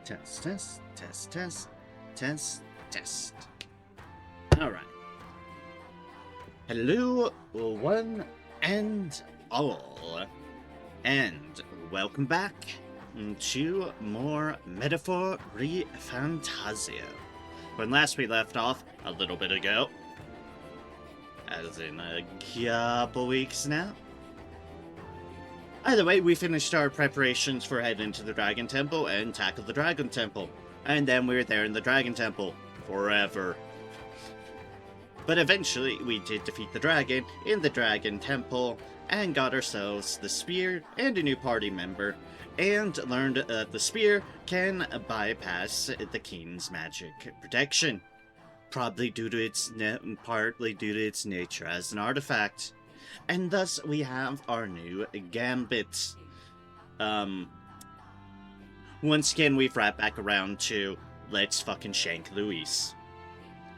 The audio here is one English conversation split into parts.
Test, test, test, test, test, test. Alright. Hello, one and all. And welcome back to more Metaphor ReFantazio. When last we left off, a little bit ago, as in a couple weeks now. Either way, we finished our preparations for heading to the Dragon Temple and tackled the Dragon Temple. And then we were there in the Dragon Temple forever. But eventually, we did defeat the dragon in the Dragon Temple and got ourselves the spear and a new party member, and learned that the spear can bypass the king's magic protection, probably due to partly due to its nature as an artifact. And thus we have our new Gambit. Once again, we've wrapped back around to let's fucking shank Luis.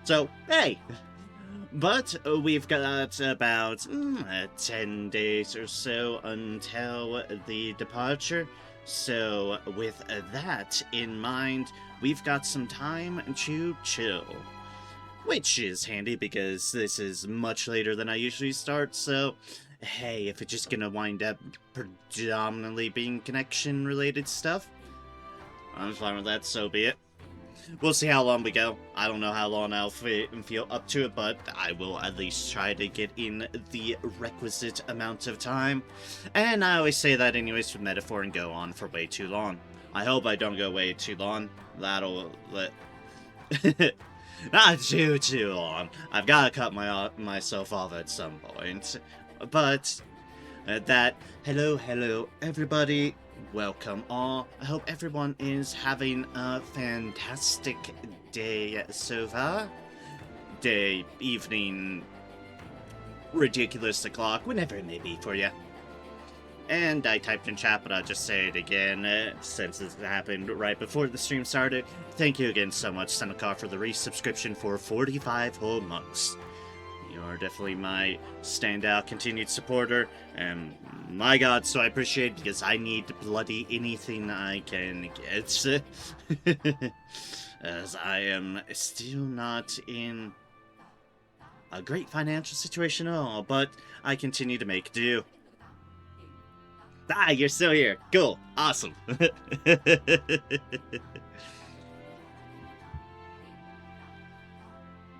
So, hey! But we've got about 10 days or so until the departure. So with that in mind, we've got some time to chill. Which is handy because this is much later than I usually start, so hey, if it's just gonna wind up predominantly being connection-related stuff, I'm fine with that, so be it. We'll see how long we go. I don't know how long I'll feel up to it, but I will at least try to get in the requisite amount of time. And I always say that anyways with Metaphor and go on for way too long. I hope I don't go way too long. That'll let... Not too long. I've got to cut myself off at some point. But hello everybody. Welcome all. I hope everyone is having a fantastic day so far. Day, evening, ridiculous o'clock, whenever it may be for you. And I typed in chat, but I'll just say it again, since this happened right before the stream started. Thank you again so much, Seneca, for the resubscription for 45 whole months. You are definitely my standout continued supporter, and my god, so I appreciate it, because I need bloody anything I can get. As I am still not in a great financial situation at all, but I continue to make do. Ah, you're still here. Cool. Awesome.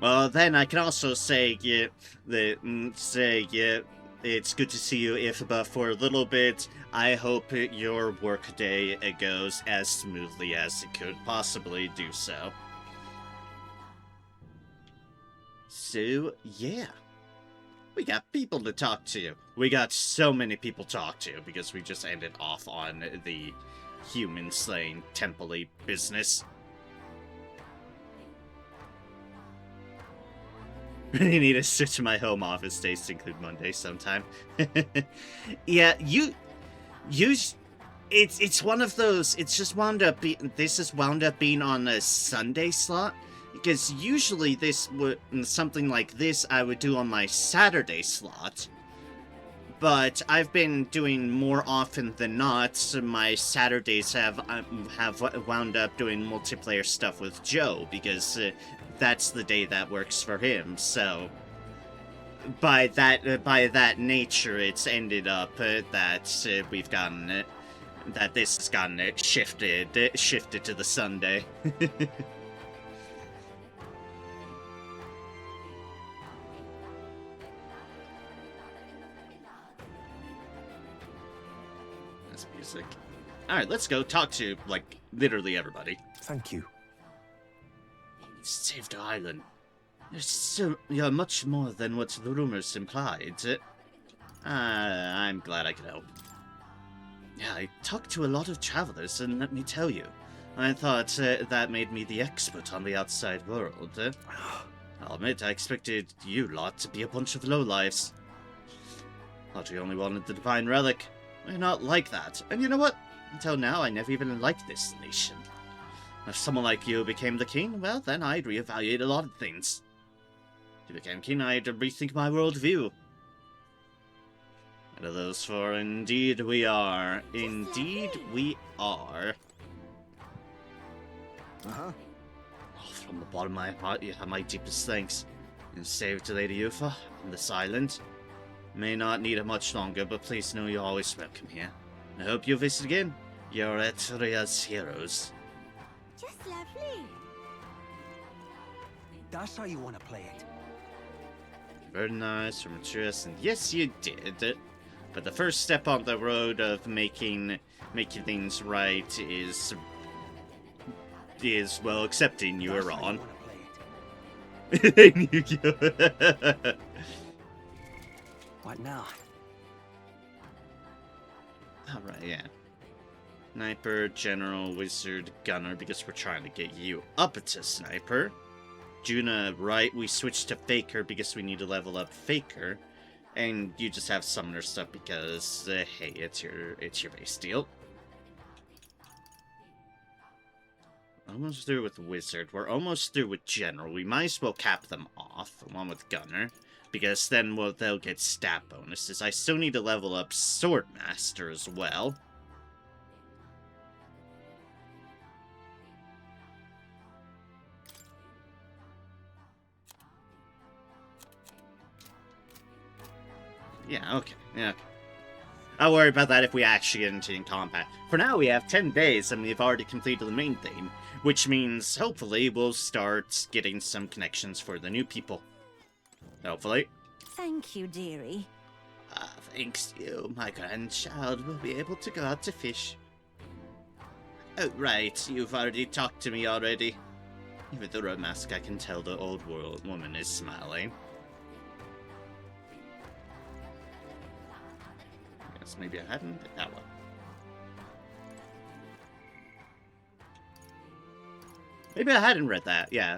Well, then I can also say, it's good to see you, if but for a little bit. I hope your workday goes as smoothly as it could possibly do so. So, yeah. We got people to talk to. We got so many people to talk to because we just ended off on the human slaying temple-y business. Really need to switch my home office days to include Monday sometime. Yeah, it's one of those. It's just wound up. This has wound up being on a Sunday slot. Because usually something like this I would do on my Saturday slot. But I've been doing more often than not, so my Saturdays have wound up doing multiplayer stuff with Joe, because that's the day that works for him. So by that nature, it's ended up that we've gotten that this has gotten shifted to the Sunday. Music. Alright, let's go talk to, like, literally everybody. Thank you. You saved our island. You're much more than what the rumors implied. I'm glad I could help. Yeah, I talked to a lot of travelers, and let me tell you, I thought that made me the expert on the outside world. I'll admit, I expected you lot to be a bunch of lowlifes. Thought you only wanted the Divine Relic. We're not like that. And you know what? Until now, I never even liked this nation. If someone like you became the king, well, then I'd reevaluate a lot of things. If you became king, I'd rethink my worldview. And of those four, indeed we are. Indeed we are. Uh-huh. Oh, from the bottom of my heart, you have my deepest thanks. You saved Lady Yufa on this island. May not need it much longer, but please know you're always welcome here. I hope you visit again. You're at Rhea's heroes. Just lovely. That's how you want to play it. Very nice, from Matreus, and yes, you did. But the first step on the road of making things right is well, accepting you were wrong. What now? Alright, yeah. Sniper, General, Wizard, Gunner, because we're trying to get you up to Sniper. Juna, right, we switched to Faker because we need to level up Faker. And you just have Summoner stuff because, hey, it's your base deal. Almost through with Wizard. We're almost through with General. We might as well cap them off, along with Gunner. Because then they'll get stat bonuses. I still need to level up Swordmaster as well. Yeah, okay. Yeah. I'll worry about that if we actually get into combat. For now, we have 10 days, and we've already completed the main theme. Which means, hopefully, we'll start getting some connections for the new people. Hopefully. Thank you, dearie. Thanks to you, my grandchild will be able to go out to fish. Oh, right, you've already talked to me already. Even through a mask, I can tell the old woman is smiling. Yes, maybe I hadn't. That one. Maybe I hadn't read that, yeah.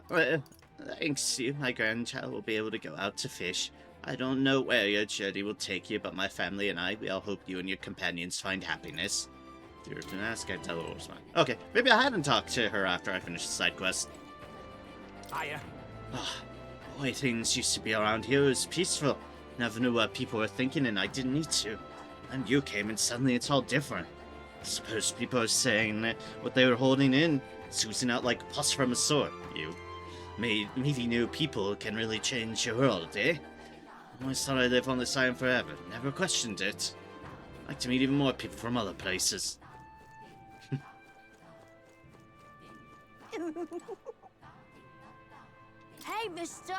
Thanks to you, my grandchild will be able to go out to fish. I don't know where your journey will take you, but my family and we all hope you and your companions find happiness. If you were to ask, I'd tell her what was mine. Okay, maybe I hadn't talked to her after I finished the side quest. Hiya. The way things used to be around here was peaceful. Never knew what people were thinking, and I didn't need to. And you came, and suddenly it's all different. I suppose people are saying what they were holding in, oozing out like pus from a sword. Meeting new people can really change your world, eh? I always thought I'd live on this island forever. Never questioned it. I'd like to meet even more people from other places. Hey, mister.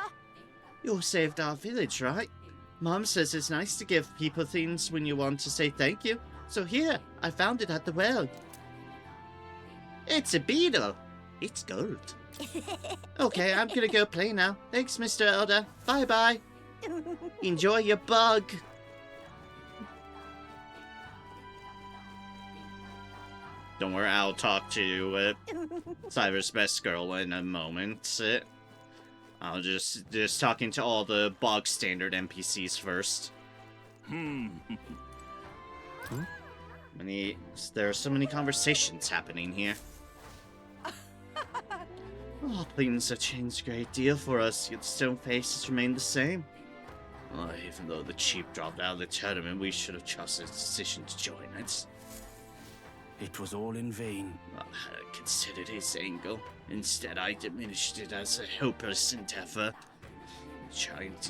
You saved our village, right? Mom says it's nice to give people things when you want to say thank you. So here, I found it at the well. It's a beetle. It's gold. Okay, I'm gonna go play now. Thanks, Mr. Elder. Bye-bye. Enjoy your bug. Don't worry, I'll talk to Cyber's best girl in a moment. I'll just talking to all the bog standard NPCs first. There are so many conversations happening here. Oh, things have changed a great deal for us, yet the stone faces remain the same. Even though the chief dropped out of the tournament, we should have trusted his decision to join it. It was all in vain. I had considered his angle. Instead, I diminished it as a hopeless endeavor.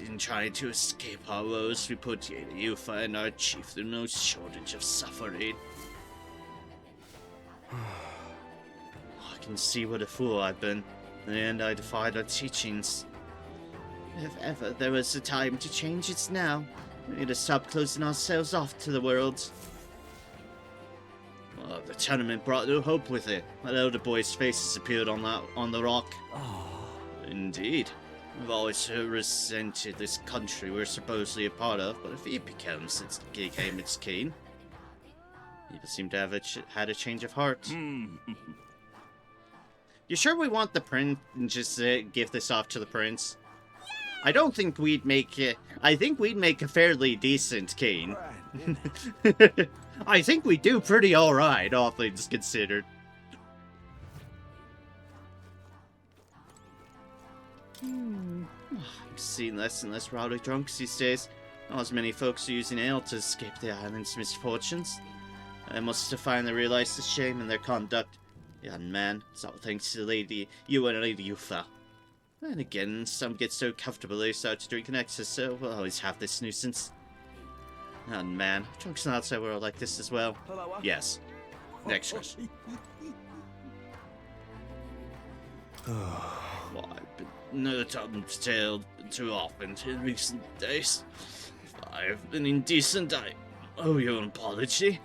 In trying to escape our woes, we put Yufa and our chief through no shortage of suffering. I can see what a fool I've been. In the end, I defied our teachings. If ever there was a time to change, it's now. We need to stop closing ourselves off to the world. The tournament brought new hope with it. That elder boy's face has appeared on the rock. Indeed. I've always resented this country we're supposedly a part of, but if he became its king, he seem to have had a change of heart. You sure we want the prince and just give this off to the prince? I don't think we'd make it. I think we'd make a fairly decent king. I think we do pretty alright, all things considered. I'm seeing less and less rowdy drunks these days. Not as many folks are using ale to escape the island's misfortunes. I must have finally realized the shame in their conduct. Young man, it's all thanks to you and Lady Yufa. And again, some get so comfortable they start to drink in excess, so we'll always have this nuisance. Young man, drunks in the outside world like this as well. Yes. Next question. Well, I've been no tongue's tale too often in recent days. If I've been indecent, I owe you an apology.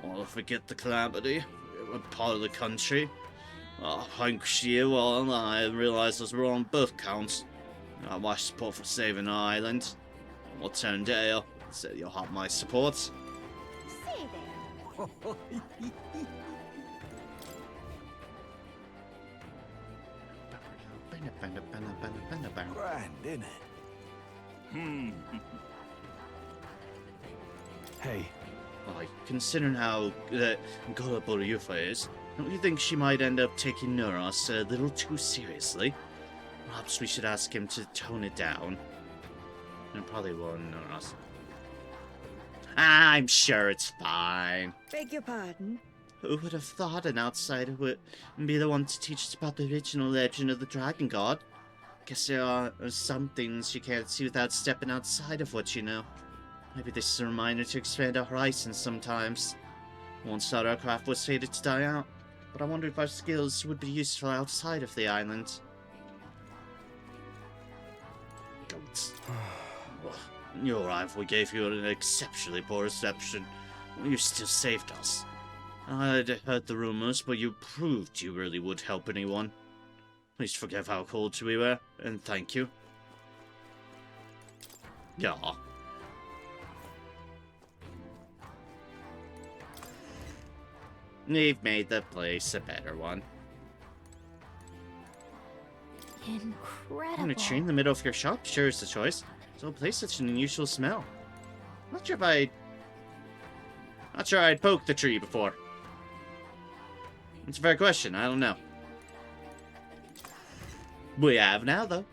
I'll forget the calamity. We're part of the country. Thanks to you all, I realised I was wrong on both counts. My support for saving our island. I'll turn Dale. So you'll have my support. Say there. Grand, isn't it? Hey, Considering how gullible Yufa is, don't you think she might end up taking Nuros a little too seriously? Perhaps we should ask him to tone it down. And probably won't, Nuros. I'm sure it's fine. Beg your pardon? Who would have thought an outsider would be the one to teach us about the original legend of the Dragon God? Guess there are some things you can't see without stepping outside of what you know. Maybe this is a reminder to expand our horizons sometimes. Once thought our craft was fated to die out, but I wonder if our skills would be useful outside of the island. Goats. Your rival gave you an exceptionally poor reception. You still saved us. I'd heard the rumors, but you proved you really would help anyone. Please forgive how cold we were, and thank you. Yeah. You've made the place a better one. Incredible. On a tree in the middle of your shop? Sure is the choice. So a place such an unusual smell. Not sure I'd poked the tree before. It's a fair question, I don't know. We have now, though.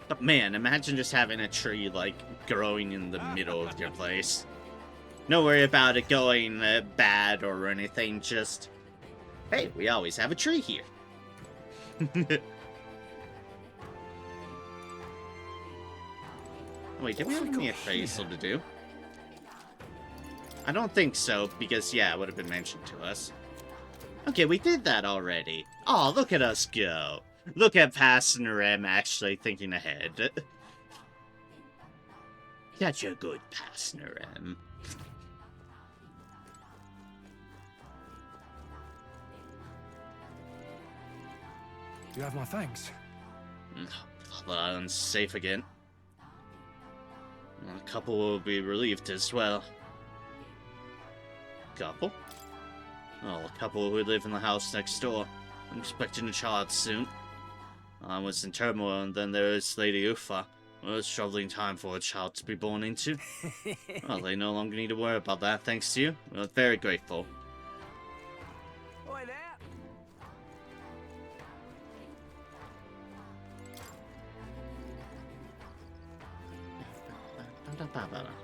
But man, imagine just having a tree, like, growing in the middle of your place. No worry about it going bad or anything, just... Hey, we always have a tree here. Wait, did we have any appraisal to do? I don't think so, because, yeah, it would have been mentioned to us. Okay, we did that already. Oh, look at us go. Look at Passenger M actually thinking ahead. Such a good Passenger M. you have my thanks. Unsafe again. A couple will be relieved as well. Couple? Oh, a couple who live in the house next door. I'm expecting a child soon. I was in turmoil, and then there is Lady Ufa. Well, it's a troubling time for a child to be born into. Well, they no longer need to worry about that, thanks to you. We're very grateful. Oi there!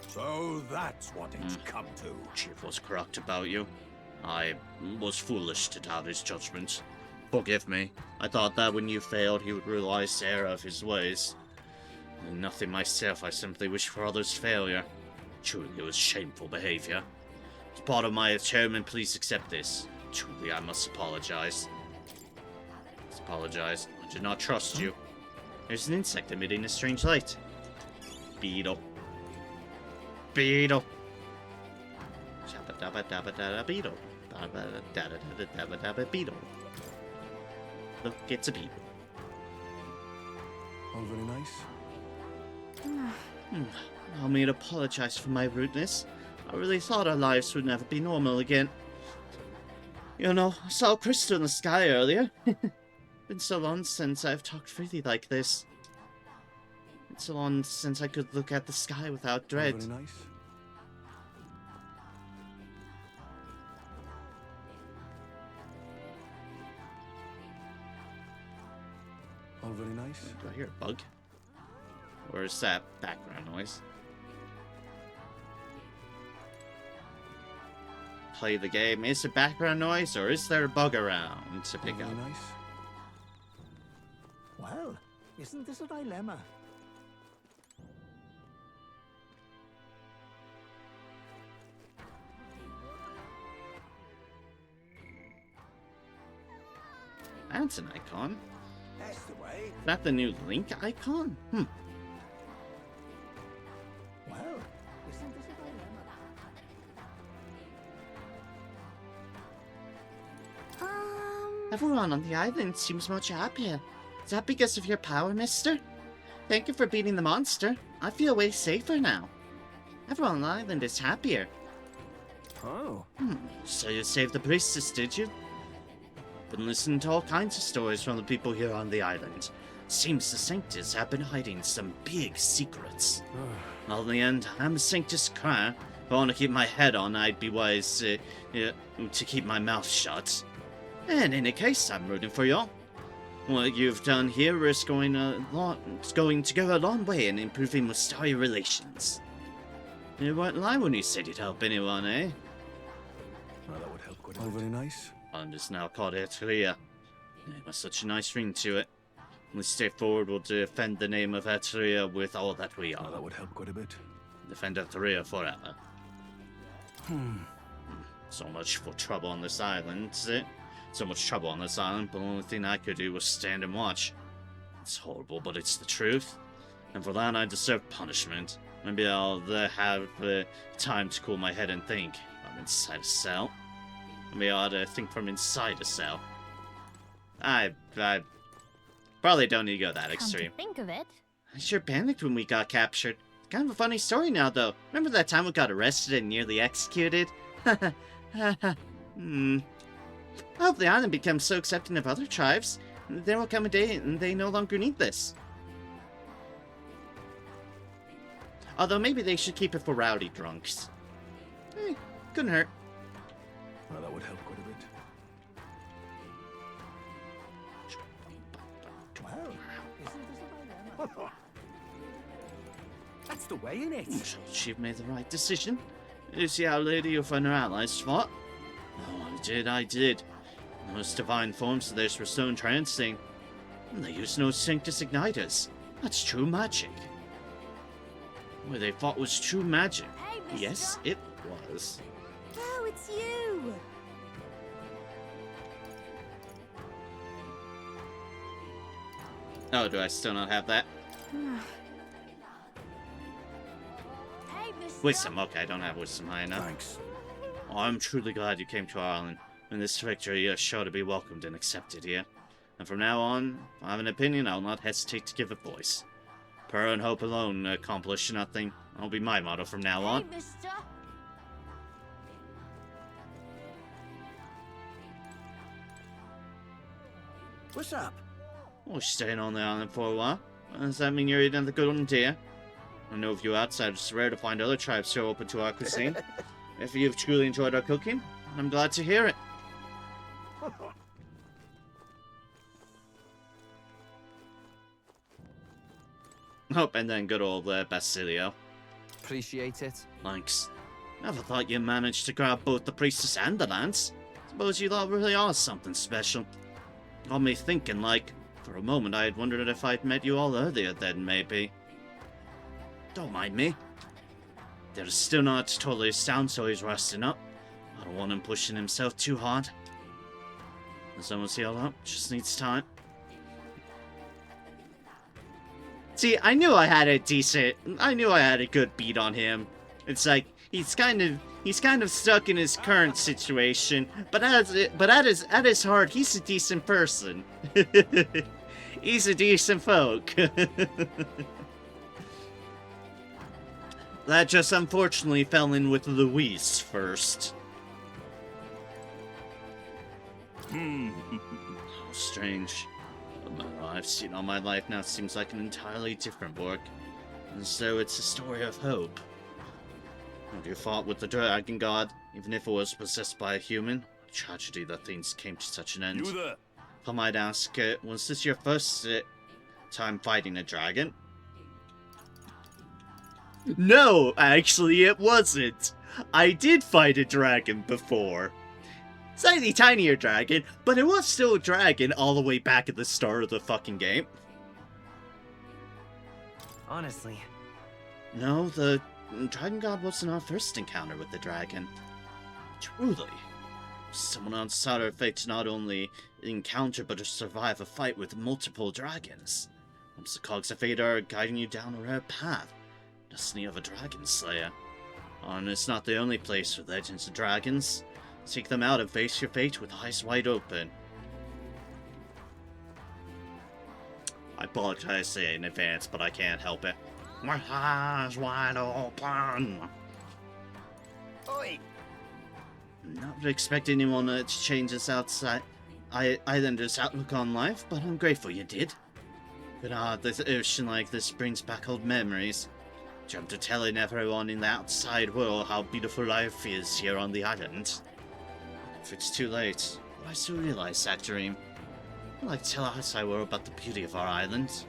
So that's what it's come to. Chief was correct about you. I was foolish to doubt his judgment. Forgive me. I thought that when you failed, he would realize the error of his ways. And nothing myself, I simply wish for others' failure. Truly, it was shameful behavior. As part of my atonement, please accept this. Truly, I must apologize. Apologize. I did not trust you. There's an insect emitting a strange light. Beetle. Beetle. Shabba-dabba-dabba-dabba beetle. Dabba-dabba-dabba-dabba beetle. Look, it's a beetle. All very nice. Allow me to apologize for my rudeness. I really thought our lives would never be normal again. You know, I saw a crystal in the sky earlier. Been so long since I've talked freely like this. It's so long since I could look at the sky without dread. All very nice. All very nice. Do I hear a bug? Or is that background noise? Play the game. Is it background noise, or is there a bug around to pick up? Very nice. Well, isn't this a dilemma? That's an icon. That's the way. Is that the new Link icon? Well, isn't this a dilemma? Everyone on the island seems much happier. Is that because of your power, mister? Thank you for beating the monster. I feel way safer now. Everyone on the island is happier. Oh. So you saved the priestess, did you? Been listening to all kinds of stories from the people here on the island. Seems the Sanctus have been hiding some big secrets. Well, in the end, I'm a Sanctus Cry. If I want to keep my head on, I'd be wise to keep my mouth shut. And in any case, I'm rooting for y'all. What you've done here is going to go a long way in improving Mustari relations. You weren't lying when you said you'd help anyone, eh? Well, that would help quite a bit. Oh, very nice. And it's now called Eteria. It has such a nice ring to it. When we stay forward, we'll defend the name of Eteria with all that we are. Oh, that would help quite a bit. Defend Eteria forever. So much for trouble on this island, so much trouble on this island, but the only thing I could do was stand and watch. It's horrible, but it's the truth. And for that, I deserve punishment. Maybe I'll have time to cool my head and think. I'm inside a cell. Maybe I ought to think from inside a cell. I probably don't need to go that extreme. Come to think of it. I sure panicked when we got captured. Kind of a funny story now, though. Remember that time we got arrested and nearly executed? I hope the island becomes so accepting of other tribes. There will come a day and they no longer need this. Although maybe they should keep it for rowdy drunks. Couldn't hurt. Well, that would help quite a bit. Well, isn't this a dilemma? That's the way, innit? I'm sure she've made the right decision. You see how Lady of and her allies fought? Oh, I did. Those divine forms of theirs were so entrancing. And they used no Sanctus Igniters. That's true magic. What they fought was true magic. Hey, mister. Yes, it was. Oh, it's you. Oh, do I still not have that? Hey, mister. Wisdom, okay, I don't have wisdom high enough. Thanks. Oh, I'm truly glad you came to our island. In this victory, you're sure to be welcomed and accepted here. And from now on, if I have an opinion, I'll not hesitate to give it voice. Prayer and hope alone accomplish nothing. That'll be my motto from now on. Hey, mister. What's up? Well, staying on the island for a while. Does that mean you're eating another good one, dear? I know of you outsiders, it's rare to find other tribes so open to our cuisine. If you've truly enjoyed our cooking, I'm glad to hear it. Oh, and then good old Basilio. Appreciate it. Thanks. Never thought you managed to grab both the priestess and the lance. Suppose you lot really are something special. Got me thinking, like, for a moment I had wondered if I'd met you all earlier then, maybe. Don't mind me. They're still not totally sound, so he's resting up. I don't want him pushing himself too hard. As long as healed up, just needs time. See, I knew I had a good beat on him. It's like, he's kind of stuck in his current situation, but at his heart, he's a decent person. He's a decent folk. That just unfortunately fell in with Luis first. How strange. The battle I've seen all my life now seems like an entirely different work. And so it's a story of hope. You fought with the dragon god, even if it was possessed by a human. A tragedy that things came to such an end. You there? If I might ask, was this your first time fighting a dragon? No, actually it wasn't. I did fight a dragon before. Slightly tinier dragon, but it was still a dragon all the way back at the start of the fucking game. Honestly, No, the dragon god wasn't our first encounter with the dragon. Truly. Someone outside our fate to not only encounter but to survive a fight with multiple dragons. Once the cogs of fate are guiding you down a rare path. Destiny of a dragon slayer. And it's not the only place with legends of dragons. Seek them out and face your fate with eyes wide open. I apologize in advance, but I can't help it. My eyes wide open. oi! Not expect anyone to change this islander's outlook on life, but I'm grateful you did. But this ocean like this brings back old memories. Dreamt of telling everyone in the outside world how beautiful life is here on the island. If it's too late, I still realize that dream. I'd like to tell the outside world about the beauty of our island.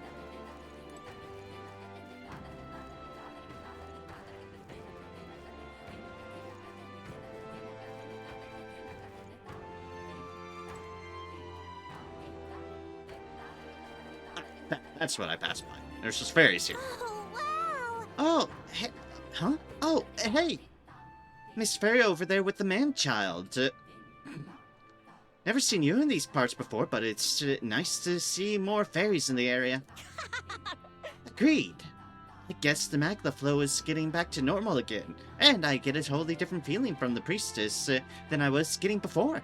That's what I passed by. There's just fairies here. Oh, wow. Oh, hey, huh? Oh, hey! Miss Fairy over there with the man-child. Never seen you in these parts before, but it's nice to see more fairies in the area. Agreed. I guess the magma flow is getting back to normal again, and I get a totally different feeling from the priestess than I was getting before.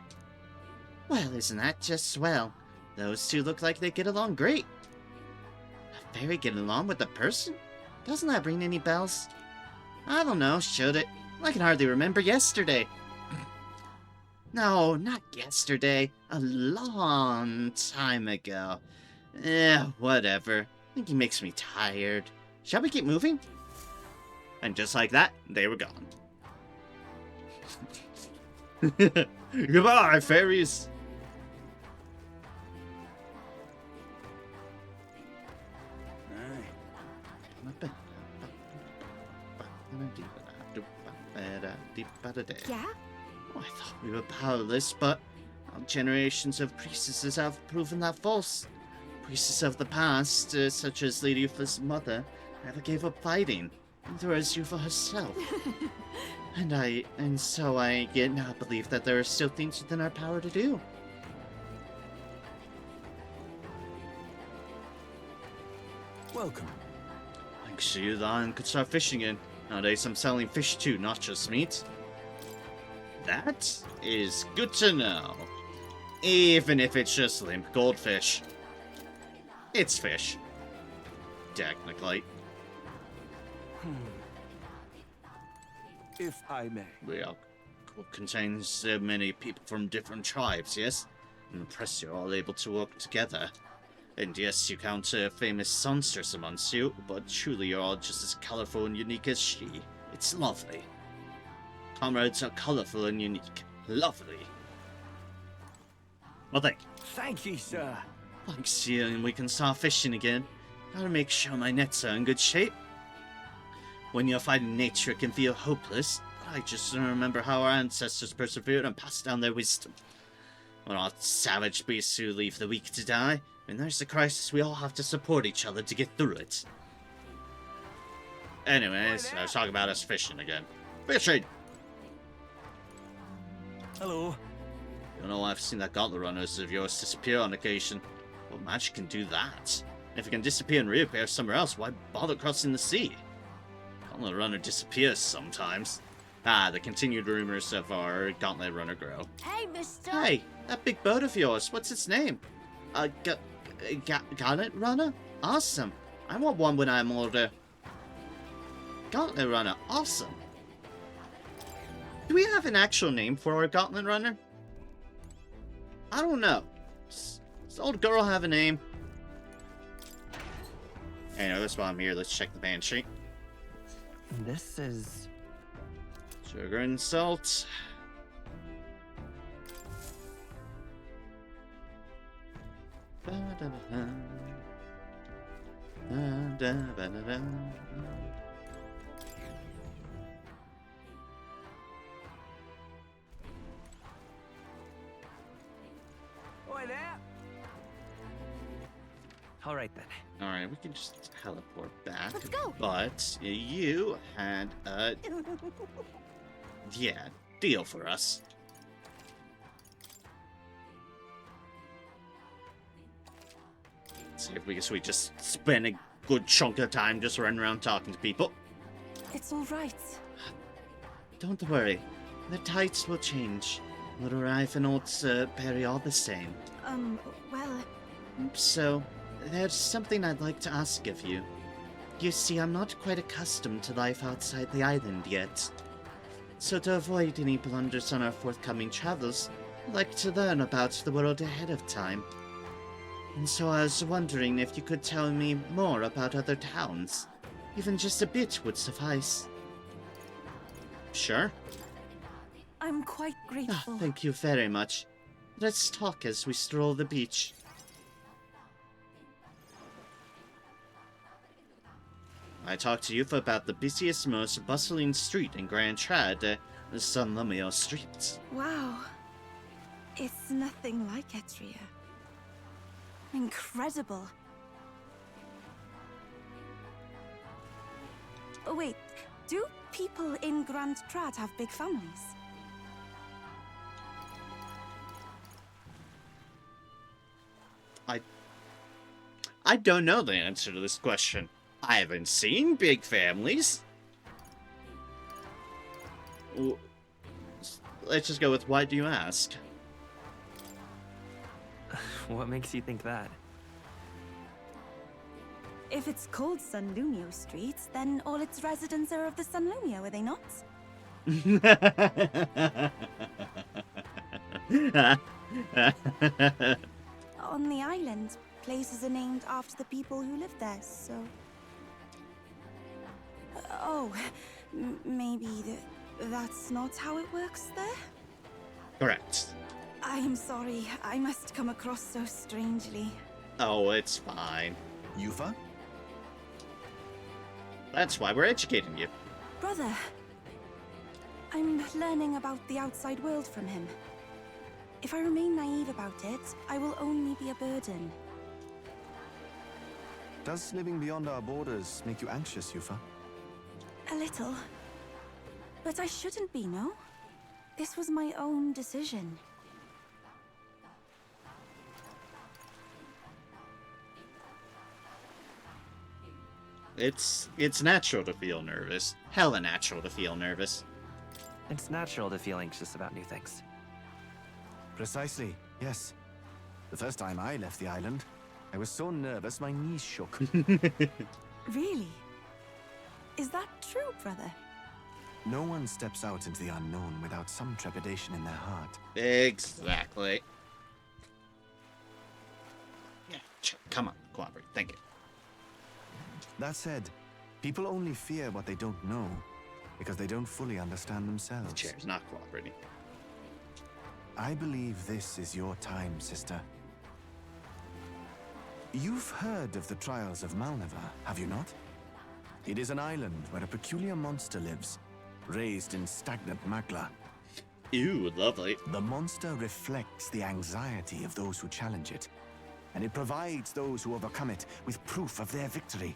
Well, isn't that just swell? Those two look like they get along great. A fairy getting along with a person? Doesn't that ring any bells? I don't know, should it? I can hardly remember yesterday. No, not yesterday. A long time ago. Whatever. I think he makes me tired. Shall we keep moving? And just like that, they were gone. Goodbye, fairies! Yeah? Oh, I thought we were powerless, but generations of priestesses have proven that false. Priestesses of the past, such as Lady Yufa's mother, never gave up fighting, neither has Yufa herself. And so I yet now believe that there are still things within our power to do. Welcome. Thanks to you, the island could start fishing again. Nowadays I'm selling fish too, not just meat. That is good to know. Even if it's just limp goldfish. It's fish. Technically. If I may. Well, contains many people from different tribes, yes? I'm impressed you're all able to work together. And yes, you count famous songsters amongst you, but truly you're all just as colorful and unique as she. It's lovely. Comrades are colorful and unique. Lovely. Well, thank you. Thank you, sir. Thanks to you, and we can start fishing again. Gotta make sure my nets are in good shape. When you're fighting nature, it can feel hopeless, but I just remember how our ancestors persevered and passed down their wisdom. We're not savage beasts who leave the weak to die. When there's a crisis, we all have to support each other to get through it. Anyways, I was talking about us fishing again. Fishing! Hello. You know, I've seen that gauntlet runners of yours disappear on occasion. Well, magic can do that. If it can disappear and reappear somewhere else, why bother crossing the sea? Gauntlet runner disappears sometimes. The continued rumors of our gauntlet runner grow. Hey, mister. Hey, that big boat of yours, what's its name? Gauntlet runner? Awesome. I want one when I'm older. Gauntlet runner, awesome. Do we have an actual name for our gauntlet runner? I don't know. Does the old girl have a name? Anyway, that's why I'm here. Let's check the band sheet. This is... Sugar and salt. Alright, we can just teleport back. Let's go. But you had a yeah, deal for us. Let's see if we just spend a good chunk of time just running around talking to people. It's all right. Don't worry, the tides will change. We'll arrive in Old Perry all the same. Well, So, there's something I'd like to ask of you. You see, I'm not quite accustomed to life outside the island yet. So to avoid any blunders on our forthcoming travels, I'd like to learn about the world ahead of time. And so I was wondering if you could tell me more about other towns. Even just a bit would suffice. Sure. I'm quite Ah, grateful. thank you very much. Let's talk as we stroll the beach. I talked to you about the busiest, most bustling street in Grand Trad, the San Lumio Street. Wow. It's nothing like Etria. Incredible. Oh, wait. Do people in Grand Trad have big families? I don't know the answer to this question. I haven't seen big families. Let's just go with why do you ask? What makes you think that? If it's called San Lumio Street, then all its residents are of the San Lumio, are they not? On the island, places are named after the people who live there, so... Oh, maybe that's not how it works there? Correct. I am sorry, I must come across so strangely. Oh, it's fine. Yufa? That's why we're educating you. Brother, I'm learning about the outside world from him. If I remain naive about it, I will only be a burden. Does living beyond our borders make you anxious, Yufa? A little. But I shouldn't be, no? This was my own decision. It's natural to feel nervous. Hella natural to feel nervous. It's natural to feel anxious about new things. Precisely, yes. The first time I left the island, I was so nervous my knees shook. Really? Is that true, brother? No one steps out into the unknown without some trepidation in their heart. Exactly. Yeah, come on, cooperate. Thank you. That said, people only fear what they don't know, because they don't fully understand The themselves. chair's not cooperating. I believe this is your time, sister. You've heard of the trials of Malnever, have you not? It is an island where a peculiar monster lives, raised in stagnant magma. Ew, lovely. The monster reflects the anxiety of those who challenge it, and it provides those who overcome it with proof of their victory.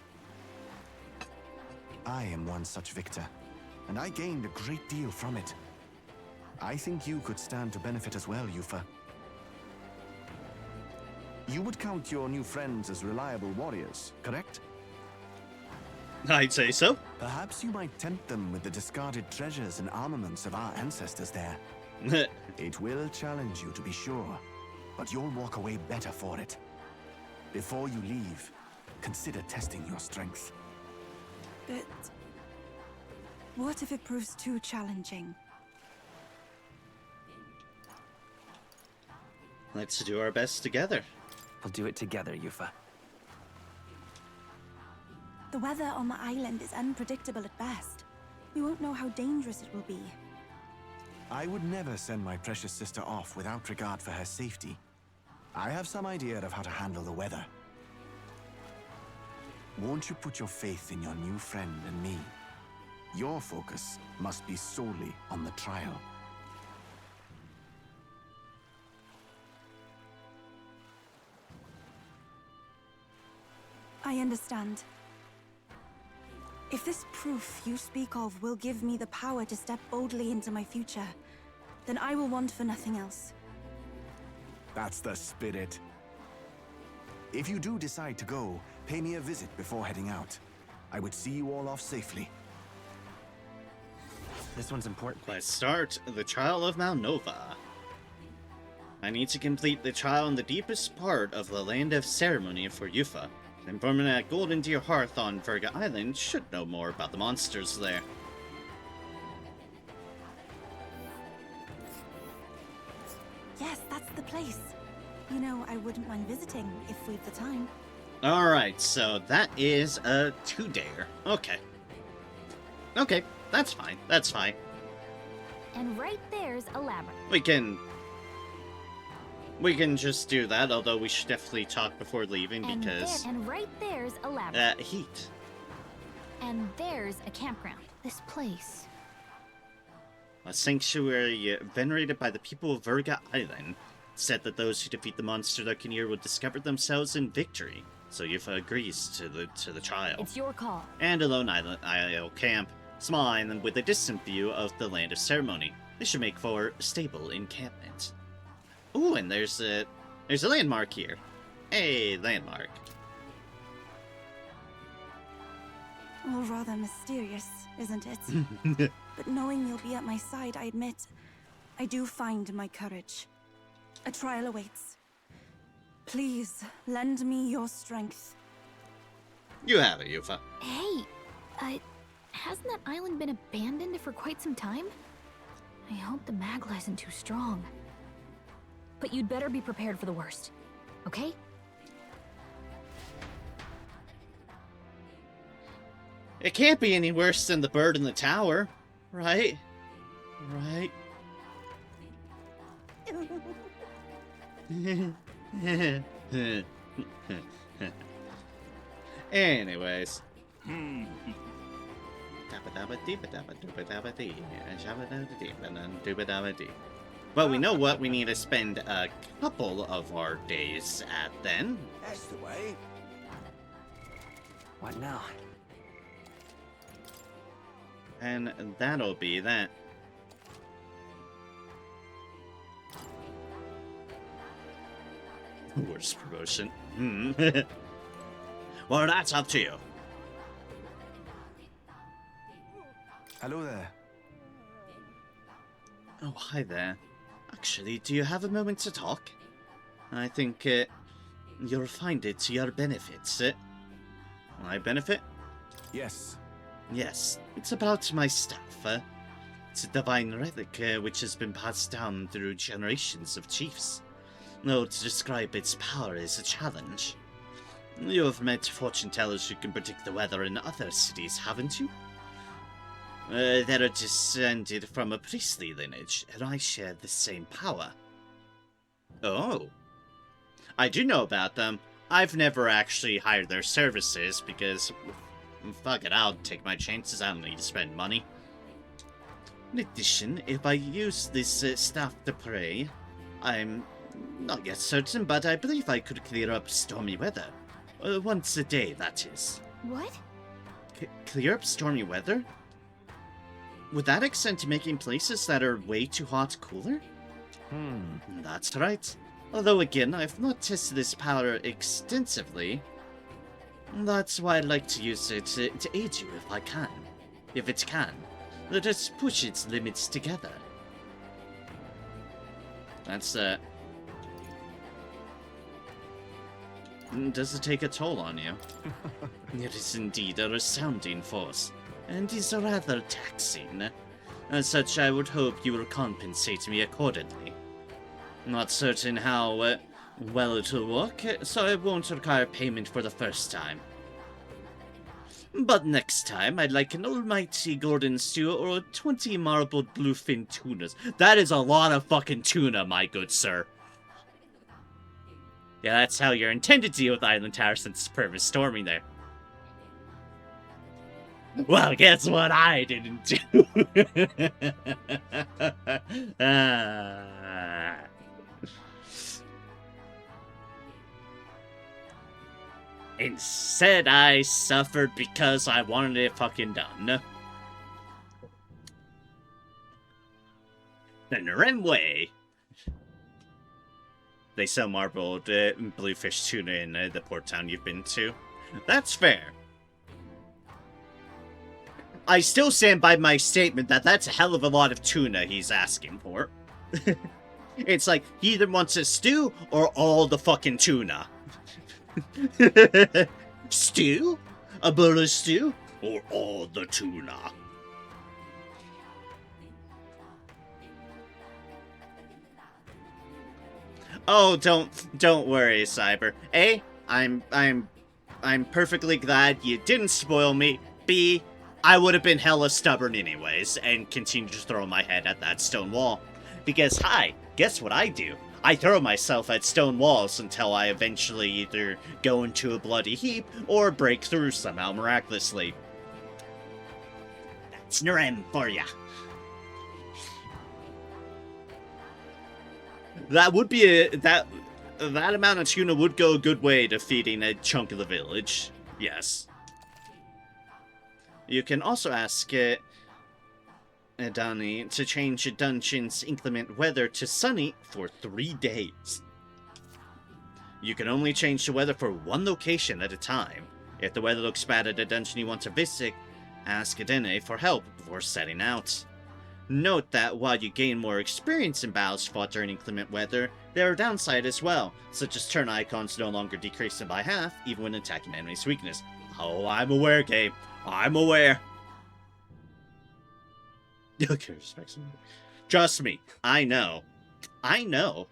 I am one such victor, and I gained a great deal from it. I think you could stand to benefit as well, Yufa. You would count your new friends as reliable warriors, correct? I'd say so. Perhaps you might tempt them with the discarded treasures and armaments of our ancestors there. It will challenge you, to be sure, but you'll walk away better for it. Before you leave, consider testing your strength. But... what if it proves too challenging? Let's do our best together. We'll do it together, Yufa. The weather on the island is unpredictable at best. We won't know how dangerous it will be. I would never send my precious sister off without regard for her safety. I have some idea of how to handle the weather. Won't you put your faith in your new friend and me? Your focus must be solely on the trial. I understand. If this proof you speak of will give me the power to step boldly into my future, then I will want for nothing else. That's the spirit. If you do decide to go, pay me a visit before heading out. I would see you all off safely. This one's important. Let's start the Trial of Mount Nova. I need to complete the trial in the deepest part of the Land of Ceremony for Yufa. The informant at Golden Deer Hearth on Verga Island should know more about the monsters there. Yes, that's the place. You know, I wouldn't mind visiting if we've the time. Alright, so that is a 2-dayer. Okay. Okay, that's fine. That's fine. And right there's a labyrinth. We can just do that, although we should definitely talk before leaving because... And right there's a labyrinth. Heat. And there's a campground. This place. A sanctuary venerated by the people of Verga Island. Said that those who defeat the monster Lucaneer will discover themselves in victory. So Yufa agrees to the trial. It's your call. And a lone isle camp. Small island with a distant view of the Land of Ceremony. This should make for stable encampment. Ooh, and there's a landmark here. Hey, landmark. Well, rather mysterious, isn't it? But knowing you'll be at my side, I admit, I do find my courage. A trial awaits. Please, lend me your strength. You have it, Yufa. Hey, hasn't that island been abandoned for quite some time? I hope the Magla isn't too strong. But you'd better be prepared for the worst, okay? It can't be any worse than the bird in the tower, right? Right? Anyways. Well, we know what we need to spend a couple of our days at then. That's the way. What now? And that'll be that. Worst promotion. Well, that's up to you. Hello there. Oh, hi there. Actually, do you have a moment to talk? I think you'll find it to your benefit. My benefit? Yes. Yes, it's about my staff. It's a divine relic which has been passed down through generations of chiefs. Though to describe its power is a challenge. You have met fortune tellers who can predict the weather in other cities, haven't you? They're descended from a priestly lineage, and I share the same power. Oh. I do know about them. I've never actually hired their services, because... fuck it, I'll take my chances, I don't need to spend money. In addition, if I use this staff to pray, I'm not yet certain, but I believe I could clear up stormy weather. Once a day, that is. What? Clear up stormy weather? Would that extend to making places that are way too hot cooler? That's right. Although again, I've not tested this power extensively. That's why I'd like to use it to aid you if I can. If it can. Let us push its limits together. That's, does it take a toll on you? It is indeed a resounding force, and is rather taxing. As such, I would hope you will compensate me accordingly. Not certain how well it will work, so it won't require payment for the first time. But next time, I'd like an almighty golden stew or 20 marbled bluefin tunas. That is a lot of fucking tuna, my good sir. Yeah, that's how you're intended to deal with Island Tower since it's perfect storming there. Well, guess what I didn't do? Instead, I suffered because I wanted it fucking done. The Narem way. They sell marbled bluefish tuna in the port town you've been to. That's fair. I still stand by my statement that that's a hell of a lot of tuna he's asking for. It's like, he either wants a stew or all the fucking tuna. Stew? A bowl of stew? Or all the tuna? Oh, don't worry, Cyber. A, I'm perfectly glad you didn't spoil me. B, I would have been hella stubborn anyways, and continued to throw my head at that stone wall. Because, hi, guess what I do? I throw myself at stone walls until I eventually either go into a bloody heap or break through somehow miraculously. That's Narem for ya. That would be that amount of tuna would go a good way to feeding a chunk of the village. Yes. You can also ask Adani to change the dungeon's inclement weather to sunny for 3 days. You can only change the weather for one location at a time. If the weather looks bad at a dungeon you want to visit, ask Adene for help before setting out. Note that while you gain more experience in battles fought during inclement weather, there are downsides as well, such as turn icons no longer decreasing by half, even when attacking enemy's weakness. Oh, I'm aware, game. I'm aware. Okay, respect. Trust me, I know. I know.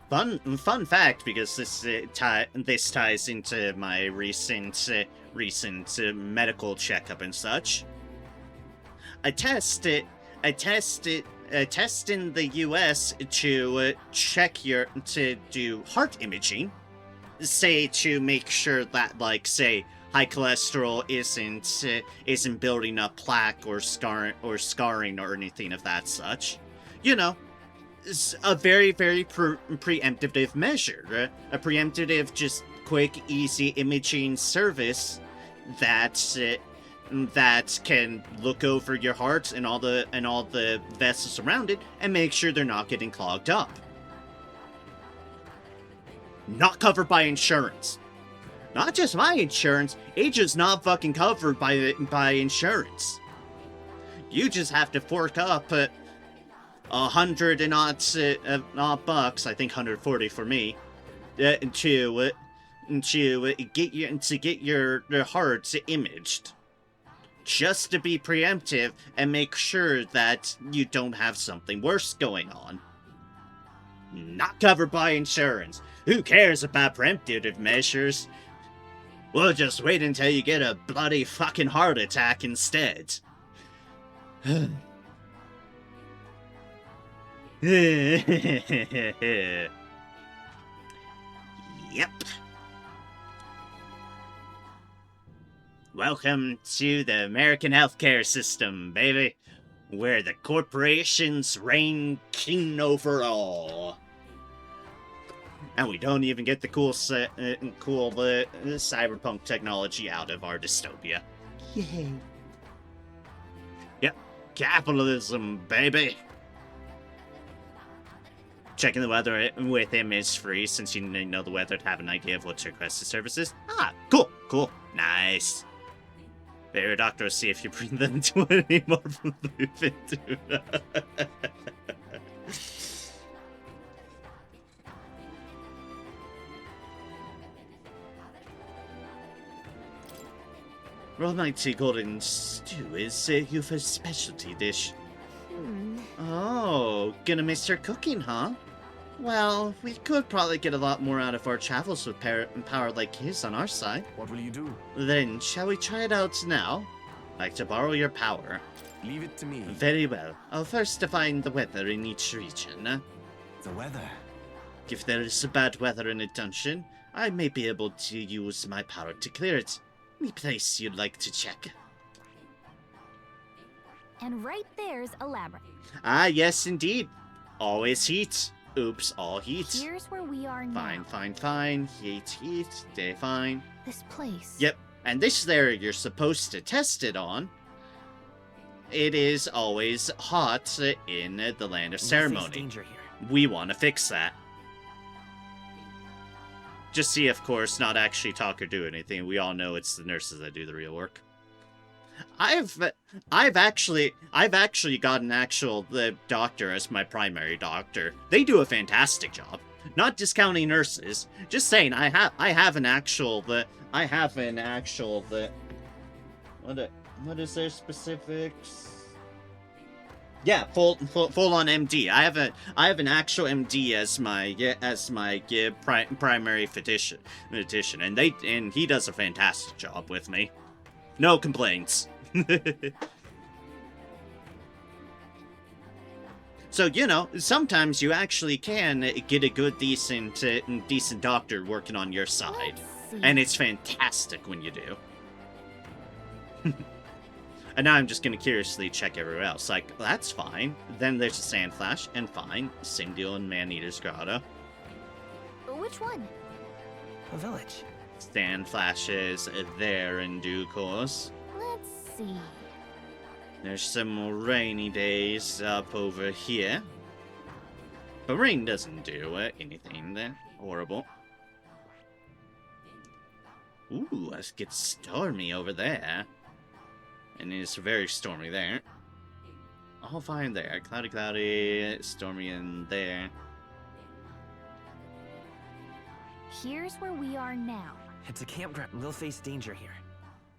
Fun fact, because this ties into my recent medical checkup and such. A test in the US to to do heart imaging, say to make sure that, like, say, high cholesterol isn't building up plaque or scarring or anything of that such. You know, it's a very, very preemptive measure. A preemptive, just quick, easy imaging service that can look over your heart and all the vessels around it and make sure they're not getting clogged up. Not covered by insurance. Not just my insurance, it's just not fucking covered by insurance. You just have to fork up $100 and odd bucks, I think 140 for me, to get your heart imaged. Just to be preemptive and make sure that you don't have something worse going on. Not covered by insurance. Who cares about preemptive measures? We'll just wait until you get a bloody fucking heart attack instead. Yep. Welcome to the American healthcare system, baby, where the corporations reign king over all. And we don't even get the cool cyberpunk technology out of our dystopia. Yay. Yep, capitalism, baby. Checking the weather with him is free, since you know the weather to have an idea of what to request the services. Ah, cool, nice. There, doctor, see if you bring them to any more bluefin tuna. Raw Mighty Golden Stew is Yufa's specialty dish. Oh, gonna miss her cooking, huh? Well, we could probably get a lot more out of our travels with power like his on our side. What will you do? Then, shall we try it out now? I'd like to borrow your power. Leave it to me. Very well. I'll first define the weather in each region. The weather? If there is bad weather in a dungeon, I may be able to use my power to clear it. Any place you'd like to check? And right there's a labyrinth. Ah, yes, indeed. Always heat. Oops, all heat. Here's where we are now. Fine. Heat, stay fine. This place. Yep, and this there you're supposed to test it on. It is always hot in the land of ceremony. Danger here. We want to fix that. Just see, of course, not actually talk or do anything. We all know it's the nurses that do the real work. I've actually got an actual doctor as my primary doctor. They do a fantastic job. Not discounting nurses. Just saying, I have an actual what is their specifics? Yeah, full on MD. I have an actual MD as my primary physician, and he does a fantastic job with me. No complaints. So, you know, sometimes you actually can get a good, decent doctor working on your side. And it's fantastic when you do. And now I'm just gonna curiously check everywhere else. Like, that's fine. Then there's a Sand Flash, and fine. Same deal in Man-Eater's Grotto. Which one? A village. Sand Flashes there in due course. Let's see. There's some more rainy days up over here. But rain doesn't do anything there. Horrible. Ooh, it gets stormy over there. And it's very stormy there. All fine there. Cloudy, stormy in there. Here's where we are now. It's a campground. We'll face danger here.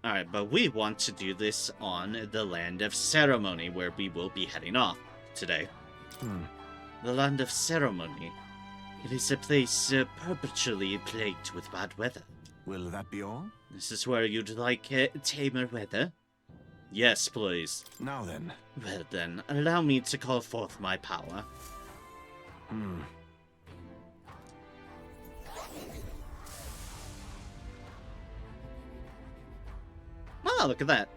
Alright, but we want to do this on the Land of Ceremony, where we will be heading off today. The Land of Ceremony. It is a place perpetually plagued with bad weather. Will that be all? This is where you'd like tamer weather? Yes, please. Now then. Well then, allow me to call forth my power. Ah, look at that.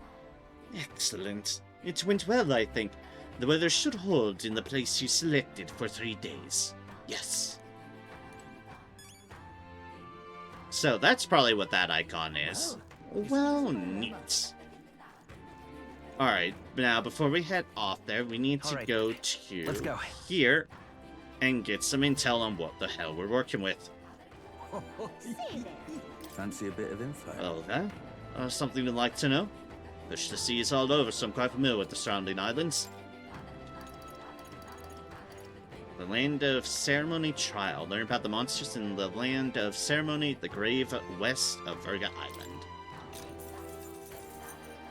Excellent. It went well, I think. The weather should hold in the place you selected for 3 days. Yes. So that's probably what that icon is. Well, neat. Alright, now before we head off there, we need to go to Let's go. here and get some intel on what the hell we're working with. Fancy a bit of info? Oh, that? Something you'd like to know? Fish the sea is all over, so I'm quite familiar with the surrounding islands. The Land of Ceremony Trial. Learn about the monsters in the Land of Ceremony, the grave west of Virga Island.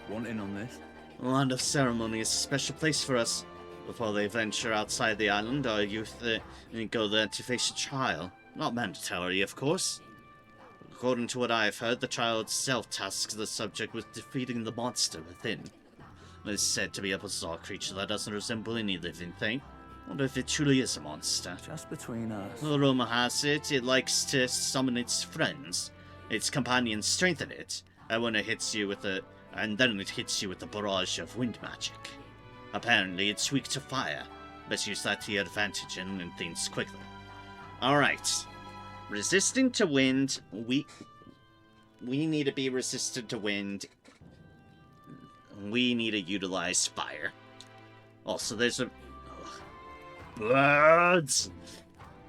Want in on this? The Land of Ceremony is a special place for us. Before they venture outside the island, our youth go there to face a trial. Not mandatory, of course. According to what I have heard, the trial itself tasks the subject with defeating the monster within. It is said to be a bizarre creature that doesn't resemble any living thing. I wonder if it truly is a monster. Just between us. The rumor has it likes to summon its friends. Its companions strengthen it, and when it hits you with a barrage of wind magic. Apparently, it's weak to fire. Best use that to your advantage and win things quickly. Alright. Resistant to wind, we need to be resistant to wind. We need to utilize fire. Also, there's a... birds!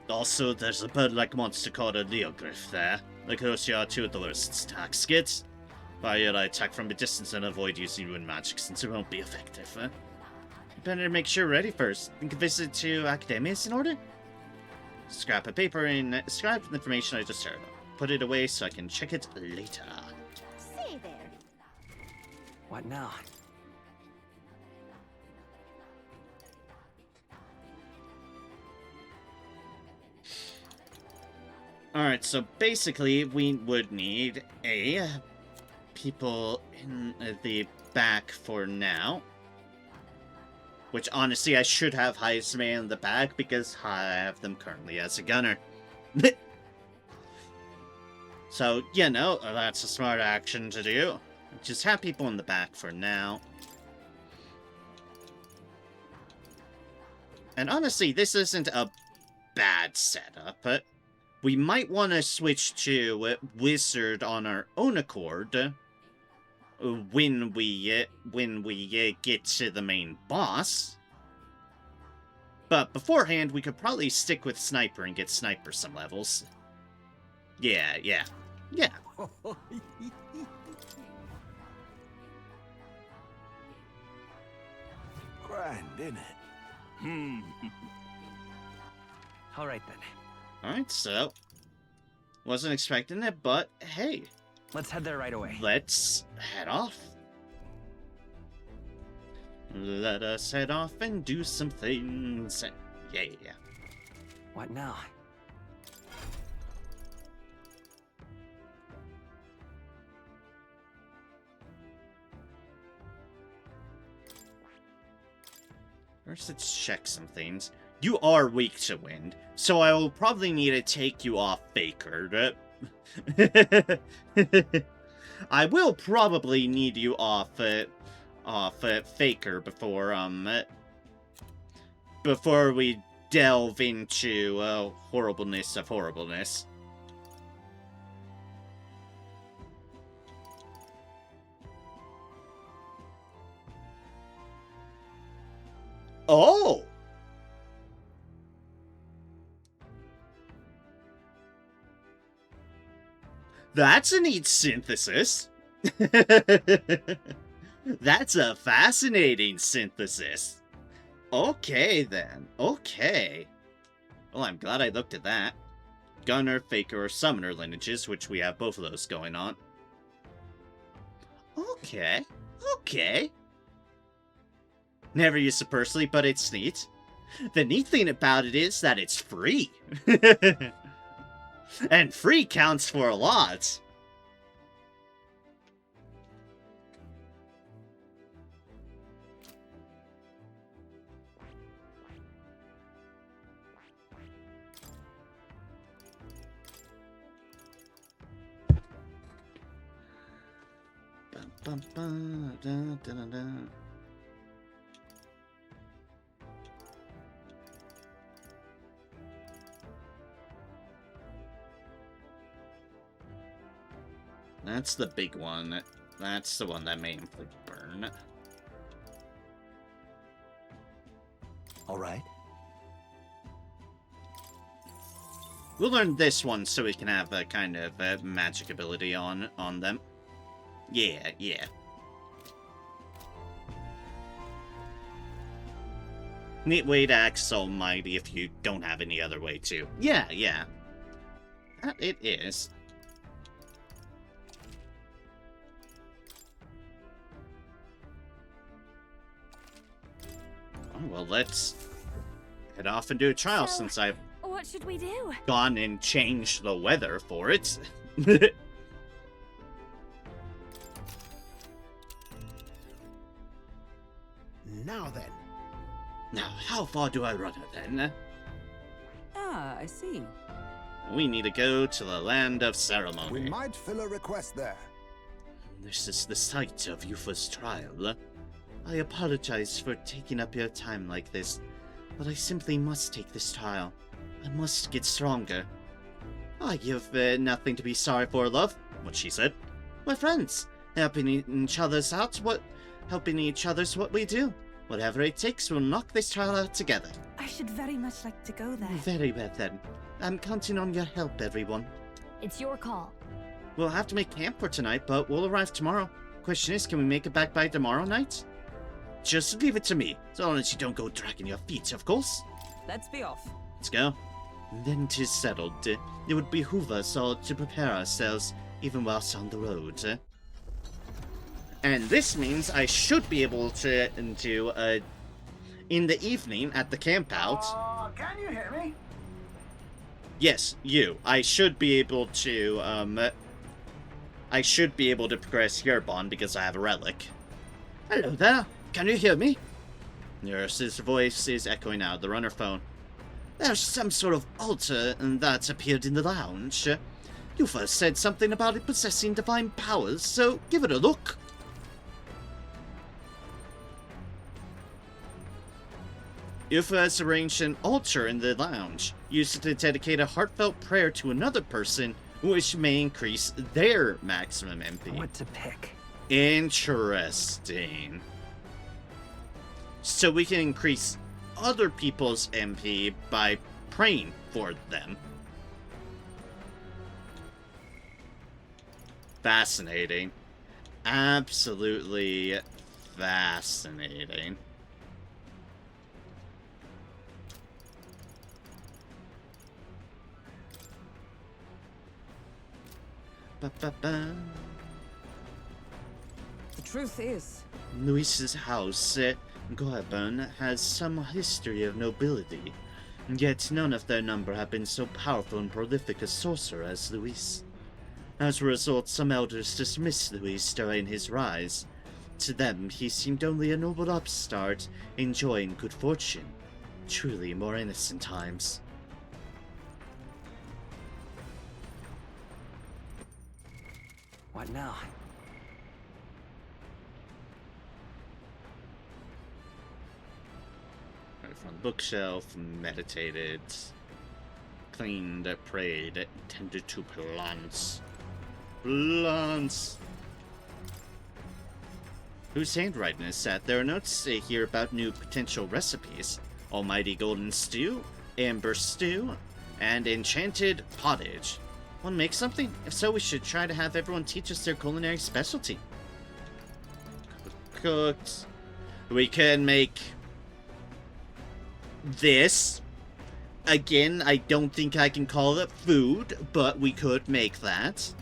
Also, there's a bird-like monster called a Leogryph there. Like those are two of the worst attack skits. Fire attack from a distance and avoid using wind magic since it won't be effective. You better make sure you're ready first. Think a visit to Academia is in order? Scrap of paper and scrap the information I just heard. Put it away so I can check it later. Say there. What now? Alright, so basically we would need people in the back for now. Which, honestly, I should have highest man in the back because I have them currently as a gunner. So, you know, that's a smart action to do. Just have people in the back for now. And honestly, this isn't a bad setup. We might want to switch to Wizard on our own accord when we get to the main boss. But beforehand, we could probably stick with Sniper and get Sniper some levels. Yeah. Grand, isn't it? All right then. Alright, so... wasn't expecting it, but hey. Let's head there right away. Let's head off. Let us head off and do some things. Yeah. What now? First, let's check some things. You are weak to wind, so I will probably need to take you off Faker. I will probably need you off Faker before we delve into horribleness of horribleness. Oh! That's a neat synthesis. That's a fascinating synthesis. Okay, then. Okay. Well, I'm glad I looked at that. Gunner, Faker, or Summoner lineages, which we have both of those going on. Okay. Never used it personally, but it's neat. The neat thing about it is that it's free. And free counts for a lot. Bum, bum, da, da, da, da. That's the big one. That's the one that made him burn. All right. We'll learn this one so we can have a kind of magic ability on them. Yeah. Neat way to act so mighty if you don't have any other way to. Yeah. That it is. Well, let's head off and do a trial since I've What should we do? gone and changed the weather for it. Now then. Now, how far do I run her then? Ah, I see. We need to go to the land of ceremony. We might fill a request there. This is the site of Yufa's trial. I apologize for taking up your time like this, but I simply must take this trial. I must get stronger. You've nothing to be sorry for, love. What she said. We're friends. Helping each other's what we do. Whatever it takes, we'll knock this trial out together. I should very much like to go there. Very well then. I'm counting on your help, everyone. It's your call. We'll have to make camp for tonight, but we'll arrive tomorrow. Question is, can we make it back by tomorrow night? Just leave it to me, so long as you don't go dragging your feet, of course. Let's be off. Let's go. Then 'tis settled. It would behoove us all to prepare ourselves, even whilst on the road. And this means I should be able to do, in the evening at the camp out. Can you hear me? Yes, you. I should be able to, progress your bond because I have a relic. Hello there. Can you hear me? Nurse's voice is echoing out of the runner phone. There's some sort of altar that appeared in the lounge. You first said something about it possessing divine powers, so give it a look. Yufa has arranged an altar in the lounge, used to dedicate a heartfelt prayer to another person, which may increase their maximum MP. What to pick? Interesting. So we can increase other people's MP by praying for them. Fascinating. Absolutely fascinating. Ba-ba-ba. The truth is, Luis's house, Goeben, has some history of nobility, yet none of their number have been so powerful and prolific a sorcerer as Luis. As a result, some elders dismissed Luis during his rise. To them, he seemed only a noble upstart, enjoying good fortune. Truly more innocent times. What now? From the bookshelf, meditated, cleaned, prayed, tended to plants. Plants! Whose handwriting is that? There are notes here about new potential recipes. Almighty Golden Stew, Amber Stew, and Enchanted Pottage. Want to make something? If so, we should try to have everyone teach us their culinary specialty. Cooked. We can make this. Again, I don't think I can call it food, but we could make that.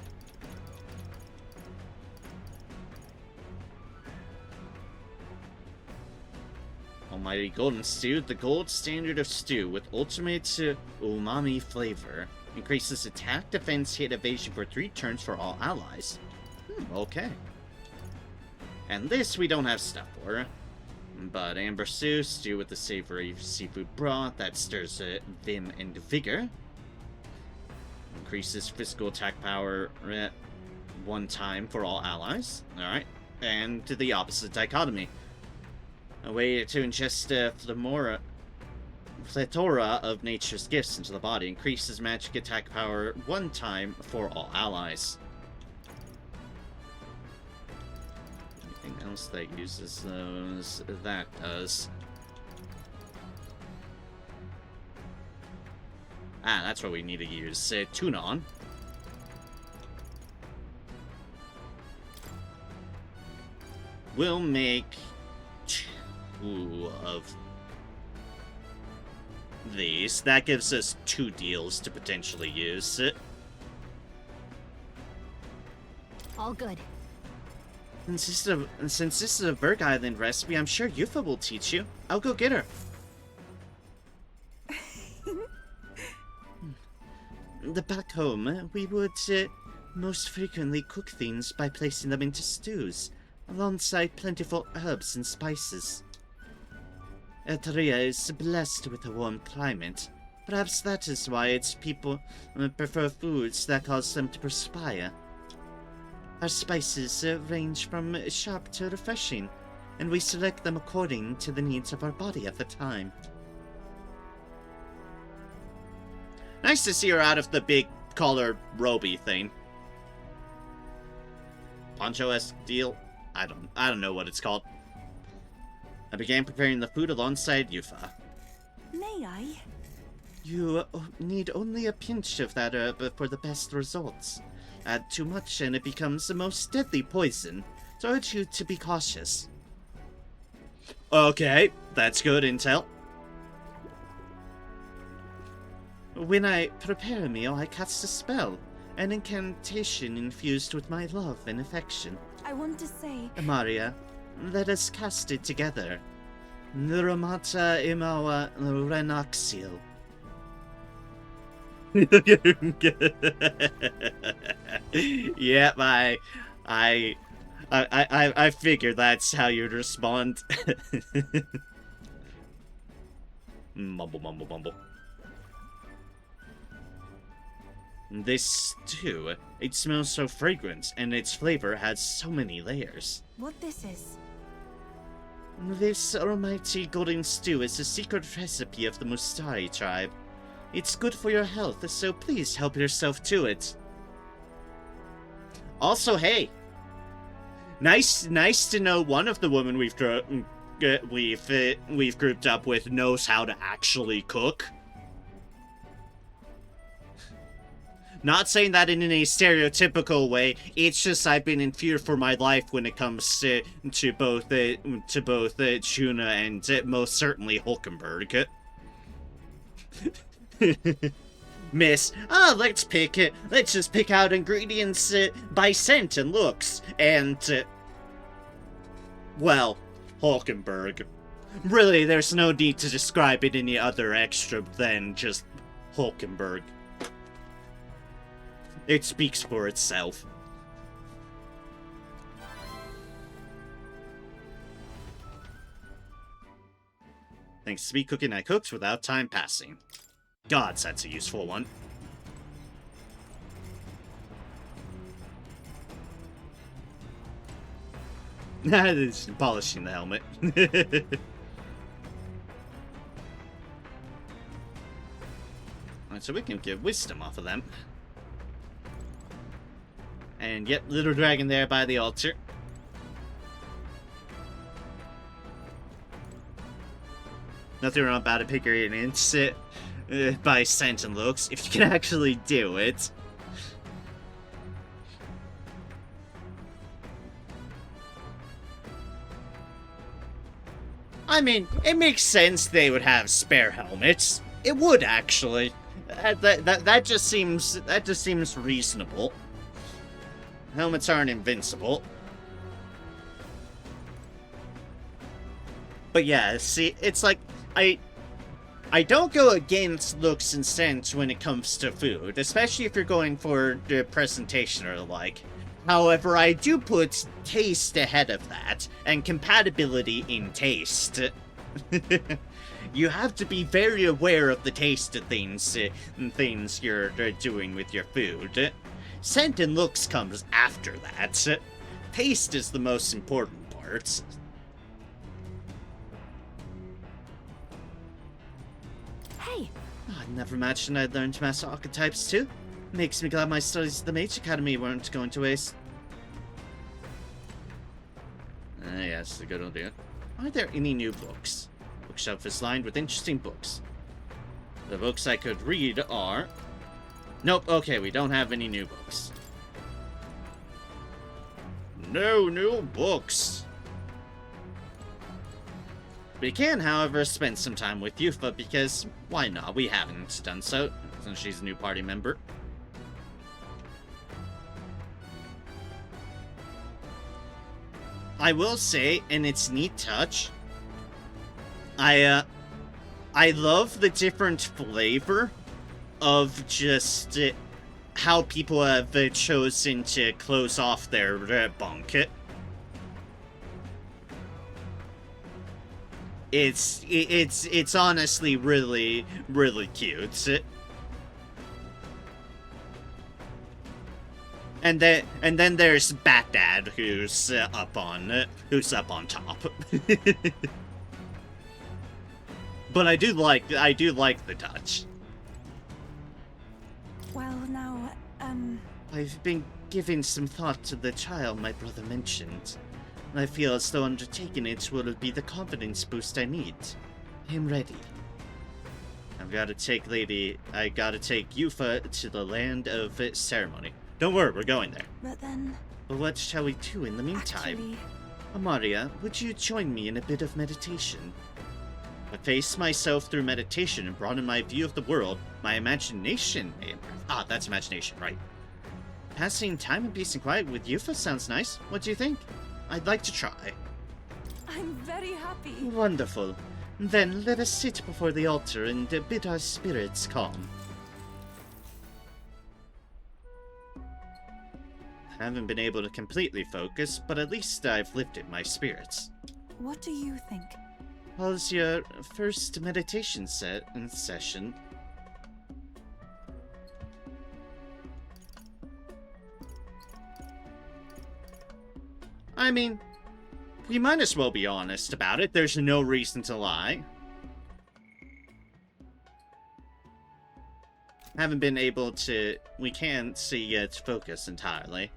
Almighty Golden Stew, the gold standard of stew with ultimate umami flavor. Increases attack, defense, hit, evasion for 3 turns for all allies. Okay. And this we don't have stuff for. But Amber Stew, stew with the savory seafood broth that stirs vim and vigor. Increases physical attack power 1 time for all allies. Alright. And to the opposite dichotomy. A way to ingest plethora of nature's gifts into the body. Increases magic attack power 1 time for all allies. Anything else that uses those? That does. Ah, that's what we need to use. Tuna on. We'll make 2 of these. That gives us 2 deals to potentially use. All good. And since this is a Berg Island recipe, I'm sure Yufa will teach you. I'll go get her. Back home, we would most frequently cook things by placing them into stews, alongside plentiful herbs and spices. Eteria is blessed with a warm climate. Perhaps that is why its people prefer foods that cause them to perspire. Our spices range from sharp to refreshing, and we select them according to the needs of our body at the time. Nice to see her out of the big collar roby thing. Poncho-esque deal? I don't know what it's called. I began preparing the food alongside Yufa. May I? You need only a pinch of that herb for the best results. Add too much and it becomes the most deadly poison, so I urge you to be cautious. Okay, that's good intel. When I prepare a meal, I cast a spell, an incantation infused with my love and affection. I want to say... Maria, let us cast it together. Nuromata imawa renaxil. Yep, I figured that's how you'd respond. Mumble, mumble, mumble. This stew, it smells so fragrant, and its flavor has so many layers. What this is? This almighty golden stew is a secret recipe of the Mustari tribe. It's good for your health, so please help yourself to it. Also, hey, nice to know one of the women we've grouped up with knows how to actually cook. Not saying that in any stereotypical way. It's just I've been in fear for my life when it comes to both Tuna and most certainly Hulkenberg. Miss, let's just pick out ingredients by scent and looks, and well, Hulkenberg. Really, there's no need to describe it any other extra than just Hulkenberg. It speaks for itself. Thanks to sweet cooking I cooked without time passing. Gods, that's a useful one. Just polishing the helmet. Alright, so we can get wisdom off of them. And yep, little dragon there by the altar. Nothing wrong about it, pick an inch by scent and looks, if you can actually do it. I mean, it makes sense they would have spare helmets. It would actually. That just seems reasonable. Helmets aren't invincible. But yeah, see, it's like, I don't go against looks and scent when it comes to food, especially if you're going for the presentation or the like. However, I do put taste ahead of that, and compatibility in taste. You have to be very aware of the taste of things you're doing with your food. Scent and looks comes after that. Taste is the most important part. Hey! Oh, I never imagined I'd learn to master archetypes too. Makes me glad my studies at the Mage Academy weren't going to waste. Yes, a good idea. Are there any new books? Bookshelf is lined with interesting books. The books I could read are... Nope, okay, we don't have any new books. No new books. We can, however, spend some time with Yufa because, why not? We haven't done so, since she's a new party member. I will say, and it's neat touch, I love the different flavor of just how people have chosen to close off their bunk. It's honestly really cute. And then there's Bat Dad who's up on top. But I do like the touch. Well, now, I've been giving some thought to the trial my brother mentioned. I feel as though undertaking it will be the confidence boost I need. I am ready. I gotta take Yufa to the land of ceremony. Don't worry, we're going there. but then, But what shall we do in the meantime? actually, Amaria, would you join me in a bit of meditation? I face myself through meditation and broaden my view of the world. My imagination may improve. Ah, that's imagination, right. Passing time in peace and quiet with Yufa sounds nice. What do you think? I'd like to try. I'm very happy. Wonderful. Then let us sit before the altar and bid our spirits calm. I haven't been able to completely focus, but at least I've lifted my spirits. What do you think? How's your first meditation session? I mean, we might as well be honest about it. There's no reason to lie. Haven't been able to... We can't see yet focus entirely.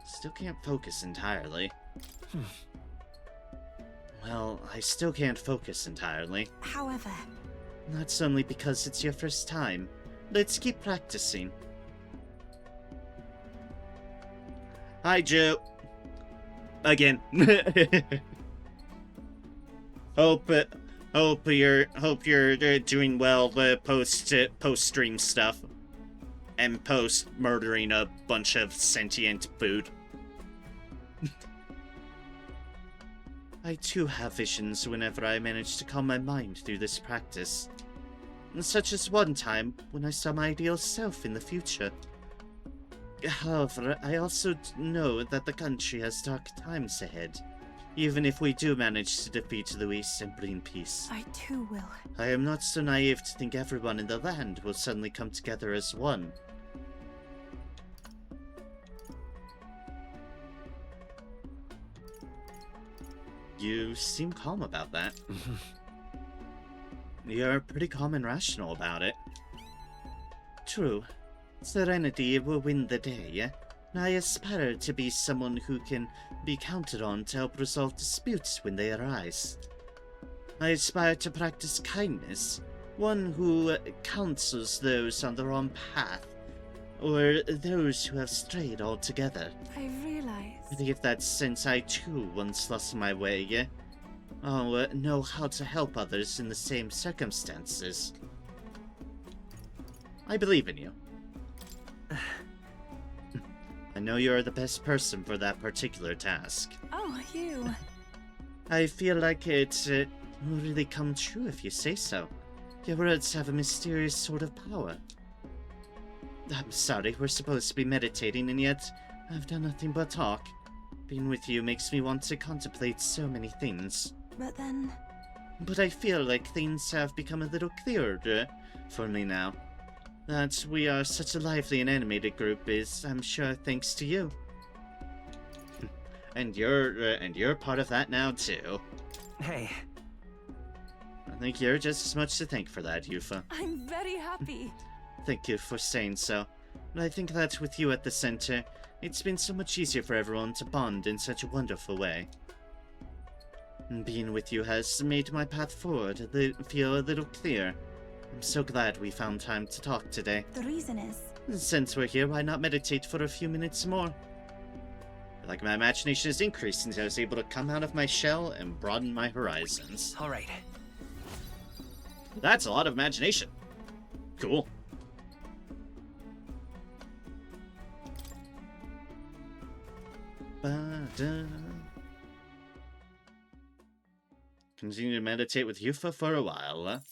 Still can't focus entirely. Well, I still can't focus entirely. However... That's only because it's your first time. Let's keep practicing. Hi, Joe. Again. Hope you're doing well. Post stream stuff, and post murdering a bunch of sentient food. I too have visions whenever I manage to calm my mind through this practice, such as one time when I saw my ideal self in the future. However, I also know that the country has dark times ahead, even if we do manage to defeat Luis and bring peace. I too will. I am not so naive to think everyone in the land will suddenly come together as one. You seem calm about that. You're pretty calm and rational about it. True. Serenity will win the day, and I aspire to be someone who can be counted on to help resolve disputes when they arise. I aspire to practice kindness, one who counsels those on the wrong path, or those who have strayed altogether. I realize... I get that sense I too once lost my way. I'll know how to help others in the same circumstances. I believe in you. I know you're the best person for that particular task. Oh, you. I feel like it will really come true if you say so. Your words have a mysterious sort of power. I'm sorry, we're supposed to be meditating, and yet I've done nothing but talk. Being with you makes me want to contemplate so many things. But then... But I feel like things have become a little clearer for me now. That we are such a lively and animated group is, I'm sure, thanks to you. And you're part of that now too. Hey. I think you're just as much to thank for that, Yufa. I'm very happy. Thank you for saying so. And I think that with you at the center, it's been so much easier for everyone to bond in such a wonderful way. And being with you has made my path forward feel a little clearer. I'm so glad we found time to talk today. The reason is... Since we're here, why not meditate for a few minutes more? I feel like my imagination has increased since I was able to come out of my shell and broaden my horizons. All right. That's a lot of imagination. Cool. Ba-da. Continue to meditate with Yufa for a while,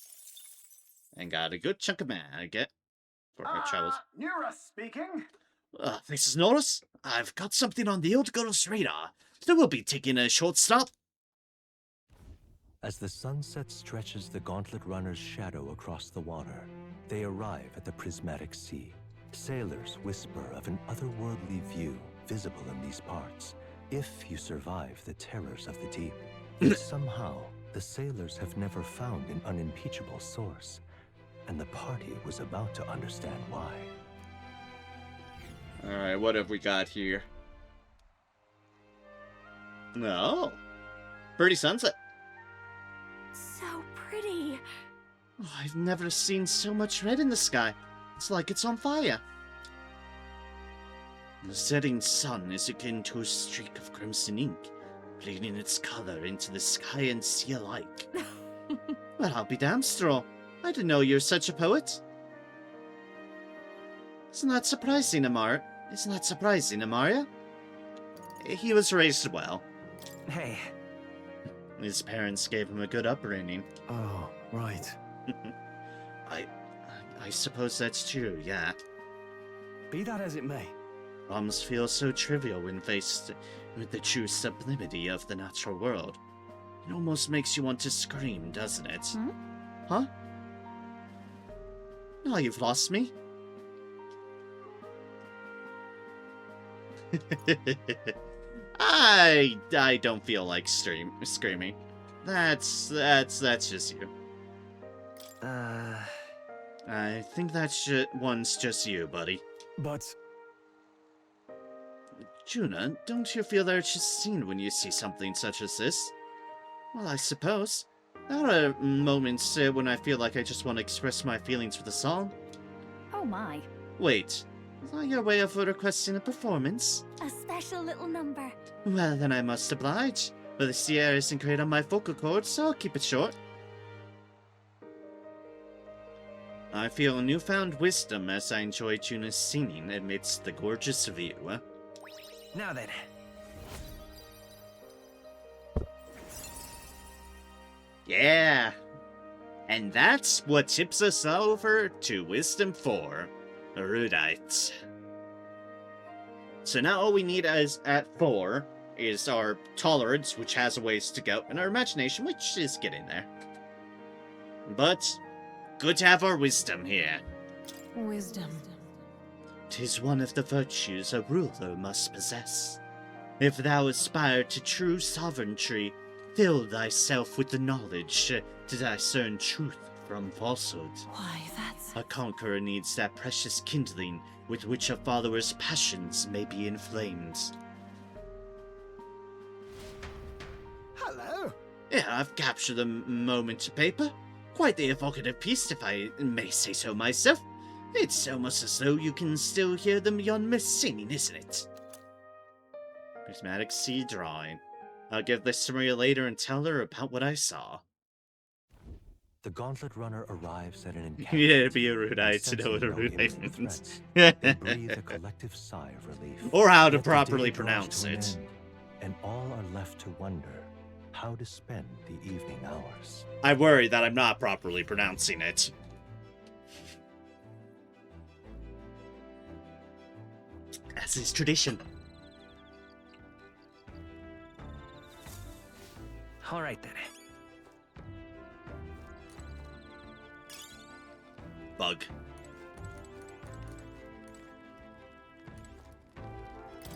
and got a good chunk of mag for her travels. Nura speaking. This is Norris. I've got something on the old girl's radar, so we'll be taking a short stop. As the sunset stretches the gauntlet runner's shadow across the water, they arrive at the prismatic sea. Sailors whisper of an otherworldly view visible in these parts, if you survive the terrors of the deep. Yet somehow, the sailors have never found an unimpeachable source, and the party was about to understand why. Alright, what have we got here? No. Pretty sunset. So pretty. Oh, I've never seen so much red in the sky. It's like it's on fire. The setting sun is akin to a streak of crimson ink, bleeding its color into the sky and sea alike. Well, I'll be damned, Straw. I didn't know you're such a poet. Isn't that surprising, Amaria? He was raised well. Hey. His parents gave him a good upbringing. Oh, right. I suppose that's true, yeah. Be that as it may. Problems feel so trivial when faced with the true sublimity of the natural world. It almost makes you want to scream, doesn't it? Hmm? Huh? Oh, you've lost me? I don't feel like screaming. That's just you. I think that one's just you, buddy. But Juna, don't you feel there's just scene when you see something such as this? Well, I suppose. There are moments when I feel like I just want to express my feelings with a song. Oh my. Wait, is that your way of requesting a performance? A special little number. Well, then I must oblige. But the Sierra isn't great on my vocal cords, so I'll keep it short. I feel newfound wisdom as I enjoy Juna's singing amidst the gorgeous view. Now then. Yeah. And that's what tips us over to Wisdom 4, Erudite. So now all we need is at 4 is our Tolerance, which has a ways to go, and our Imagination, which is getting there. But good to have our Wisdom here. Wisdom. 'Tis one of the virtues a ruler must possess. If thou aspire to true sovereignty, fill thyself with the knowledge to discern truth from falsehood. Why, that's... A conqueror needs that precious kindling with which a follower's passions may be inflamed. hello. Yeah, I've captured the moment to paper. Quite the evocative piece, if I may say so myself. It's almost as though you can still hear them beyond mist singing, isn't it? Prismatic Sea drawing. I'll give this to Maria later and tell her about what I saw. The Gauntlet Runner arrives at an encampment. You need to be a Erudite to and know what sensing no Erudite imminent means. threats, they breathe a collective sigh of relief. Or how to Yet the properly day draws pronounce to an it. end, and all are left to wonder how to spend the evening hours. I worry that I'm not properly pronouncing it. As is tradition. All right then. Bug.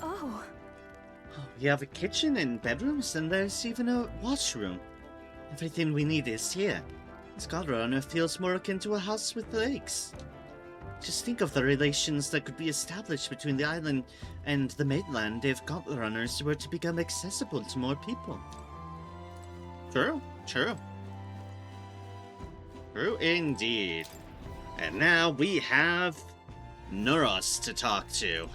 Oh, We have a kitchen and bedrooms, and there's even a washroom. Everything we need is here. This Godrunner feels more akin to a house with legs. Just think of the relations that could be established between the island and the mainland if Gauntlet Runners were to become accessible to more people. True, true. True indeed. And now we have Nuros to talk to.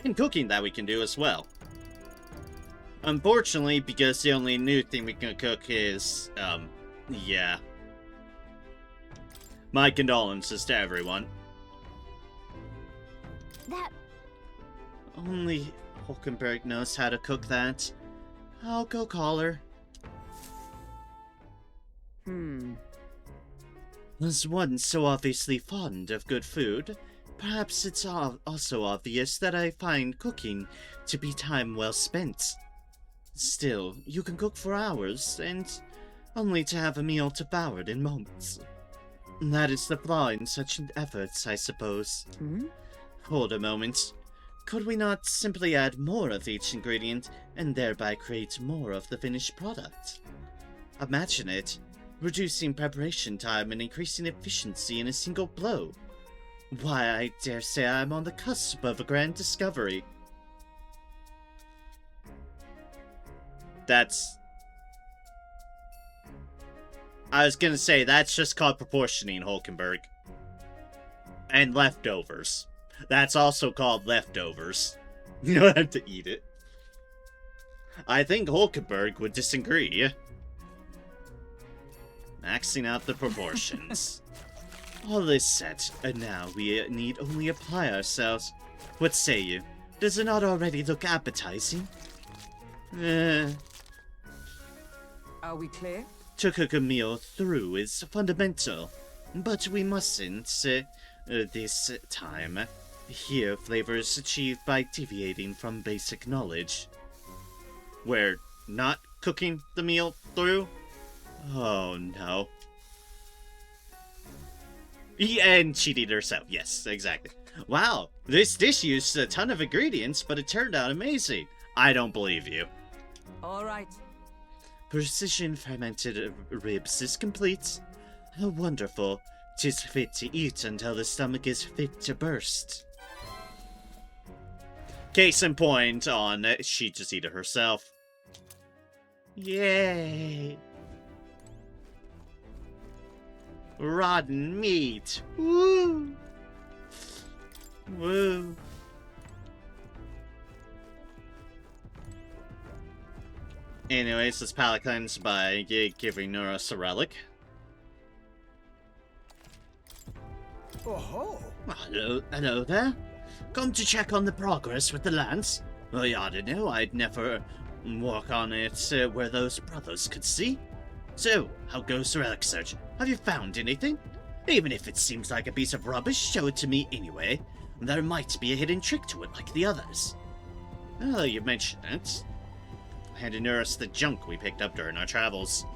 And cooking that we can do as well. Unfortunately, because the only new thing we can cook is, yeah. My condolences to everyone. That... Only Hulkenberg knows how to cook that. I'll go call her. As one so obviously fond of good food, perhaps it's also obvious that I find cooking to be time well spent. Still, you can cook for hours, and only to have a meal devoured in moments. That is the flaw in such efforts, I suppose. Hold a moment. Could we not simply add more of each ingredient, and thereby create more of the finished product? Imagine it, reducing preparation time and increasing efficiency in a single blow. Why, I dare say I'm on the cusp of a grand discovery. I was gonna say, that's just called proportioning, Hulkenberg. And leftovers. That's also called leftovers. You don't have to eat it. I think Hulkenberg would disagree. Maxing out the proportions. All this set, and now we need only apply ourselves. What say you? Does it not already look appetizing? Are we clear? To cook a meal through is fundamental, but we mustn't, this time, hear flavors achieved by deviating from basic knowledge. We're not cooking the meal through? Oh no. And she did herself. Yes, exactly. Wow, this dish used a ton of ingredients, but it turned out amazing. I don't believe you. All right. Precision fermented ribs is complete. How wonderful. 'Tis fit to eat until the stomach is fit to burst. Case in point on she just eat it herself. Yay! Rotten meat. Woo! Woo! Anyways, let's palate cleanse by giving Nuris a relic. Oh-ho! Hello there. Come to check on the progress with the lance? Well, you ought to know I'd never work on it where those brothers could see. So, how goes the relic search? Have you found anything? Even if it seems like a piece of rubbish, show it to me anyway. There might be a hidden trick to it like the others. Oh, you mentioned it. I handed Nuris the junk we picked up during our travels.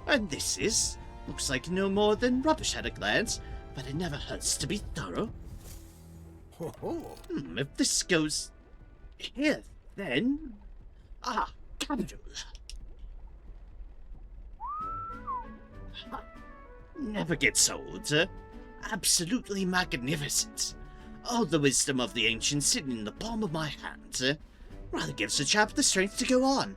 And this is? Looks like no more than rubbish at a glance, but it never hurts to be thorough. Ho-ho! If this goes here, then... Ah, capital. Never gets old. Absolutely magnificent. All the wisdom of the ancients sitting in the palm of my hand. Rather gives a chap the strength to go on.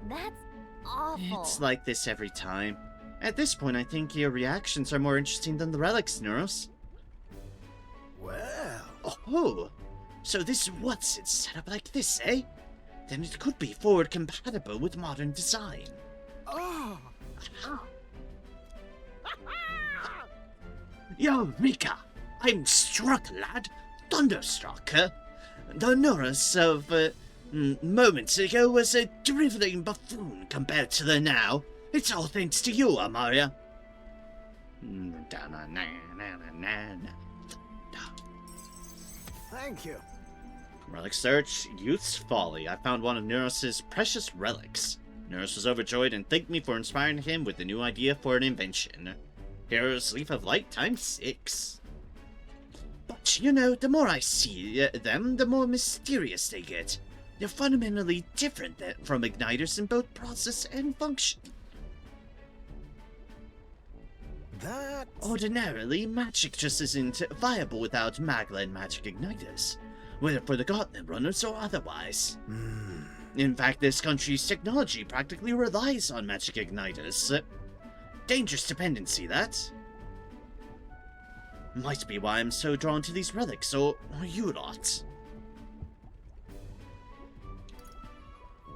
That's awful. It's like this every time. At this point, I think your reactions are more interesting than the relics, Nuris. Well... Oh, so this what's it set up like this, eh? Then it could be forward compatible with modern design. Ah! Eureka! I'm struck, lad. Thunderstruck. The Nuris of moments ago was a driveling buffoon compared to the now. It's all thanks to you, Amaria. Thank you. Relic search, Youth's Folly. I found one of Nuris's precious relics. Nuris was overjoyed and thanked me for inspiring him with a new idea for an invention. Here's Leaf of Light times 6. But, you know, the more I see them, the more mysterious they get. They're fundamentally different from igniters in both process and function. That... Ordinarily, magic just isn't viable without Magla and magic igniters, whether for the Gauntlet runners or otherwise. In fact, this country's technology practically relies on magic igniters. Dangerous dependency, that. Might be why I'm so drawn to these relics, or you lot.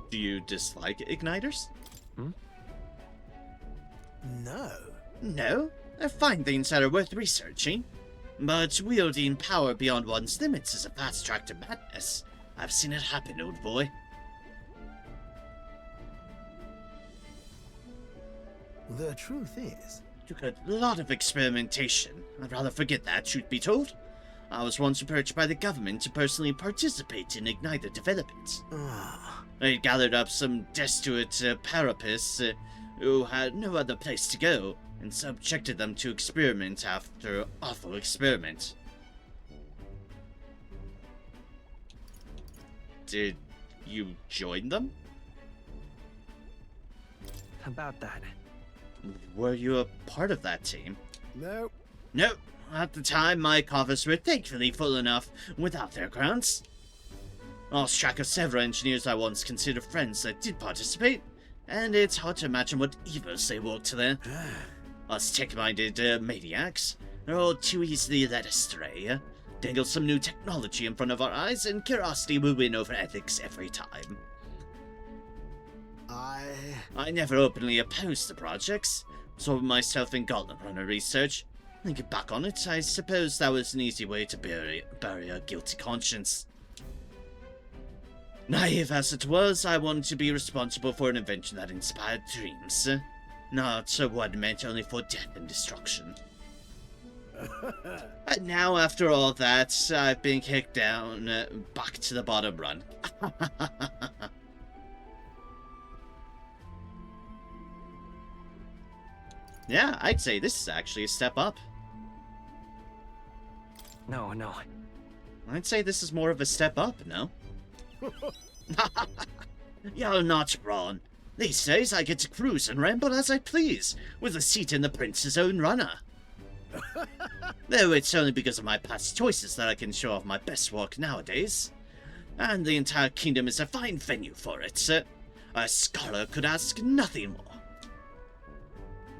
Do you dislike igniters? No. No, they're fine things that are worth researching. But wielding power beyond one's limits is a fast track to madness. I've seen it happen, old boy. The truth is... Took a lot of experimentation. I'd rather forget that, truth be told. I was once approached by the government to personally participate in igniter development. I gathered up some destitute parapists who had no other place to go, and subjected them to experiment after awful experiment. Did you join them? About that. Were you a part of that team? No. No. At the time, my coffers were thankfully full enough without their grants. I lost track of several engineers I once considered friends that did participate, and it's hard to imagine what evils they walked to there. Us tech-minded maniacs are all too easily led astray. Dangle some new technology in front of our eyes, and curiosity will win over ethics every time. I never openly opposed the projects. Absorbed myself in Gauntlet Runner research. Thinking back on it, I suppose that was an easy way to bury a guilty conscience. Naive as it was, I wanted to be responsible for an invention that inspired dreams. Not one meant only for death and destruction. And now, after all that, I've been kicked down, back to the bottom run. Yeah, I'd say this is actually a step up. No, no. I'd say this is more of a step up, no? You're not wrong. These days I get to cruise and ramble as I please, with a seat in the prince's own runner. Though it's only because of my past choices that I can show off my best work nowadays. And the entire kingdom is a fine venue for it. A scholar could ask nothing more.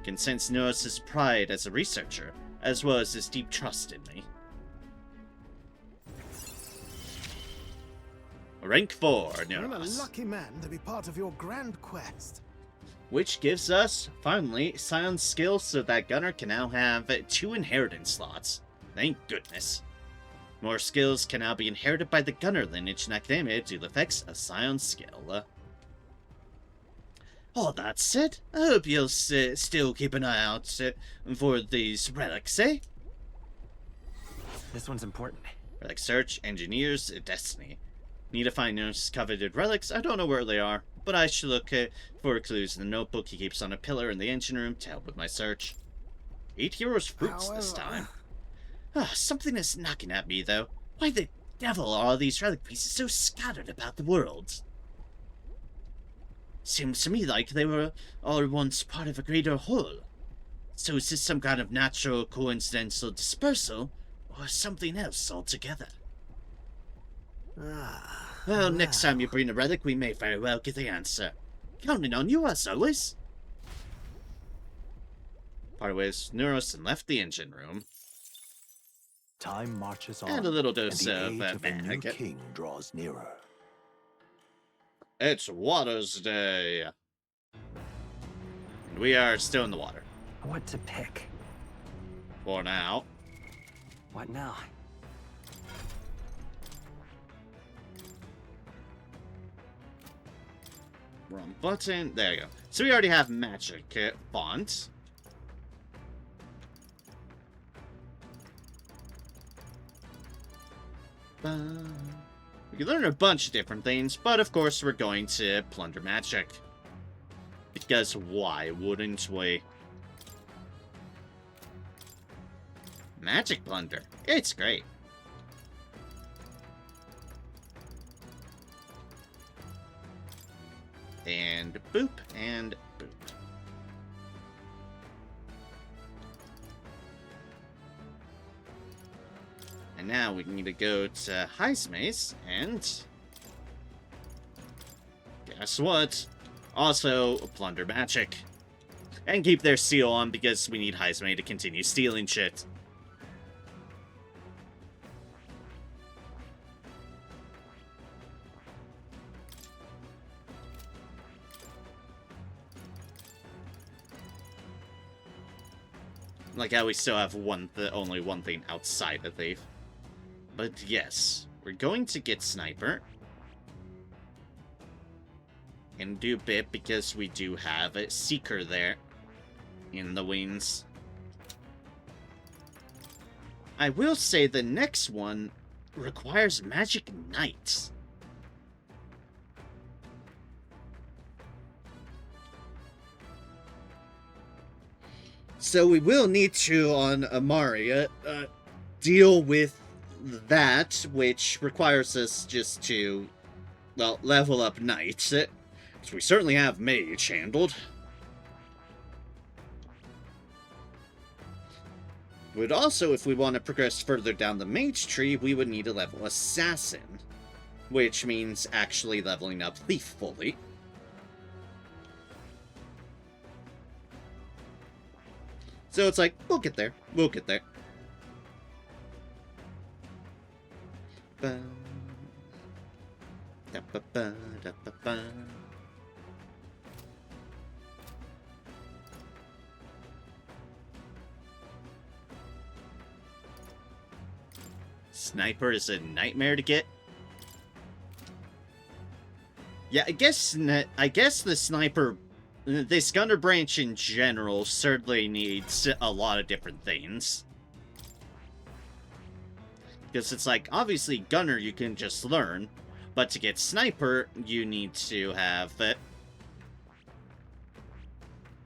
I can sense Neuros' pride as a researcher, as well as his deep trust in me. Rank 4, I'm a Neuros. lucky man to be part of your grand quest. Which gives us, finally, Scion skills so that Gunner can now have 2 inheritance slots. Thank goodness. More skills can now be inherited by the Gunner lineage in Academia due to the effects of Scion skill. All that said, I hope you'll still keep an eye out for these relics, eh? This one's important. Relic search, engineers, destiny. Need to find those coveted relics. I don't know where they are, but I should look for clues in the notebook he keeps on a pillar in the engine room to help with my search. 8 heroes fruits this time. Something is knocking at me, though. Why the devil are all these relic pieces so scattered about the world? Seems to me like they were all once part of a greater whole. So is this some kind of natural coincidental dispersal, or something else altogether? Well, next time you bring a relic, we may very well get the answer. Counting on you, as always. Parted ways Neuros and left the engine room. Time marches on, And a little dose and the of age of a new mag. king draws nearer. It's Water's Day. And we are still in the water. What to pick? For now. What now? Wrong button. There you go. So we already have magic font. We can learn a bunch of different things, but of course we're going to plunder magic. Because why wouldn't we? Magic plunder. It's great. And boop, and boop. And now we need to go to Heismace, and guess what? Also, plunder magic. And keep their seal on, because we need Heismace to continue stealing shit. Like how we still have only one thing outside the thief. But yes, we're going to get Sniper. And do a bit because we do have a Seeker there in the wings. I will say the next one requires Magic Knights. So we will need to, on Amaria, deal with that, which requires us just to, well, level up Knights. Because we certainly have Mage handled. Would also, if we want to progress further down the Mage tree, we would need to level Assassin. Which means actually leveling up Thief fully. So it's like, we'll get there. We'll get there. Ba da ba ba da ba ba. Sniper is a nightmare to get. Yeah, I guess the sniper, this gunner branch in general certainly needs a lot of different things. Because it's like, obviously gunner you can just learn, but to get sniper you need to have it.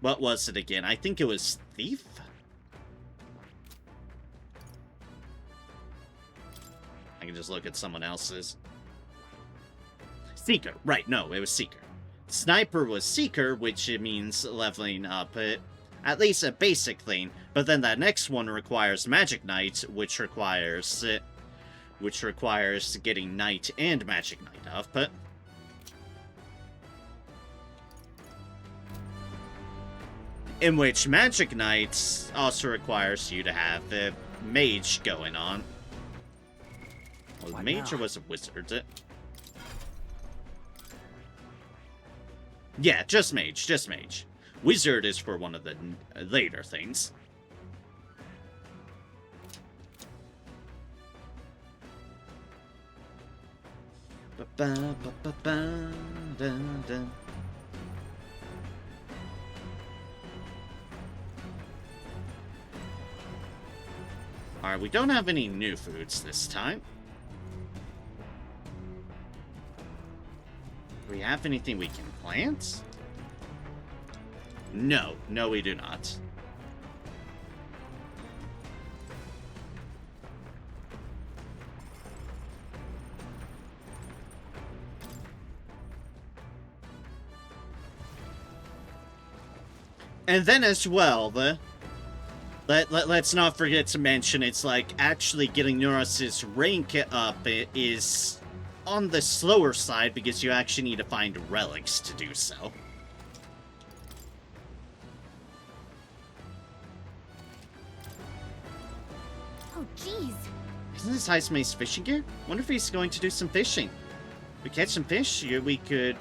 What was it again? I think it was thief? I can just look at someone else's. Seeker. Right, no, it was Seeker. Sniper was Seeker, which means leveling up at least a basic thing. But then that next one requires Magic Knight, which requires getting Knight and Magic Knight up. But in which Magic Knight also requires you to have the Mage going on. Was What Mage now? or was it Wizard? Yeah, just Mage, just Mage. Wizard is for one of the later things. Alright, we don't have any new foods this time. Do we have anything we can plant? No, no we do not. And then as well, let's not forget to mention, it's like actually getting Neuros's rank up is on the slower side because you actually need to find relics to do so. Oh, jeez. Isn't this Ice Mace fishing gear? Wonder if he's going to do some fishing. We catch some fish, we could,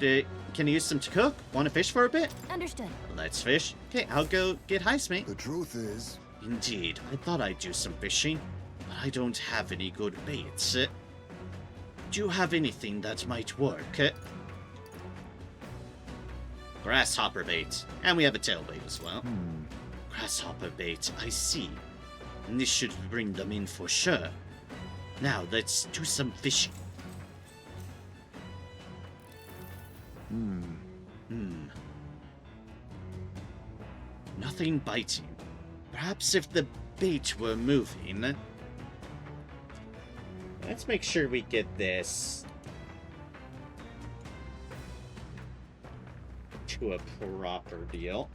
can you use some to cook? Want to fish for a bit? Understood. Let's fish. Okay, I'll go get Ice Mate. The truth is, Indeed, I thought I'd do some fishing, but I don't have any good baits. Do you have anything that might work? Grasshopper bait. And we have a tail bait as well. Grasshopper bait, I see. And this should bring them in for sure. Now, let's do some fishing. Nothing biting. Perhaps if the bait were moving. Let's make sure we get this to a proper deal.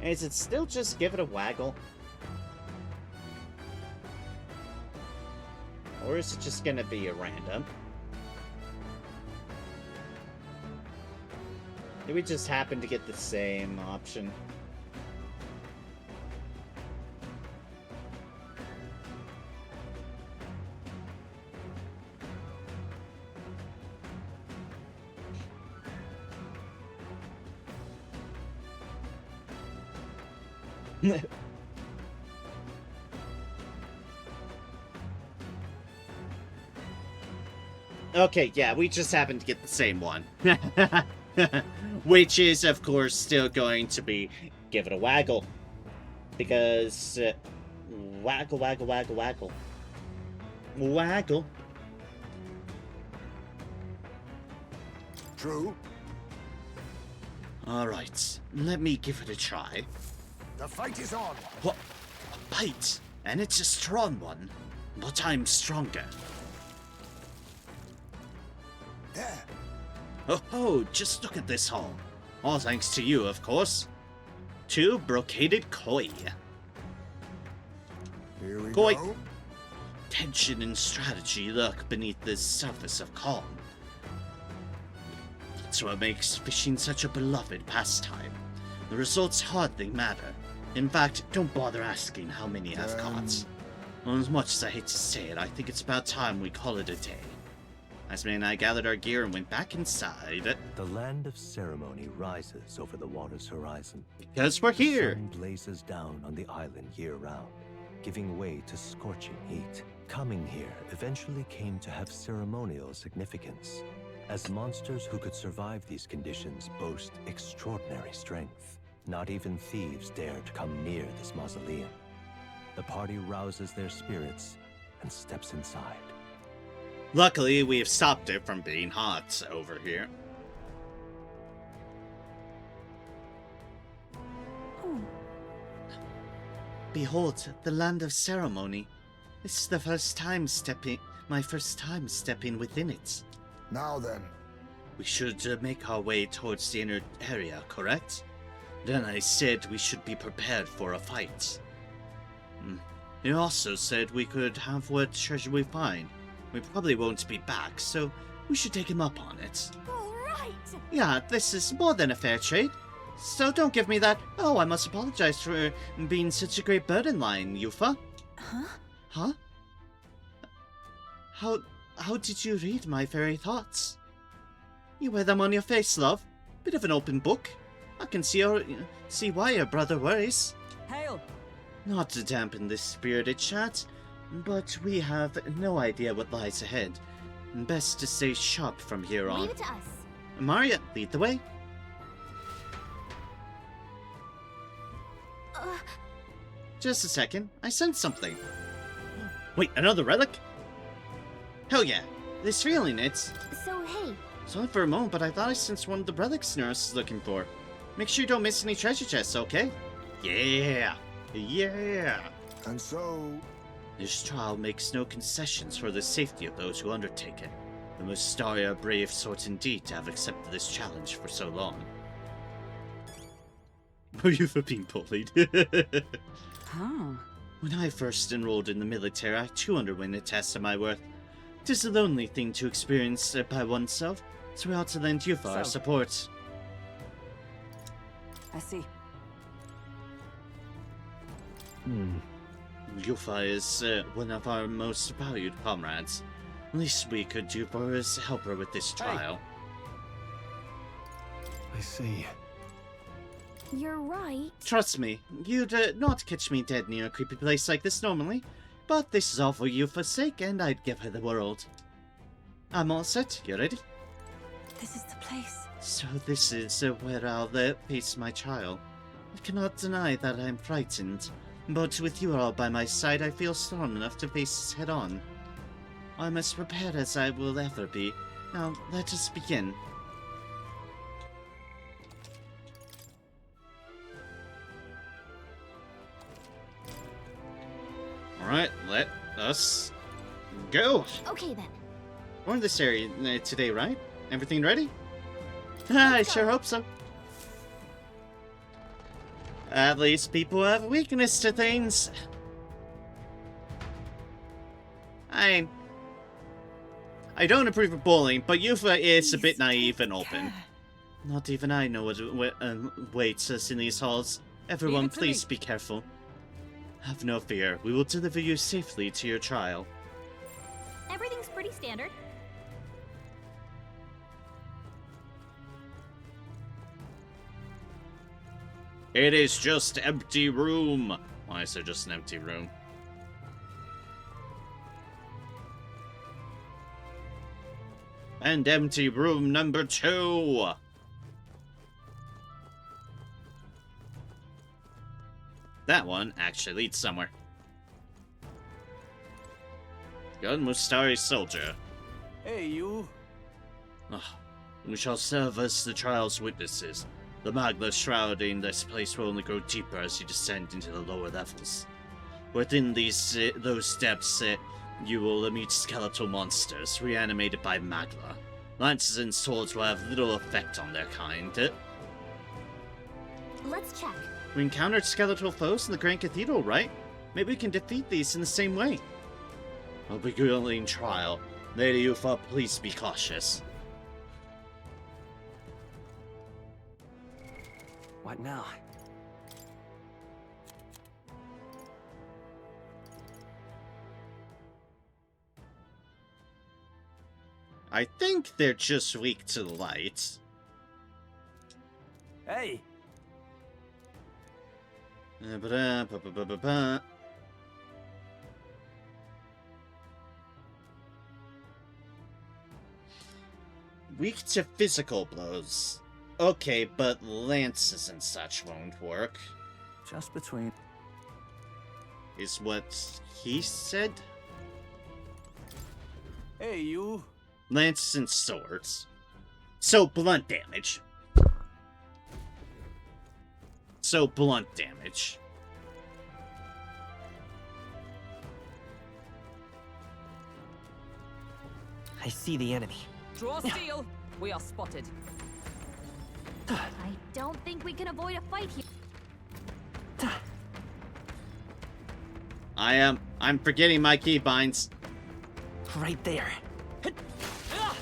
Is it still just give it a waggle? Or is it just gonna be a random? Did we just happen to get the same option? Okay, yeah, we just happened to get the same one. Which is, of course, still going to be give it a waggle. Because, waggle, waggle, waggle, waggle. Waggle. true. Alright, let me give it a try. The fight is on. What? A bite? And it's a strong one. But I'm stronger. There. Oh, just look at this haul. All thanks to you, of course. 2 brocaded koi. Here we Koi. go. Tension and strategy lurk beneath the surface of calm. That's what makes fishing such a beloved pastime. The results hardly matter. In fact, don't bother asking how many I've caught. Well, as much as I hate to say it, I think it's about time we call it a day. Asme and I gathered our gear and went back inside. The land of ceremony rises over the water's horizon. Because we're here! The sun blazes down on the island year-round, giving way to scorching heat. Coming here eventually came to have ceremonial significance, as monsters who could survive these conditions boast extraordinary strength. Not even thieves dare to come near this mausoleum. The party rouses their spirits and steps inside. Luckily, we've stopped it from being hot over here. Oh, Behold, the land of ceremony. This is the my first time stepping within it. Now then, We should make our way towards the inner area, correct? Then I said we should be prepared for a fight. You also said we could have what treasure we find. We probably won't be back, so we should take him up on it. all right. Yeah, this is more than a fair trade. So don't give me that, oh, I must apologize for being such a great burden line, Yufa. Huh? Huh? How did you read my very thoughts? You wear them on your face, love. Bit of an open book. I can see why your brother worries. Hail! Not to dampen this spirited chat, but we have no idea what lies ahead. Best to stay sharp from here on. Leave it to us. Maria, lead the way. Just a second, I sensed something. Wait, another relic? Hell yeah, this feeling, it's... So, hey, Saw it for a moment, but I thought I sensed one of the relics Nurse is looking for. Make sure you don't miss any treasure chests, okay? Yeah! Yeah! and so, This trial makes no concessions for the safety of those who undertake it. The Mustari are brave sort indeed to have accepted this challenge for so long. Are you for being bullied? Huh. When I first enrolled in the military, I too underwent a test of my worth. It is a lonely thing to experience by oneself, so we ought to lend you our So- support. I see. Yufa is one of our most valued comrades. Least we could do for is help her with this trial. I see. you're right. Trust me, you'd not catch me dead near a creepy place like this normally, but this is all for Yufa's sake, and I'd give her the world. I'm all set. You ready? This is the place. So this is where I'll face my trial. I cannot deny that I'm frightened, but with you all by my side, I feel strong enough to face this head-on. I'm as prepared as I will ever be. Now, let us begin. Alright, let us go! Okay then. We're in this area today, right? Everything ready? I sure hope so. At least people have a weakness to things. I don't approve of bullying, but Yufa is a bit naive and open. Not even I know what waits us in these halls. Everyone, Leave it to please me. be careful. Have no fear. We will deliver you safely to your trial. Everything's pretty standard. It is just empty room. Why is there just an empty room? And empty room number 2. That one actually leads somewhere. Good Mustari soldier. Hey, you. We shall serve as the trial's witnesses. The magma shrouding this place will only grow deeper as you descend into the lower levels. Within those depths, you will meet skeletal monsters reanimated by magma. Lances and swords will have little effect on their kind. Let's check. We encountered skeletal foes in the Grand Cathedral, right? Maybe we can defeat these in the same way. A beguiling trial. Lady Yufa, please be cautious. What now? I think they're just weak to the light. Hey! Weak to physical blows. Okay, but lances and such won't work. Just between. Is what he said? Hey, you. Lances and swords. So blunt damage. So blunt damage. I see the enemy. Draw steel. We are spotted. I don't think we can avoid a fight here. I'm forgetting my keybinds. Right there.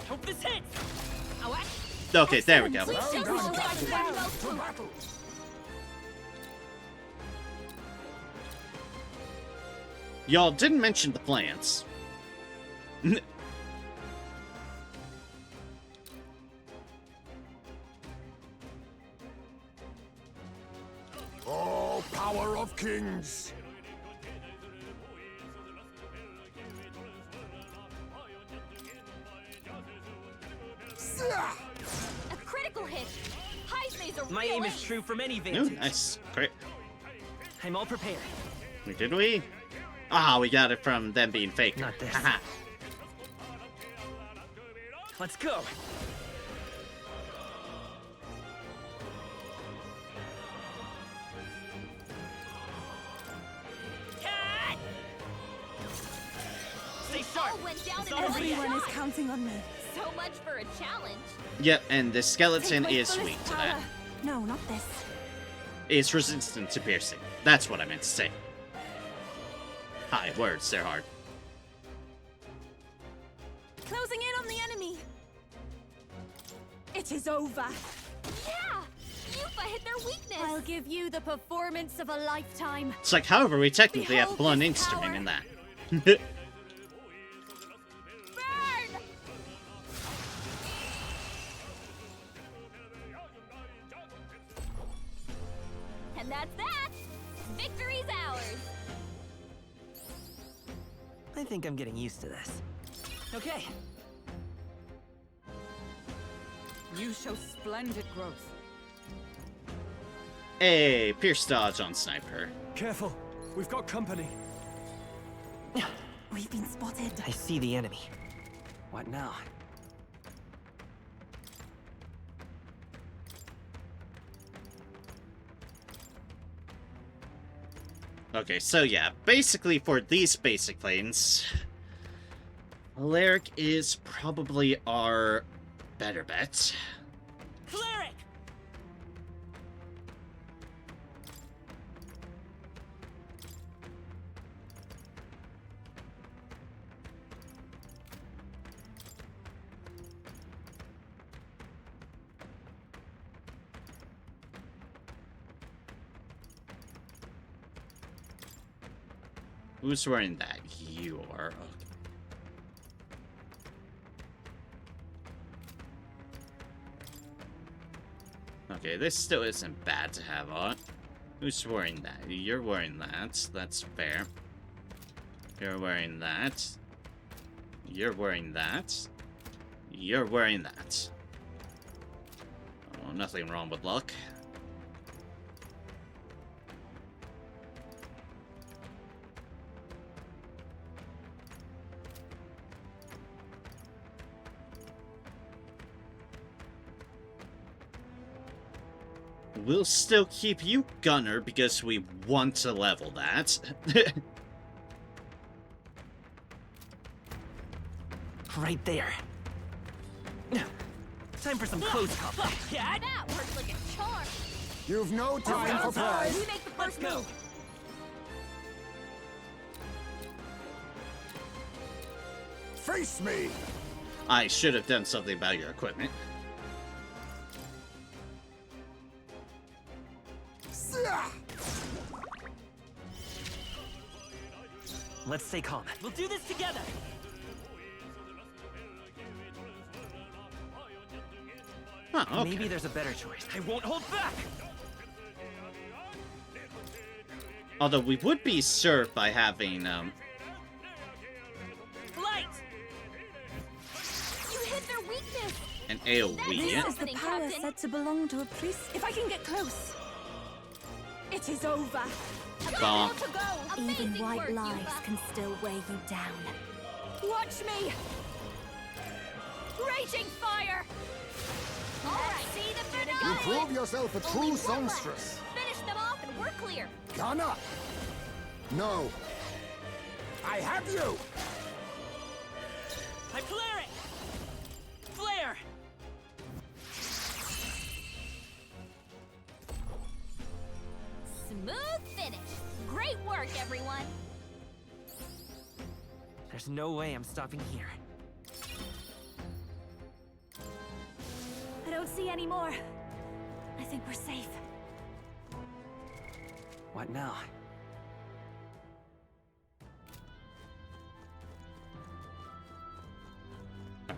Hope this hits. Okay, there we go. Please don't Down, let Captain. us go To through. battle. Y'all didn't mention the plants. Oh, power of kings! A critical hit. Hyphae's a My real aim is ace. true from any Ooh, vantage. nice. Great. I'm all prepared. Did we? Ah, we got it from them being fake. Not this. Haha. Let's go. Stay sharp. All went down in Everyone one is shot. counting on me. So much for a challenge. Yep, and the skeleton Take my is fullest weak to power. that. No, not this. It's resistant to piercing. That's what I meant to say. Hi, words, they're hard. Closing in on the enemy. It is over. Yeah! Yuffie hit their weakness! I'll give you the performance of a lifetime. It's like, however, we technically have Behold blunt this instrument power. in that. Burn! And that's that! Victory's ours! I think I'm getting used to this. Okay. You show splendid growth. Hey, pierce dodge on sniper. Careful. We've got company. We've been spotted. I see the enemy. What now? Okay, so yeah, basically for these basic lanes, Alaric is probably our better bet. Cleric! Who's wearing that? You are. Okay, this still isn't bad to have on. Who's wearing that? You're wearing that. That's fair. You're wearing that. You're wearing that. You're wearing that. Oh, nothing wrong with luck. We'll still keep you Gunner because we want to level that. Right there. Time for some close combat. That worked like a charm! You've no time for play. We make the first go. move! Face me! I should have done something about your equipment. Let's stay calm. We'll do this together. Huh, okay. Maybe there's a better choice. I won't hold back. Although we would be served by having, Light. You hit their weakness! An AoE. This is the power said to belong to a priest. If I can get close, it is over. Bonk. Even white lies can still weigh you down. Watch me! Raging fire! Alright, see the You finale! prove yourself a true songstress. Finish them off and we're clear! Gunner! No. I have you! I flare it! Flare! Smooth finish! Great work, everyone! There's no way I'm stopping here. I don't see any more. I think we're safe. What now?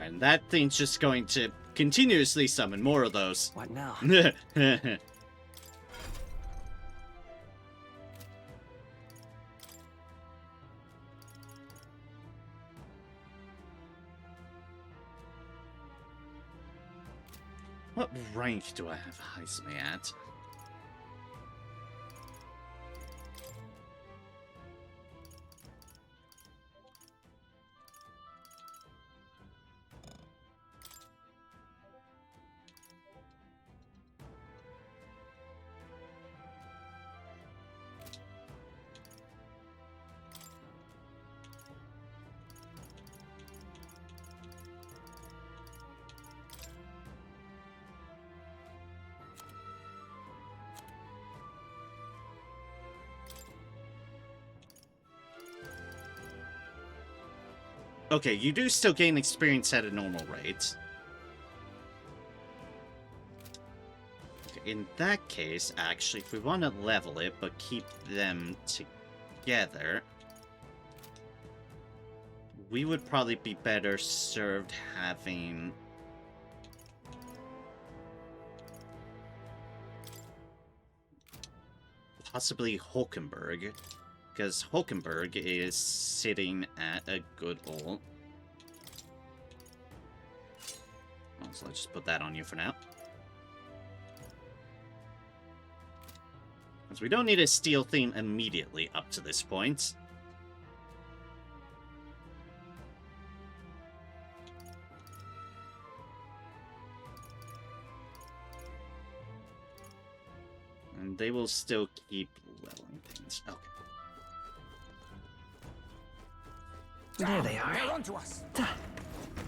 And that thing's just going to continuously summon more of those. What now? What rank do I have Heisme at? Okay, you do still gain experience at a normal rate. In that case, actually, if we want to level it, but keep them together, we would probably be better served having... possibly Hulkenberg. Because Hulkenberg is sitting at a good ult. Oh, so let's just put that on you for now. Because we don't need a steel theme immediately up to this point. And they will still keep leveling things. Okay. There they are. They're onto us.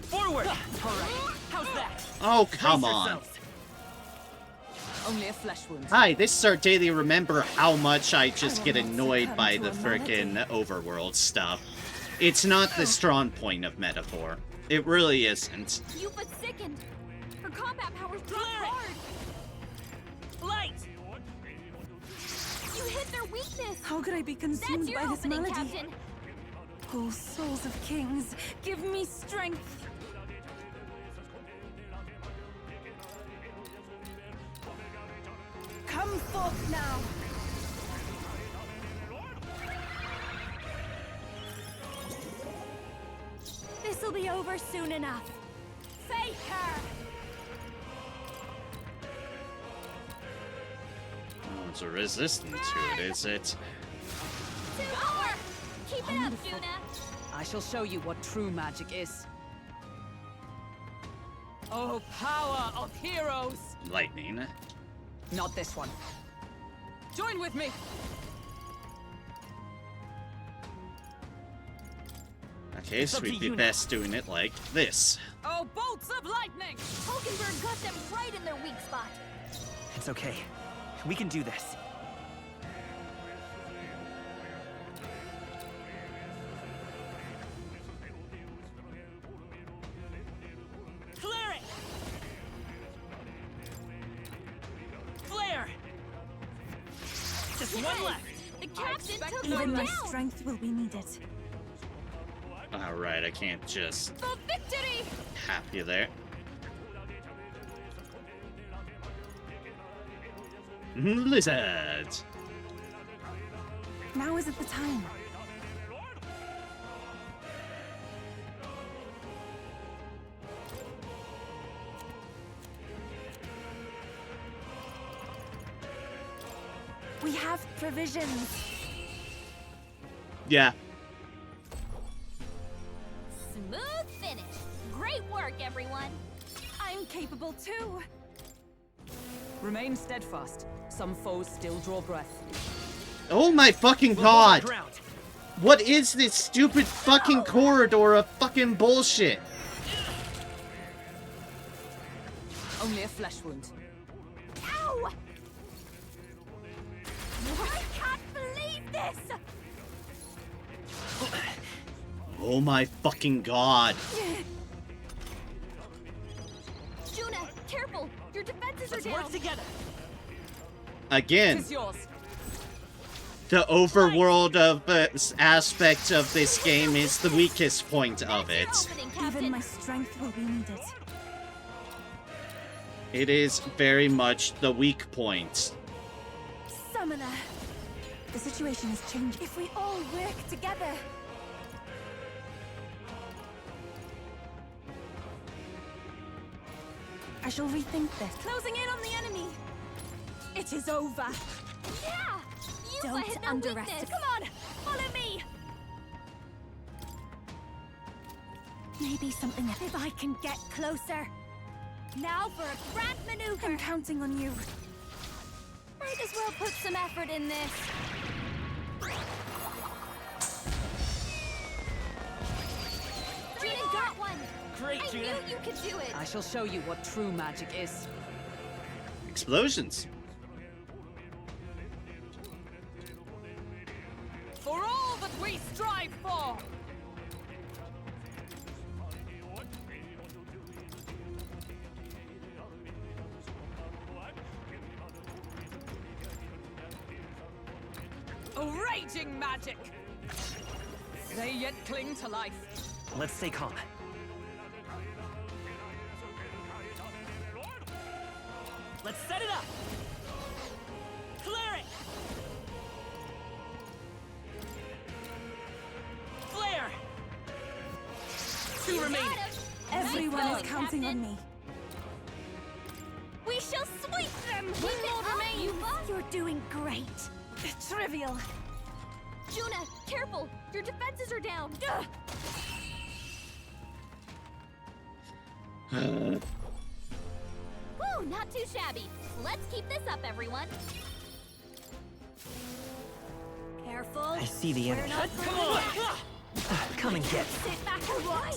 Forward! Alright, how's that? Oh, come Brace on. yourselves. Only a flesh wound. Hi, this is our daily remember how much I just get annoyed by the frickin' overworld stuff. It's not the strong point of metaphor. It really isn't. You but sickened! Her combat powers drop Flare it. hard! Light! You hit their weakness! How could I be That's consumed your by this opening, melody? Captain! Oh, souls of kings, give me strength! Come forth now! This'll be over soon enough. Fake her! Oh, it's a resistant to it, is it? Too far! Keep it up, Juna! I shall show you what true magic is. Oh, power of heroes! Lightning. Not this one. Join with me! Okay, It's so up to we'd be you now. best doing it like this. Oh, bolts of lightning! Hulkenberg got them right in their weak spot! It's okay. We can do this. Flare it! Flare! Just one left. The captain took Even them my down! strength will be needed. Alright, I can't just For victory! tap you there. Lizard! Now isn't the time. We have provisions. Yeah. Smooth finish. Great work, everyone. I'm capable too. Remain steadfast. Some foes still draw breath. Oh my fucking We'll hold our god! ground. What is this stupid fucking corridor of fucking bullshit? Only a flesh wound. Ow! I can't believe this! Oh my fucking god. Juna, careful! Your defenses are Let's down! work together. Again, It's yours. the overworld of aspect of this game is the weakest point of it. Opening, Captain. Even my strength will be needed. It is very much the weak point. Summoner. The situation has changed. If we all work together. I shall rethink this. Closing in on the enemy. It is over. Yeah! You Don't hit their underestimate. weakness. Come on, follow me! Maybe something if I can get closer. Now for a grand maneuver! I'm counting on you. Might as well put some effort in this. Juna got one! Great, I Juna. knew you could do it! I shall show you what true magic is. Explosions. For all that we strive for! A raging magic! They yet cling to life. Let's stay calm. Let's set it up. Clear it. Flare. Two You remaining. got him. Everyone Nice is going, counting Captain. on me. We shall sweep them! Keep it up, you both! You're doing great. Trivial. Juna, careful! Your defenses are down! Woo, not too shabby. Let's keep this up, everyone. Careful. I see the enemy. not Come on. Come and get. Sit back and watch.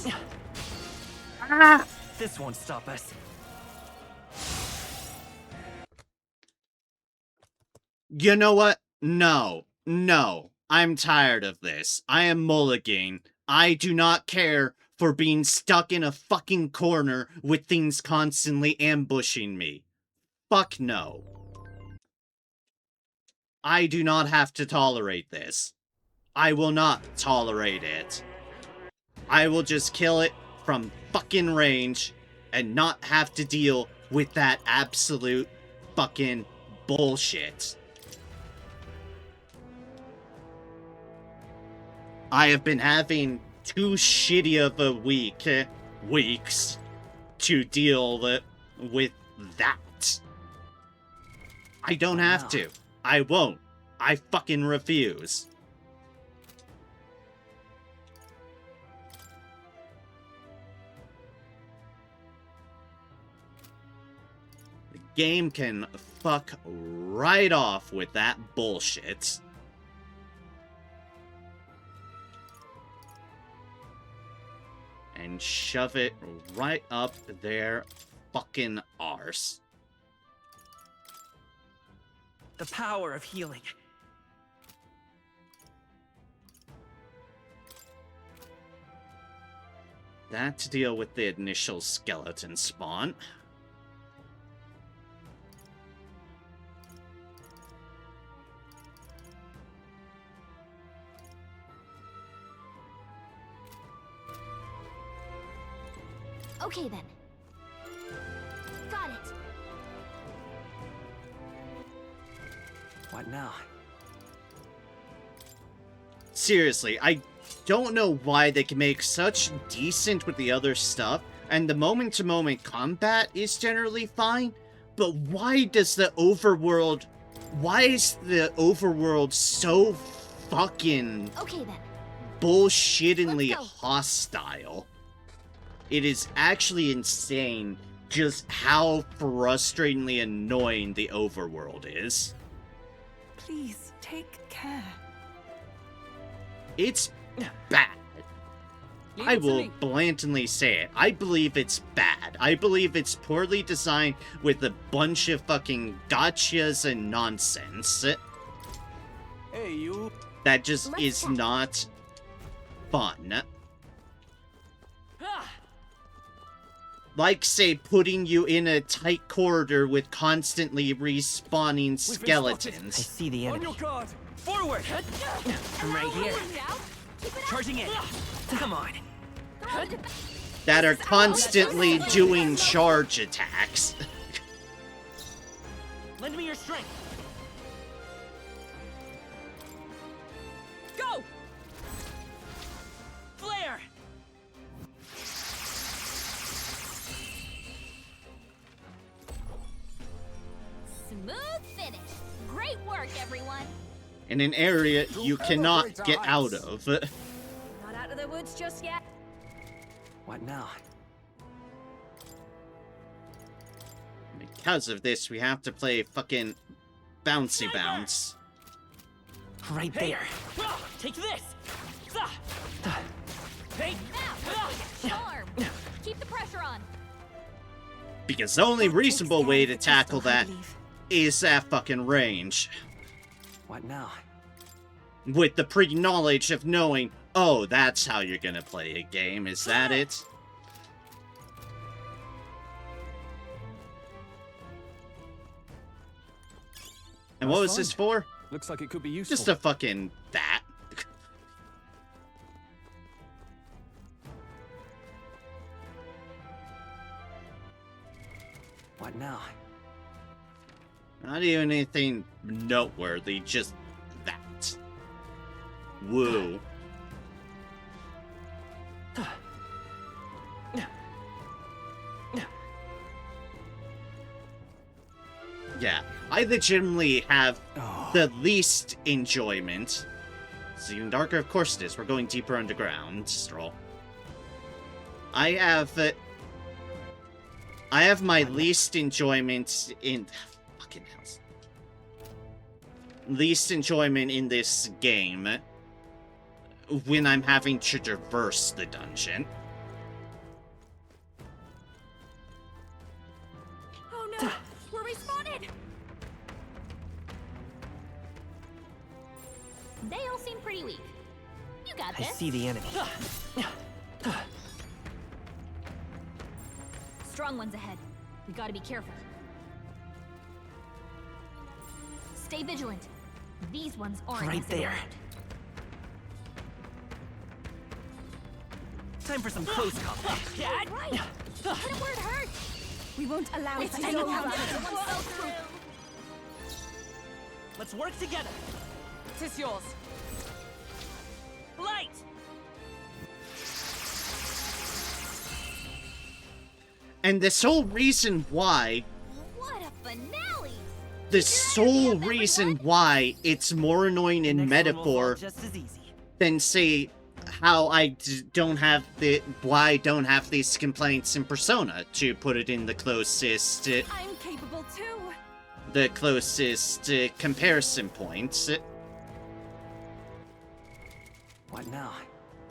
This won't stop us. You know what? No. No. I'm tired of this. I am mulligan. I do not care for being stuck in a fucking corner with things constantly ambushing me. Fuck no. I do not have to tolerate this. I will not tolerate it. I will just kill it from fucking range and not have to deal with that absolute fucking bullshit. I have been having too shitty of a weeks to deal with that. I don't have to. I won't. I fucking refuse. The game can fuck right off with that bullshit. And shove it right up their fucking arse. The power of healing. That to deal with the initial skeleton spawn. Okay then. Got it. What now? Seriously, I don't know why they can make such decent with the other stuff, and the moment-to-moment combat is generally fine, but why does the overworld Why is the overworld so fucking Okay then. bullshittingly Let's go. hostile? It is actually insane just how frustratingly annoying the overworld is. Please, take care. It's bad. Leave I it to will me. blatantly say it. I believe it's bad. I believe it's poorly designed with a bunch of fucking gotchas and nonsense. Hey, you. That just Let's is try. not fun. Ah, Like, say, putting you in a tight corridor with constantly respawning I skeletons. see the On enemy. your guard. Forward. I'm right here. Keep it up. Charging in. Come on. Throw the def- That are constantly doing charge attacks. Lend me your strength. go! Flare. Smooth finish. Great work, everyone. In an area you ever cannot greater get out heights. of. Not out of the woods just yet. What now? Because of this, we have to play fucking bouncy bounce. Right there. Take this. Hey. Now, charm. Keep the pressure on. Because the only That reasonable takes way care to of the tackle crystal, I that believe. is at fucking range. What now? With the pre-knowledge of knowing, oh, that's how you're gonna play a game, is that it? And what was this for? Looks like it could be useful. Just a fucking that. What now? Not even anything noteworthy, just that. Woo. Yeah, I legitimately have the least enjoyment. It's even darker, of course it is. We're going deeper underground, Stroll. I have my least enjoyment in fucking house. Least enjoyment in this game when I'm having to traverse the dungeon. Oh no, we're respawned. They all seem pretty weak. You got I this. see the enemy. Strong ones ahead. We gotta be careful. Stay vigilant. These ones aren't Right messing there. around. Time for some close combat. Right. Hit it where it hurts. We won't allow it It's to a go no out. through. Let's work together. Tis yours. Light. And the sole reason why, What a finale! the sole reason why it's more annoying in Next one will metaphor fall just as easy. than say how don't have why I don't have these complaints in Persona, to put it in the closest I'm capable too. comparison points. What now?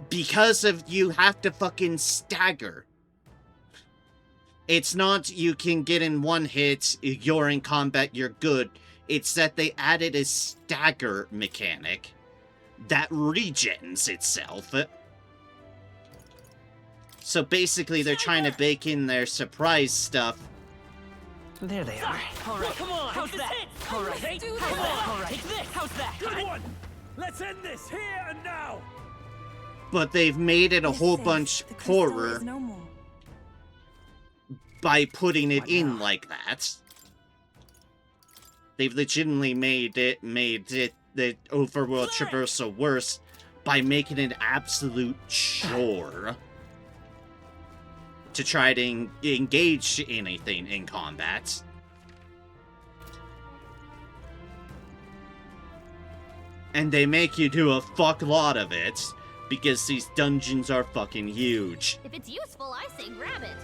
Because of you have to fucking stagger. It's not you can get in one hit, you're in combat, you're good. It's that they added a stagger mechanic that regens itself. So basically they're trying to bake in their surprise stuff. There they are. All right, come on. How's that? All right, Let's do how's this. that? All right, take this. How's that? Good one. Let's end this here and now. But they've made it a This whole is bunch the crystal poorer is no more. by putting it What in now? like that. They've legitimately made it the overworld traversal worse by making it an absolute chore to try to engage anything in combat. And they make you do a fuck lot of it, because these dungeons are fucking huge. If it's useful, I say grab it.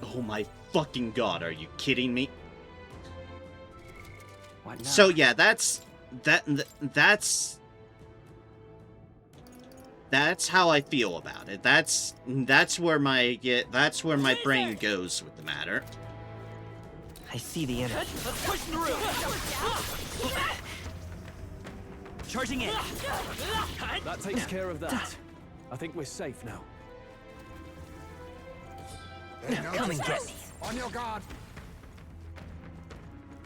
Oh my fucking god, are you kidding me? What now? So yeah, that's how I feel about it. That's where my brain goes with the matter. I see the enemy. Let's push through. Charging in. That takes care of that. I think we're safe now. Come and get me. On your guard.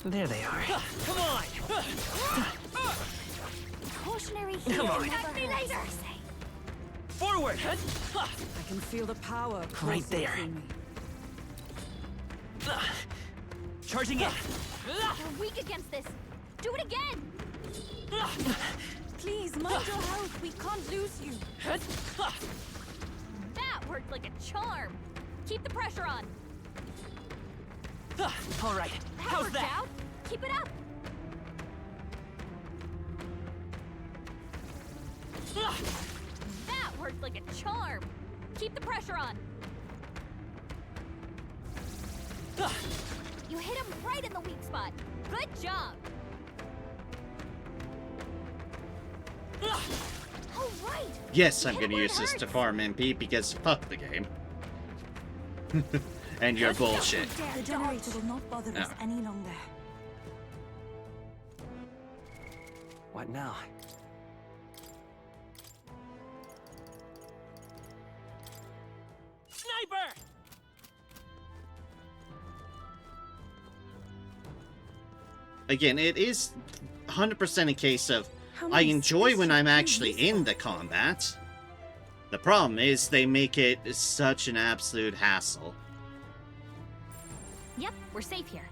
There they are. Come on. Cautionary Come on. never hurts. Forward. I can feel the power Right coursing there. through me. Charging in. You're weak against this. Do it again. Please, mind your health. We can't lose you. That worked like a charm. Keep the pressure on. All right. That How's worked that? out. Keep it up. That worked like a charm. Keep the pressure on. You hit him right in the weak spot. Good job. All right. Yes, You I'm hit gonna him where use it this to hurts. farm MP because fuck the game. And your bullshit. The generator will not bother us Oh. any longer. What now? Sniper! Again, it is 100% a case of How I many enjoy when species I'm do you actually use in for? the combat. The problem is they make it such an absolute hassle. Yep, we're safe here.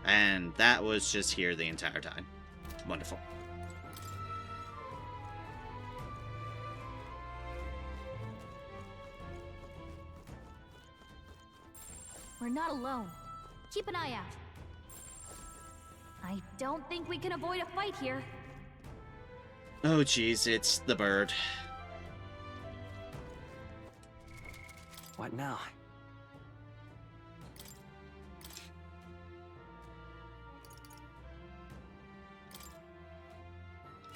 And that was just here the entire time. Wonderful. We're not alone. Keep an eye out. I don't think we can avoid a fight here. Oh jeez, it's the bird. What now?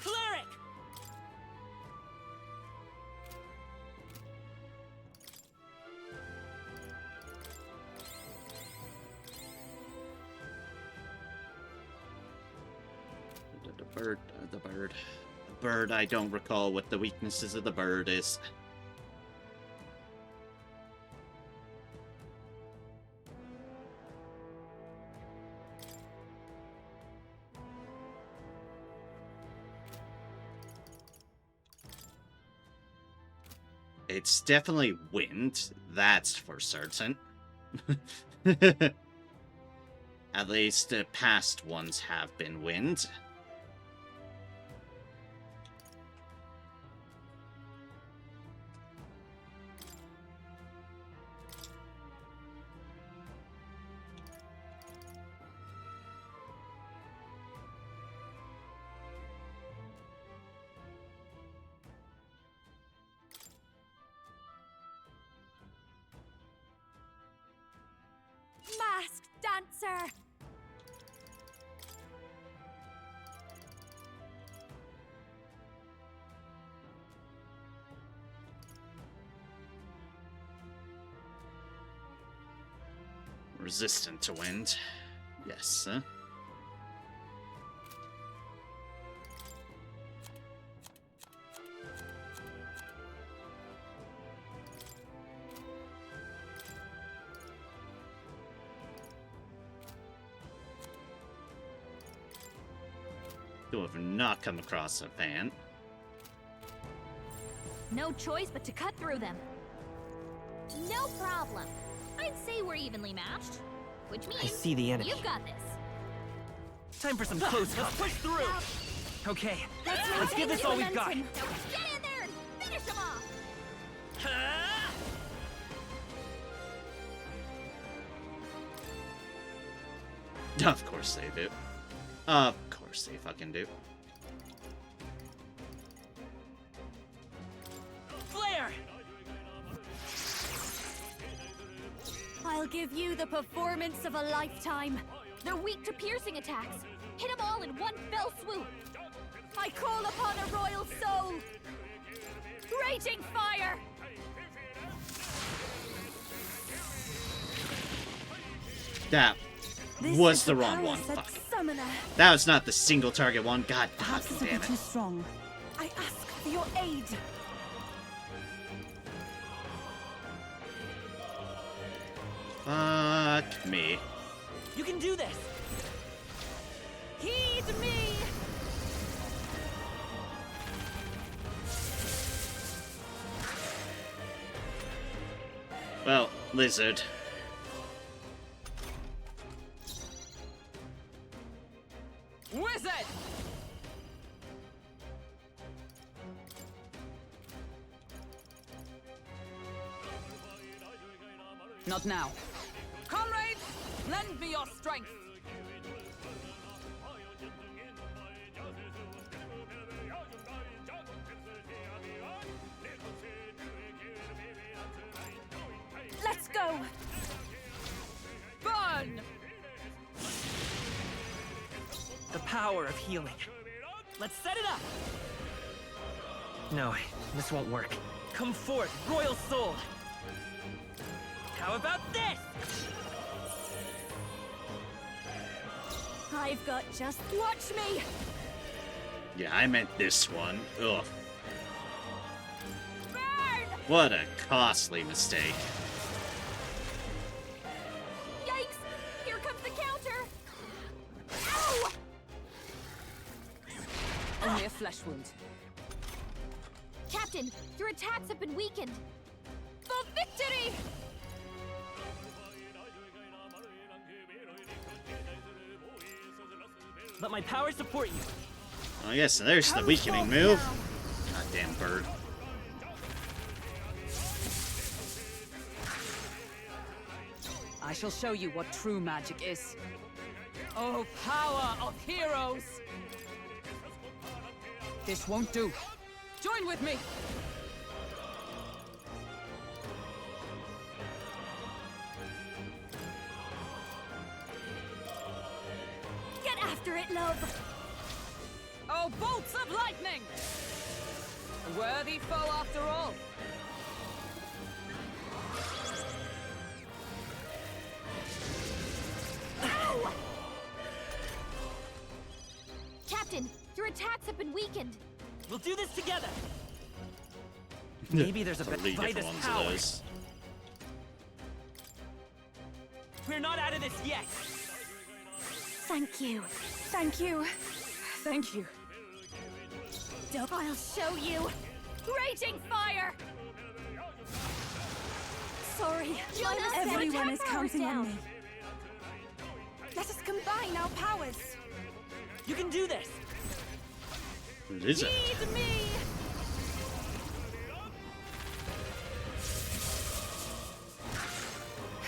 Cleric! The bird, I don't recall what the weaknesses of the bird is. It's definitely wind, that's for certain. At least past ones have been wind. Masked dancer! Resistant to wind. Yes, You have not come across a fan. No choice but to cut through them. No problem. I'd say we're evenly matched. Which means I see the enemy. you've got this. Time for some close Let's push through! Okay, Let's let's give this all we've got. Now get in there and finish them off. Of course they do. Of course they fucking do. Flare! I'll give you the performance of a lifetime. They're weak to piercing attacks. Hit them all in one fell swoop. I call upon a royal soul. Raging fire! That was the wrong one. Fuck. That was not the single target one. God Perhaps this will be damn too it. strong. I ask for your aid. Fuck me. You can do this! Heed me! Well, lizard. Wizard! Not now. Comrades, lend me your strength. Let's go. Burn! The power of healing. Let's set it up! No, this won't work. Come forth, Royal Soul! How about this? I've got just... Watch me! Yeah, I meant this one. Ugh. Burn! What a costly mistake. Yikes! Here comes the counter! Ow! Only a flesh wound. Captain, your attacks have been weakened. For victory! Let my power support you. I guess there's the weakening move. Goddamn bird. I shall show you what true magic is. Oh, power of heroes! This won't do. Join with me! Get after it, love! Oh, bolts of lightning! A worthy foe after all. Ow! Captain, your attacks have been weakened. We'll do this together. Maybe there's a better Totally fight different this ones of power. those. We're not out of this yet. Thank you. Thank you. Thank you. I'll show you. Raging fire! Sorry, Everyone is counting on me. Let us combine our powers. You can do this. Lizard. Heed me!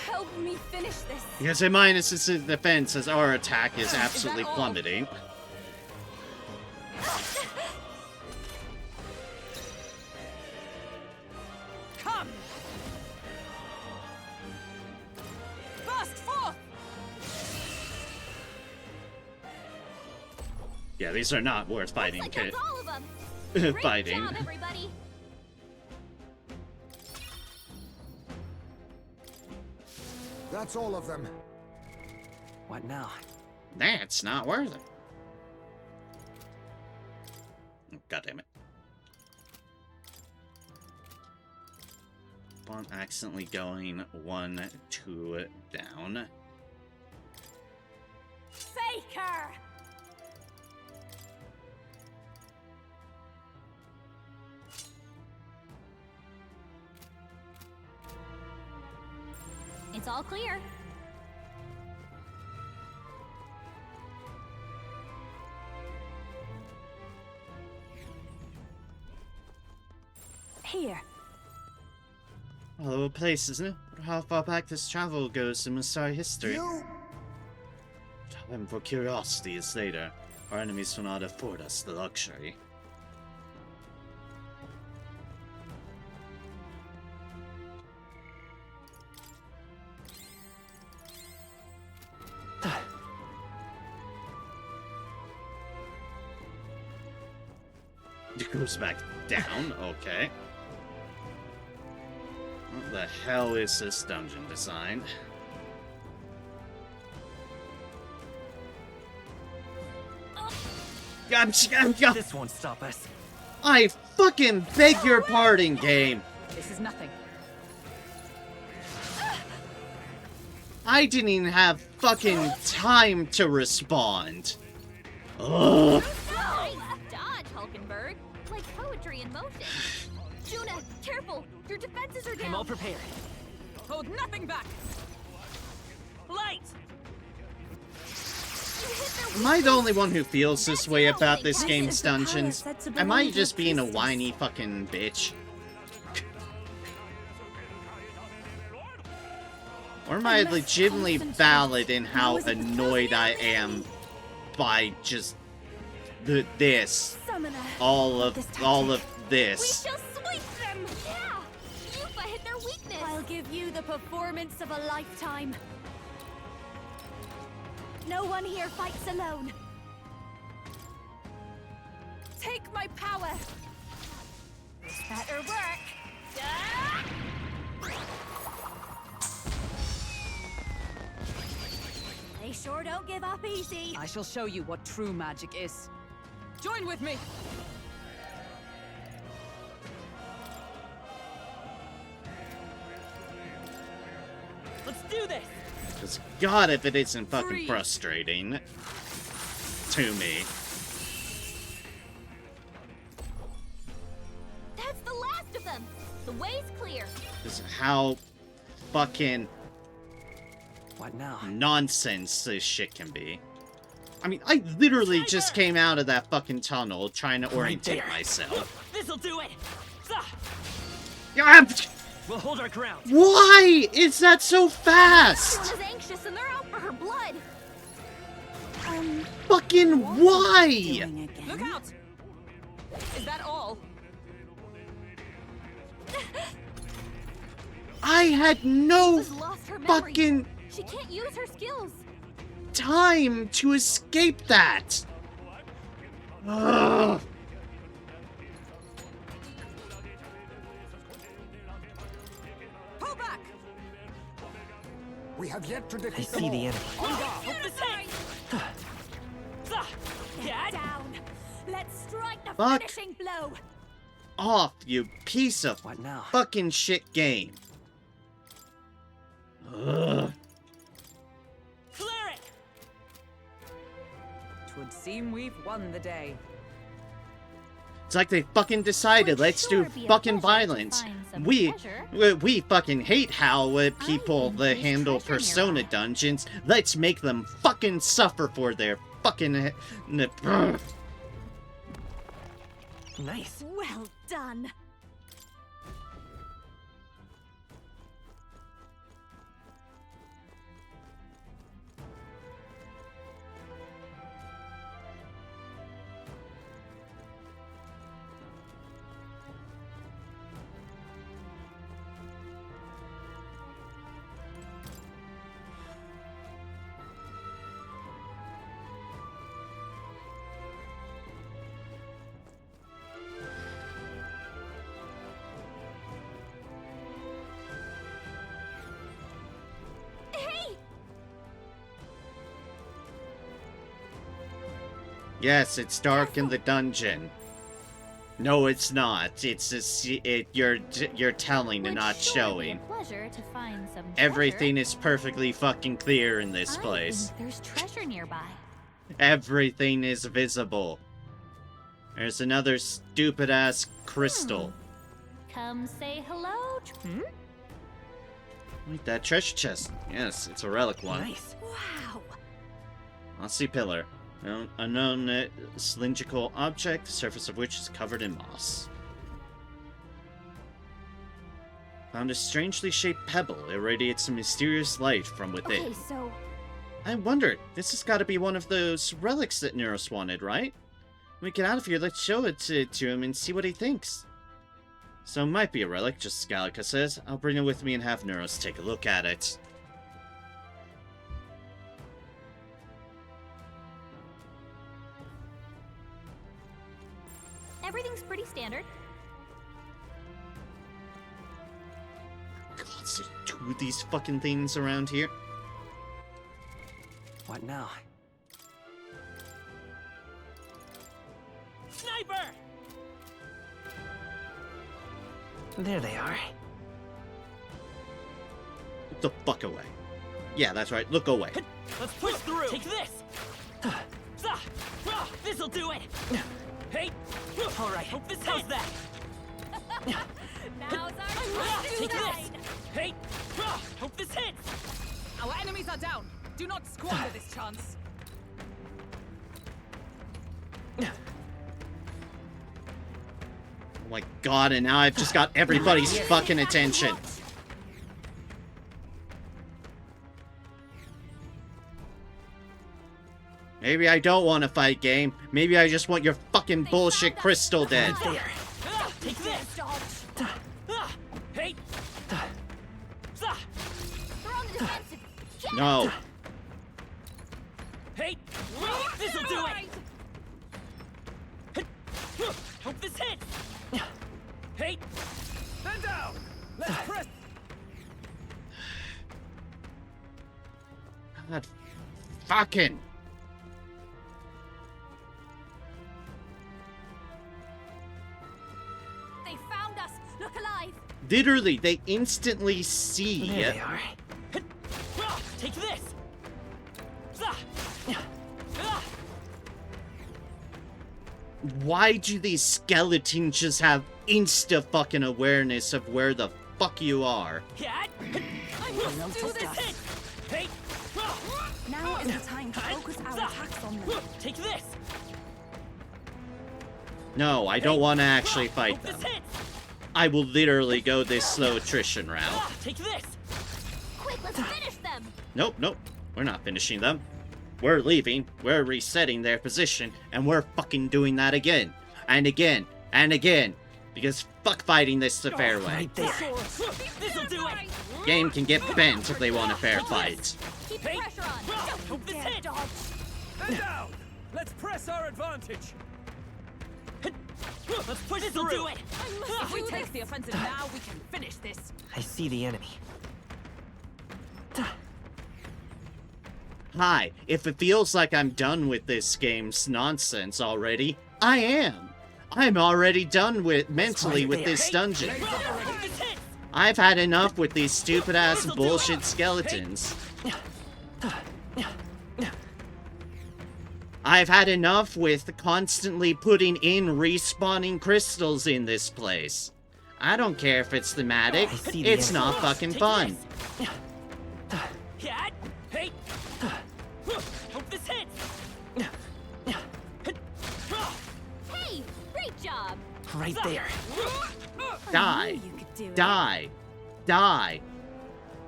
Help me finish this. Because in minus its defense as our attack is absolutely all? plummeting. Come! Burst forth! Yeah, these are not worth fighting. Looks like that's all of them. Great Fighting. job, everybody. That's all of them. What now? That's not worth it. God damn it. I'm accidentally going 1, 2 down. Faker! It's all clear. Here. All over place, isn't it? But how far back this travel goes in Messiah history. And for curiosity's later, our enemies will not afford us the luxury. It goes back down, okay. What the hell is this dungeon design? This won't stop us. I fucking beg your pardon, game. This is nothing. I didn't even have fucking time to respond. Ugh. Nice dodge, Hulkenberg. Like poetry in motion. Juna, careful! Your defenses are down. I'm all prepared. Hold nothing back. Light! Am I the only one who feels this way about this game's dungeons? Am I just being a whiny fucking bitch? Or am I legitimately valid in how annoyed I am by just this? All of this. We shall sweep them! Yeah! Yuffie hit their weakness! I'll give you the performance of a lifetime. No one here fights alone. Take my power! This better work! Ah! They sure don't give up easy. I shall show you what true magic is. Join with me! Let's do this! Because God, if it isn't fucking frustrating to me. That's the last of them. The way's clear. This is how fucking What now? nonsense this shit can be. I mean, I literally just came out of that fucking tunnel trying to orientate myself. This'll do it! Ah, We'll hold our ground. why is that so fast? Everyone is anxious and they're out for her blood. Fucking why? Look out! Is that all? I had no She's lost her memory. fucking She can't use her skills. time to escape that. Ugh. Pull back! We have yet to defeat I see the enemy. Hope the same! Get down. Let's strike the Fuck. finishing blow. Off, you piece of What now? fucking shit game. Ugh. Cleric! Twould seem we've won the day. It's like they fucking decided, Would let's do sure be a fucking pleasure to violence. find some We treasure. fucking hate how people think that there's handle treasure Persona nearby. dungeons. Let's make them fucking suffer for their fucking. Ugh. Nice. Well done. Hey! Yes, it's dark in the dungeon. No, it's not. It's you're telling and Would not sure showing. Be a pleasure to find some treasure. Everything is perfectly fucking clear in this I place. think there's treasure nearby. Everything is visible. There's another stupid ass crystal. Come say hello. Like that treasure chest. Yes, it's a relic one. Nice. Wow. Mossy pillar. Unknown cylindrical object, the surface of which is covered in moss. Found a strangely shaped pebble. It radiates a mysterious light from within. Okay, so I wondered, this has got to be one of those relics that Neuros wanted, right? When we get out of here, let's show it to him and see what he thinks. So it might be a relic, just as Gallica says. I'll bring it with me and have Neuros take a look at it. Everything's pretty standard. God, there's two of these fucking things around here. What now? Sniper! There they are. Look the fuck away. Yeah, that's right, look away. Let's push through! Take this! This'll do it! Hey! Alright, hope this hits that! Now's our time to Take this! shine. Hey! Hope this hits! Our enemies are down. Do not squander this chance. Oh my god, and now I've just got everybody's fucking attention. Maybe I don't want to fight, game. Maybe I just want your fucking bullshit crystal dead. Take this! Hey! They're on the defensive. Get No. Hey! This'll do it! Hope this hits! Hey! Stand down! Let's press! God fucking. They found us. Look alive. Literally, they instantly see. There they are. Take this! Why do these skeletons just have insta-fucking awareness of where the fuck you are? Yeah! Notice Hope this us. hits! Hey! Now is the time to focus our attacks on them. Take this! No, I don't want to actually fight Hope them. this hits! I will literally go this slow attrition route. Take this! Quick, let's finish them. Nope, nope. We're not finishing them. We're leaving, we're resetting their position, and we're fucking doing that again. And again, and again. Because fuck fighting this the fair way. Right there. This'll do it! Game can get bent if they want a fair fight. Keep the Hey! pressure on. Hope this hits! Stand down! Let's press our advantage! Let's push this'll do it! If we take the offensive now, we can finish this. I see the enemy. Hi, if it feels like I'm done with this game's nonsense already, I am. I'm already done with mentally with this dungeon. Hope this hits! I've had enough with these stupid ass bullshit skeletons. I've had enough with constantly putting in respawning crystals in this place. I don't care if it's thematic, it's not fucking fun. Yeah! Hey! Hope this hits! Hey, great job. Right there. Die. You could do it. Die. Die.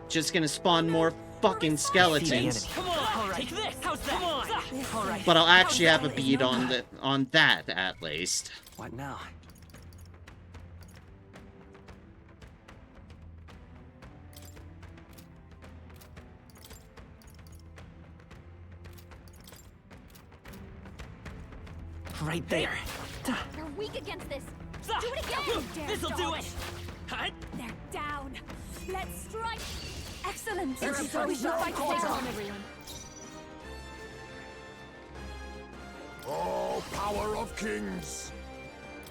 Just gonna spawn more fucking skeletons. Come on! Take this! How's that? Come on! Alright. But I'll actually have a beat on that at least. What now? Right there. They're weak against this. Do it again. This'll do it! Hut! They're down. Let's strike. Excellent. We should fight down, everyone. Oh, power of kings!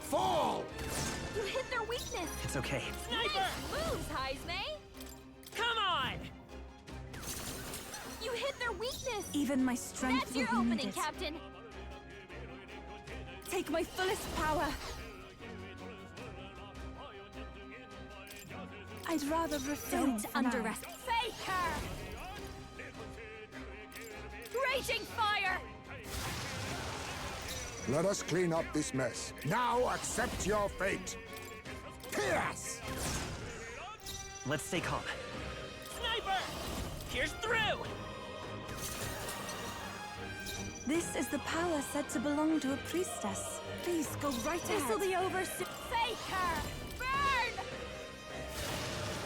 Fall! You hit their weakness. It's okay. Sniper! Nice moves, Heisme. Come on! You hit their weakness. Even my strength That's your will be opening, needed. Captain. Take my fullest power. I'd rather refrain Don't for now. underestimate. Faker! Raging fire! Let us clean up this mess. Now accept your fate. Pierce! Let's stay calm. Sniper! Here's through! This is the power said to belong to a priestess. Please go right ahead. This'll be over soon. Faker! Burn!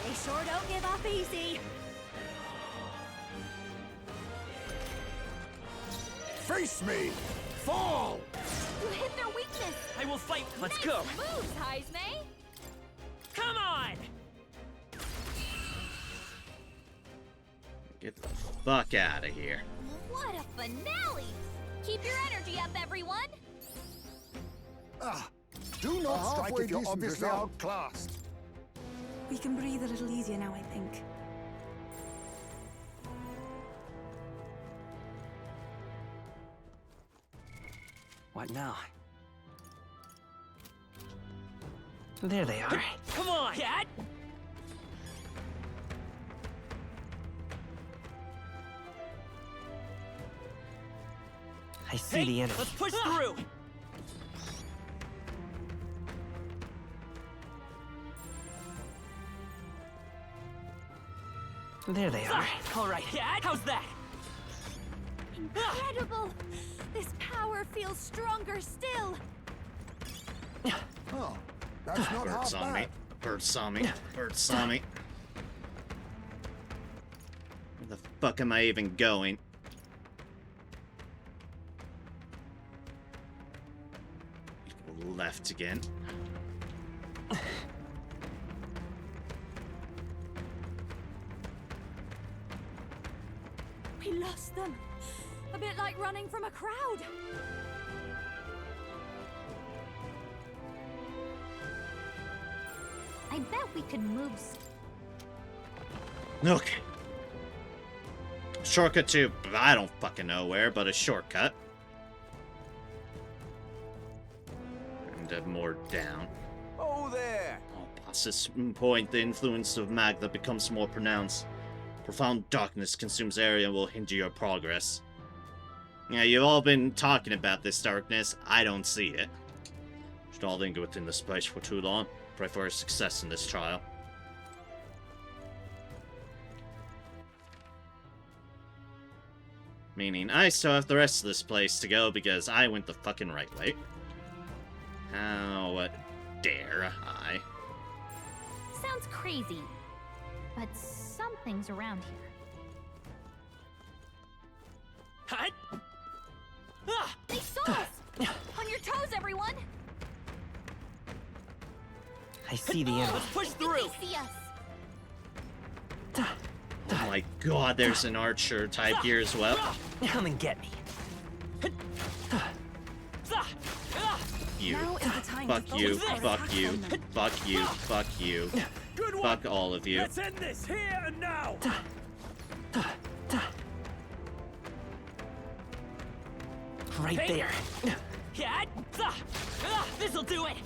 They sure don't give up easy. Face me! Fall! You hit their weakness. I will fight. Let's Nice go. moves, Heisme. Come on! Get the fuck out of here. What a finale! Keep your energy up, everyone. Do not strike if you're obviously outclassed. We can breathe a little easier now, I think. What now? There they are. Come on, cat! I see the enemy. Let's push through! There they are. All right, cat. How's that? Incredible! This power feels stronger still. Oh, that's not Birds half on me. bad. Birds saw me. Birds saw me. Where the fuck am I even going? Left again. We lost them. A bit like running from a crowd. I bet we could move. Okay. Shortcut to I don't fucking know where, but a shortcut. And more down. Oh, there! Past this point, the influence of Magda becomes more pronounced. Profound darkness consumes area and will hinder your progress. Yeah, you've all been talking about this darkness. I don't see it. Should all linger within this place for too long. Pray for a success in this trial. Meaning, I still have the rest of this place to go because I went the fucking right way. How dare I? Sounds crazy, but something's around here. Hut! Ah! They saw us! On your toes, everyone! I see the enemy. Let's push Did through! they see us? Oh my god, there's an archer type here as well. Come and get me. You. Now is the time Fuck to you. focus our Fuck attack you. on them. Fuck you. Fuck you. Good one. Fuck all of you. Let's end this here and now. Right there. Cat! This'll do it!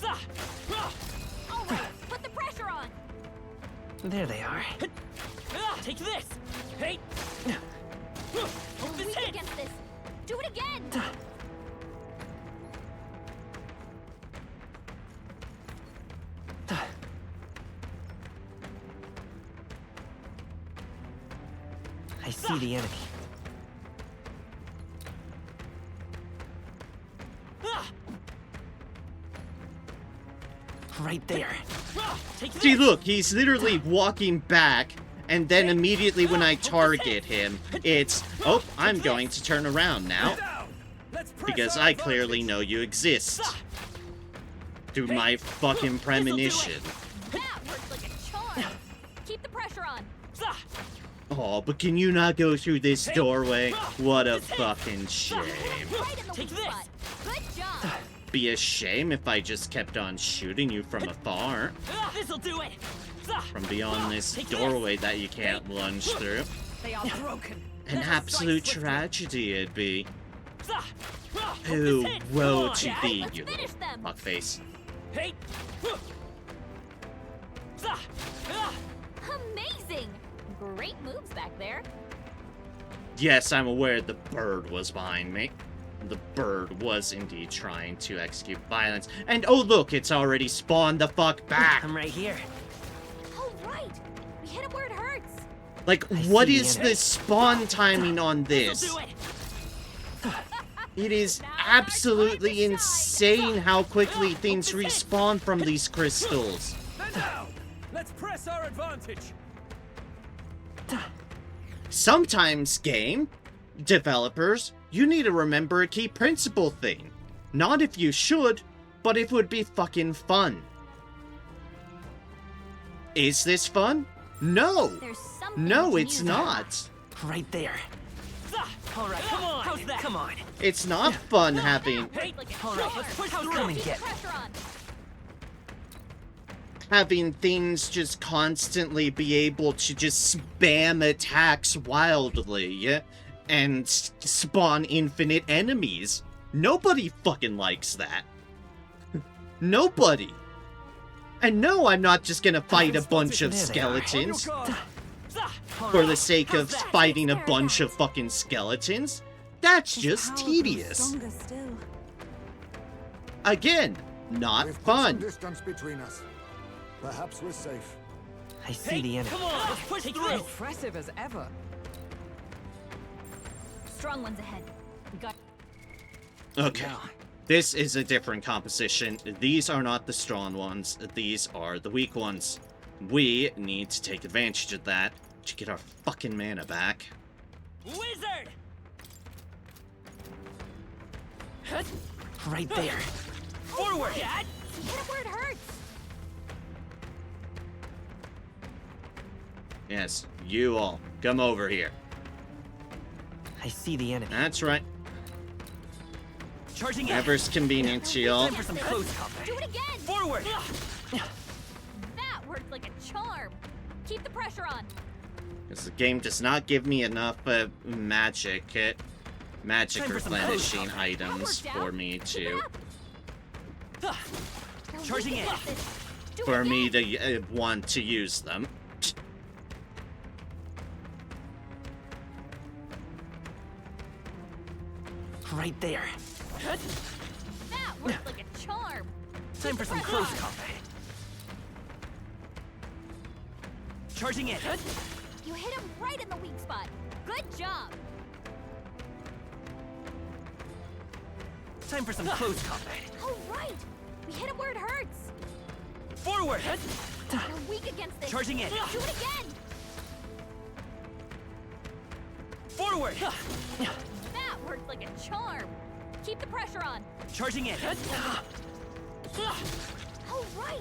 All right, put the pressure on. There they are. Take this! Hey! Hope this Weak hits! against this. Do it again. I see the enemy. Right there. Take See, this! look, he's literally walking back, and then immediately when I target him, it's, oh, I'm going to turn around now, Down. Let's press because our I clearly advantage. know you exist. Through my fucking premonition. That worked like a charm. Keep the pressure on. Oh, but can you not go through this doorway? What a fucking shame. Right in the Take weak this. spot. Good job. Be a shame if I just kept on shooting you from afar. This'll do it! From beyond this doorway that you can't lunge through. They are broken. An absolute tragedy it'd be. Hope Who this hits. woe Come on, to Cat. thee, Let's you finish little them. fuckface. Hey! Amazing. Great moves back there. Yes, I'm aware the bird was behind me. The bird was indeed trying to execute violence. And oh look, it's already spawned the fuck back! I'm right here. All right. We hit him where it hurts. Like, what is the spawn timing on this? It is absolutely insane how quickly things respawn from these crystals. And now, let's press our advantage. Sometimes, game developers, you need to remember a key principle thing. Not if you should, but if it would be fucking fun. Is this fun? No! No, it's not. Right there. All right, come on. How's that? Come on. It's not fun having All right, let's push through. Come and get me. having things just constantly be able to just spam attacks wildly and spawn infinite enemies. Nobody fucking likes that. Nobody. And no, I'm not just gonna fight a bunch of skeletons for the sake of fighting a bunch of fucking skeletons. That's just tedious. Again, not We've put some fun. distance between us. Perhaps we're safe. I see the enemy. Come on, let's push through. Impressive as ever. Strong ones ahead. We got. Okay. This is a different composition. These are not the strong ones. These are the weak ones. We need to take advantage of that to get our fucking mana back. Wizard! Right there. Forward! Hit it where it hurts. Yes, you all, come over here. I see the enemy. That's right. Charging in. Whatever's convenient to y'all. Time for some close combat. Do it again. Forward! That worked like a charm. Keep the pressure on. Because the game does not give me enough magic replenishing items for me to Charging in. want to use them. Right there. That worked like a charm. Time for some close combat. Charging in. You hit him right in the weak spot. Good job. Time for some close combat. All right. We hit him where it hurts. Forward! You're weak against this. Charging in. Do it again. Forward! That worked like a charm. Keep the pressure on. Charging in. All right.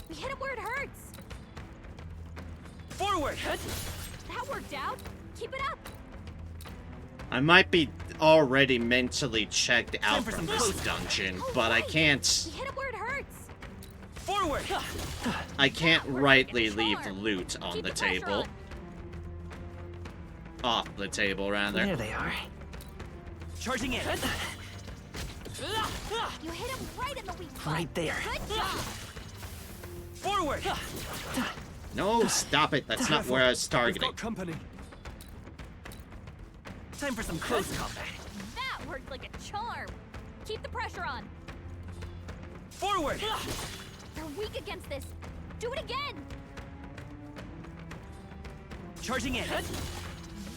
We hit him where it hurts. Forward! That worked out. Keep it up. I might be already mentally checked out for from some this close dungeon, All but I right. can't We hit him where it hurts. Forward! rightly leave loot on Keep the pressure table. on. Off the table, rather. There they are. Charging in. You hit him right in the weak spot. Right there. Good job. Forward! No, stop it. That's not where I was We've targeting. got company. Time for some close combat. That worked like a charm. Keep the pressure on. Forward! You're weak against this. Do it again. Charging in.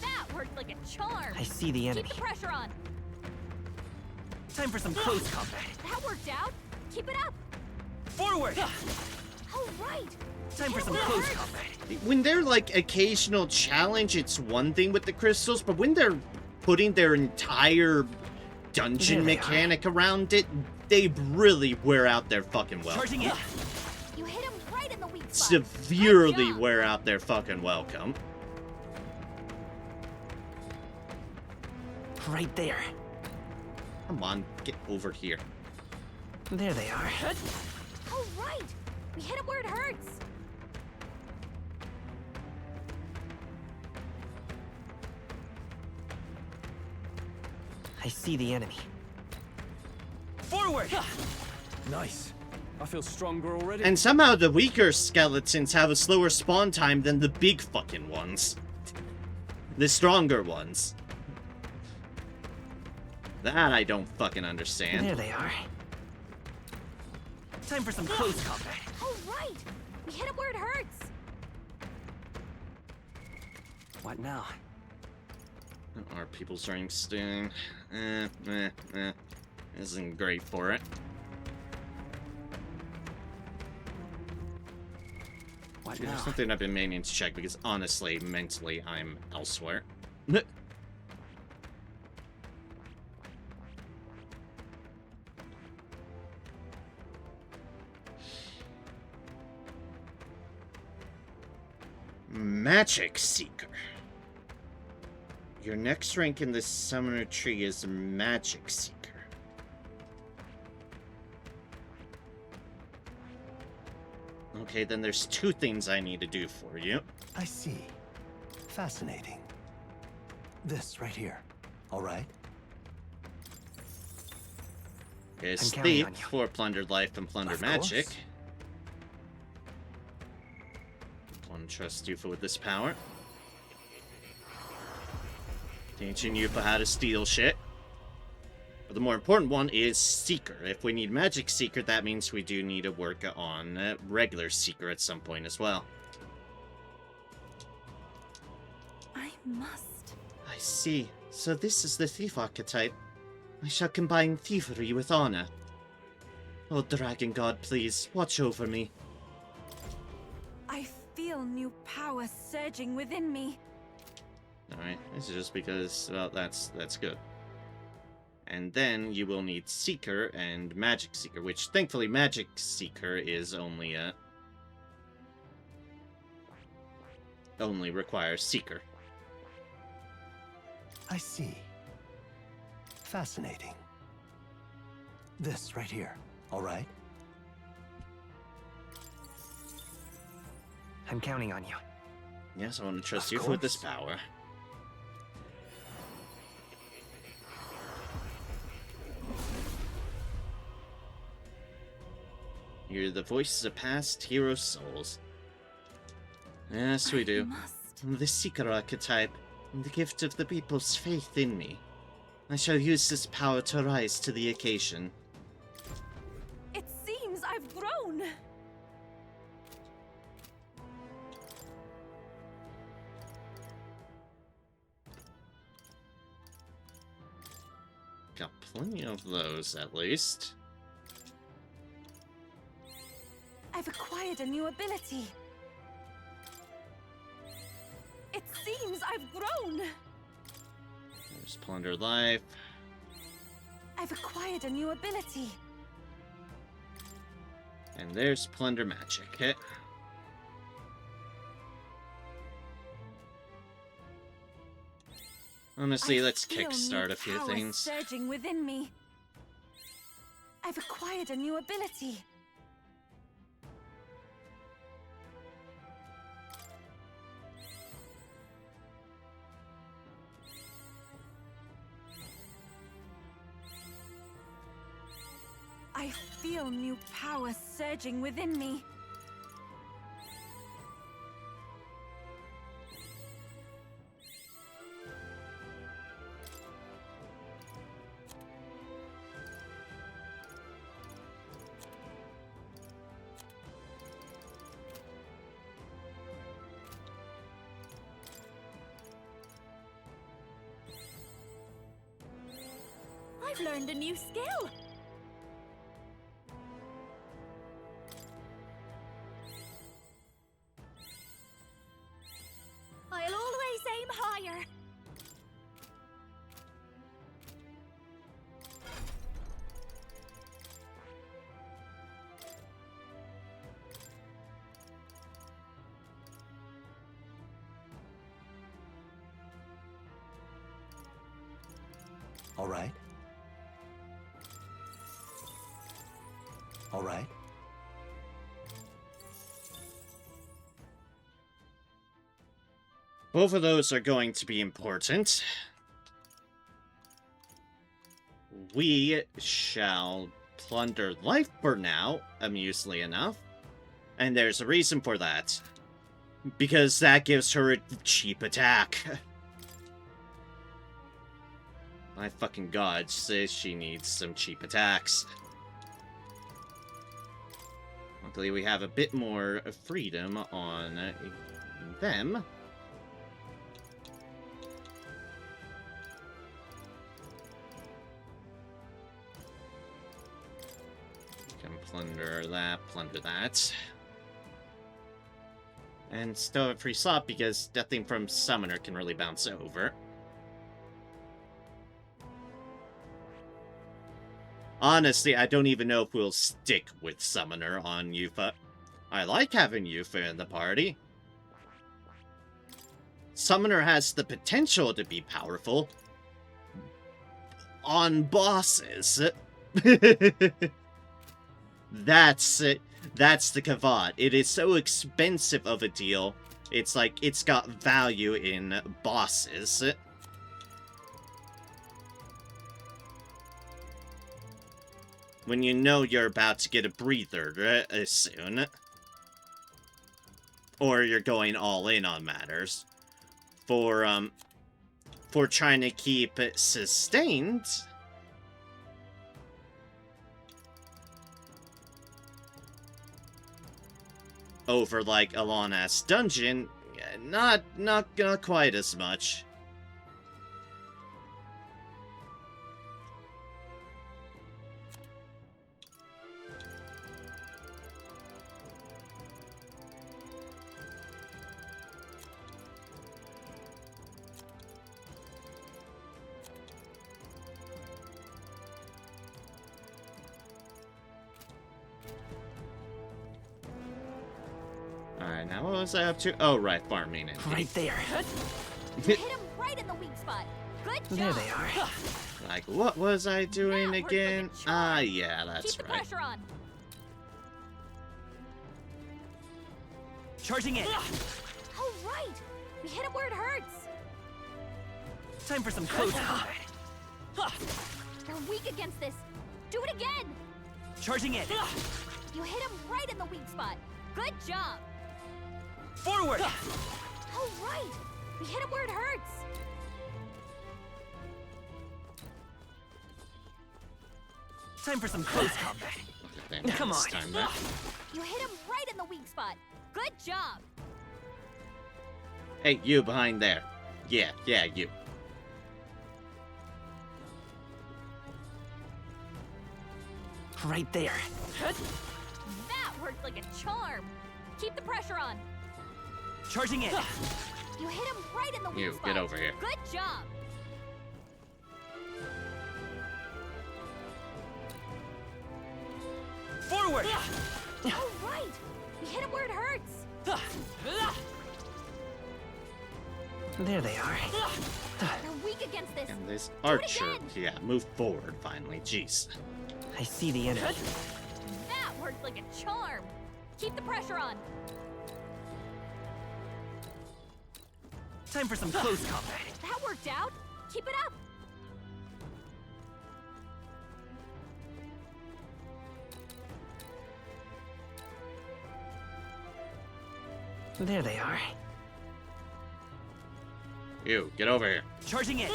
That worked like a charm. I see the enemy. Keep the pressure on. Time for some close combat. That worked out. Keep it up. Forward! All right. Time for some close combat. When they're like occasional challenge, it's one thing with the crystals, but when they're putting their entire dungeon There they mechanic around it, they really wear out their fucking welcome. Charging in. You hit him right in the weak spot. Severely Good job. wear out their fucking welcome. Right there. Come on, get over here. There they are. All right. We hit him where it hurts. I see the enemy. Forward! Nice. I feel stronger already. And somehow the weaker skeletons have a slower spawn time than the big fucking ones. The stronger ones. That I don't fucking understand. There they are. Time for some close combat. All right. We hit him where it hurts. What now? Are people starting sting? Isn't great for it. What There's now? something I've been meaning to check because honestly, mentally, I'm elsewhere. Magic Seeker. Your next rank in the summoner tree is Magic Seeker. Okay, then there's two things I need to do for you. I see. Fascinating. This right here. All right? Is I'm counting Thief on you. for Plundered Life and Plundered Of Magic. course. Want to trust you with this power. Teaching you for how to steal shit. But the more important one is Seeker. If we need Magic Seeker, that means we do need to work on regular Seeker at some point as well. I must. I see. So this is the Thief archetype. I shall combine thievery with honor. Oh, Dragon God, please, watch over me. I feel new power surging within me. Alright, this is just because, well, that's good. And then you will need Seeker and Magic Seeker, which thankfully Magic Seeker is only requires Seeker. I see. Fascinating. This right here. All right? I'm counting on you. Yes, I want to trust Of you with this course. power. You're the voices of past hero souls. Yes, we do. The Seeker archetype, and the gift of the people's faith in me. I shall use this power to rise to the occasion. It seems I've grown. Got plenty of those, at least. I've acquired a new ability. It seems I've grown. There's Plunder Life. I've acquired a new ability. And there's Plunder Magic. Hit. Honestly, let's kickstart a few power things. Surging within me. I've acquired a new ability. I feel new power surging within me. I've learned a new skill. I'll always aim higher. All right? All right? Both of those are going to be important. We shall plunder life for now, amusingly enough. And there's a reason for that. Because that gives her a cheap attack. My fucking god says she needs some cheap attacks. Luckily, we have a bit more freedom on them. Plunder that, plunder that. And still have a free slot because nothing from Summoner can really bounce over. Honestly, I don't even know if we'll stick with Summoner on Yuffie. I like having Yuffie in the party. Summoner has the potential to be powerful on bosses. That's it. That's the caveat. It is so expensive of a deal. It's like it's got value in bosses. When you know you're about to get a breather soon. Or you're going all in on matters. For trying to keep it sustained. Over like a long-ass dungeon, not quite as much. Alright, now what was I up to? Oh, right, farming it. Right there. Hit him right in the weak spot. Good job. There they are. Like, what was I doing That worked again? like a charm. Ah, yeah, that's Keep the right. pressure on. Charging in. Oh, right. We hit him where it hurts. Time for some close combat. They're weak against this. Do it again. Charging in. You hit him right in the weak spot. Good job. Forward. Oh, right. We hit him where it hurts. Time for some close combat. Come on. You hit him right in the weak spot. Good job. Hey, you behind there. Yeah, you. Right there. That worked like a charm. Keep the pressure on. Charging in. You hit him right in the weak You, spot. get over here. Good job. Forward. Oh, right. We hit him where it hurts. There they are. They're weak against this. And this it archer, again. yeah, move forward finally. Jeez. I see the enemy. That worked like a charm. Keep the pressure on. Time for some close combat. That worked out. Keep it up. There they are. You, get over here. Charging in.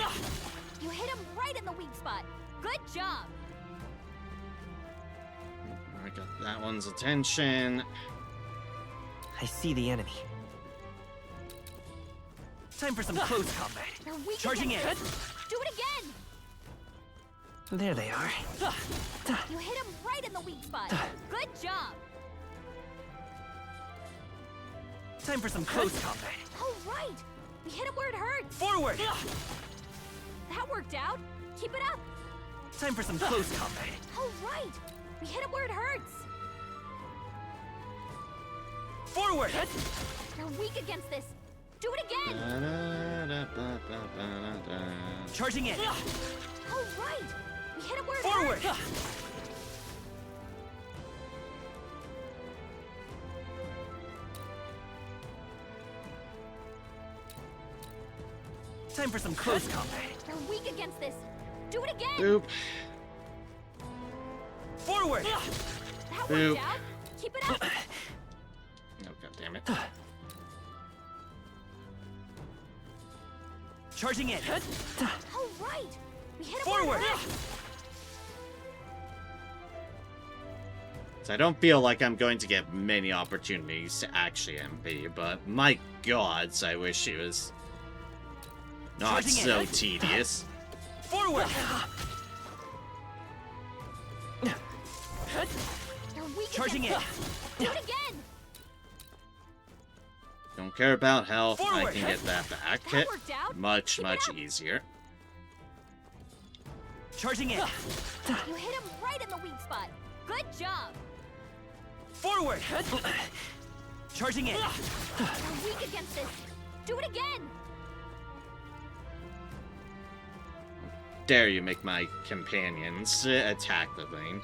You hit him right in the weak spot. Good job. I got that one's attention. I see the enemy. Time for some close combat. They're weak Charging in. against this. Do it again. There they are. You hit him right in the weak spot. Good job. Time for some close combat. Oh, right. We hit him where it hurts. Forward. That worked out. Keep it up. Time for some close combat. Oh, right. We hit him where it hurts. Forward. They're weak against this. Do it again. Charging in. Oh, right. We hit him where it Forward. hurts. Time for some close combat. They're weak against this. Do it again. Boop. Forward. That Boop. worked out. Keep it up. Oh, god damn it. Charging in. Oh, right. We hit him Forward. where it hurts. So I don't feel like I'm going to get many opportunities to actually MP, but my gods, I wish it was not Charging so in. tedious. Forward. They're Charging in. Do it again. Don't care about health. I Forward. can get that back. That worked out. Much, Keep it much up. easier. Charging in. You hit him right in the weak spot. Good job. Forward. Charging in. You're weak against this. Do it again. Dare you make my companions attack the thing.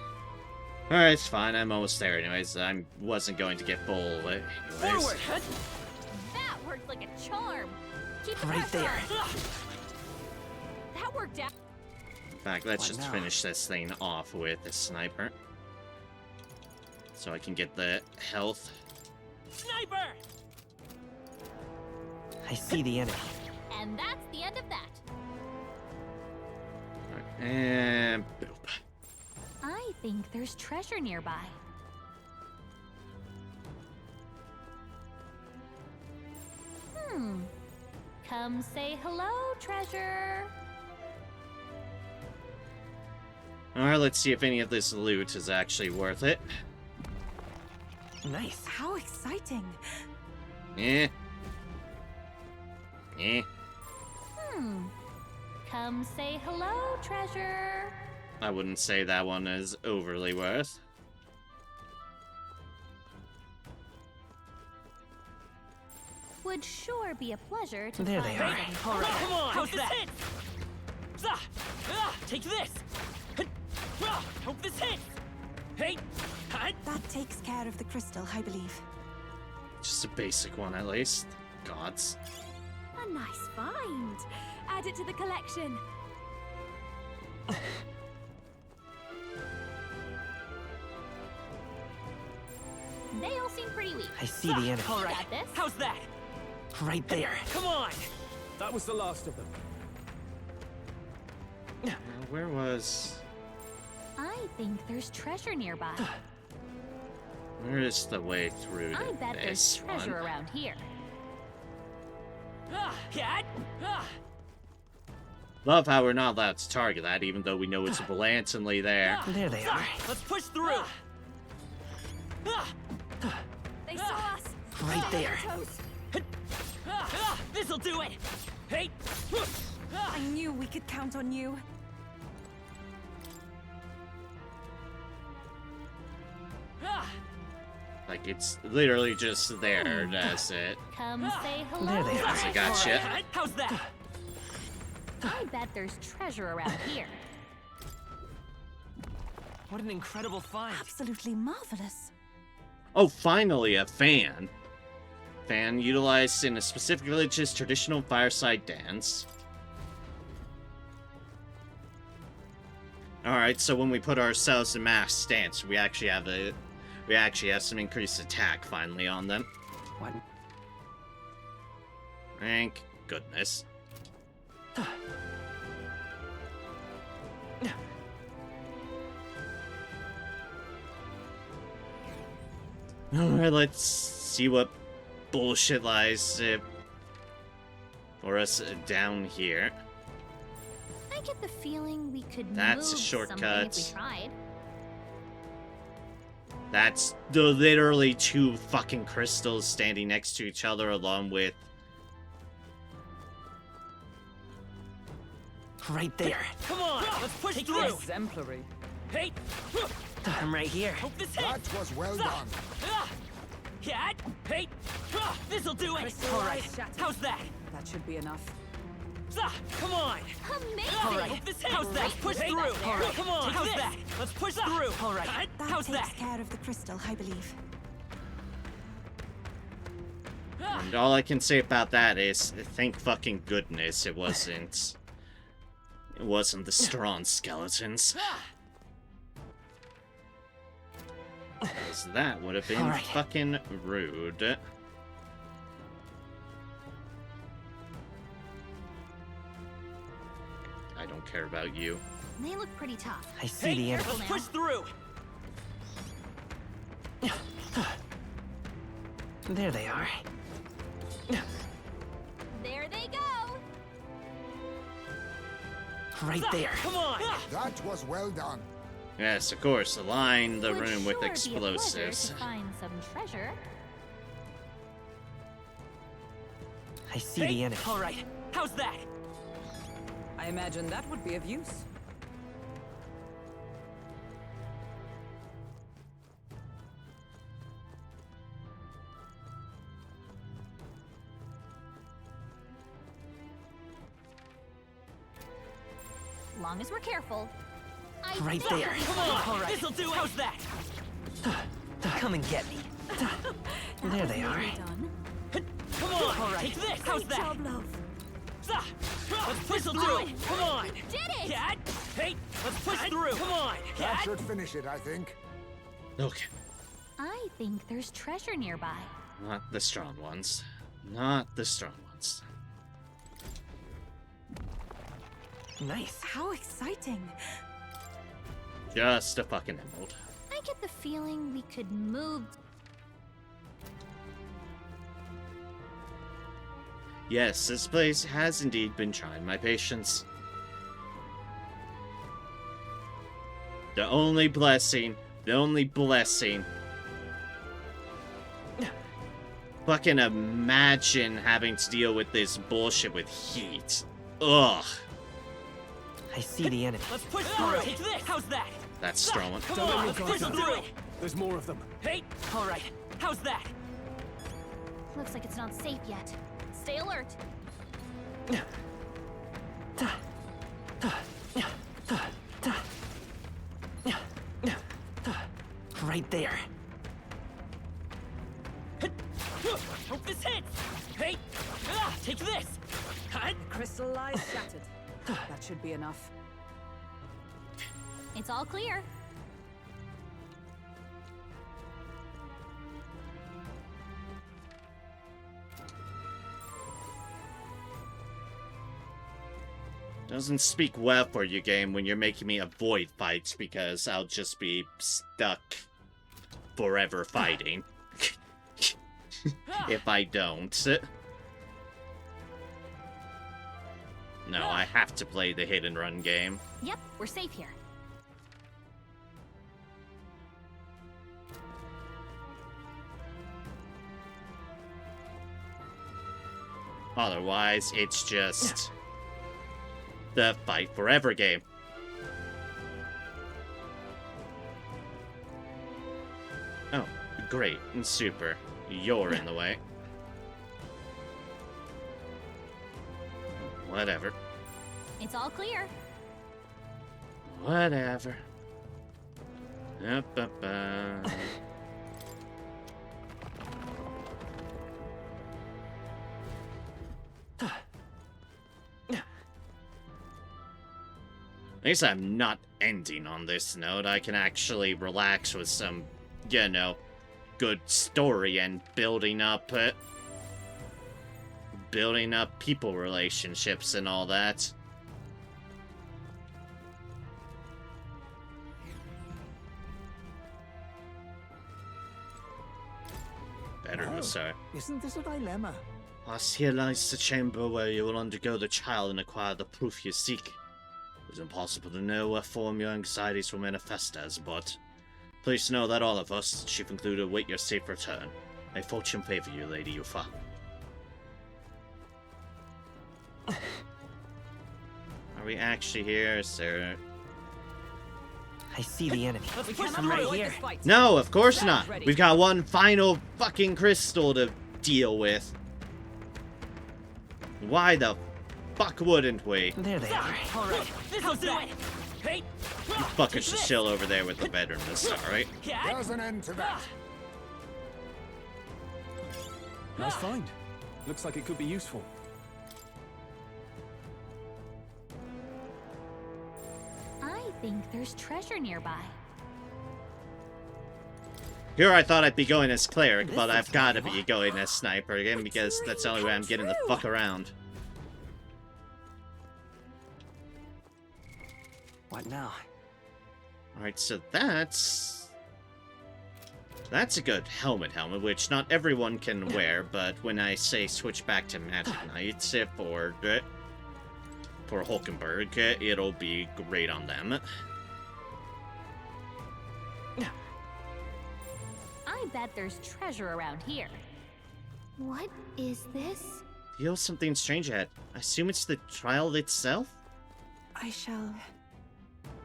Alright, it's fine. I'm almost there anyways. I wasn't going to get full anyways. Forward. That worked like a charm. Keep the Right pressure there. on. That worked out. In fact, let's What just now? finish this thing off with a sniper. So I can get the health. Sniper. I see the enemy. And that's the end of that. And boop. I think there's treasure nearby. Come say hello, treasure. Alright, let's see if any of this loot is actually worth it. Nice. How exciting! Eh. Eh. Come say hello, treasure. I wouldn't say that one is overly worth. Would sure be a pleasure to There find they are. some All right. treasure. Come on. How's this hit? Take this. Hope this hits. Hey. That takes care of the crystal, I believe. Just a basic one at least. Gods. A nice find. Add it to the collection. They all seem pretty weak. I see the enemy. All right. Got this. How's that? Right there. Come on. That was the last of them. Where was... I think there's treasure nearby. Where is the way through I to bet there's this treasure one? around here. Love how we're not allowed to target that, even though we know it's blatantly there. There they are. Let's push through. They saw us. Right Stay there. on your toes. This'll do it. Hey. I knew we could count on you. Like, it's literally just there, that's it. Come say hello. There they are. I gotcha. How's that? I bet there's treasure around here. What an incredible find. Absolutely marvelous. Oh, finally, a fan. Fan utilized in a specific village's traditional fireside dance. Alright, so when we put ourselves in mass stance, we actually have some increased attack finally on them. What? Thank goodness. Alright, let's see what bullshit lies for us down here. I get the feeling we could That's a move shortcut. something if we tried. That's the literally two fucking crystals standing next to each other along with... Right there. Come on. Let's push through. Exemplary. Hey. I'm right here. Hope this hits. That was well done. Yeah. Hey. This'll do it. Crystal All right. eyes shattered. How's that? That should be enough. Come on. Amazing! All right. Hope this hits. How's that? Let's push through. All right. Come on. How's that? Let's push through. All right. That How's takes that? care of the crystal, I believe. And all I can say about that is, thank fucking goodness it wasn't... It wasn't the strong skeletons. Because that would have been All right. fucking rude. I don't care about you. They look pretty tough. I see the enemy. careful Let's now. push through. There they are. There they go! Right there. Come on. That was well done. Yes, of course. Align the Would room with sure explosives. Be a pleasure to find some treasure. I see the enemy. All right. How's that? I imagine that would be of use. Long as we're careful. Right there. Come on. All right. This'll do. How's that? Come and get me. There they are. Come on. All right. Take this. How's that? Job, love. Let's push through. Come on. Did it! Cat. Hey. Let's push through. Come on. That Cat. should finish it, I think. Okay. I think there's treasure nearby. Not the strong ones. Not the strong ones. Nice. How exciting! Just a fucking emerald. I get the feeling we could move. Yes, this place has indeed been trying my patience. The only blessing. Fucking imagine having to deal with this bullshit with heat. Ugh. I see the enemy. Let's push through. Take this. How's that? That's strong one. Come on. Let's push through. There's more of them. Hey. All right. How's that? Looks like it's not safe yet. Stay alert. Right there. Hope this hits. Hey. Take this. Crystal lies shattered. That should be enough. It's all clear. Doesn't speak well for you, game, when you're making me avoid fights because I'll just be stuck forever fighting. If I don't. No, I have to play the hit and run game. Yep, we're safe here. Otherwise, it's just the fight forever game. Oh, great and super. You're in the way. Whatever. It's all clear. Whatever. At least I'm not ending on this note. I can actually relax with some, you know, good story and building up people relationships and all that. Better to start. Isn't this a dilemma? Us here lies the chamber where you will undergo the trial and acquire the proof you seek. It is impossible to know what form your anxieties will manifest as, but please know that all of us, chief included, await your safe return. May fortune favor you, Lady Yufa. Are we actually here? Is there... I see the enemy. I'm right here. No, of course not. We've got one final fucking crystal to deal with. Why the fuck wouldn't we? There they are. All right. This'll do it. Hey. You fuckers should chill over there with the veterans, alright? There's an end to that. Nice find. Looks like it could be useful. I think there's treasure nearby. Here I thought I'd be going as cleric, but I've gotta be going as sniper again because that's the only way I'm getting the fuck around. What now? Alright, so that's a good helmet, which not everyone can wear, but when I say switch back to Magic Knights for Hulkenberg, it'll be great on them. I bet there's treasure around here. What is this? Feel something strange ahead. I assume it's the trial itself? I shall...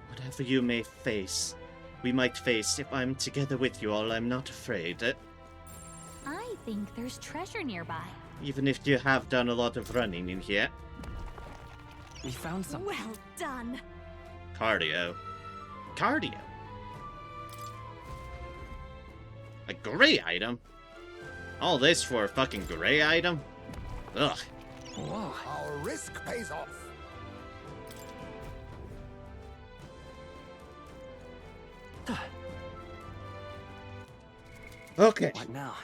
Whatever you may face, we might face, if I'm together with you all, I'm not afraid. I think there's treasure nearby. Even if you have done a lot of running in here. We found something. Well done. Cardio. Cardio? A gray item? All this for a fucking gray item? Ugh. Whoa. Our risk pays off. Okay. What now?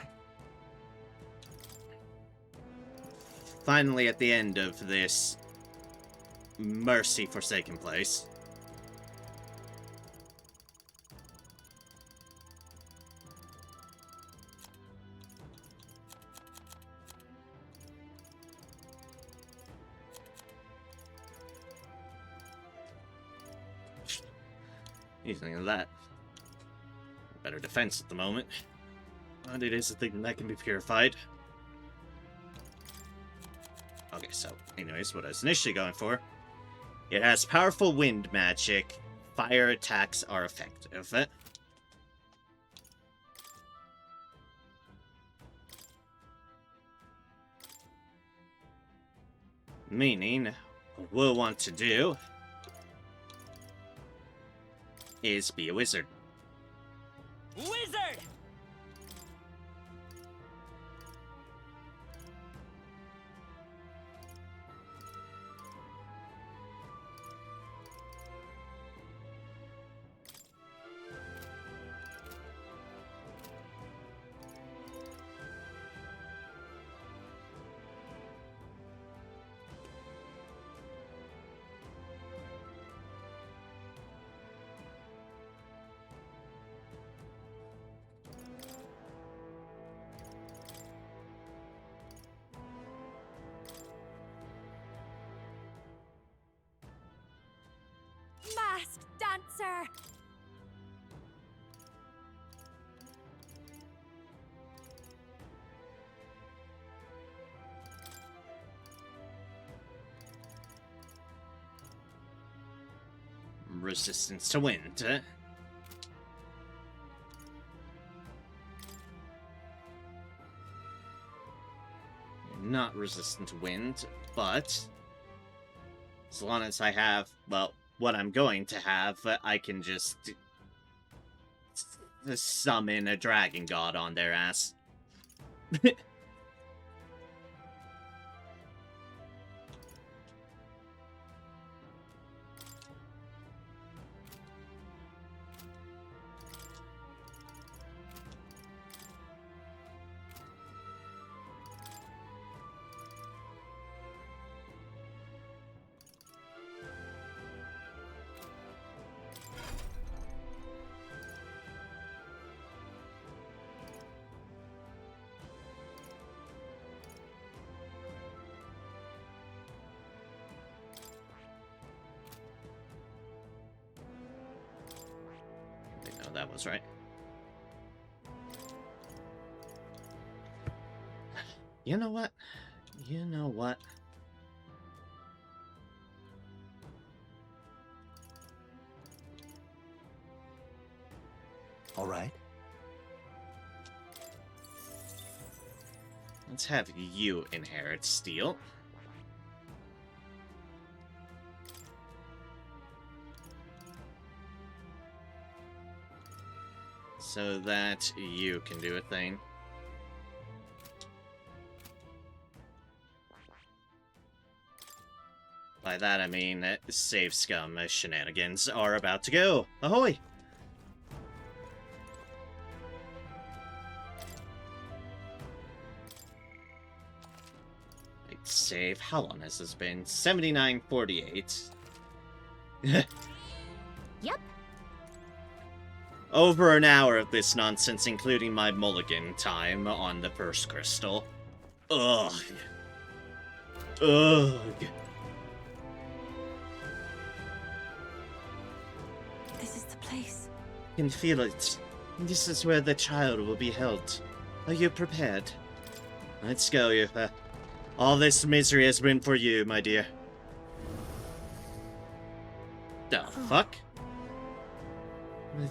Finally at the end of this mercy forsaken place. Using that. Better defense at the moment. But it is a thing that can be purified. Okay, so, anyways, what I was initially going for. It has powerful wind magic. Fire attacks are effective. Meaning, what we'll want to do is be a wizard. Wizard! Masked dancer! Resistance to wind. Not resistant to wind, but as long as I have, well, what I'm going to have, I can just summon a dragon god on their ass. That was right. You know what? You know what? All right. Let's have you inherit steel. So that you can do a thing. By that I mean, save scum shenanigans are about to go. Ahoy! Save. How long has this been? 79:48. Yep. Over an hour of this nonsense, including my mulligan time on the first crystal. Ugh. Ugh. This is the place. I can feel it. This is where the child will be held. Are you prepared? Let's go, Yufa. All this misery has been for you, my dear. The fuck?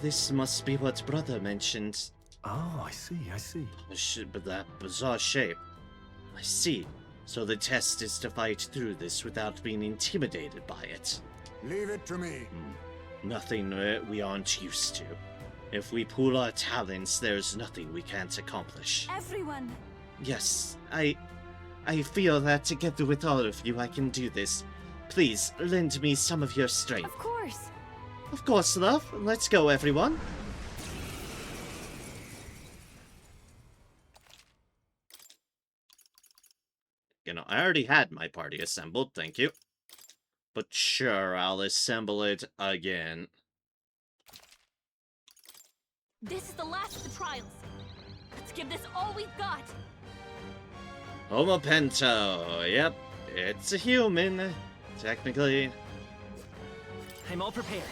This must be what brother mentioned. Oh, I see. But that bizarre shape. I see. So the test is to fight through this without being intimidated by it. Leave it to me. Nothing we aren't used to. If we pool our talents, there's nothing we can't accomplish. Everyone! Yes, I feel that together with all of you I can do this. Please, lend me some of your strength. Of course. Of course, love. Let's go, everyone. You know, I already had my party assembled, thank you. But sure, I'll assemble it again. This is the last of the trials. Let's give this all we've got. Homo Pento, yep. It's a human, technically. I'm all prepared.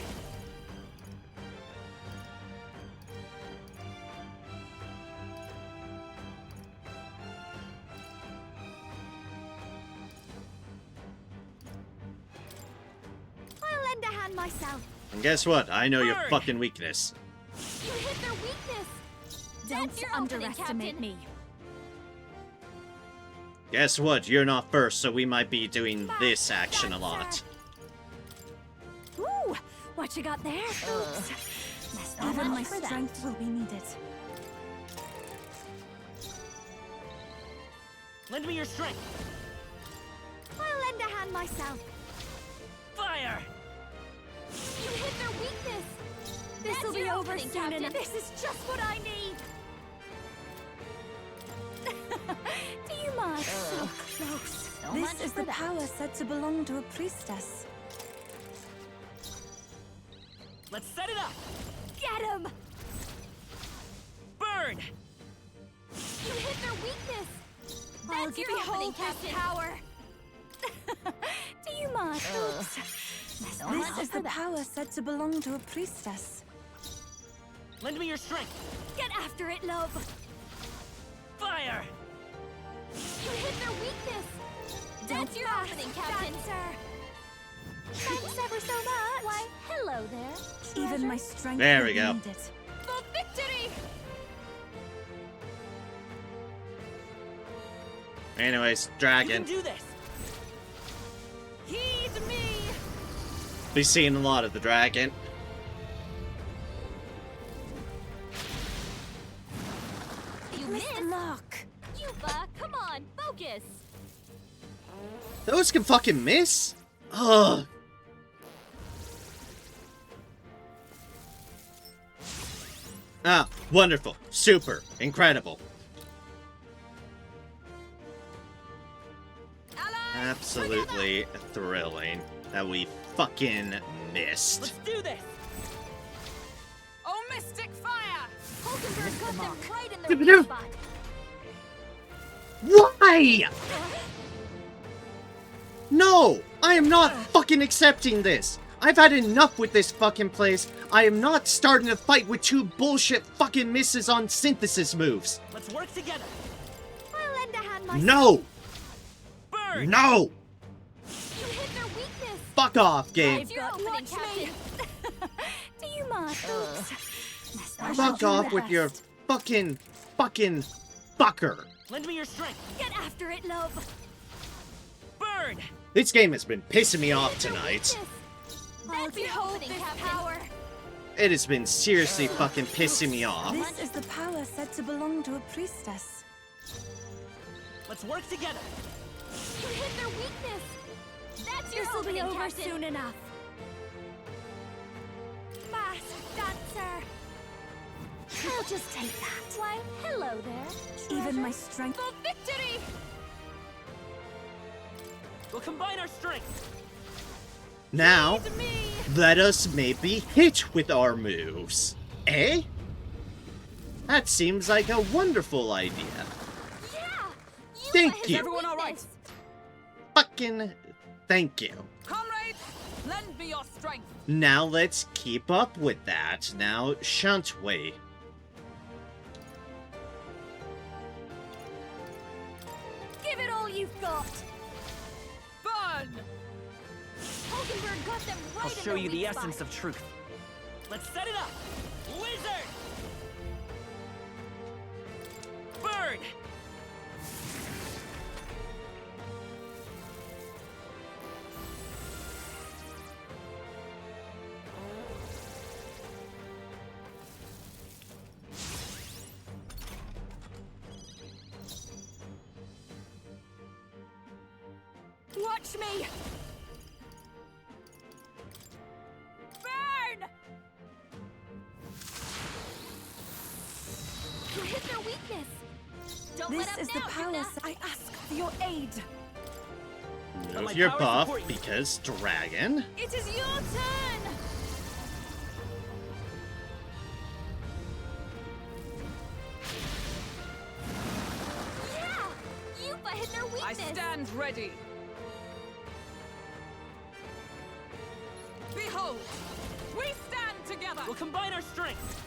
I'll lend a hand myself. And guess what? I know your Burn! fucking weakness. You hit their weakness. Don't underestimate me. Guess what? You're not first, so we might be doing this action a lot. Ooh, what you got there? Oops. Even my strength will be needed. Lend me your strength. I'll lend a hand myself. Fire! You hit their weakness. This'll be over soon enough. This is just what I need. Do you mind? So close. This is the power said to belong to a priestess. Let's set it up. Get him! Burn! You hit their weakness. I'll That's your behold opening, this Captain. Power. Do you mind? Oops. This is the power said to belong to a priestess. Lend me your strength. Get after it, love. Fire! You hit their weakness. That's your opening, Captain. Thanks ever so much. Why, hello there. Even my strength There will we be go. needed. For victory! Anyways, You dragon. can do this. Heed me! Be seeing a lot of the dragon. You Missed missed. the mark. Yuba, come on, focus. Those can fucking miss? Ugh. Ah, wonderful. Super. Incredible. Absolutely thrilling that we fucking missed. Let's do this. Oh, mystic fire! Hulkenberg got them right in the weak spot. Why? No! I am not fucking accepting this! I've had enough with this fucking place. I am not starting a fight with two bullshit fucking misses on synthesis moves. Let's work together. I'll lend a hand myself. No! Burn! No! You hit their weakness. Fuck off, game. It's your opening, Captain. Do you mind? Oops. Fuck off with your fucking fucker. Lend me your strength. Get after it, love. Burn! This game has been pissing me off tonight. That's your opening, power. It has been seriously fucking pissing me off. This is the power said to belong to a priestess. Let's work together. You hit their weakness. That's your This'll be opening, over Captain. soon enough. Masked dancer. I'll just take that. Why, hello there. Even my strength. For victory! We'll combine our strength. Now, Lead me. let us maybe hit with our moves. Eh? That seems like a wonderful idea. Yeah! Thank hit you. their Everyone all right? weakness. Fucking thank you. Comrades, Lend me your strength. Now let's keep up with that, now shan't we? Give it all you've got! Burn! Hulkenberg got them right I'll in show their you the weak essence spot. of truth. Let's set it up! Wizard! Burn! Watch me! Burn! You hit their weakness! Don't This let up is now, the power. Yuna. I ask for your aid. But my Move your powers buff, support you. because dragon. It is your turn! Yeah! Yupa hit their I weakness! stand ready. Behold, we stand together. We'll combine our strength.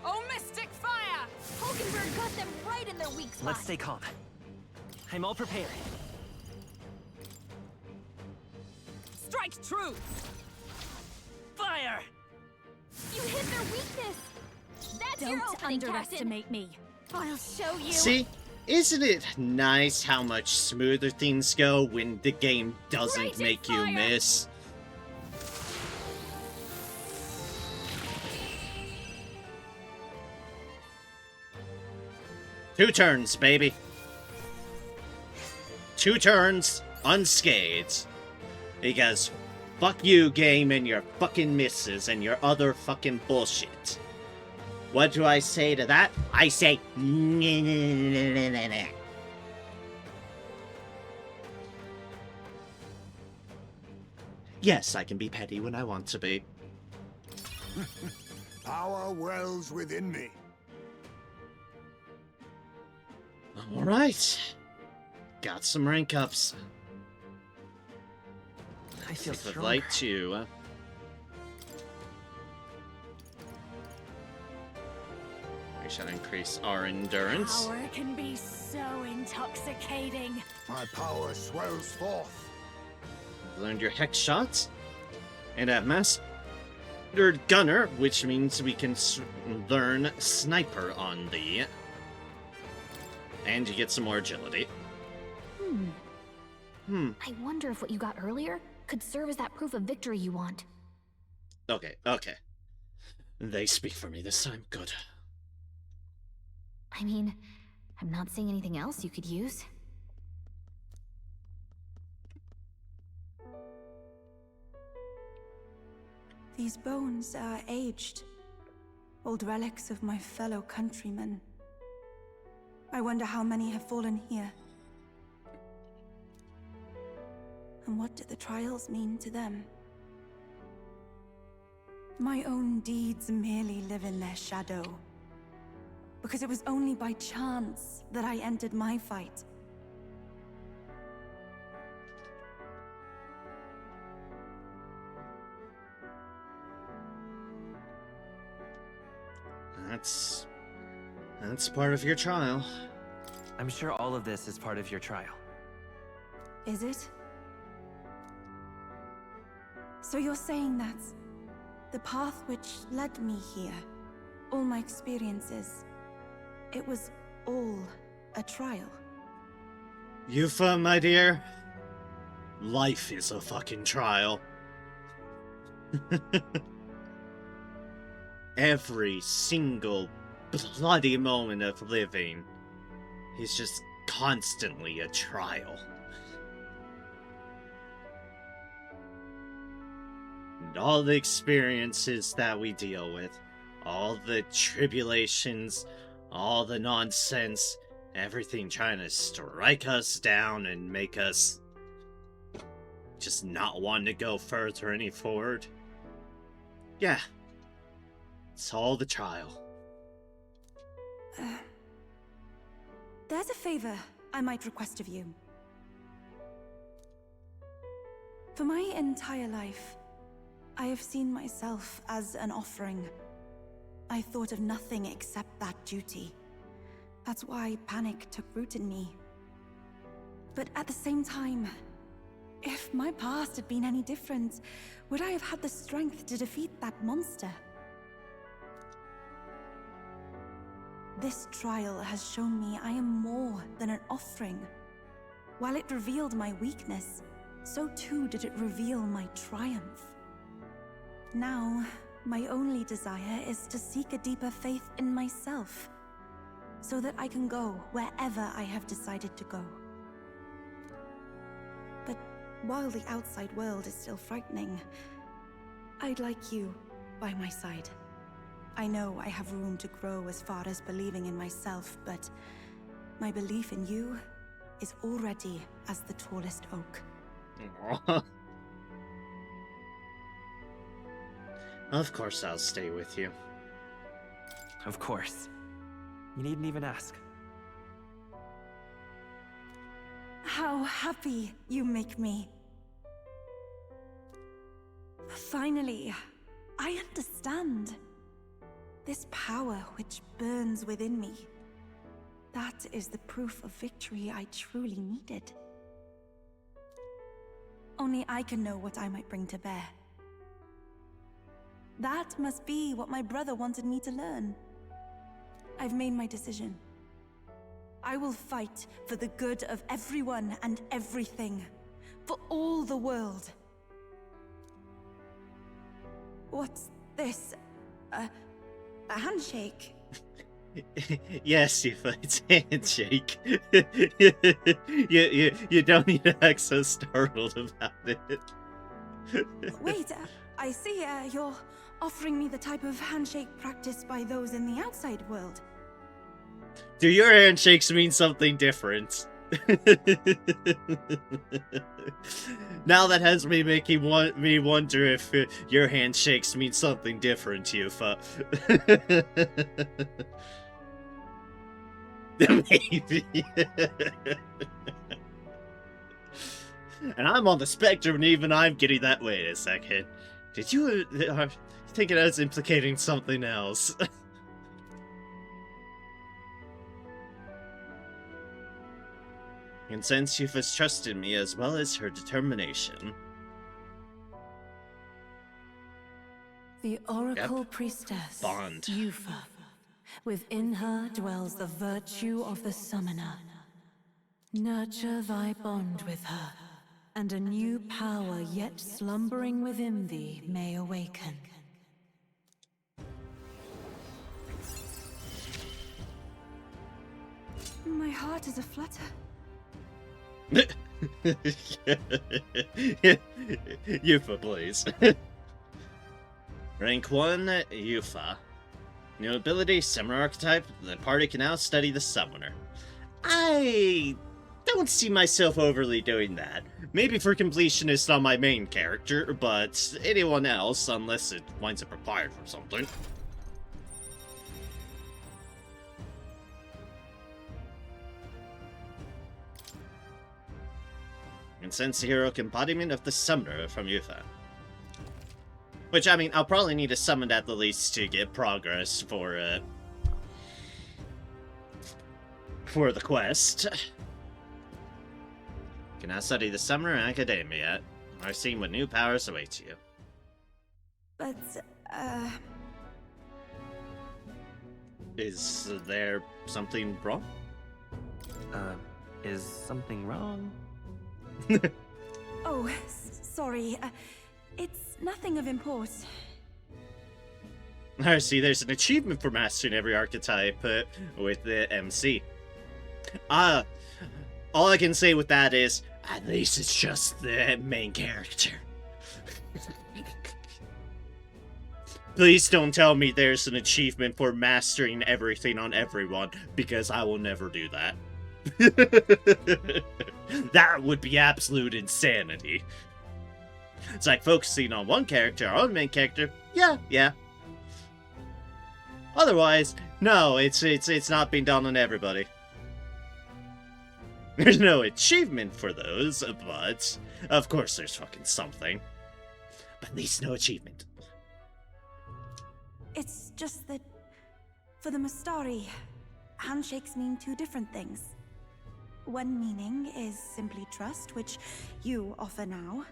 Oh, mystic fire! Hulkenberg got them right in their weak spot. Let's stay calm. I'm all prepared. Strike true. Fire! You hit their weakness! That's your Don't opening, underestimate me. Captain. I'll show you. See? Isn't it nice how much smoother things go when the game doesn't Raging make you fire! miss? Two turns, baby. 2 turns, unscathed. Because fuck you, game, and your fucking misses and your other fucking bullshit. What do I say to that? I say, yes, I can be petty when I want to be. Power wells within me. Alright. Got some rank ups. I feel If I'd stronger. like to. We shall increase our endurance. Power can be so intoxicating. My power swells forth. Learned your hex shots. And at Mastered Gunner, which means we can learn Sniper on thee. And you get some more agility. I wonder if what you got earlier could serve as that proof of victory you want. Okay, okay. They speak for me this time. Good. I mean, I'm not seeing anything else you could use. These bones are aged. Old relics of my fellow countrymen. I wonder how many have fallen here. And what did the trials mean to them? My own deeds merely live in their shadow. Because it was only by chance that I entered my fight. That's part of your trial. I'm sure all of this is part of your trial. Is it? So you're saying that the path which led me here, all my experiences, it was all a trial? Yufa, my dear, life is a fucking trial. Every single bloody moment of living is just constantly a trial. And all the experiences that we deal with, all the tribulations, all the nonsense, everything trying to strike us down and make us just not want to go further any forward. Yeah. It's all the trial. There's a favor I might request of you. For my entire life, I have seen myself as an offering. I thought of nothing except that duty. That's why panic took root in me. But at the same time, if my past had been any different, would I have had the strength to defeat that monster? This trial has shown me I am more than an offering. While it revealed my weakness, so too did it reveal my triumph. Now, my only desire is to seek a deeper faith in myself, so that I can go wherever I have decided to go. But while the outside world is still frightening, I'd like you by my side. I know I have room to grow as far as believing in myself, but my belief in you is already as the tallest oak. Of course I'll stay with you. Of course. You needn't even ask. How happy you make me. Finally, I understand. This power which burns within me. That is the proof of victory I truly needed. Only I can know what I might bring to bear. That must be what my brother wanted me to learn. I've made my decision. I will fight for the good of everyone and everything. For all the world. What's this? A handshake? Yes, it's a handshake. you don't need to act so startled about it. Wait, I see you're offering me the type of handshake practiced by those in the outside world. Do your handshakes mean something different? Now that has me making me wonder if your handshakes mean something different, Yufa. Maybe. And I'm on the spectrum, and even I'm getting that. Wait a second. Did you think it was implicating something else? And since Yufa's trusted me as well as her determination. The Oracle Priestess, Bond. Yufa. Within her dwells the virtue of the Summoner. Nurture thy bond with her, and a new power yet slumbering within thee may awaken. My heart is aflutter. Yufa, please. Rank 1, Yufa. New ability, Summoner Archetype. The party can now study the Summoner. I don't see myself overly doing that. Maybe for completionist on my main character, but anyone else, unless it winds up required for something. And sense the heroic embodiment of the Summoner from Yufa. Which, I mean, I'll probably need to summon at the least to get progress for the quest. Can now study the Summoner in Academia. I've seen what new powers await you. But, Is there something wrong? Is something wrong? Oh, sorry. It's nothing of import. I see there's an achievement for mastering every archetype with the MC. All I can say with that is, at least it's just the main character. Please don't tell me there's an achievement for mastering everything on everyone, because I will never do that. That would be absolute insanity. It's like focusing on one character, our own main character. Yeah. Otherwise, no, it's not being done on everybody. There's no achievement for those, but of course there's fucking something. But at least no achievement. It's just that, for the Mustari, handshakes mean two different things. One meaning is simply trust, which you offer now.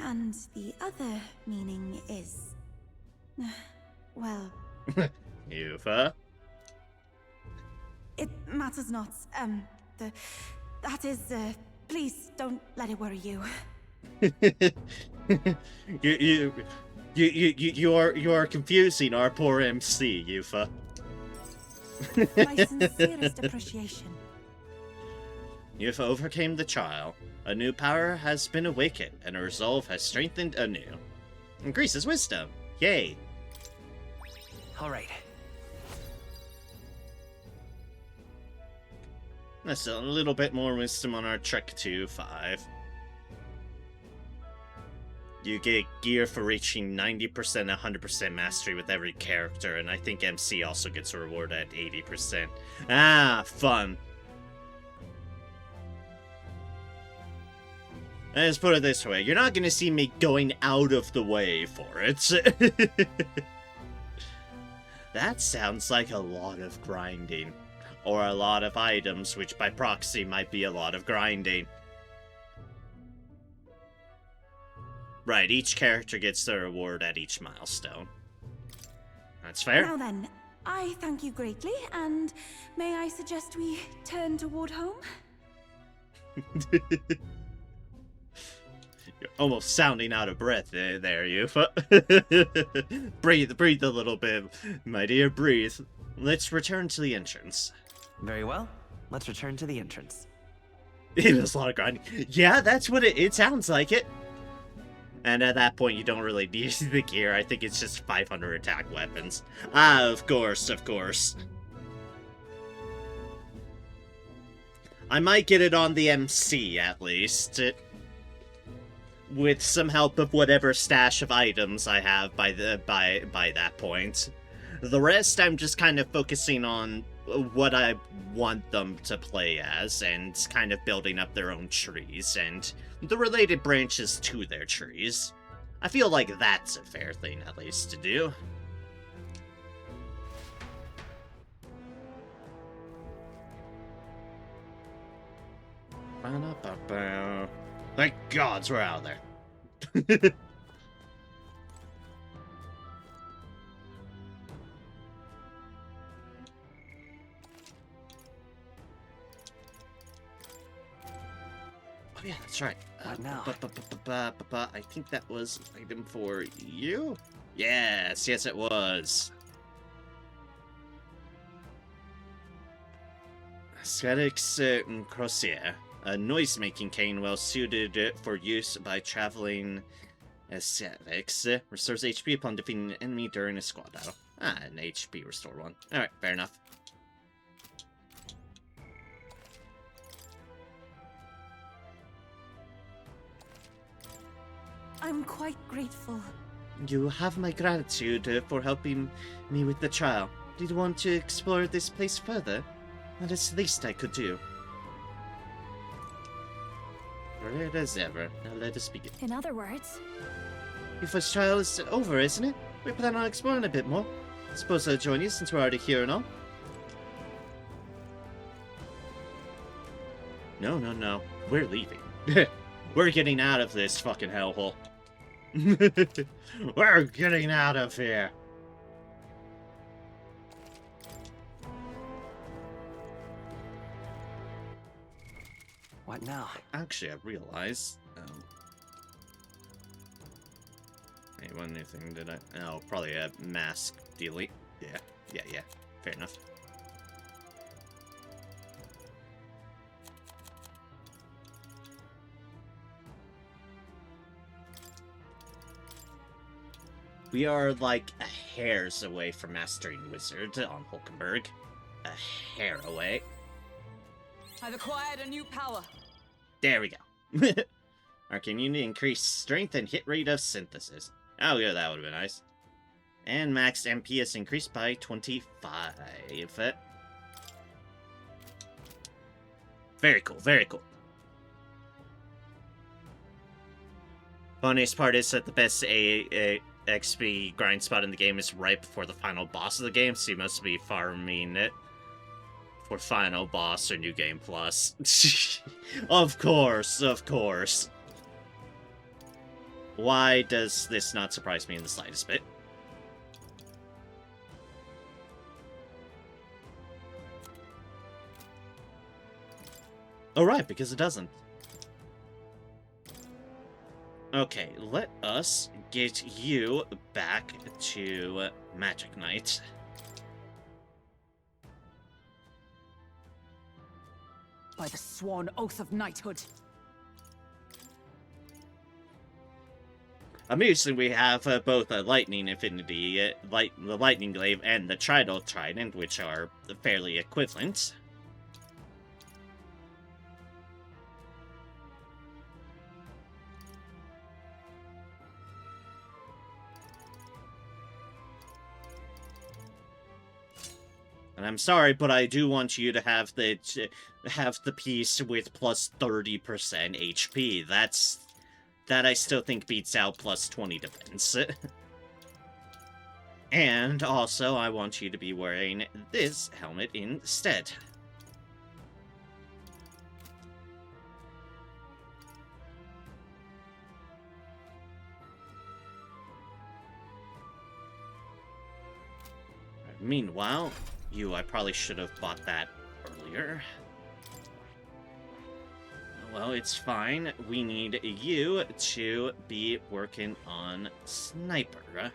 And the other meaning is... well... Yufa? It matters not. That is, please don't let it worry you. You are confusing our poor MC, Yufa. My sincerest appreciation. Yufa overcame the trial. A new power has been awakened, and her resolve has strengthened anew. Increases wisdom. Yay. Alright. That's a little bit more wisdom on our trek to 5. You get gear for reaching 90%, 100% mastery with every character, and I think MC also gets a reward at 80%. Ah, fun. Let's put it this way, you're not gonna see me going out of the way for it. That sounds like a lot of grinding. Or a lot of items, which by proxy might be a lot of grinding. Right, each character gets their reward at each milestone. That's fair. Now then, I thank you greatly, and may I suggest we turn toward home? You're almost sounding out of breath there, you. Breathe a little bit, my dear, breathe. Let's return to the entrance. Very well. Let's return to the entrance. It was a lot of grinding. Yeah, that's what it sounds like it. And at that point, you don't really need the gear. I think it's just 500 attack weapons. Ah, of course, of course. I might get it on the MC, at least. With some help of whatever stash of items I have by that point. The rest, I'm just kind of focusing on what I want them to play as, and kind of building up their own trees, and the related branches to their trees. I feel like that's a fair thing, at least, to do. Thank gods we're out of there. Yeah, that's right. What now? I think that was an item for you? Yes, it was. Aesthetics Crosier. A noise-making cane well suited for use by traveling aesthetics. Restores HP upon defeating an enemy during a squad battle. Ah, an HP restore one. Alright, fair enough. I'm quite grateful. You have my gratitude for helping me with the trial. Did you want to explore this place further? That is the least I could do. Great as ever. Now let us begin. In other words... Your first trial is over, isn't it? We plan on exploring a bit more. Suppose I'll join you since we're already here and all. No. We're leaving. We're getting out of this fucking hellhole. We're getting out of here. What now? Actually, I realized. Hey, one new thing did I? Oh, probably a mask delete. Yeah. Fair enough. We are like a hair's away from mastering Wizard on Hulkenberg. A hair away. I've acquired a new power. There we go. Arcane Unit increased strength and hit rate of synthesis. Oh yeah, that would have been nice. And max MP is increased by 25. Very cool, very cool. Funniest part is that the best XP grind spot in the game is right before the final boss of the game, so you must be farming it for final boss or new game plus. Of course, of course. Why does this not surprise me in the slightest bit? Oh, right, because it doesn't. Okay, let us get you back to Magic Knight. By the sworn oath of knighthood. Amusingly, we have both a Lightning Affinity, the Lightning Glaive, and the Trident Trident, which are fairly equivalent. And I'm sorry, but I do want you to have the piece with plus 30% HP. That I still think beats out plus 20 defense. And also, I want you to be wearing this helmet instead. Meanwhile, I probably should have bought that earlier. Well, it's fine. We need you to be working on Sniper.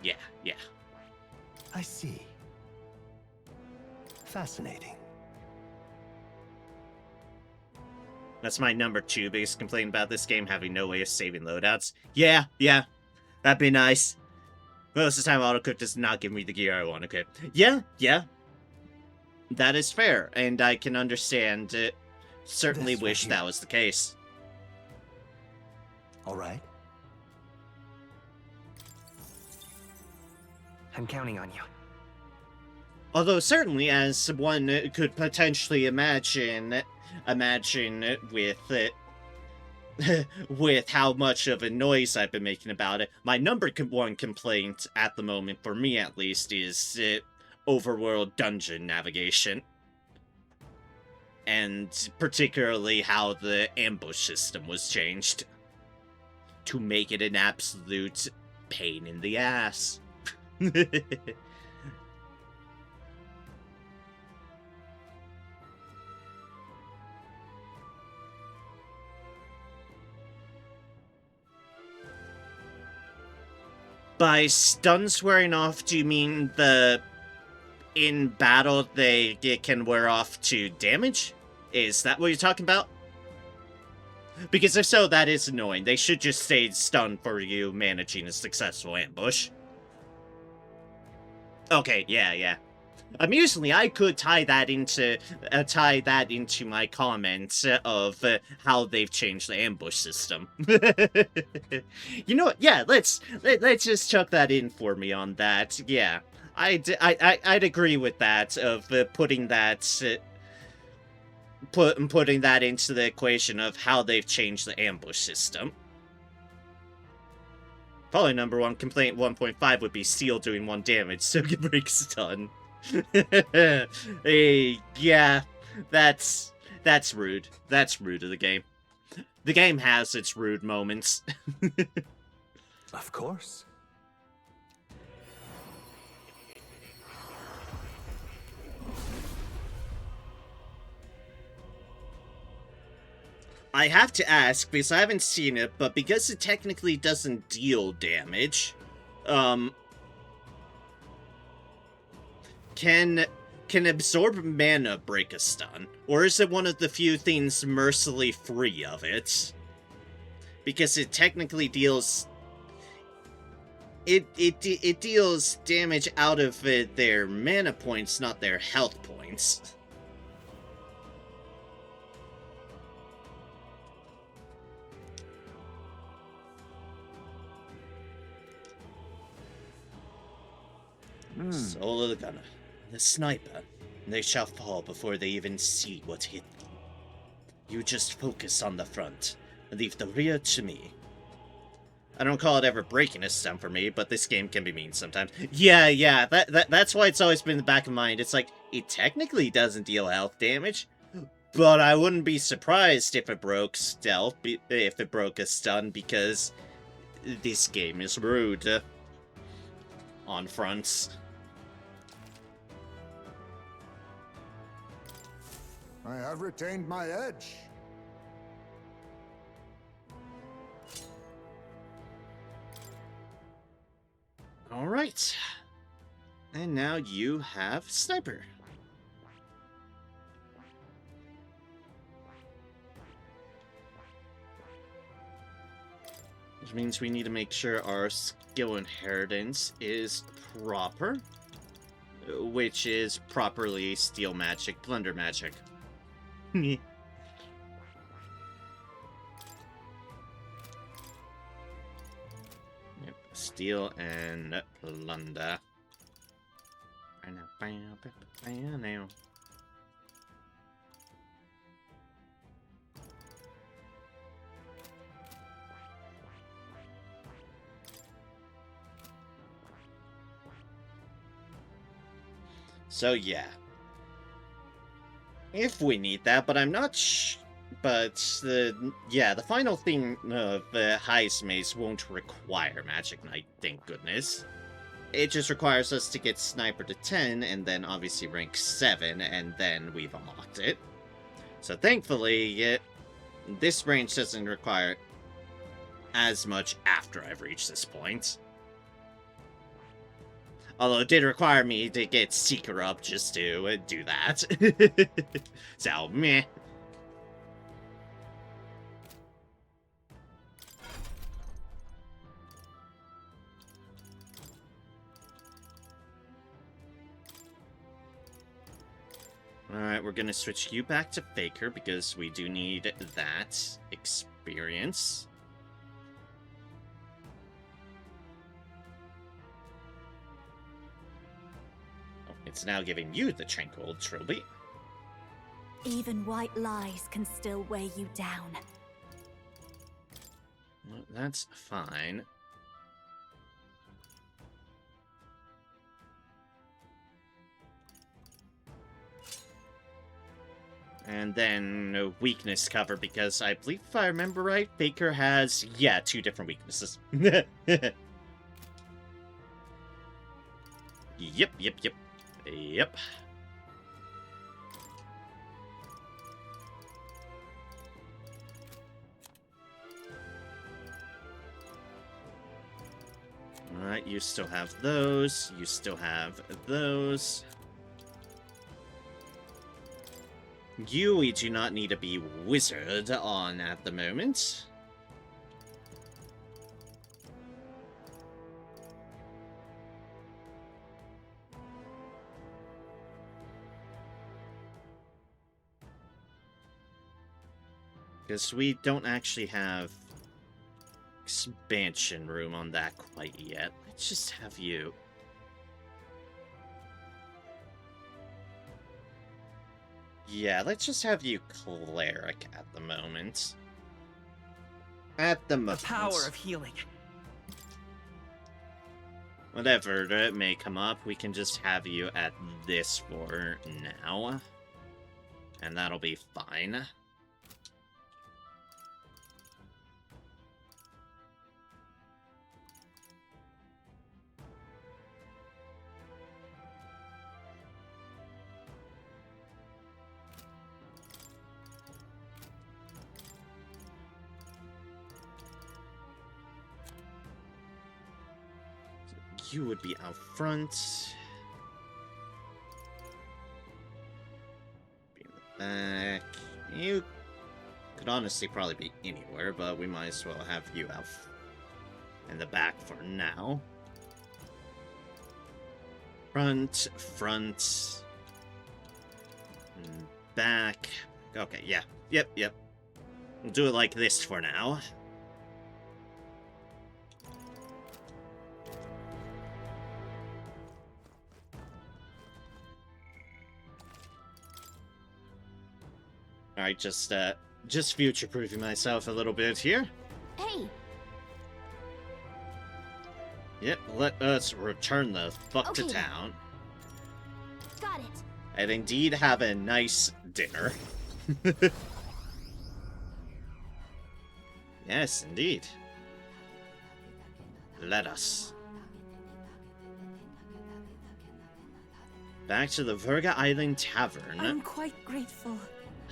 Yeah. I see. Fascinating. That's my number 2 biggest complaint about this game, having no way of saving loadouts. Yeah, that'd be nice. Most of the time, autocook does not give me the gear I want to equip. Yeah. That is fair, and I can understand it. Certainly wish that was the case. All right. I'm counting on you. Although certainly, as one could potentially imagine with with how much of a noise I've been making about it, my number 1 complaint at the moment, for me at least, is overworld dungeon navigation. And particularly how the ambush system was changed to make it an absolute pain in the ass. By stun swearing off, do you mean in battle they can wear off to damage? Is that what you're talking about? Because if so, that is annoying. They should just stay stunned for you managing a successful ambush. Okay, yeah. Amusingly, I could tie that into my comments of how they've changed the ambush system. You know what? Yeah, let's just chuck that in for me on that. Yeah, I'd agree with that of putting that into the equation of how they've changed the ambush system. Probably number 1 complaint 1.5 would be Seal doing 1 damage, so it can break stun. Hey, yeah, that's rude. That's rude of the game. The game has its rude moments. Of course. I have to ask, because I haven't seen it, but because it technically doesn't deal damage, can absorb mana break a stun? Or is it one of the few things mercifully free of it? Because it technically deals... It deals damage out of their mana points, not their health points. Soul of the Gunner. The Sniper. They shall fall before they even see what hit them. You just focus on the front, and leave the rear to me. I don't call it ever breaking a stun for me, but this game can be mean sometimes. Yeah, that's why it's always been in the back of mind. It's like, it technically doesn't deal health damage, but I wouldn't be surprised if it broke stealth, if it broke a stun, because this game is rude on fronts. I have retained my edge. Alright. And now you have Sniper. Which means we need to make sure our skill inheritance is proper. Which is properly Steel Magic, Plunder Magic. Yep, Steel and Plunder. Now. So yeah. If we need that, but I'm not but the final thing of Heist Maze won't require Magic Knight, thank goodness. It just requires us to get Sniper to 10, and then obviously rank 7, and then we've unlocked it. So thankfully, this range doesn't require as much after I've reached this point. Although it did require me to get Seeker up just to do that. So, meh. Alright, we're gonna switch you back to Faker because we do need that experience. It's now giving you the Tranquil Trilby. Even white lies can still weigh you down. Well, that's fine. And then weakness cover, because I believe if I remember right, Faker has, 2 different weaknesses. Yep. Alright, you still have those. You still have those. You, we do not need to be wizard on at the moment. Because we don't actually have expansion room on that quite yet. Let's just have you. Yeah, let's just have you cleric at the moment. At the moment. The power of healing. Whatever may come up, we can just have you at this for now. And that'll be fine. You would be out front. Be in the back. You could honestly probably be anywhere, but we might as well have you out in the back for now. Front, back. Okay, yeah. Yep. We'll do it like this for now. Alright, just future-proofing myself a little bit here. Hey! Yep, let us return the fuck to Okay. town. Got it. And indeed have a nice dinner. Yes, indeed. Let us. Back to the Verga Island Tavern. I'm quite grateful.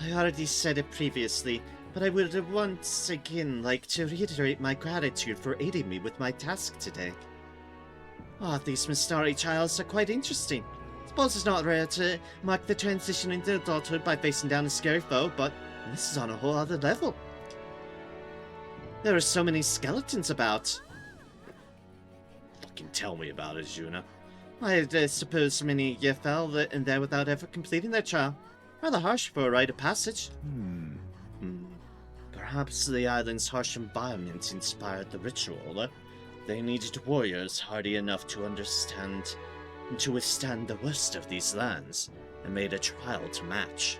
I already said it previously, but I would once again like to reiterate my gratitude for aiding me with my task today. Ah, these Mistari trials are quite interesting. Suppose it's not rare to mark the transition into adulthood by facing down a scary foe, but this is on a whole other level. There are so many skeletons about. Fucking tell me about it, Juna. I suppose many fell in there without ever completing their trial. Rather harsh for a rite of passage. Perhaps the island's harsh environment inspired the ritual. They needed warriors hardy enough to withstand the worst of these lands, and made a trial to match.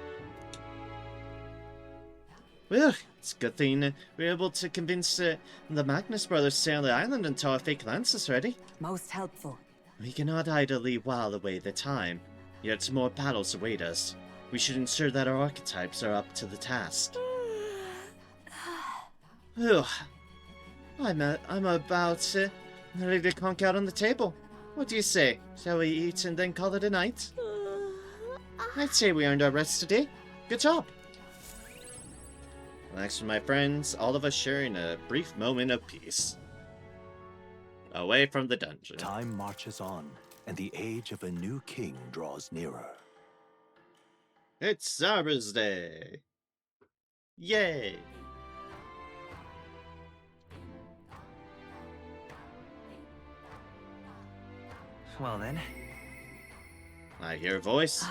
Well, it's a good thing we were able to convince the Magnus brothers to stay on the island until our fake lance is ready. Most helpful. We cannot idly while away the time, yet more battles await us. We should ensure that our archetypes are up to the task. Ugh. I'm about ready to conk out on the table. What do you say? Shall we eat and then call it a night? I'd say we earned our rest today. Good job. Thanks to my friends, all of us sharing a brief moment of peace. Away from the dungeon. Time marches on, and the age of a new king draws nearer. It's Zarba's Day! Yay! Well then. I hear a voice.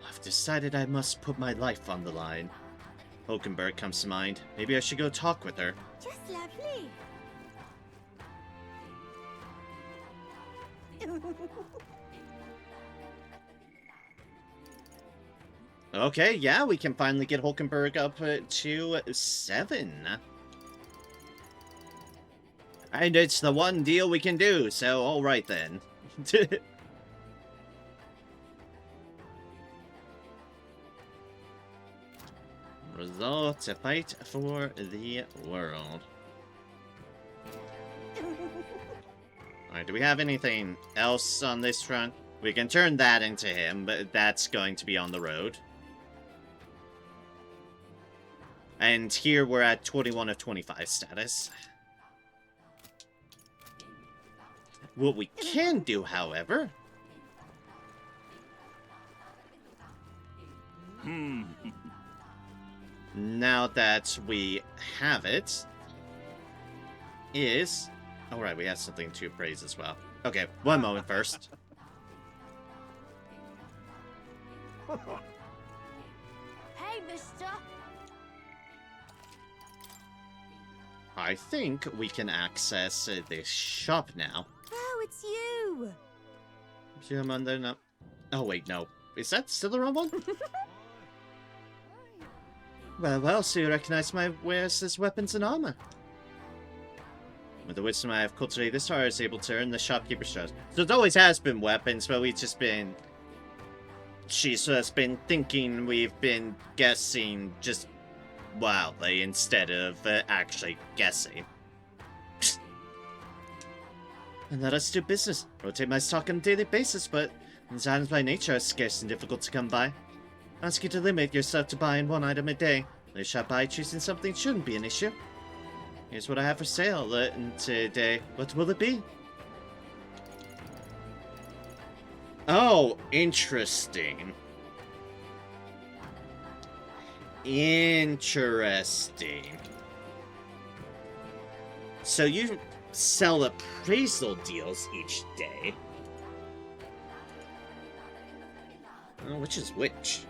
I've decided I must put my life on the line. Hulkenberg comes to mind. Maybe I should go talk with her. Just lovely. Okay, yeah, we can finally get Hulkenberg up to 7. And it's the one deal we can do, so alright then. Result to fight for the world. Alright, do we have anything else on this front? We can turn that into him, but that's going to be on the road. And here we're at 21 of 25 status. What we can do, however... now that we have it... is... alright, we have something to appraise as well. Okay, one moment first. Hey, mister. I think we can access this shop now. Oh, it's you. I'm under now. Oh wait, no. Is that still the wrong one? Well, so you recognize my wares as weapons and armor. With the wisdom I have cultivated, this art is able to earn the shopkeeper's trust. So it always has been weapons, but we've just been... she's just been thinking we've been guessing just wildly instead of actually guessing. And let us do business. Rotate my stock on a daily basis, but these items by nature are scarce and difficult to come by. Ask you to limit yourself to buying one item a day. They shall buy choosing something shouldn't be an issue. Here's what I have for sale today. What will it be? Oh, interesting. Interesting. So you sell appraisal deals each day. Oh, which is which?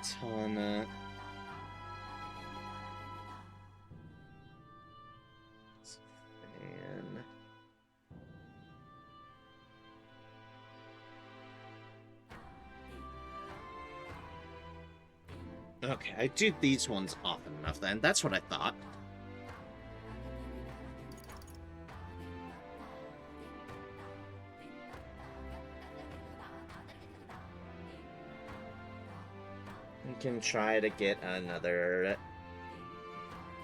Katana. And... okay, I do these ones often enough then. That's what I thought. We can try to get another...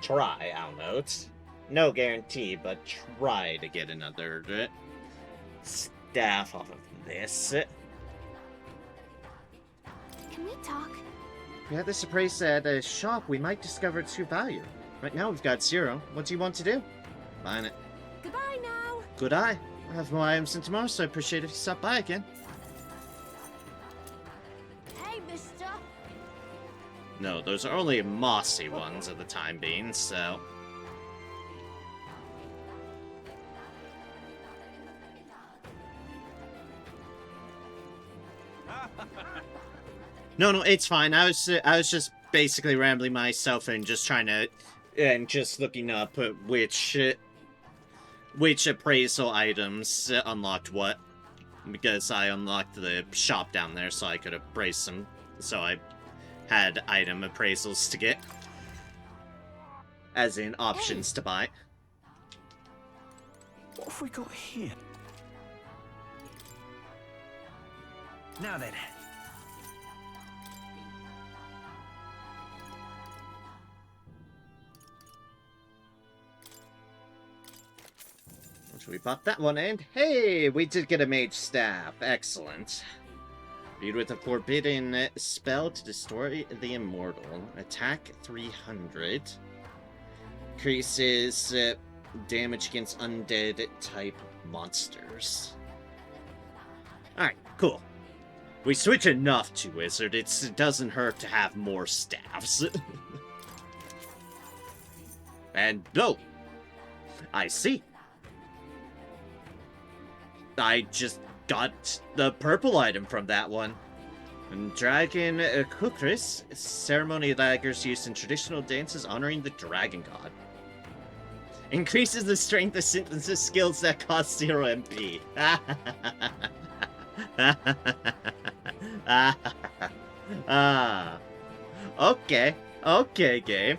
try, I don't know. It's no guarantee, but try to get another staff off of this. Can we talk? We had this appraised at a shop. We might discover its true value. Right now we've got 0. What do you want to do? Buying it. Goodbye now. Good eye. I'll have more items in tomorrow, so I appreciate if you stop by again. Hey, mister. No, those are only mossy ones at the time being, so... No, it's fine. I was just basically rambling myself and just trying to... and just looking up which appraisal items unlocked what. Because I unlocked the shop down there, so I could appraise them. So I had item appraisals to get. As in, options to buy. What have we got here? Now then. So we bought that one, and hey, we did get a mage staff. Excellent. Viewed with a forbidden spell to destroy the immortal. Attack 300. Increases damage against undead type monsters. Alright, cool. We switch enough to wizard, it doesn't hurt to have more staffs. And no! I see. I just got the purple item from that one. And Dragon Kukris, ceremony daggers used in traditional dances honoring the dragon god. Increases the strength of synthesis skills that cost 0 MP. Okay, game.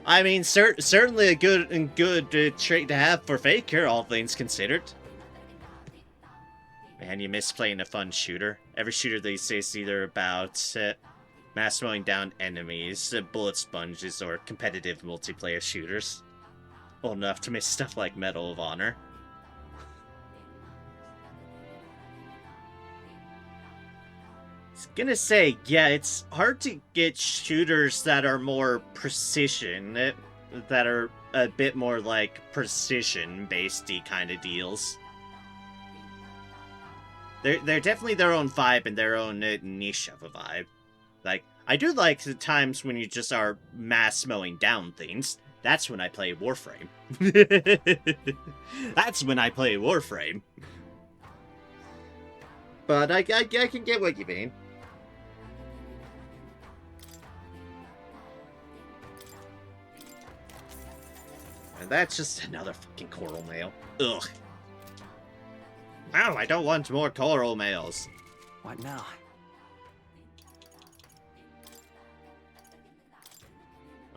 I mean, certainly a good trait to have for Faker, all things considered. Man, you miss playing a fun shooter. Every shooter these days is either about mass mowing down enemies, bullet sponges, or competitive multiplayer shooters. Old enough to miss stuff like Medal of Honor. I was gonna say, yeah, it's hard to get shooters that are more precision, that are a bit more like precision-based-y kind of deals. They're definitely their own vibe and their own niche of a vibe. Like, I do like the times when you just are mass mowing down things. That's when I play Warframe. That's when I play Warframe. But I can get what you mean. And that's just another fucking coral mail. Ugh. Wow, I don't want more coral mails. What now?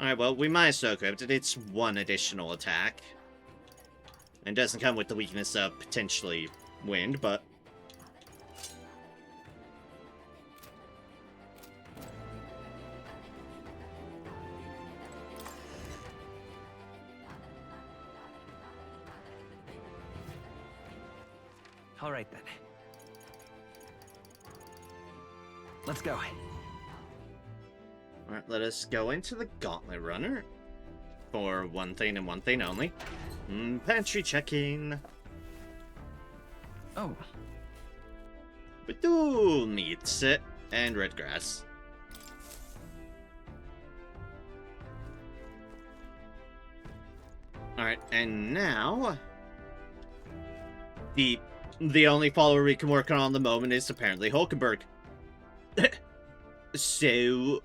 Alright, well, we might as well equip it. It's 1 additional attack. And doesn't come with the weakness of potentially wind, but... All right, then. Let's go. Alright, let us go into the Gauntlet Runner. For one thing and one thing only. Pantry checking. Oh. Badoo meat and red grass. Alright, and now... the The only follower we can work on the moment is apparently Hulkenberg. So,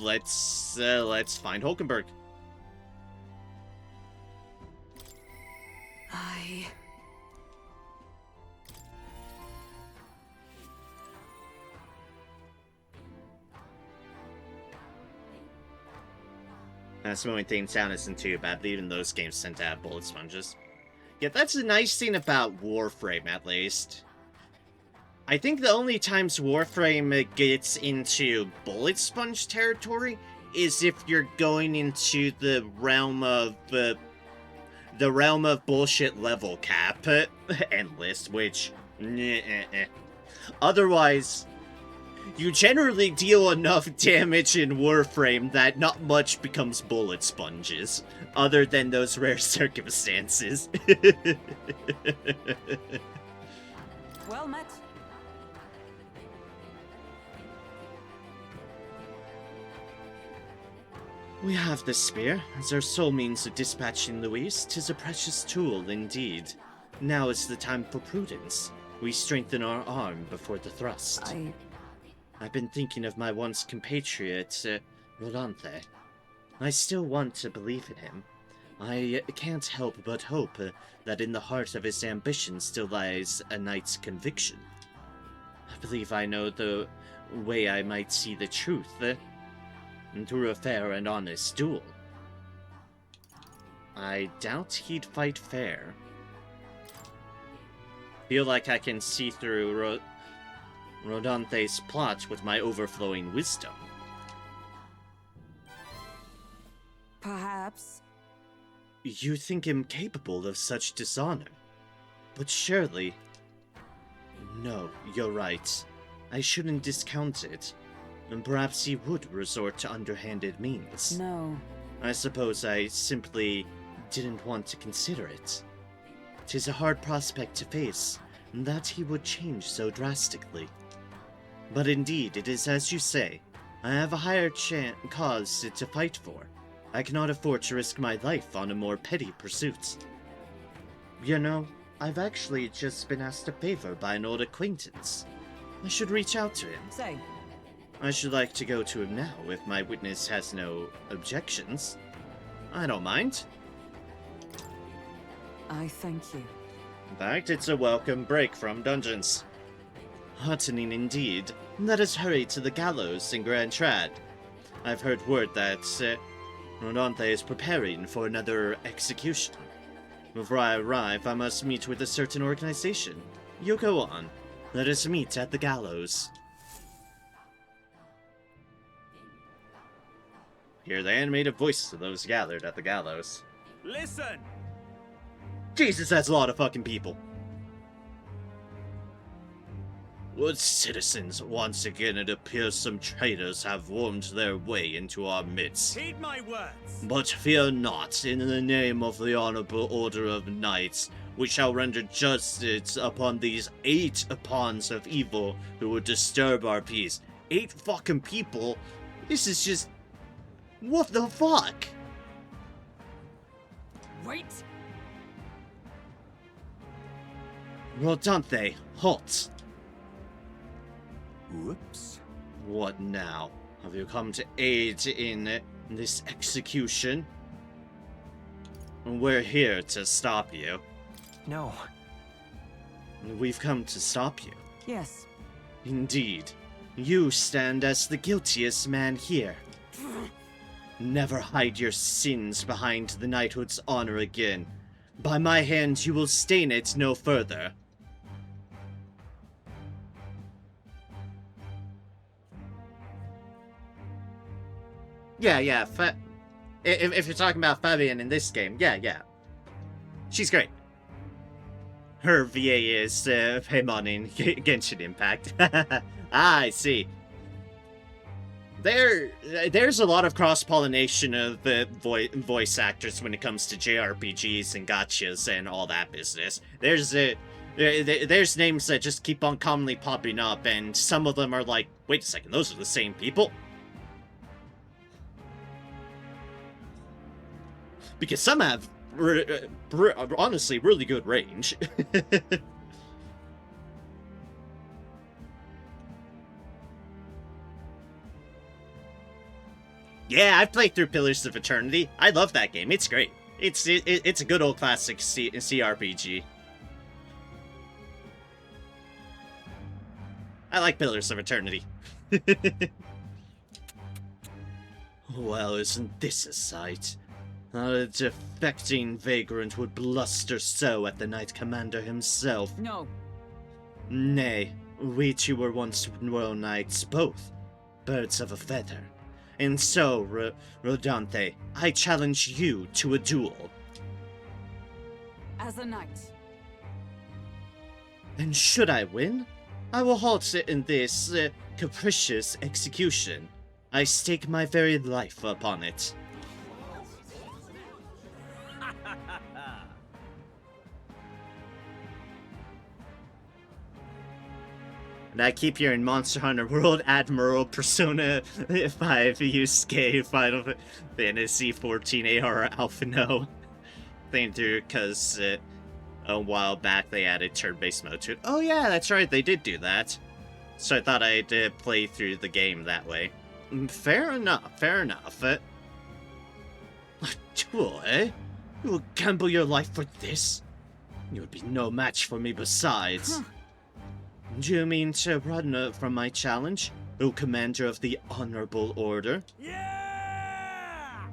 let's find Hulkenberg. Slowing things down isn't too bad, but even those games tend to have bullet sponges. Yeah, that's a nice thing about Warframe, at least. I think the only times Warframe gets into bullet sponge territory is if you're going into the realm of bullshit level cap endless, which otherwise you generally deal enough damage in Warframe that not much becomes bullet sponges, other than those rare circumstances. Well met. We have the spear, as our sole means of dispatching Luis. 'Tis a precious tool indeed. Now is the time for prudence. We strengthen our arm before the thrust. I've been thinking of my once compatriot, Rolanthe. I still want to believe in him. I can't help but hope that in the heart of his ambition still lies a knight's conviction. I believe I know the way I might see the truth, through a fair and honest duel. I doubt he'd fight fair. Feel like I can see through Rodanthe's plot with my overflowing wisdom. Perhaps. You think him capable of such dishonor? But surely... No, you're right. I shouldn't discount it. And perhaps he would resort to underhanded means. No. I suppose I simply didn't want to consider it. 'Tis a hard prospect to face, that he would change so drastically. But indeed, it is as you say. I have a higher cause to fight for. I cannot afford to risk my life on a more petty pursuit. You know, I've actually just been asked a favor by an old acquaintance. I should reach out to him. Say. I should like to go to him now, if my witness has no objections. I don't mind. I thank you. In fact, it's a welcome break from dungeons. Heartening indeed. Let us hurry to the gallows in Grand Trad. I've heard word that Rodanthe is preparing for another execution. Before I arrive, I must meet with a certain organization. You go on. Let us meet at the gallows. Hear the animated voices of those gathered at the gallows. Listen! Jesus, that's a lot of fucking people. Good citizens, once again it appears some traitors have wormed their way into our midst. Heed my words! But fear not, in the name of the Honorable Order of Knights, we shall render justice upon these 8 pawns of evil who would disturb our peace. 8 fucking people? This is just... What the fuck? Wait! Rodanthe, halt! Whoops. What now? Have you come to aid in this execution? We're here to stop you. No. We've come to stop you. Yes. Indeed. You stand as the guiltiest man here. Never hide your sins behind the knighthood's honor again. By my hand, you will stain it no further. Yeah. If you're talking about Fabian in this game, yeah. She's great. Her VA is Paimon in Genshin Impact. I see. There's a lot of cross-pollination of voice actors when it comes to JRPGs and gachas and all that business. There's names that just keep on commonly popping up, and some of them are like, wait a second, those are the same people? Because some have, honestly, really good range. Yeah, I've played through Pillars of Eternity. I love that game. It's great. It's a good old classic CRPG. I like Pillars of Eternity. Well, isn't this a sight? A defecting vagrant would bluster so at the Knight Commander himself. No. Nay, we two were once royal knights, both birds of a feather. And so, Rodante, I challenge you to a duel. As a knight. And should I win, I will halt in this capricious execution. I stake my very life upon it. And I keep hearing Monster Hunter World Admiral, Persona 5, Yusuke, Final Fantasy 14 AR Alpha No. Thing through, because a while back they added turn-based mode to it. Oh yeah, that's right, they did do that. So I thought I'd play through the game that way. Fair enough, fair enough. A duel, eh? You will gamble your life for this? You would be no match for me besides. Huh. Do you mean to run from my challenge, O Commander of the Honorable Order? Yeah!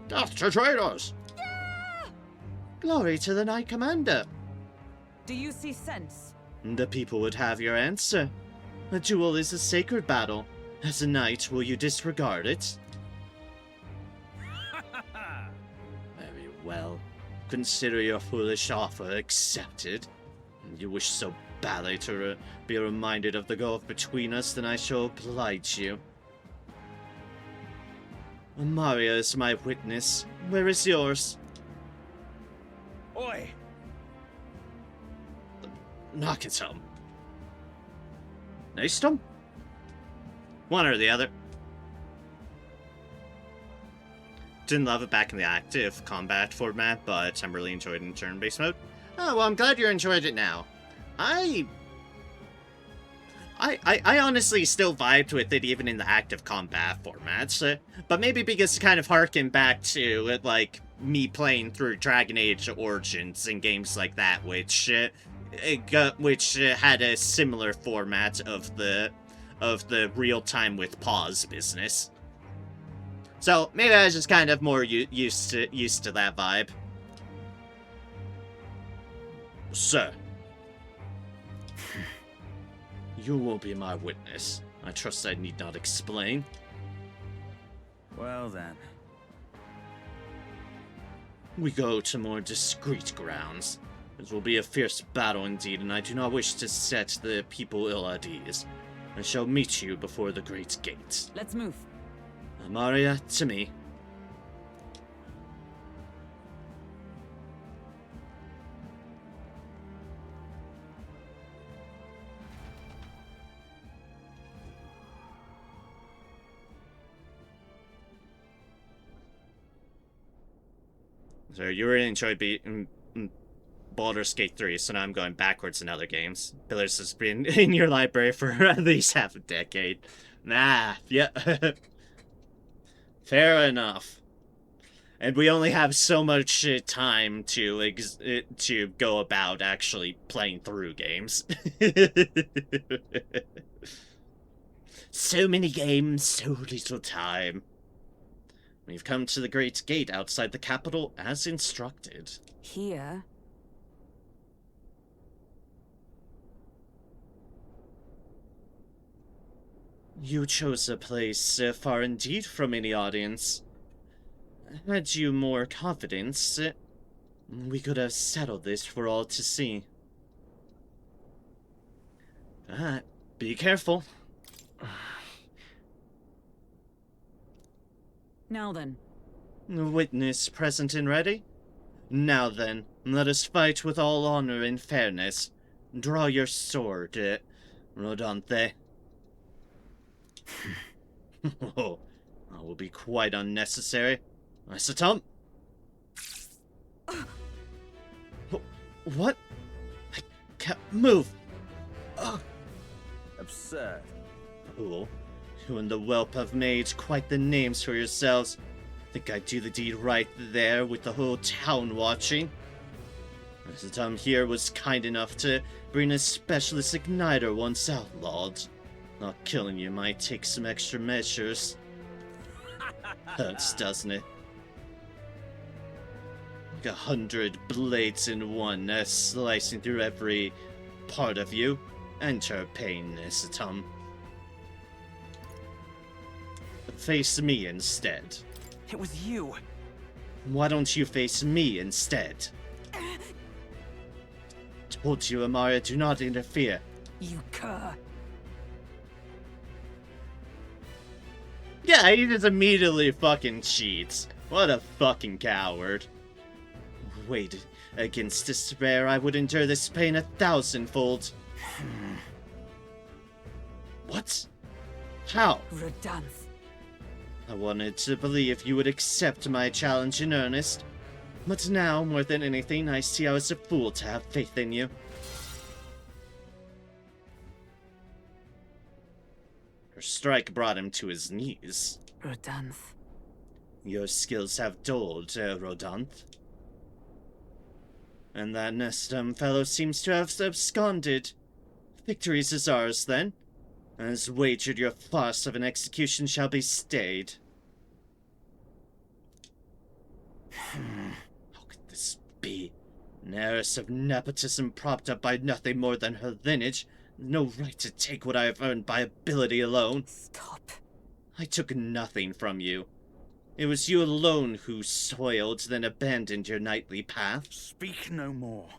Death to traitors! Yeah! Glory to the Knight Commander! Do you see sense? The people would have your answer. A duel is a sacred battle. As a knight, will you disregard it? Very well. Consider your foolish offer accepted. You wish so badly to be reminded of the gulf between us, then I shall oblige you. Maria is my witness. Where is yours? Oi! Knock it home. Nice them? One or the other. Didn't love it back in the active combat format, but I'm really enjoying it in turn-based mode. Oh, well, I'm glad you enjoyed it now. I honestly still vibed with it even in the active combat formats, but maybe because it kind of harkened back to, like, me playing through Dragon Age Origins and games like that, which had a similar format of the real-time with pause business. So, maybe I was just kind of more used to that vibe. Sir. You will be my witness. I trust I need not explain. Well then. We go to more discreet grounds. It will be a fierce battle indeed, and I do not wish to set the people ill at ease. I shall meet you before the great gate. Let's move. Amaria, to me. So you really enjoyed Baldur's Gate 3, so now I'm going backwards in other games. Pillars has been in your library for at least half a decade. Nah, yeah. Fair enough. And we only have so much time to go about actually playing through games. So many games, so little time. We've come to the Great Gate outside the capital as instructed. Here? You chose a place far indeed from any audience. Had you more confidence, we could have settled this for all to see. Be careful. Now then. Witness present and ready? Now then, let us fight with all honor and fairness. Draw your sword, Rodante. Oh, that will be quite unnecessary. Tom? What? I can't move. Absurd. Fool. You and the whelp have made quite the names for yourselves. Think I'd do the deed right there with the whole town watching? Tom here was kind enough to bring a specialist igniter once outlawed. Not killing you might take some extra measures. Hurts, doesn't it? Like 100 blades in one, slicing through every part of you. Enter pain, Tom. Face me instead. It was you. Why don't you face me instead? Told you, Amara, do not interfere. You cur. Yeah, he just immediately fucking cheats. What a fucking coward. Wait, against despair, I would endure this pain 1,000-fold. What? How? Redanth. I wanted to believe you would accept my challenge in earnest. But now, more than anything, I see I was a fool to have faith in you. Your strike brought him to his knees. Redanth. Your skills have dulled, Rodanth. And that Nestum fellow seems to have absconded. Victories is ours, then. As wagered, your farce of an execution shall be stayed. How could this be? An heiress of nepotism propped up by nothing more than her lineage. No right to take what I have earned by ability alone. Stop. I took nothing from you. It was you alone who soiled, then abandoned your knightly path. Speak no more.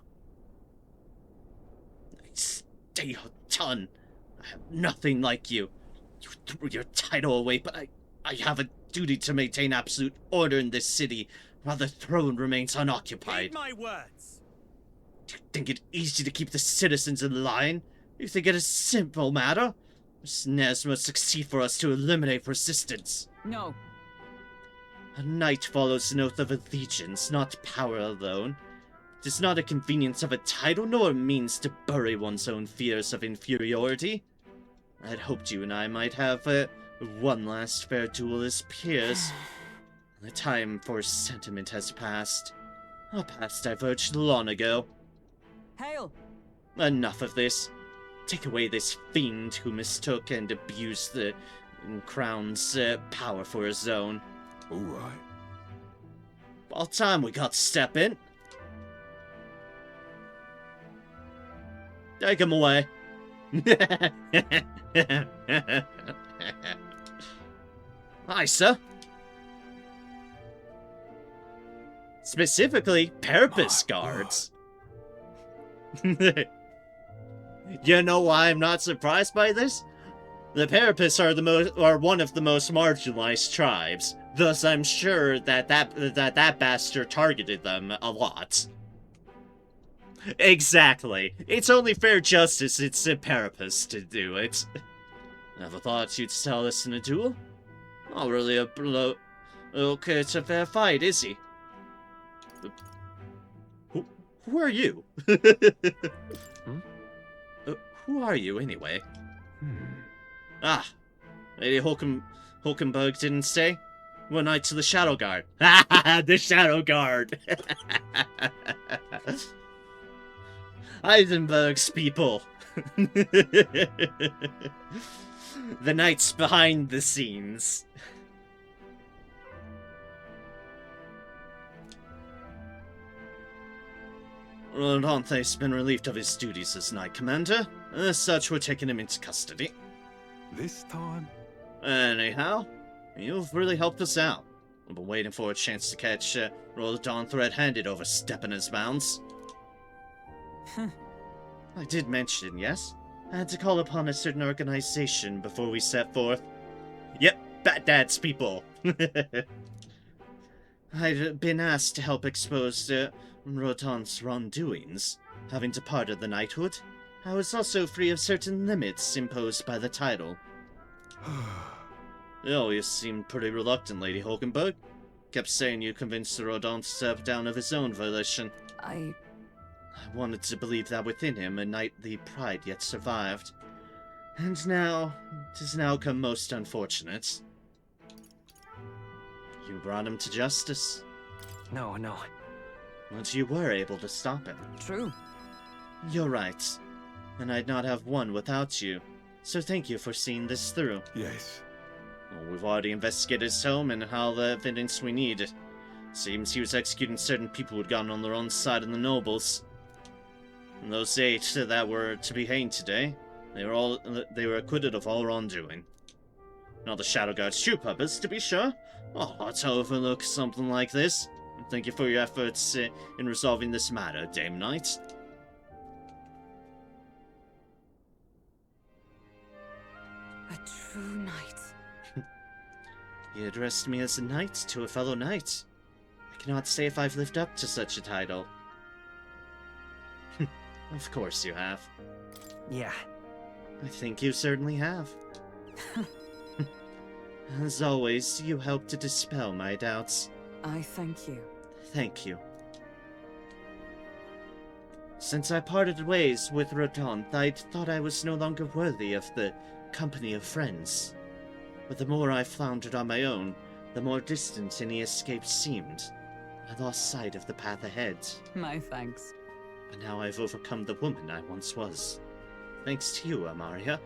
Stay your tongue. I have nothing like you. You threw your title away, but I have a duty to maintain absolute order in this city while the throne remains unoccupied. Heed my words. Do you think it easy to keep the citizens in line? You think it a simple matter? Snares must succeed for us to eliminate resistance. No. A knight follows an oath of allegiance, not power alone. It is not a convenience of a title, nor a means to bury one's own fears of inferiority. I'd hoped you and I might have one last fair duel as peers. The time for sentiment has passed. Our paths diverged long ago. Hail! Enough of this. Take away this fiend who mistook and abused the crown's power for his own. All right. About time we got stepping. Take him away. Hi, sir. Specifically, Parapus guards. You know why I'm not surprised by this? The Parapus are one of the most marginalized tribes. Thus, I'm sure that bastard targeted them a lot. Exactly. It's only fair justice it's a Parapus to do it. Never thought you'd sell us in a duel? Not really okay, it's a fair fight, is he? Who are you? Who are you, anyway? Ah, Lady Hulkenberg didn't stay? We're knights of the Shadow Guard. The Shadow Guard! Eisenberg's people. The knights behind the scenes. Rodanthe's been relieved of his duties as Knight Commander. As such, we're taking him into custody. This time? Anyhow, you've really helped us out. I've been waiting for a chance to catch Rodan red-handed overstepping his bounds. I did mention, yes? I had to call upon a certain organization before we set forth. Yep, Bat Dad's people. I'd been asked to help expose Rodan's wrongdoings. Having departed the knighthood, I was also free of certain limits imposed by the title. Oh, you seem pretty reluctant, Lady Hulkenberg. Kept saying you convinced the Rodon to step down of his own volition. I wanted to believe that within him a knightly pride yet survived. And now, it has now come most unfortunate. You brought him to justice. No. But you were able to stop him. True. You're right. And I'd not have won without you. So thank you for seeing this through. Yes. Well, we've already investigated his home and all the evidence we need. Seems he was executing certain people who'd gotten on the wrong side of the nobles. And those 8 that were to be hanged today, they were acquitted of all wrongdoing. Not the Shadow Guard's true puppets, to be sure. Oh, hard to overlook something like this. Thank you for your efforts in resolving this matter, Dame Knight. A true knight. You addressed me as a knight to a fellow knight. I cannot say if I've lived up to such a title. Of course you have. Yeah. I think you certainly have. As always, you help to dispel my doubts. I thank you. Thank you. Since I parted ways with Rodon, I thought I was no longer worthy of the company of friends. But the more I floundered on my own, the more distant any escape seemed. I lost sight of the path ahead. My thanks. But now I've overcome the woman I once was. Thanks to you, Amaria.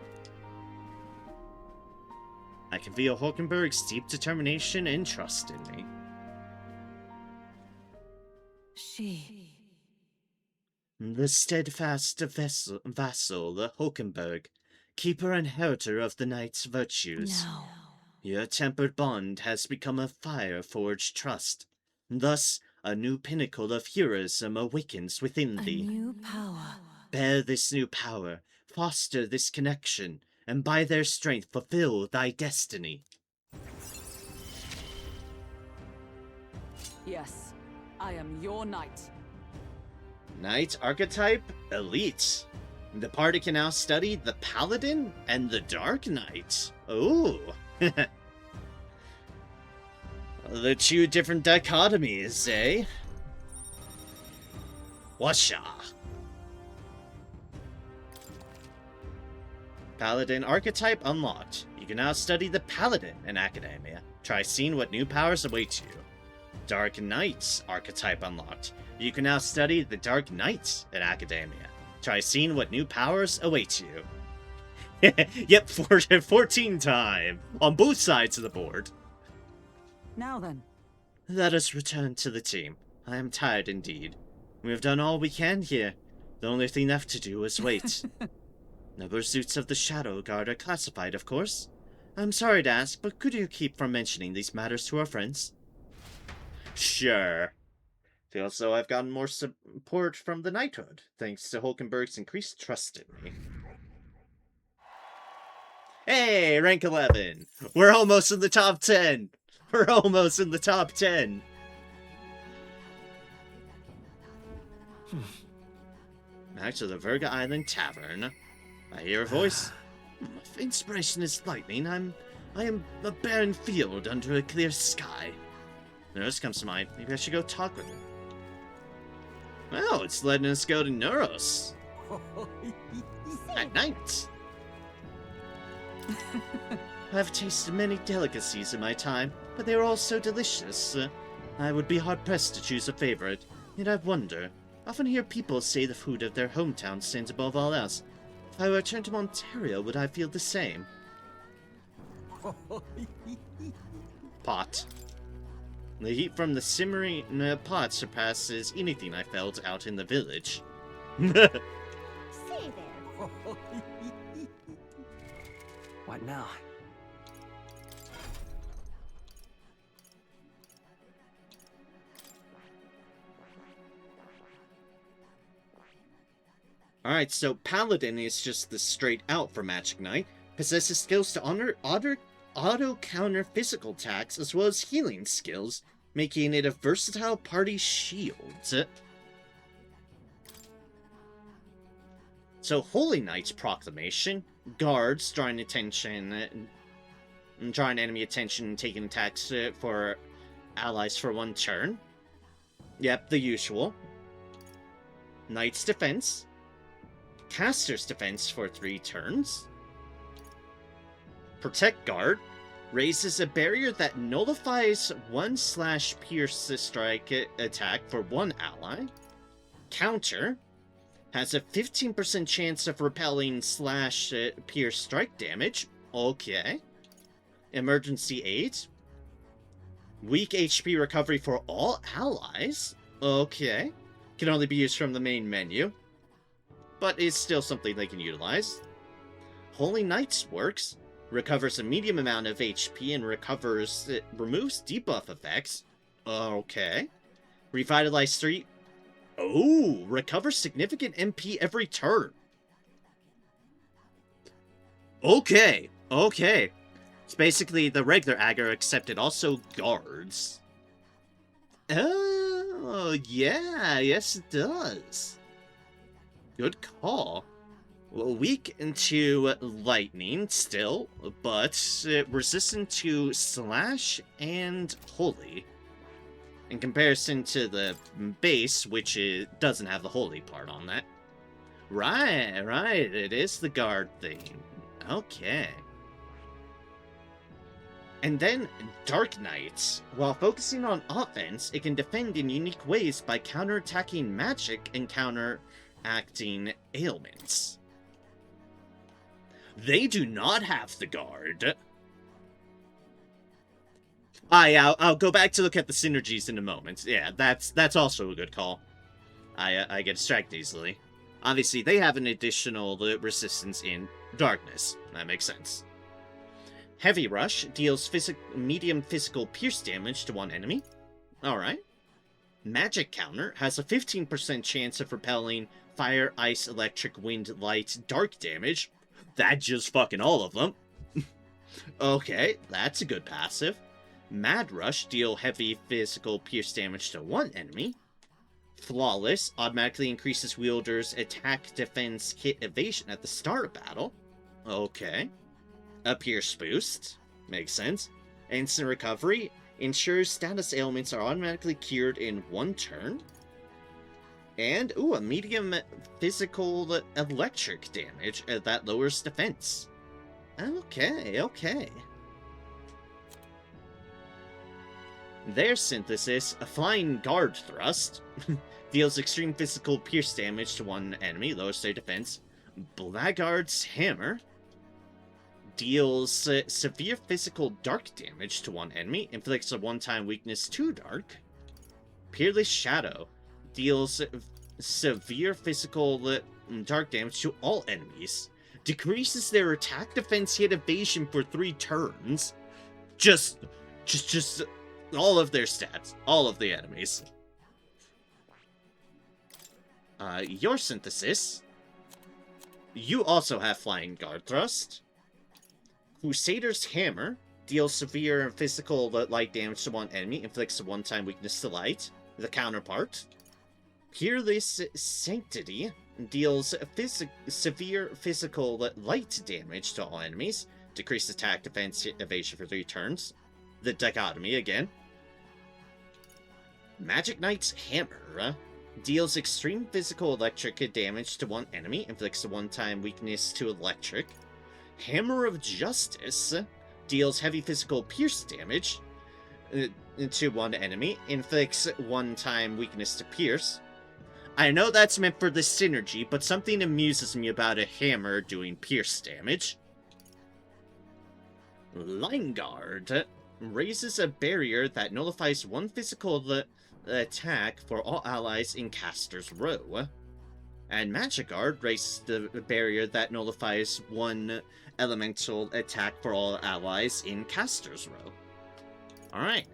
I can feel Hulkenberg's deep determination and trust in me. She. The steadfast vassal, the Hulkenberg, keeper and inheritor of the knight's virtues. No. Your tempered bond has become a fire-forged trust. Thus, a new pinnacle of heroism awakens within thee. A new power. Bear this new power, foster this connection, and by their strength fulfill thy destiny. Yes, I am your knight. Knight archetype elite. The party can now study the Paladin and the Dark Knight. Ooh. The 2 different dichotomies, eh? Washa. Paladin archetype unlocked. You can now study the Paladin in Academia. Try seeing what new powers await you. Dark Knight archetype unlocked. You can now study the Dark Knight in Academia. Try seeing what new powers await you. Yep, 14 time on both sides of the board. Now then. Let us return to the team. I am tired indeed. We have done all we can here. The only thing left to do is wait. The pursuits of the Shadow Guard are classified, of course. I'm sorry to ask, but could you keep from mentioning these matters to our friends? Sure. Feel so I've gotten more support from the knighthood, thanks to Hulkenberg's increased trust in me. Hey, rank 11! We're almost in the top 10! We're almost in the top 10! Back to the Virga Island Tavern. I hear a voice. If inspiration is lightning, I am a barren field under a clear sky. Neuros comes to mind. Maybe I should go talk with him. Well, it's letting us go to Neuros. At night. I've tasted many delicacies in my time, but they were all so delicious. I would be hard-pressed to choose a favorite, yet I wonder. Often hear people say the food of their hometown stands above all else. If I returned to Monterio, would I feel the same? Pot. The heat from the simmering pot surpasses anything I felt out in the village. Say there. What now? Alright, so Paladin is just the straight out for Magic Knight. Possesses skills to auto-counter physical attacks as well as healing skills, making it a versatile party shield. So Holy Knight's Proclamation, guards drawing enemy attention and taking attacks for allies for 1 turn. Yep, the usual. Knight's Defense. Caster's Defense for 3 turns. Protect Guard. Raises a barrier that nullifies 1/pierce strike attack for 1 ally. Counter. Has a 15% chance of repelling /pierce strike damage. Okay. Emergency Aid. Weak HP recovery for all allies. Okay. Can only be used from the main menu. But is still something they can utilize. Holy Knight's works. Recovers a medium amount of HP and removes debuff effects. Okay. Revitalize 3. Oh, recovers significant MP every turn. Okay. It's basically the regular aggro, except it also guards. Oh, yeah, yes it does. Good call. Well, weak to lightning still, but resistant to slash and holy. In comparison to the base, which doesn't have the holy part on that. Right, it is the guard thing. Okay. And then, Dark Knight. While focusing on offense, it can defend in unique ways by counterattacking magic and counteracting ailments. They do not have the guard. I'll go back to look at the synergies in a moment. Yeah, that's also a good call. I get distracted easily. Obviously, they have an additional resistance in darkness. That makes sense. Heavy Rush deals medium physical pierce damage to 1 enemy. Alright. Magic Counter has a 15% chance of repelling fire, ice, electric, wind, light, dark damage. That's just fucking all of them. Okay, that's a good passive. Mad Rush deal heavy physical pierce damage to 1 enemy. Flawless automatically increases wielder's attack, defense, hit, evasion at the start of battle. Okay. A Pierce Boost. Makes sense. Instant Recovery ensures status ailments are automatically cured in 1 turn. And, ooh, a medium physical electric damage that lowers defense. Okay. Their synthesis, a Flying Guard Thrust, deals extreme physical pierce damage to 1 enemy, lowers their defense. Blackguard's Hammer deals severe physical dark damage to 1 enemy, inflicts a 1-time weakness to dark. Peerless Shadow deals severe physical dark damage to all enemies, decreases their attack, defense, hit, evasion for 3 turns. Just all of their stats, all of the enemies. Your synthesis. You also have Flying Guard Thrust. Crusader's Hammer deals severe physical light damage to 1 enemy, inflicts a 1-time weakness to light. The counterpart. Peerless Sanctity deals severe physical light damage to all enemies, decreased attack, defense, hit, evasion for 3 turns. The Dichotomy again. Magic Knight's Hammer deals extreme physical electric damage to 1 enemy, inflicts a 1-time weakness to electric. Hammer of Justice deals heavy physical pierce damage to 1 enemy, inflicts 1-time weakness to pierce. I know that's meant for the synergy, but something amuses me about a hammer doing pierce damage. Line Guard raises a barrier that nullifies 1 physical attack for all allies in Caster's Row. And Magic Guard raises the barrier that nullifies 1 elemental attack for all allies in Caster's Row. Alright.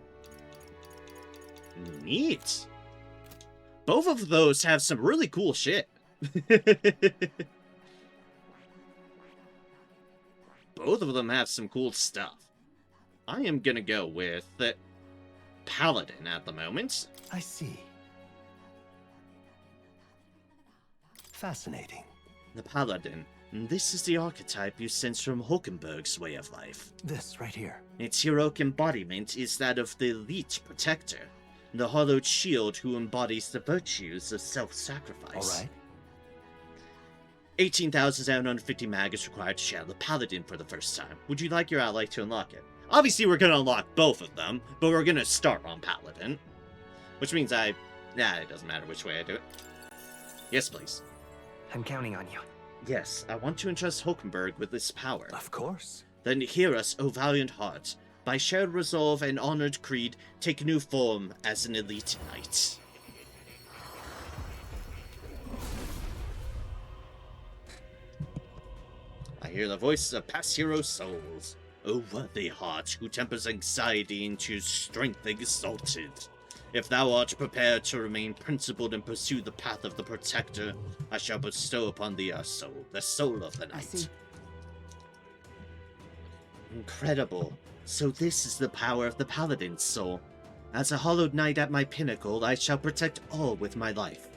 Neat. Both of those have some really cool shit. Both of them have some cool stuff. I am gonna go with Paladin at the moment. I see. Fascinating. The Paladin. And this is the archetype you sense from Hulkenberg's way of life. This right here. Its heroic embodiment is that of the elite protector, the hollowed shield who embodies the virtues of self-sacrifice. Alright. 18,750 mag is required to shadow the paladin for the first time. Would you like your ally to unlock it? Obviously we're gonna unlock both of them, but we're gonna start on paladin. Which means it doesn't matter which way I do it. Yes, please. I'm counting on you. Yes, I want to entrust Hulkenberg with this power. Of course. Then hear us, O valiant heart. By shared resolve and honored creed, take new form as an elite knight. I hear the voice of past hero souls. O worthy heart, who tempers anxiety into strength exalted. If thou art prepared to remain principled and pursue the path of the protector, I shall bestow upon thee our soul, the soul of the I knight. see. Incredible. So this is the power of the paladin's soul. As a hollowed knight at my pinnacle, I shall protect all with my life.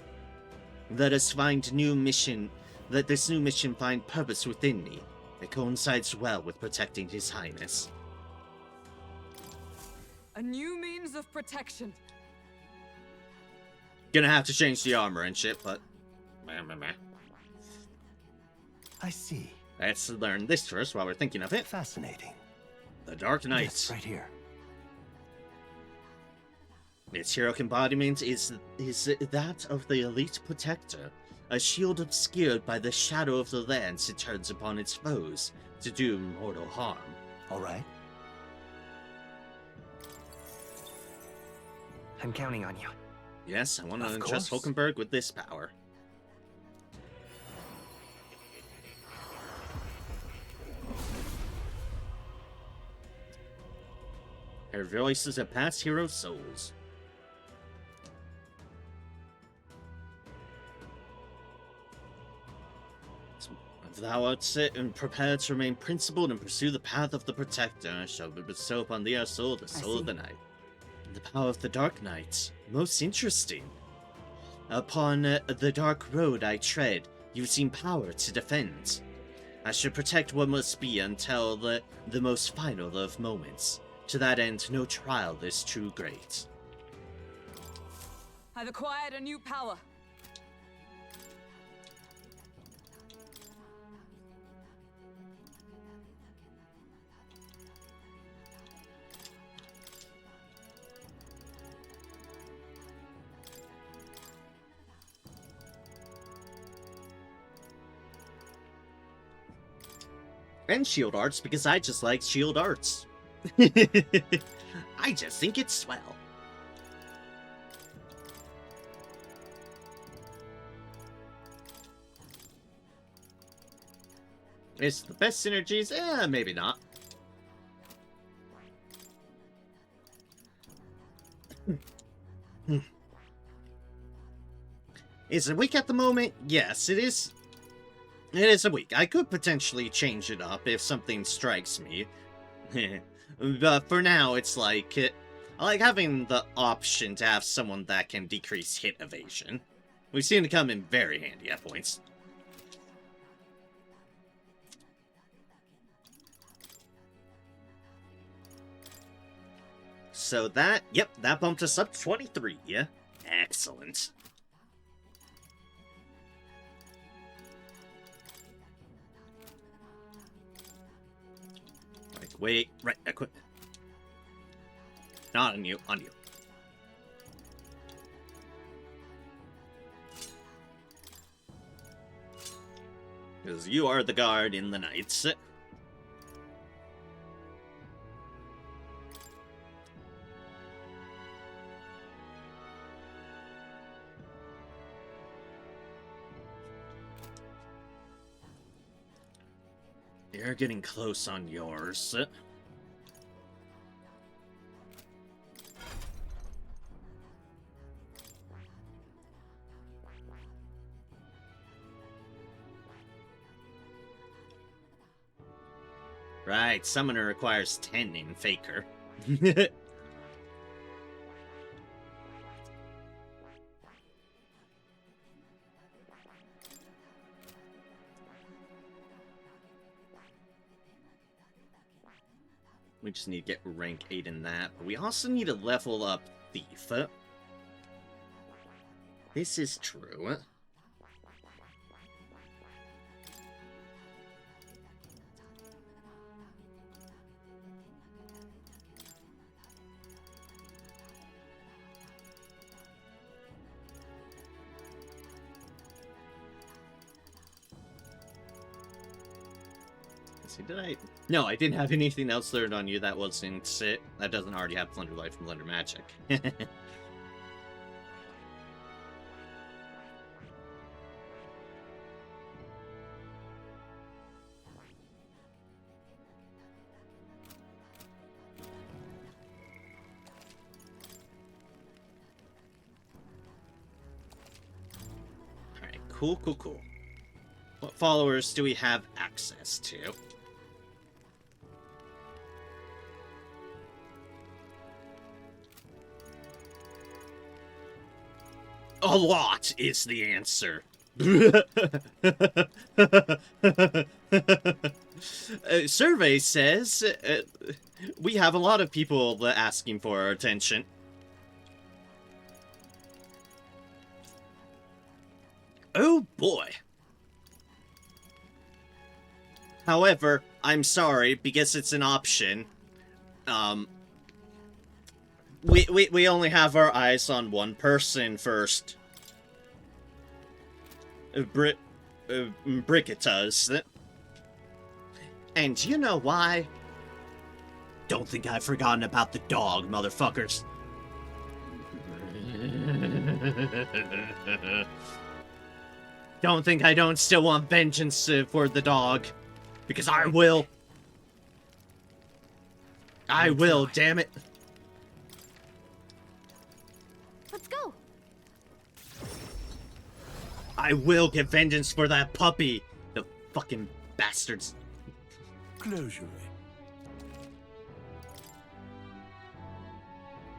Let this new mission find purpose within me. It coincides well with protecting His Highness. A new means of protection. Gonna have to change the armor and shit, but... I see. Let's learn this first while we're thinking of it. Fascinating. The Dark Knight. This right here. Its heroic embodiment is that of the elite protector, a shield obscured by the shadow of the lance it turns upon its foes to do mortal harm. Alright. I'm counting on you. Yes, I want to Of entrust course. Hulkenberg with this power. Her voices of past hero souls. If thou art set and prepared to remain principled and pursue the path of the protector, I shall bestow upon thee our soul, the soul of the night. The power of the Dark Knight. Most interesting. Upon the dark road I tread, you seem power to defend. I should protect what must be until the most final of moments. To that end, no trial is too great. I've acquired a new power. And shield arts, because I just like shield arts. I just think it's swell. It's the best synergies? Maybe not. Is it weak at the moment? Yes, it is. It is a weak. I could potentially change it up if something strikes me. But for now, it's like... I like having the option to have someone that can decrease hit evasion. We seem to come in very handy at points. So that... Yep, that bumped us up to 23. Yeah? Excellent. Wait, right, equipment. Not on you, on you. Because you are the guard in the knights. You're getting close on yours. Right, Summoner requires 10 in Faker. We just need to get rank 8 in that. But we also need to level up Thief. This is true. Did I? No, I didn't have anything else learned on you that wasn't it. That doesn't already have Plunder Life and Plunder Magic. Alright, cool. What followers do we have access to? A lot is the answer. Survey says we have a lot of people asking for our attention. Oh boy. However, I'm sorry, because it's an option. We only have our eyes on one person first. Bricketas. And you know why? Don't think I've forgotten about the dog, motherfuckers. Don't think I don't still want vengeance for the dog. Because I will. I will, damn it. Let's go. I will get vengeance for that puppy. The fucking bastards. Close your eyes.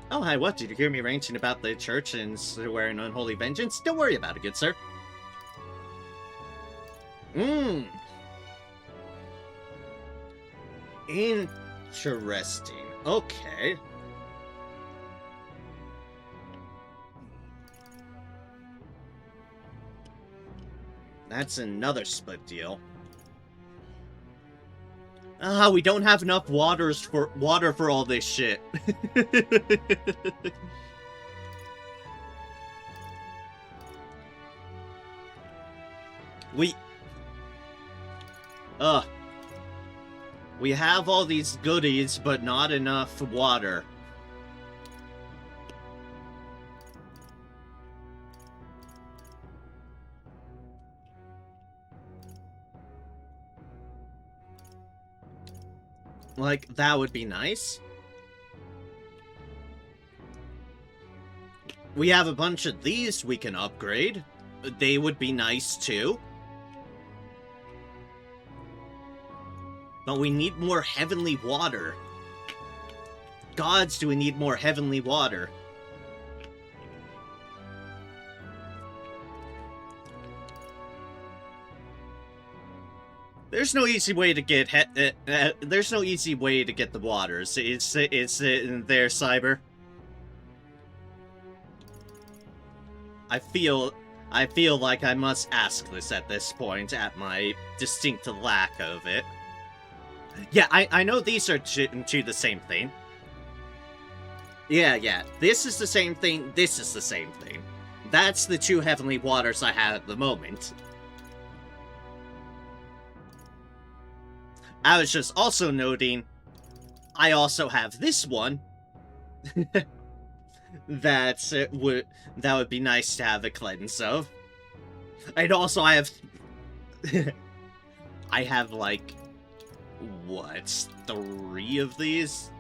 Oh, hi, what? Did you hear me ranting about the church and wearing unholy vengeance? Don't worry about it, good sir. Interesting. Okay. That's another split deal. Ah, we don't have enough water for all this shit. We have all these goodies, but not enough water. Like, that would be nice. We have a bunch of these we can upgrade. They would be nice, too. But we need more heavenly water. Gods, do we need more heavenly water? There's no easy way to get there's no easy way to get the waters. It's in there, Cyber. I feel like I must ask this at this point, at my distinct lack of it. Yeah, I know these are to the same thing. Yeah. This is the same thing, this is the same thing. That's the two heavenly waters I have at the moment. I was just also noting, I also have this one. that would be nice to have a cleanse of. And also I have... I have, like... what? 3 of these?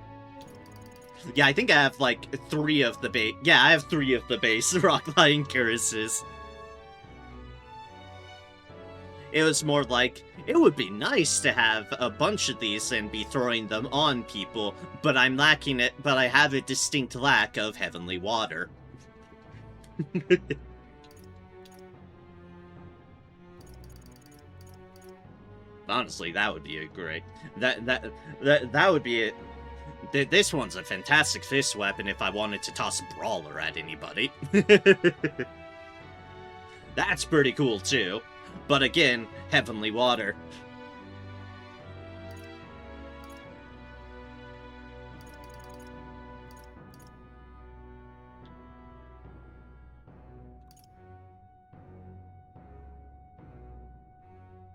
Yeah, I think I have, like, 3 of the base... Yeah, I have 3 of the base Rock-Lion Cuirasses. It was more like, it would be nice to have a bunch of these and be throwing them on people, but I'm lacking it, but I have a distinct lack of heavenly water. Honestly, that would be a great... That would be This one's a fantastic fist weapon if I wanted to toss a brawler at anybody. That's pretty cool too. But again, heavenly water.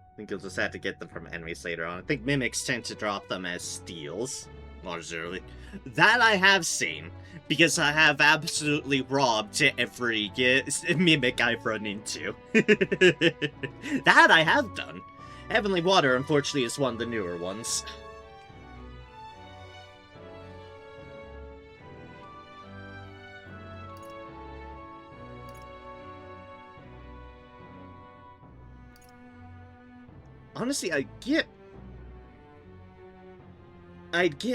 I think you'll just have to get them from enemies later on. I think mimics tend to drop them as steals. Largely. That I have seen, because I have absolutely robbed every mimic I've run into. That I have done. Heavenly Water, unfortunately, is one of the newer ones. Honestly, I'd get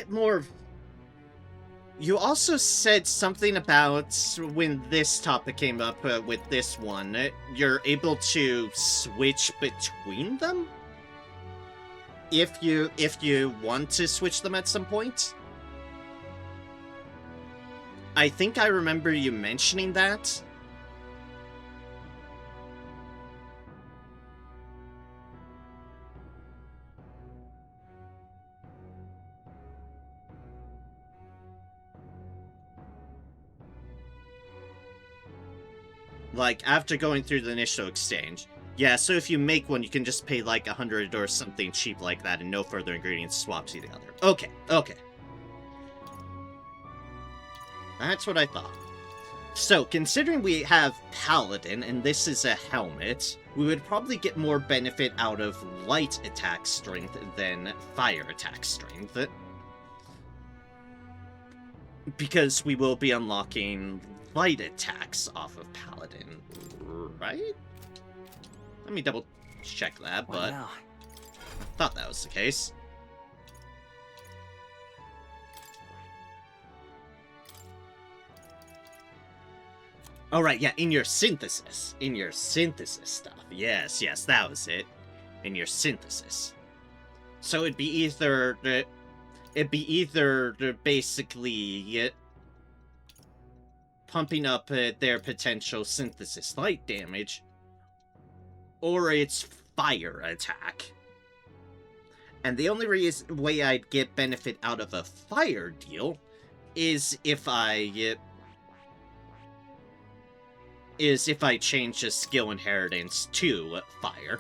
more... You also said something about when this topic came up with this one, you're able to switch between them? If you want to switch them at some point? I think I remember you mentioning that. Like, after going through the initial exchange. Yeah, so if you make one, you can just pay like 100 or something cheap like that, and no further ingredients swaps you the other. Okay, okay. That's what I thought. So, considering we have Paladin, and this is a helmet, we would probably get more benefit out of light attack strength than fire attack strength. Because we will be unlocking light attacks off of Paladin, right? Let me double check that, but I thought that was the case. Oh, right, yeah, in your synthesis. In your synthesis stuff. Yes, yes, that was it. In your synthesis. So it'd be either... basically... pumping up their potential synthesis light damage, or it's fire attack. And the only way I'd get benefit out of a fire deal is if I change a skill inheritance to fire.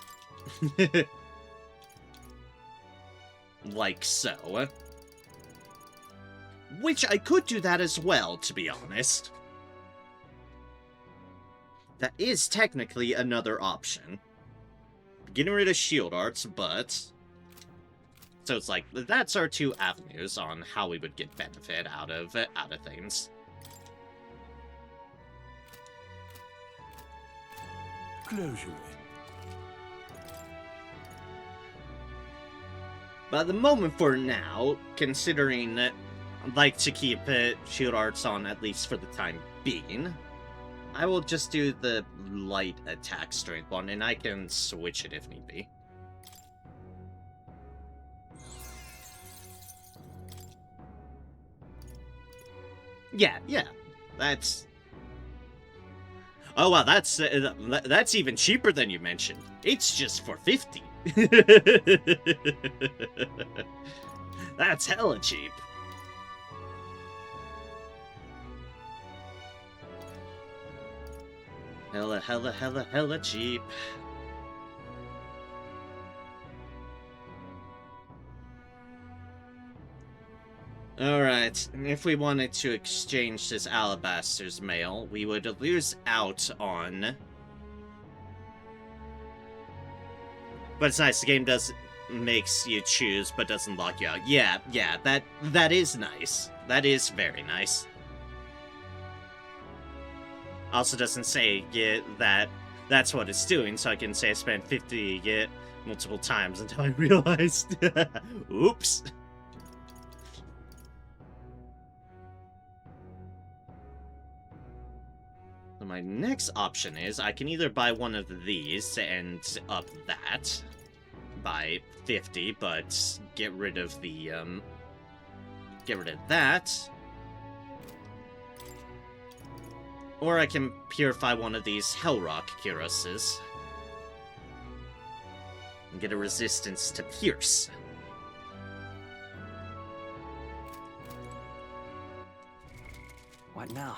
Like so. Which I could do that as well, to be honest. That is technically another option. Getting rid of shield arts, but... So it's like, that's our two avenues on how we would get benefit out of things. Closure. But at the moment for now, considering I'd like to keep shield arts on at least for the time being, I will just do the light attack strength one, and I can switch it if need be. Yeah, that's... Oh wow, that's even cheaper than you mentioned. It's just for 50. That's hella cheap. Hella cheap. Alright, if we wanted to exchange this Alabaster's mail, we would lose out on... But it's nice, the game makes you choose, but doesn't lock you out. Yeah, that is nice. That is very nice. Also doesn't say that that's what it's doing, so I can say I spent 50 multiple times until I realized. Oops. So my next option is I can either buy one of these and up that by 50, but get rid of the get rid of that. Or I can purify one of these Hellrock Kiroses. And get a resistance to pierce. What now?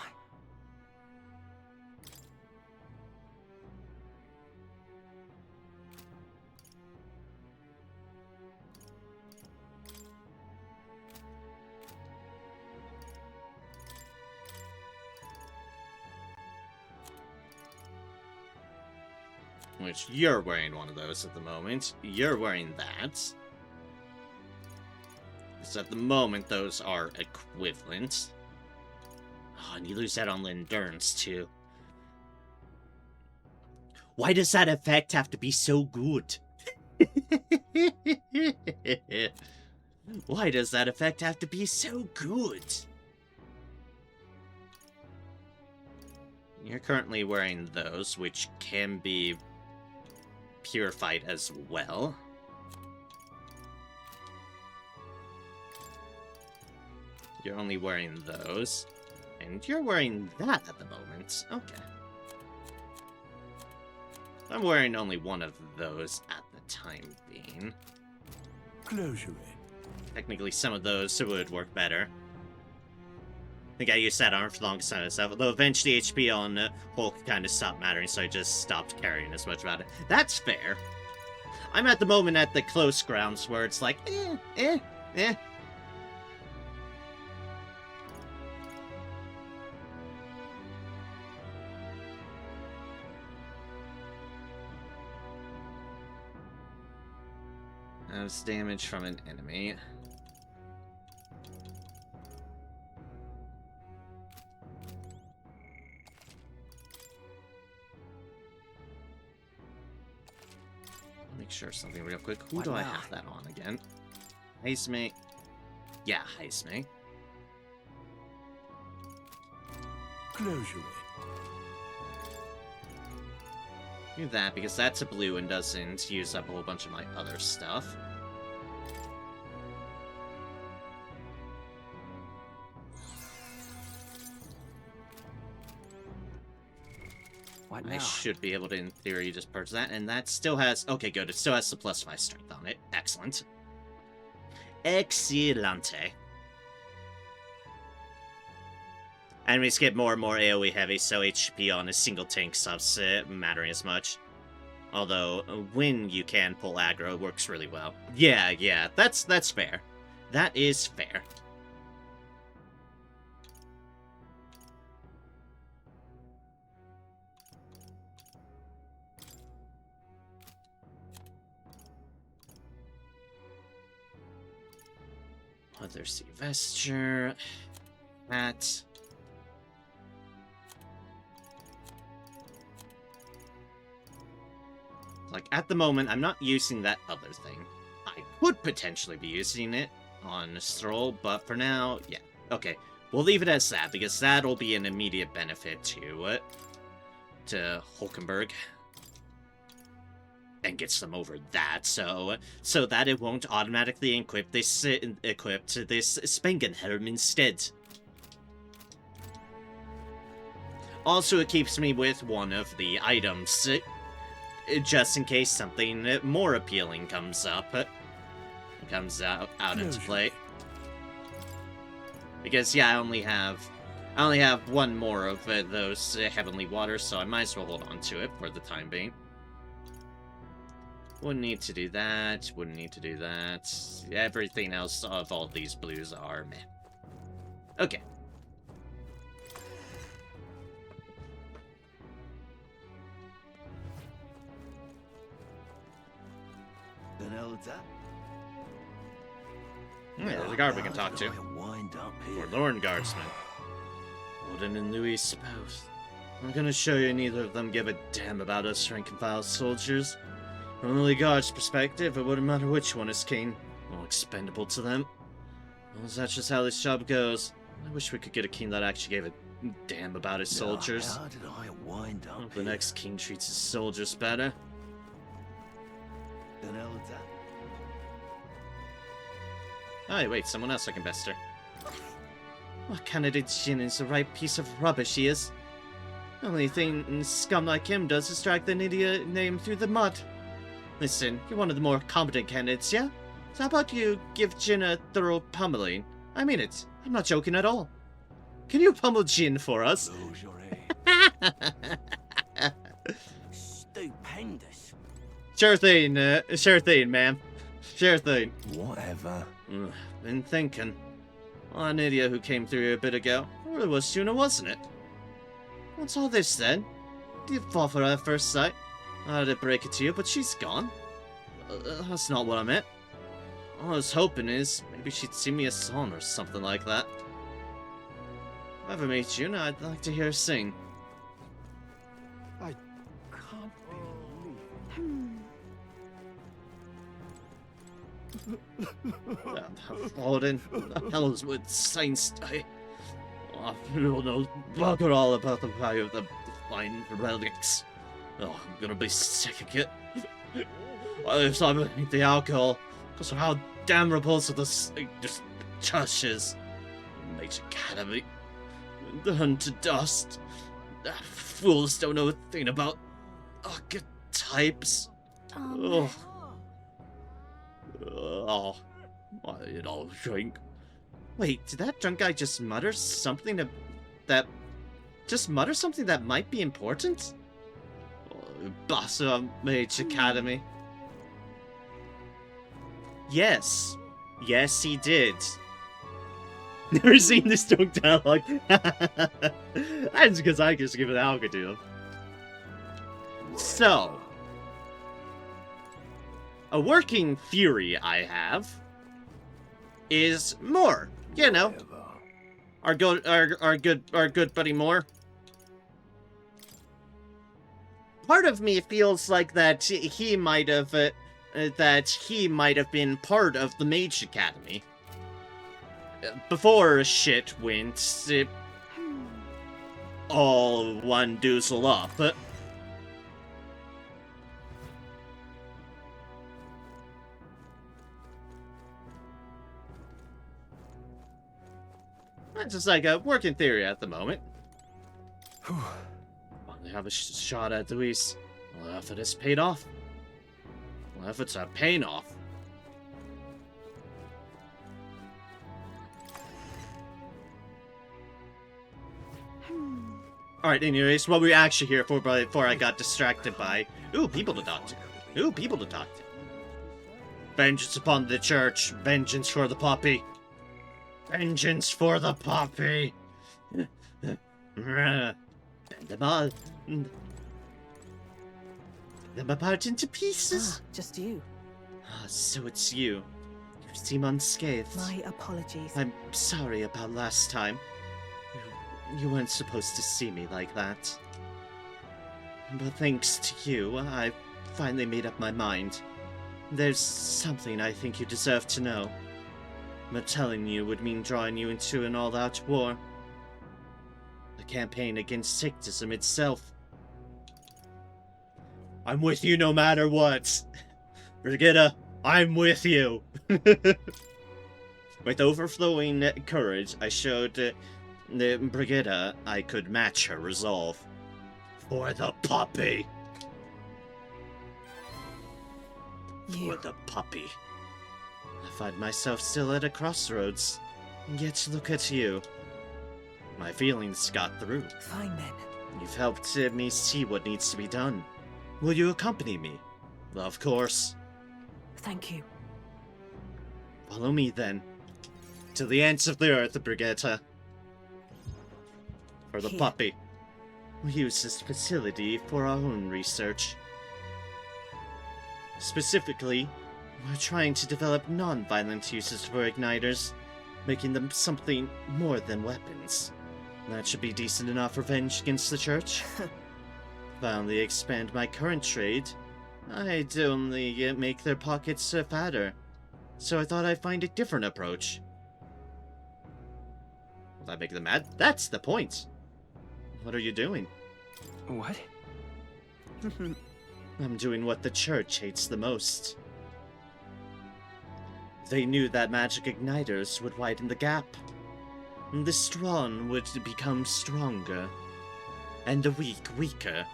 Which, you're wearing one of those at the moment. You're wearing that. So at the moment, those are equivalent. Oh, and you lose that on the endurance, too. Why does that effect have to be so good? Why does that effect have to be so good? You're currently wearing those, which can be purified as well. You're only wearing those. And you're wearing that at the moment. Okay. I'm wearing only one of those at the time being. Closure. Technically, some of those would work better. I think I used that armor for the longest time myself, although eventually HP on Hulk kind of stopped mattering, so I just stopped caring as much about it. That's fair. I'm at the moment at the close grounds where it's like, eh. That's damage from an enemy. Make sure something real quick. Who do I have that on again? Heisme. Yeah, Heisme. Closure. Do that because that's a blue and doesn't use up a whole bunch of my other stuff. What now? I should be able to, in theory, just purge that, and that still has... Okay, good. It still has the +5 strength on it. Excellent. Excellente. Enemies get more and more AoE heavy, so HP on a single tank stops mattering as much. Although, when you can pull aggro, it works really well. Yeah, that's fair. That is fair. Other sea vesture. That. Like, at the moment, I'm not using that other thing. I could potentially be using it on Stroll, but for now, yeah. Okay, we'll leave it as that, because that'll be an immediate benefit to Hulkenberg. And gets them over that, so that it won't automatically equip this Spengenhelm instead. Also, it keeps me with one of the items, just in case something more appealing comes up, comes out into play. Because yeah, I only have one more of those heavenly waters, so I might as well hold on to it for the time being. Wouldn't need to do that, wouldn't need to do that. Everything else of all these blues are meh. Okay. Yeah, there's a guard we can talk to. Forlorn Guardsman. Odin and Louis both. I'm gonna show you neither of them give a damn about us rank and file soldiers. From the guard's perspective, it wouldn't matter which one is king or expendable to them. Well, that's just how this job goes. I wish we could get a king that actually gave a damn about his soldiers. How did I wind up Hope the next king treats his soldiers better. Oh, wait, someone else I can bester. What candidate Jin is a right piece of rubbish he is. The only thing scum like him does is drag the idiot name through the mud. Listen, you're one of the more competent candidates, yeah? So how about you give Jin a thorough pummeling? I mean it. I'm not joking at all. Can you pummel Jin for us? Stupendous. Sure thing, ma'am. Sure thing. Whatever. Been thinking. Well, an idiot who came through here a bit ago. It really was Juna, wasn't it? What's all this then? Did you fall for her at first sight? I had to break it to you, but she's gone. That's not what I meant. All I was hoping is maybe she'd sing me a song or something like that. If I ever meet Juna, I'd like to hear her sing. I can't believe. Odin, the hell's with Saints? I don't know bugger all about the value of the fine relics. Oh, I'm gonna be sick of it. If I drink the alcohol, because of how damn repulsive this just church is. Mage Academy. Turned to dust. Fools don't know a thing about archetypes. Oh. Oh. I did all drink. Wait, did that drunk guy just mutter something that might be important? Oh, boss of Mage Academy. Yes. Yes, he did. Never seen this drunk dialogue. That's because I just give it alga to him. So, a working theory I have is Moore. You know, our good buddy Moore. Part of me feels like that he might have been part of the Mage Academy before shit went all one doozle up. It's just like a working theory at the moment. Finally have a shot at Luis. Well, effort has paid off. Well, efforts are paying off. Alright, anyways, what we're actually here for before I got distracted by... Ooh, people to talk to. Ooh, people to talk to. Vengeance upon the church. Vengeance for the puppy. Vengeance for the puppy. Bend them all. Bend them apart into pieces. Just you. Ah, so it's you. You seem unscathed. My apologies. I'm sorry about last time. You weren't supposed to see me like that. But thanks to you, I finally made up my mind. There's something I think you deserve to know. But telling you would mean drawing you into an all-out war. A campaign against sectism itself. I'm with you no matter what. Brigitte, I'm with you. With overflowing courage, I showed Brigitte I could match her resolve. For the puppy. For the puppy. I find myself still at a crossroads. Yet look at you. My feelings got through. Fine then. You've helped me see what needs to be done. Will you accompany me? Of course. Thank you. Follow me then. To the ends of the earth, Brigitte. For the puppy. We use this facility for our own research. Specifically, we're trying to develop non-violent uses for igniters, making them something more than weapons. That should be decent enough revenge against the church. If I only expand my current trade, I'd only make their pockets fatter. So I thought I'd find a different approach. Will that make them mad? That's the point! What are you doing? What? I'm doing what the church hates the most. They knew that magic igniters would widen the gap. The strong would become stronger, and the weak weaker.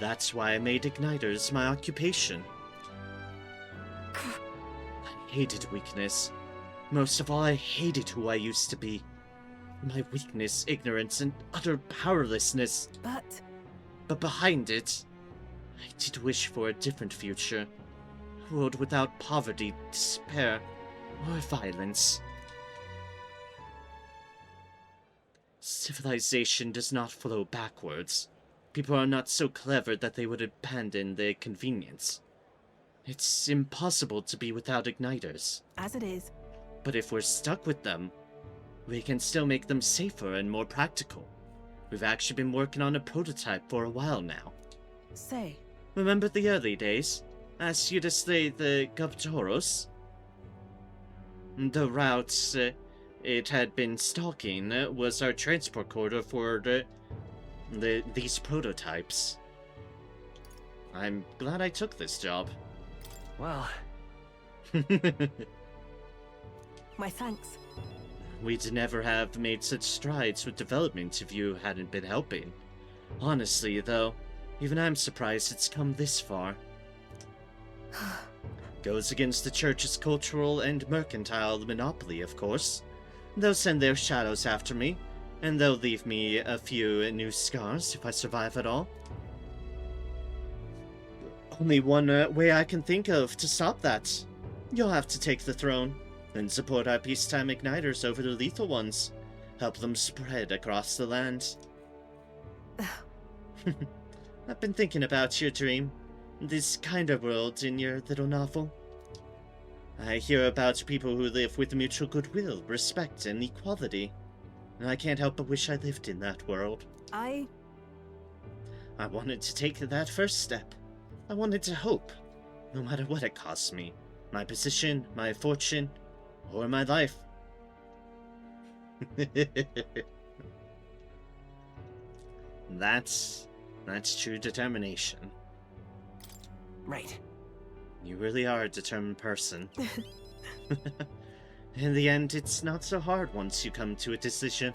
That's why I made igniters my occupation. I hated weakness. Most of all, I hated who I used to be. My weakness, ignorance, and utter powerlessness. But behind it, I did wish for a different future. A world without poverty, despair, or violence. Civilization does not flow backwards. People are not so clever that they would abandon their convenience. It's impossible to be without igniters. As it is. But if we're stuck with them, we can still make them safer and more practical. We've actually been working on a prototype for a while now. Say. Remember the early days? Asked you to slay the Guptoros? The route it had been stalking was our transport corridor for these prototypes. I'm glad I took this job. Well... My thanks. We'd never have made such strides with development if you hadn't been helping. Honestly, though, even I'm surprised it's come this far. Goes against the Church's cultural and mercantile monopoly, of course. They'll send their shadows after me, and they'll leave me a few new scars if I survive at all. Only one way I can think of to stop that. You'll have to take the throne, and support our peacetime igniters over the lethal ones. Help them spread across the land. I've been thinking about your dream. This kind of world in your little novel. I hear about people who live with mutual goodwill, respect, and equality. And I can't help but wish I lived in that world. I wanted to take that first step. I wanted to hope, no matter what it costs me. My position, my fortune, or my life. That's true determination. Right. You really are a determined person. In the end, it's not so hard once you come to a decision.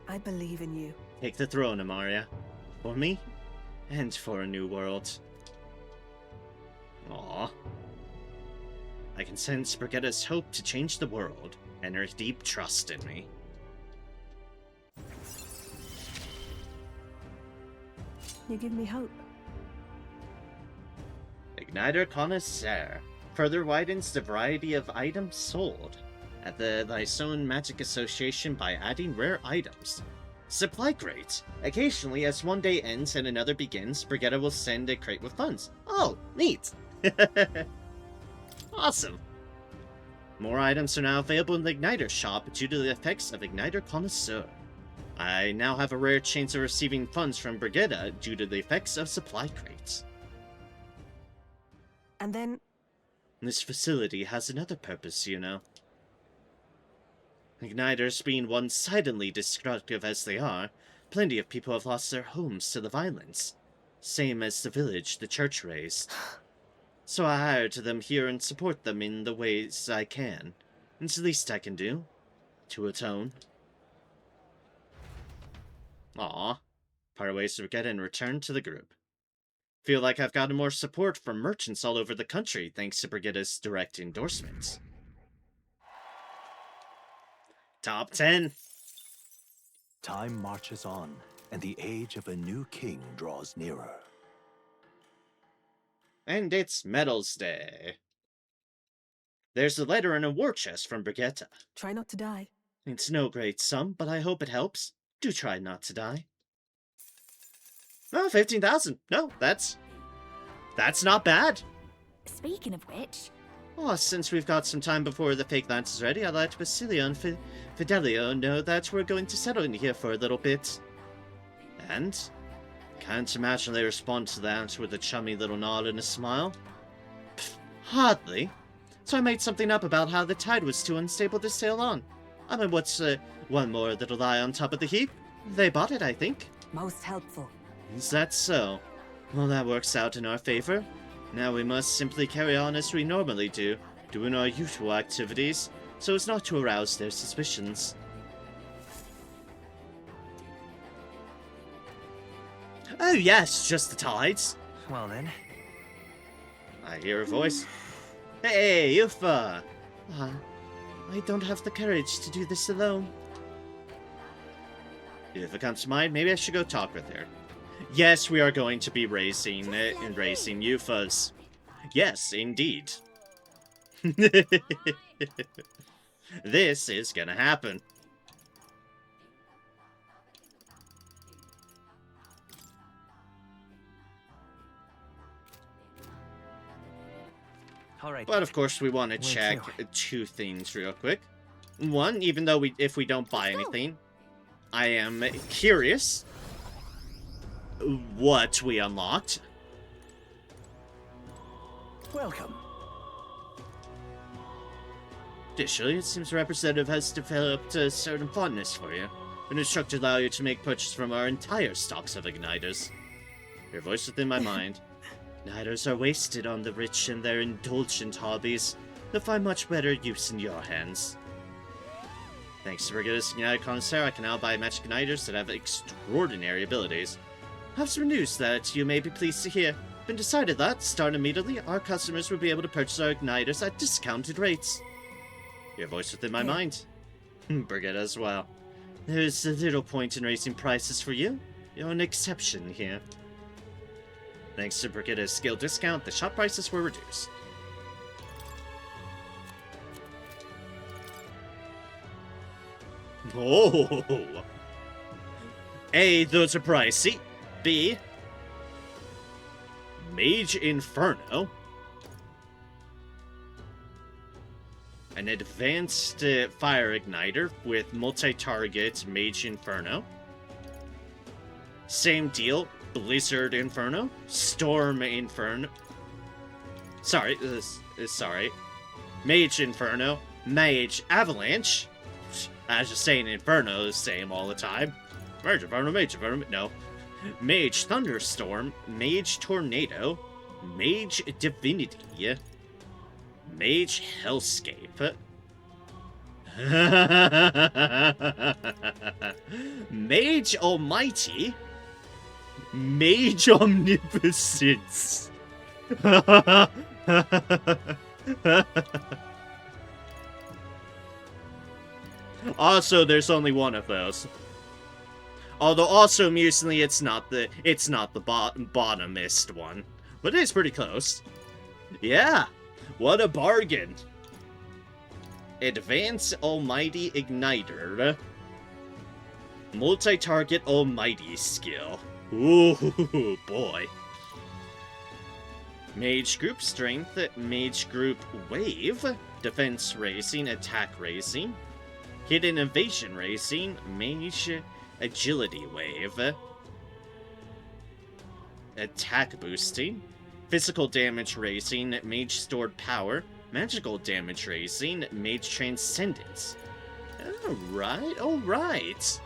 I believe in you. Take the throne, Amaria. For me, and for a new world. Aww. I can sense Brigitta's hope to change the world, and her deep trust in me. You give me hope. Igniter Connoisseur further widens the variety of items sold at the Lysone Magic Association by adding rare items. Supply crate. Occasionally, as one day ends and another begins, Brigitta will send a crate with funds. Oh, neat! Awesome! More items are now available in the Igniter shop due to the effects of Igniter Connoisseur. I now have a rare chance of receiving funds from Brigitta due to the effects of supply crates. And then... This facility has another purpose, you know. Igniters being one-sidedly destructive as they are, plenty of people have lost their homes to the violence. Same as the village the church raised. So I hired them here and support them in the ways I can. It's the least I can do. To atone. Aw. Part ways to get and return to the group. Feel like I've gotten more support from merchants all over the country thanks to Brigitta's direct endorsements. Top 10. Time marches on, and the age of a new king draws nearer. And it's Medals Day. There's a letter in a war chest from Brigitta. Try not to die. It's no great sum, but I hope it helps. Do try not to die. Oh, 15,000. No, that's not bad. Speaking of which... Oh, since we've got some time before the fake lance is ready, I'd let Basilia and Fidelio know that we're going to settle in here for a little bit. And... can't imagine they respond to that with a chummy little nod and a smile. Pfft, hardly. So I made something up about how the tide was too unstable to sail on. I mean, what's one more little lie on top of the heap? They bought it, I think. Most helpful. Is that so? Well, that works out in our favor. Now we must simply carry on as we normally do, doing our usual activities, so as not to arouse their suspicions. Oh yes, just the tides. Well then. I hear a voice. Hey, Yufa! I don't have the courage to do this alone. If it comes to mind, maybe I should go talk with her. Yes, we are going to be racing Yufas. Yes, indeed. This is gonna happen. All right. But of course, we want to check two things real quick. One, even though if we don't buy anything, I am curious what we unlocked. Welcome. Additionally, it seems the representative has developed a certain fondness for you. Been instructed to allow you to make purchases from our entire stocks of igniters. Your voice within my mind. Igniters are wasted on the rich and their indulgent hobbies. They'll find much better use in your hands. Thanks to Brigida's Igniter Connoisseur, I can now buy magic igniters that have extraordinary abilities. I have some news that you may be pleased to hear. Been decided that, starting immediately, our customers will be able to purchase our igniters at discounted rates. Your voice within my mind. Brigida as well. There's little point in raising prices for you. You're an exception here. Thanks to Brigida's skill discount, the shop prices were reduced. Oh! A, those are pricey. B, Mage Inferno. An advanced fire igniter with multi-target Mage Inferno. Same deal, Blizzard Inferno, Storm Inferno. Sorry, Mage Inferno, Mage Avalanche. I was just saying Inferno is the same all the time. Mage Inferno, no. Mage Thunderstorm, Mage Tornado, Mage Divinity, Mage Hellscape, Mage Almighty, Mage Omnipotence. Also, there's only one of those. Although, also, amusingly, it's not the bottomest one. But it is pretty close. Yeah! What a bargain! Advanced Almighty Igniter. Multi-target Almighty skill. Ooh, boy. Mage Group Strength, Mage Group Wave, Defense Racing, Attack Racing, Hidden Evasion Racing, Mage Agility Wave, Attack Boosting, Physical Damage Racing, Mage Stored Power, Magical Damage Racing, Mage Transcendence. Alright.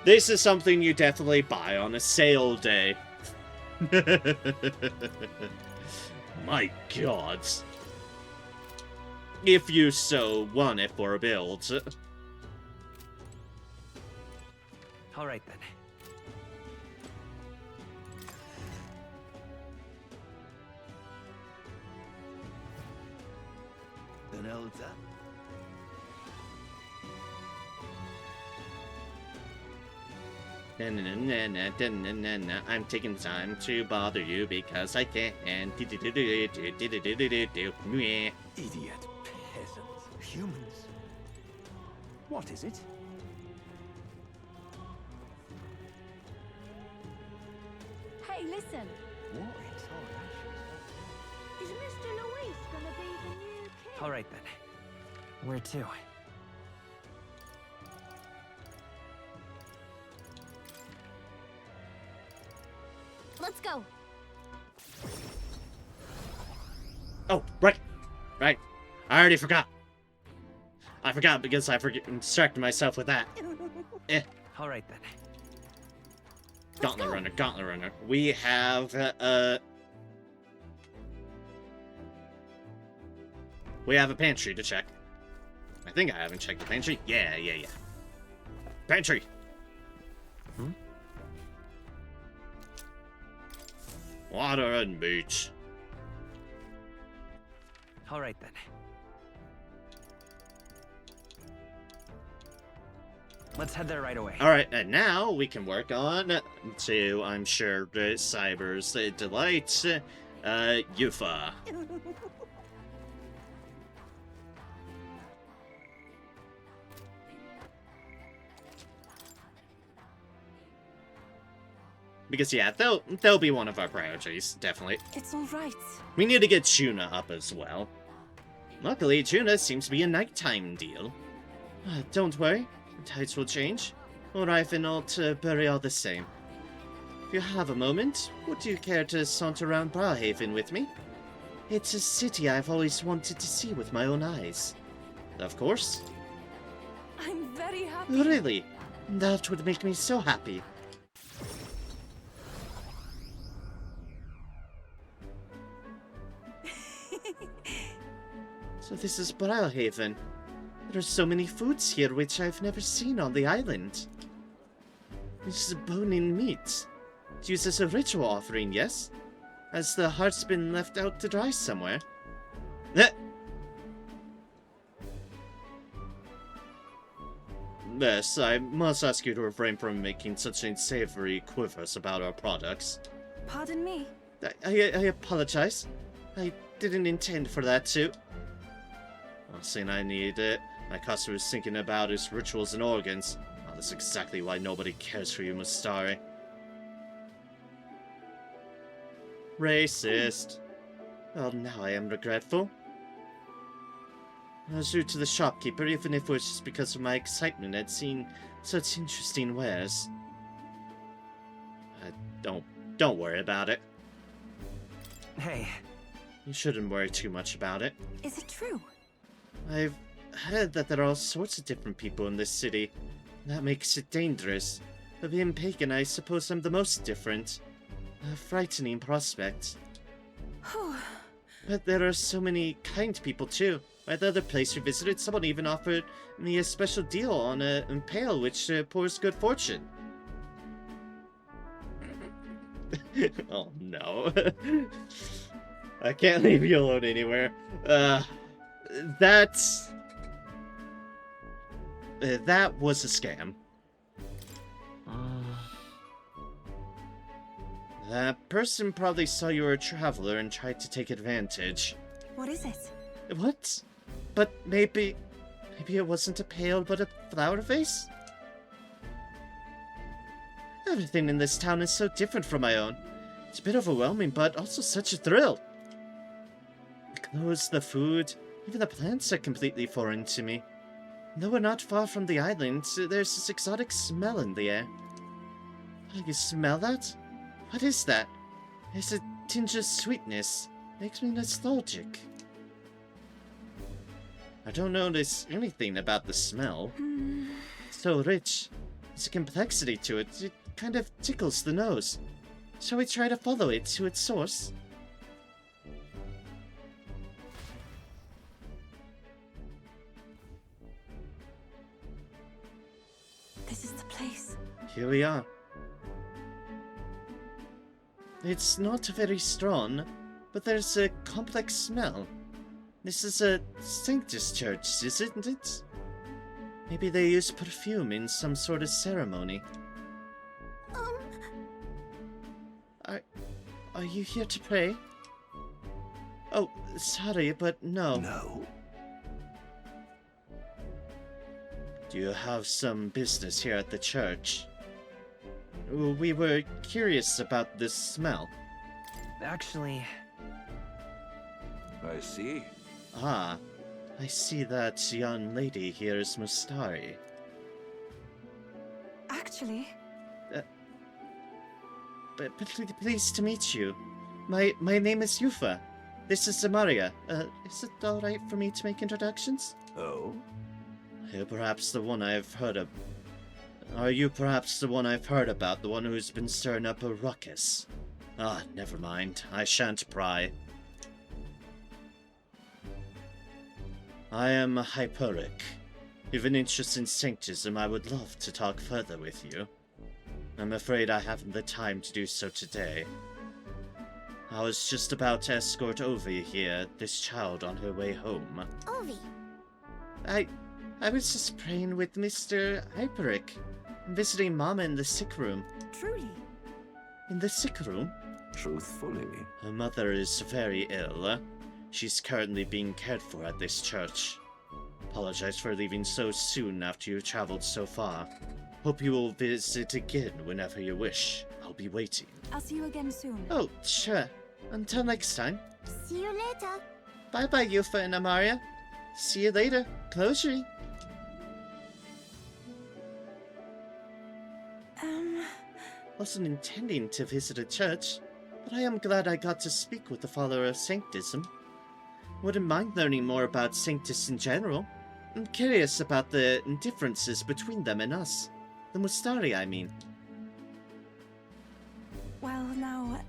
This is something you definitely buy on a sale day. My god. If you so want it for a build. Alright then. Benelta. I'm taking time to bother you because I can. Idiot peasants. Humans. What is it? Hey, listen. What? Is Mr. Luis gonna be the new king? Alright then. Where to? Let's go. Oh, right. Right. I already forgot. I forgot because I distracted myself with that. Alright then. Gauntlet runner. We have, we have a pantry to check. I think I haven't checked the pantry. Yeah. Pantry! Water and meat. All right then. Let's head there right away. Alright, and now we can work on to, I'm sure, Cyber's delight, Yufa. Because yeah, they'll be one of our priorities, definitely. It's all right. We need to get Chuna up as well. Luckily, Chuna seems to be a nighttime deal. Don't worry, the tides will change. Arrive and all to bury all the same. If you have a moment, would you care to saunter around Barhaven with me? It's a city I've always wanted to see with my own eyes. Of course. I'm very happy. Really? That would make me so happy. So this is Barhaven. There are so many foods here which I've never seen on the island. This is bone-in meat. It's used as a ritual offering, yes? Has the heart's been left out to dry somewhere? Yes, I must ask you to refrain from making such unsavory quivers about our products. Pardon me? I apologize. I didn't intend for that to. Not saying I need it. My customer is thinking about his rituals and organs. Oh, that's exactly why nobody cares for you, Mustari. Racist. Well, now I am regretful. I was rude to the shopkeeper, even if it was just because of my excitement at seeing such interesting wares. Don't worry about it. Hey. You shouldn't worry too much about it. Is it true? I've heard that there are all sorts of different people in this city. That makes it dangerous. But being pagan, I suppose I'm the most different. A frightening prospect. But there are so many kind people too. At the other place we visited, someone even offered me a special deal on a pail which pours good fortune. Oh no. I can't leave you alone anywhere. That was a scam. That person probably saw you were a traveler and tried to take advantage. What is it? What? But maybe it wasn't a pail, but a flower vase? Everything in this town is so different from my own. It's a bit overwhelming, but also such a thrill. The clothes, the food, even the plants are completely foreign to me. Though we're not far from the island, there's this exotic smell in the air. Oh, you smell that? What is that? There's a tinge of sweetness. Makes me nostalgic. I don't notice anything about the smell. It's so rich. There's a complexity to it. It kind of tickles the nose. Shall we try to follow it to its source? This is the place. Here we are. It's not very strong, but there's a complex smell. This is a Sanctus church, isn't it? Maybe they use perfume in some sort of ceremony. Are you here to pray? Oh, sorry, but no. No. Do you have some business here at the church? We were curious about this smell. Actually... I see. Ah, I see that young lady here is Mustari. Actually... But pleased to meet you. My name is Yufa. This is Zamaria. Is it alright for me to make introductions? Oh? You're perhaps the one I've heard of. Are you perhaps the one I've heard about, the one who's been stirring up a ruckus? Ah, never mind. I shan't pry. I am Hyperic. If you have an interest in Sanctism, I would love to talk further with you. I'm afraid I haven't the time to do so today. I was just about to escort Ovi here, this child, on her way home. Ovi. I was just praying with Mr. Hyperic. I'm visiting Mama in the sick room. Truly? In the sick room? Truthfully. Her mother is very ill. She's currently being cared for at this church. Apologize for leaving so soon after you've traveled so far. Hope you will visit again whenever you wish. I'll be waiting. I'll see you again soon. Oh, sure. Until next time. See you later. Bye-bye, Yufa and Amaria. See you later. Closure. Wasn't intending to visit a church, but I am glad I got to speak with the follower of Sanctism. Wouldn't mind learning more about Sanctus in general. I'm curious about the differences between them and us. The Mustari, I mean. Well, now,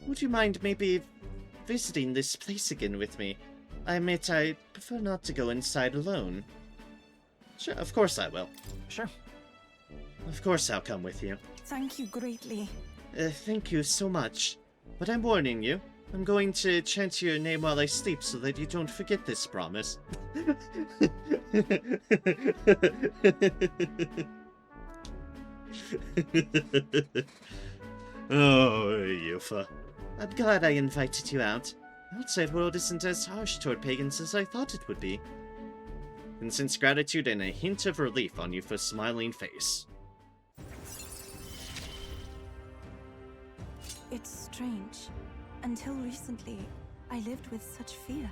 would you mind maybe visiting this place again with me? I admit I prefer not to go inside alone. Sure, of course I will. Sure. Of course I'll come with you. Thank you greatly. Thank you so much. But I'm warning you. I'm going to chant your name while I sleep so that you don't forget this promise. Oh, Yufa. I'm glad I invited you out. The outside world isn't as harsh toward pagans as I thought it would be. And sense gratitude and a hint of relief on Yufa's smiling face. It's strange. Until recently, I lived with such fear.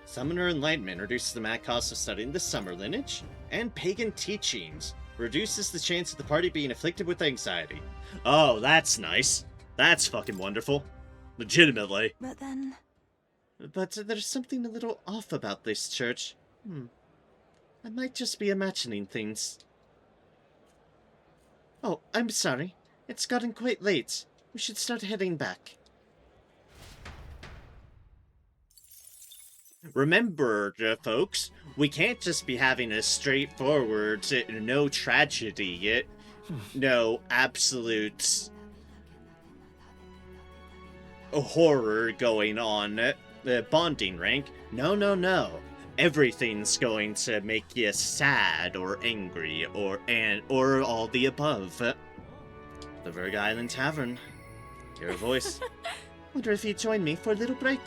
Summoner Enlightenment reduces the mad cost of studying the summer lineage, and pagan teachings reduces the chance of the party being afflicted with anxiety. Oh, that's nice. That's fucking wonderful. Legitimately. But there's something a little off about this church. I might just be imagining things. Oh, I'm sorry. It's gotten quite late. We should start heading back. Remember, folks, we can't just be having a straightforward, no tragedy, no absolute horror going on, bonding rank. No. Everything's going to make you sad or angry or all the above. The Verg Island Tavern. Hear a voice. Wonder if you'd join me for a little break.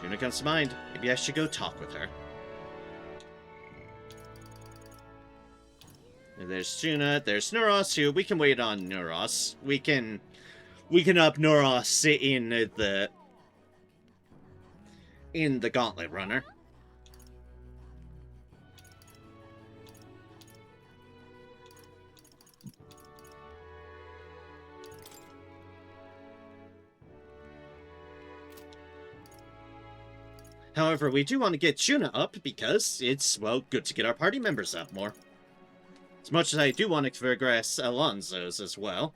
Juna comes to mind. Maybe I should go talk with her. There's Juna. There's Nuros, who we can wait on Nuros. We can up Nuros in the Gauntlet Runner. However, we do want to get Juna up because it's, well, good to get our party members up more. As much as I do want to progress Alonso's as well.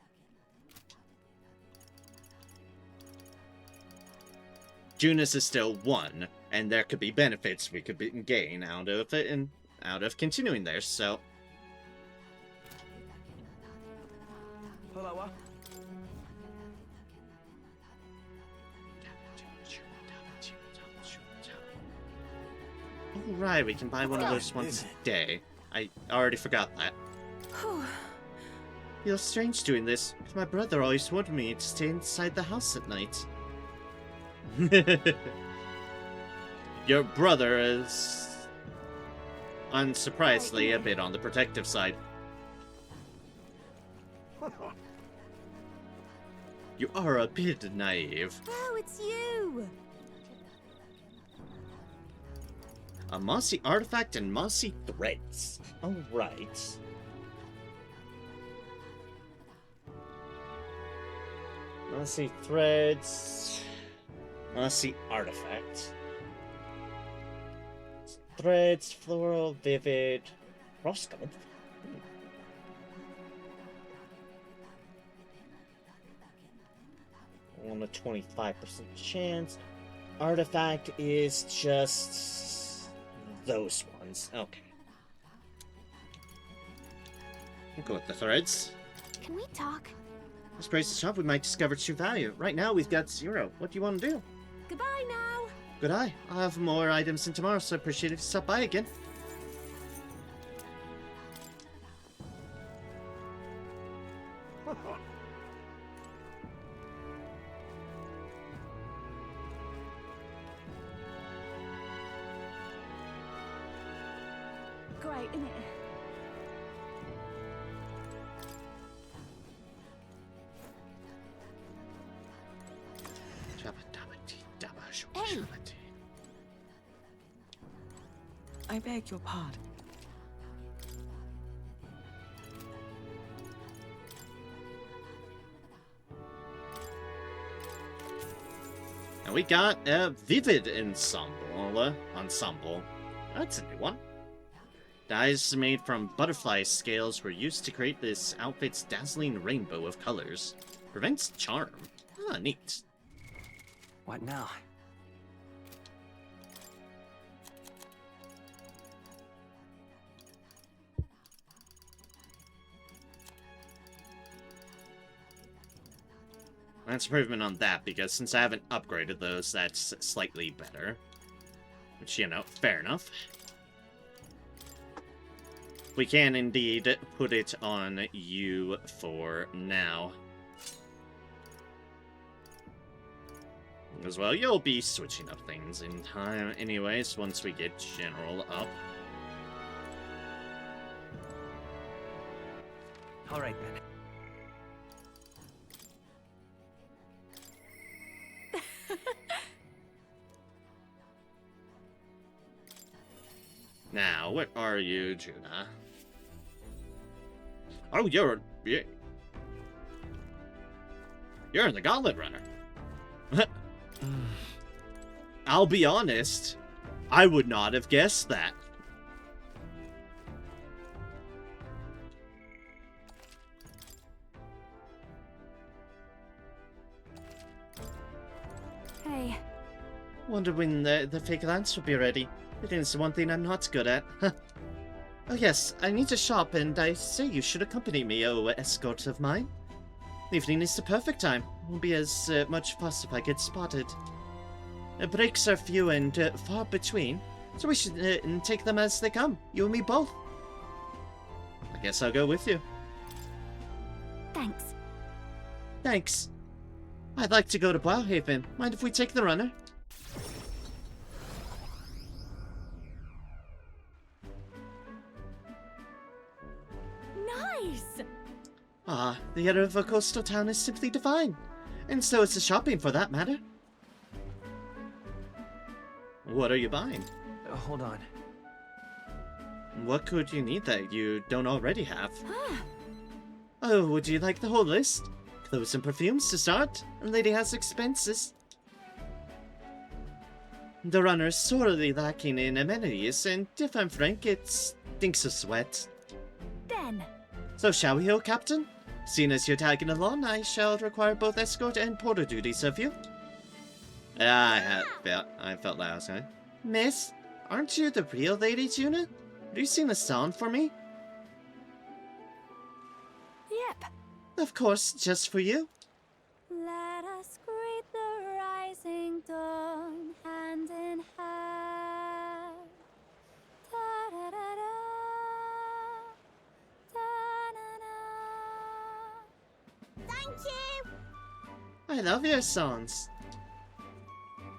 Juna's is still 1, and there could be benefits we could gain out of it and out of continuing there, so... Hello. Oh, right, we can buy one of those once a day. I already forgot that. Feels strange doing this, because my brother always wanted me to stay inside the house at night. Your brother is, unsurprisingly, a bit on the protective side. You are a bit naive. Oh, it's you! A mossy artifact and mossy threads. Alright. Mossy threads. Mossy artifact. Threads, floral, vivid. Rose gold. On a 25% chance. Artifact is just those ones. Okay. I'll go with the threads. Can we talk? This price is sharp, we might discover true value. Right now, we've got 0. What do you want to do? Goodbye now. Good eye. I'll have more items in tomorrow, so I appreciate if you stop by again. Great, isn't it? Hey. I beg your pardon. And we got a vivid ensemble. That's a new one. Dyes made from butterfly scales were used to create this outfit's dazzling rainbow of colors. Prevents charm. Ah, neat. What now? That's improvement on that, because since I haven't upgraded those, that's slightly better. Which, you know, fair enough. We can indeed put it on you for now. As well, you'll be switching up things in time anyways, once we get General up. Alright then. Now, where are you, Juna? Oh, you're in the Gauntlet Runner. I'll be honest, I would not have guessed that. Hey. Wonder when the fake lance will be ready. It is one thing I'm not good at. Oh yes, I need to shop, and I say you should accompany me, oh escort of mine. The evening is the perfect time. Won't be as much fuss if I get spotted. Breaks are few and far between, so we should take them as they come, you and me both. I guess I'll go with you. Thanks. Thanks. I'd like to go to Blauhaven. Mind if we take the runner? Nice! Ah, the air of a coastal town is simply divine. And so is the shopping, for that matter. What are you buying? Hold on. What could you need that you don't already have? Oh, would you like the whole list? Clothes and perfumes to start. And lady has expenses. The runner is sorely lacking in amenities, and if I'm frank, it stinks of sweat. Then. So shall we, ho, Captain? Seeing as you're tagging along, I shall require both escort and porter duties of you. I felt that was right. Miss, aren't you the real Lady Tuna? Do you sing a song for me? Yep. Of course, just for you. Let us greet the rising dawn, hand in hand. Da-da-da-da, da-na-na. Thank you! I love your songs.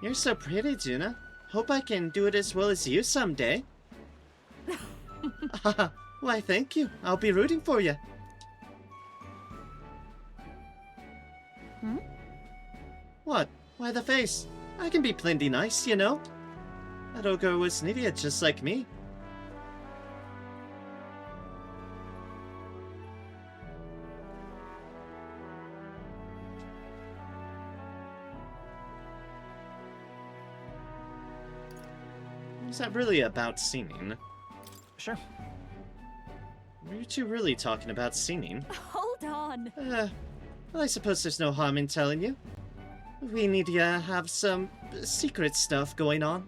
You're so pretty, Juna. Hope I can do it as well as you someday. Why, thank you. I'll be rooting for you. Hmm? What? Why the face? I can be plenty nice, you know. That ogre was an idiot just like me. Is that really about singing? Sure. Were you two really talking about singing? Hold on. Well, I suppose there's no harm in telling you. We need to have some secret stuff going on.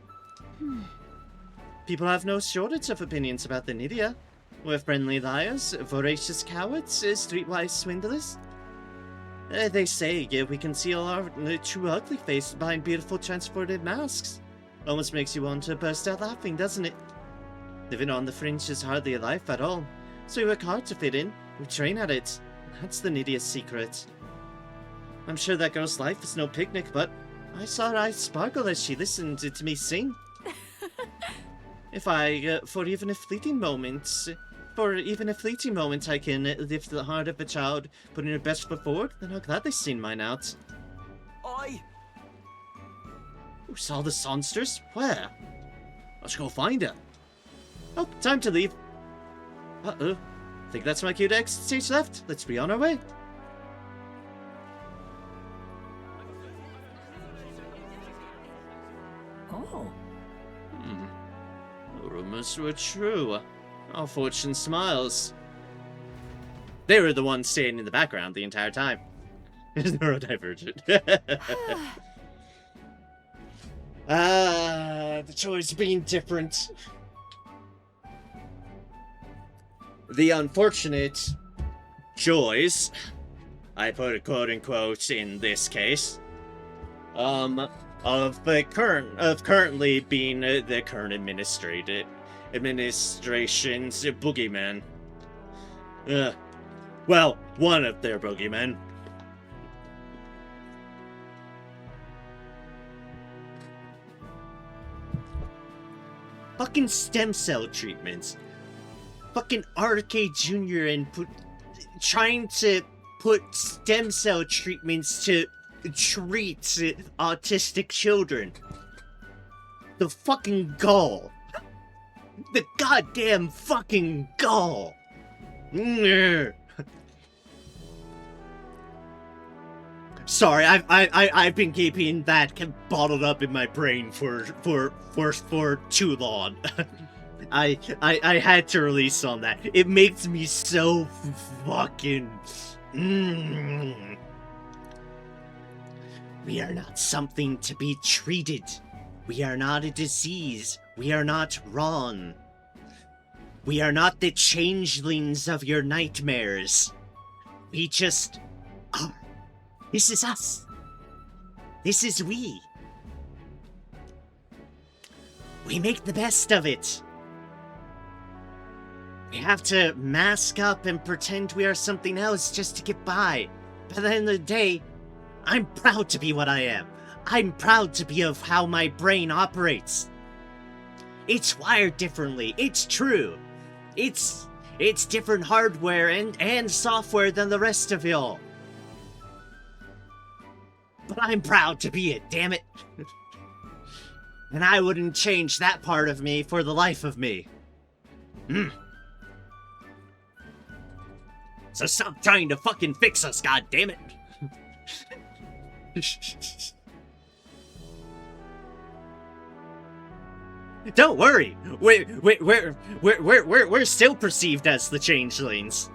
People have no shortage of opinions about the Nydia. We're friendly liars, voracious cowards, streetwise swindlers. They say we conceal our true ugly faces behind beautiful transported masks. Almost makes you want to burst out laughing, doesn't it? Living on the fringe is hardly a life at all, so we work hard to fit in. We train at it. That's the Nydia's secret. I'm sure that girl's life is no picnic, but I saw her eyes sparkle as she listened to me sing. If I, for even a fleeting moment, I can lift the heart of a child, putting her best foot forward, then I'll gladly sing mine out. Oi! Who saw the songstress? Where? Let's go find her. Oh, time to leave. Uh-oh. Think that's my cue to exit stage left. Let's be on our way. Oh. The rumors were true. Our fortune smiles. They were the ones staying in the background the entire time. Neurodivergent. The choice being different. The unfortunate joys, I put a quote-unquote in this case, of currently being the current administration's boogeyman. Well, one of their boogeymen. Fucking stem cell treatments. Fucking RK Jr. and trying to put stem cell treatments to treat autistic children. The fucking gall. The goddamn fucking gall. Sorry, I've been keeping that bottled up in my brain for too long. I had to release on that. It makes me so fucking. We are not something to be treated. We are not a disease. We are not wrong. We are not the changelings of your nightmares. We just are. This is us. This is we. We make the best of it. We have to mask up and pretend we are something else just to get by. But at the end of the day, I'm proud to be what I am. I'm proud to be of how my brain operates. It's wired differently. It's true. It's different hardware and software than the rest of y'all. But I'm proud to be it, damn it. And I wouldn't change that part of me for the life of me. So stop trying to fucking fix us, goddammit. Don't worry, we're still perceived as the changelings.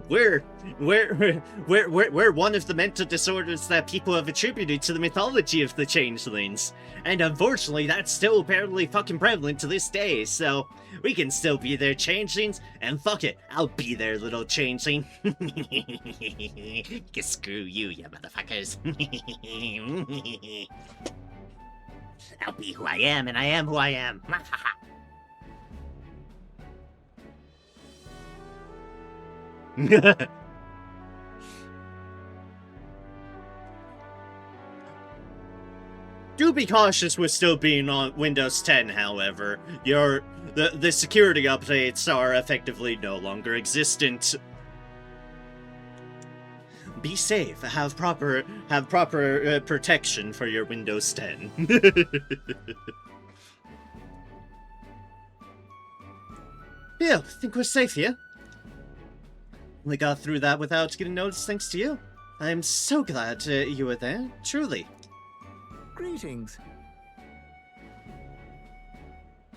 We're one of the mental disorders that people have attributed to the mythology of the changelings. And unfortunately, that's still apparently fucking prevalent to this day, so we can still be their changelings, and fuck it, I'll be their little changeling. Screw you, you motherfuckers. I'll be who I am, and I am who I am. Do be cautious with still being on Windows 10, however. The security updates are effectively no longer existent. Be safe. Have proper protection for your Windows 10. Yeah, I think we're safe here. We got through that without getting noticed thanks to you. I'm so glad you were there, truly. Greetings.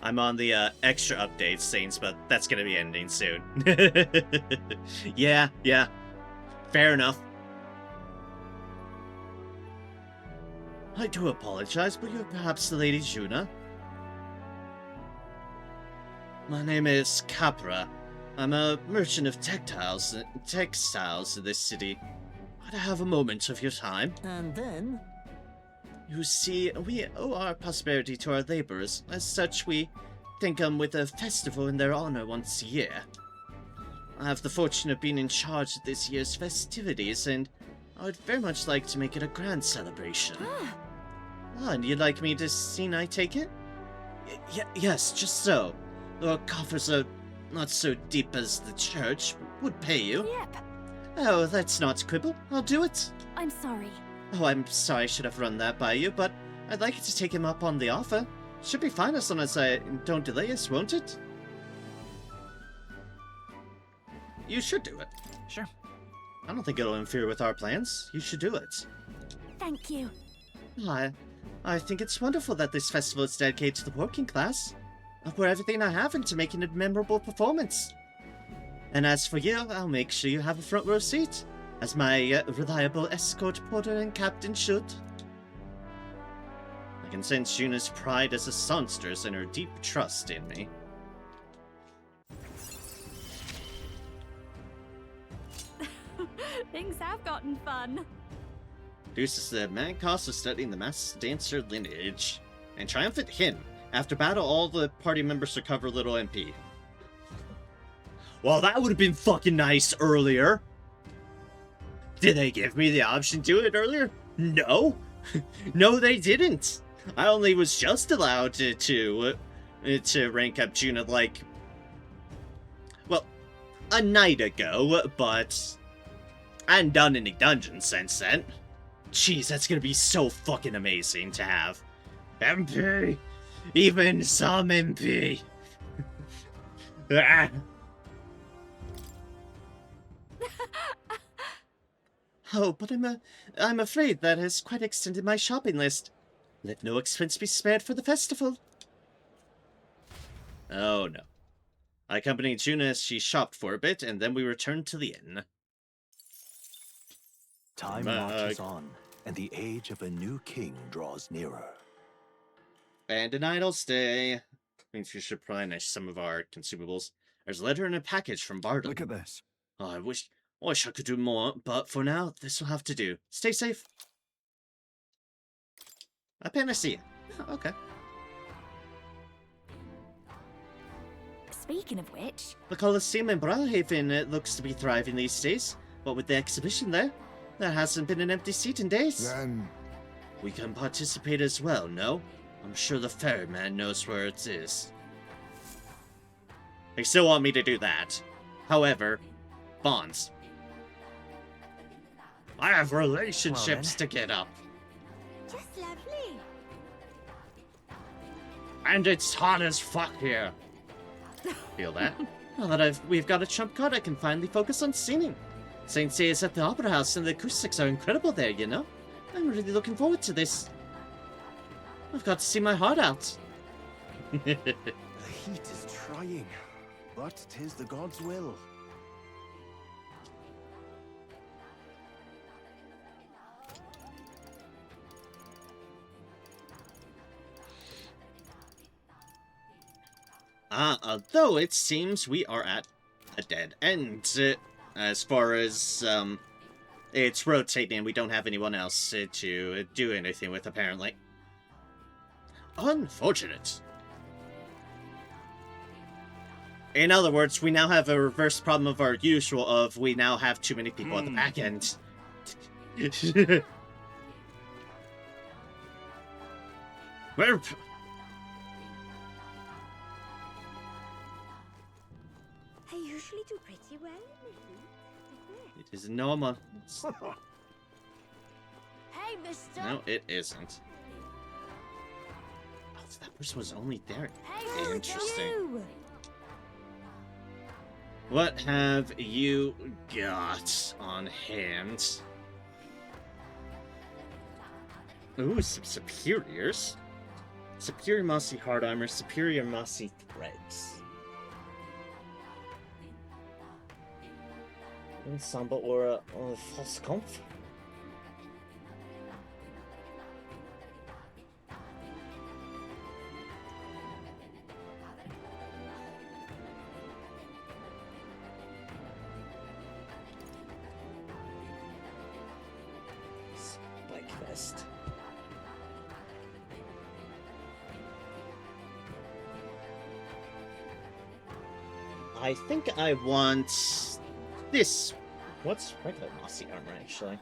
I'm on the extra updates, Saints, but that's gonna be ending soon. Yeah. Fair enough. I do apologize, but you're perhaps the Lady Juna? My name is Capra. I'm a merchant of textiles in this city. could I have a moment of your time? And then? You see, we owe our prosperity to our laborers. As such, we thank them with a festival in their honor once a year. I have the fortune of being in charge of this year's festivities, and I would very much like to make it a grand celebration. And you'd like me to sing, I take it? Yes, just so. Our coffers are not so deep as the church would pay you. Yep. Oh, let's not quibble. I'll do it. I'm sorry. Oh, I'm sorry I should have run that by you, but I'd like to take him up on the offer. Should be fine as long as I don't delay us, won't it? You should do it. Sure. I don't think it'll interfere with our plans. You should do it. Thank you. I think it's wonderful that this festival is dedicated to the working class. I'll pour everything I have into making it a memorable performance. And as for you, I'll make sure you have a front row seat, as my reliable escort porter and captain should. I can sense Juna's pride as a songstress and her deep trust in me. Things have gotten fun. Deuces the man cost of studying the masked dancer lineage. And triumphant him. After battle, all the party members recover little MP. Well, that would have been fucking nice earlier. Did they give me the option to do it earlier? No. No, they didn't. I only was just allowed to rank up Juna like, well, a night ago, but I hadn't done any dungeons since then. Jeez, that's gonna be so fucking amazing to have. MP! Even some MP! Ah. Oh, but I'm afraid that has quite extended my shopping list. Let no expense be spared for the festival. Oh no. I accompanied Juna as she shopped for a bit, and then we returned to the inn. Time marches on, and the age of a new king draws nearer. And an idle stay. Means we should replenish some of our consumables. There's a letter and a package from Bardo. Look at this. Oh, I wish I could do more, but for now, this will have to do. Stay safe. I see you. Okay. Speaking of which... The Colosseum in Brawlhaven looks to be thriving these days. But with the exhibition there hasn't been an empty seat in days. Then... we can participate as well, no? I'm sure the ferryman knows where it is. They still want me to do that. However, bonds. I have relationships to get up. Just lovely. And it's hot as fuck here. Feel that? Now that we've got a trump card, I can finally focus on singing. Saint Say is at the Opera House and the acoustics are incredible there, you know? I'm really looking forward to this. I've got to see my heart out. The heat is trying, but 'tis the gods' will. Though it seems we are at a dead end, as far as, it's rotating and we don't have anyone else to do anything with, apparently. Unfortunate. In other words, we now have a reverse problem of our usual of we now have too many people at the back end. I usually do pretty well. It is normal. Hey, mister! No, it isn't. Oh, so that person was only there. Hey, interesting. You? What have you got on hand? Ooh, some superiors. Superior mossy hard armor, superior mossy threads. Ensemble aura of false comfort. I think I want this. What's regular mossy armor, actually?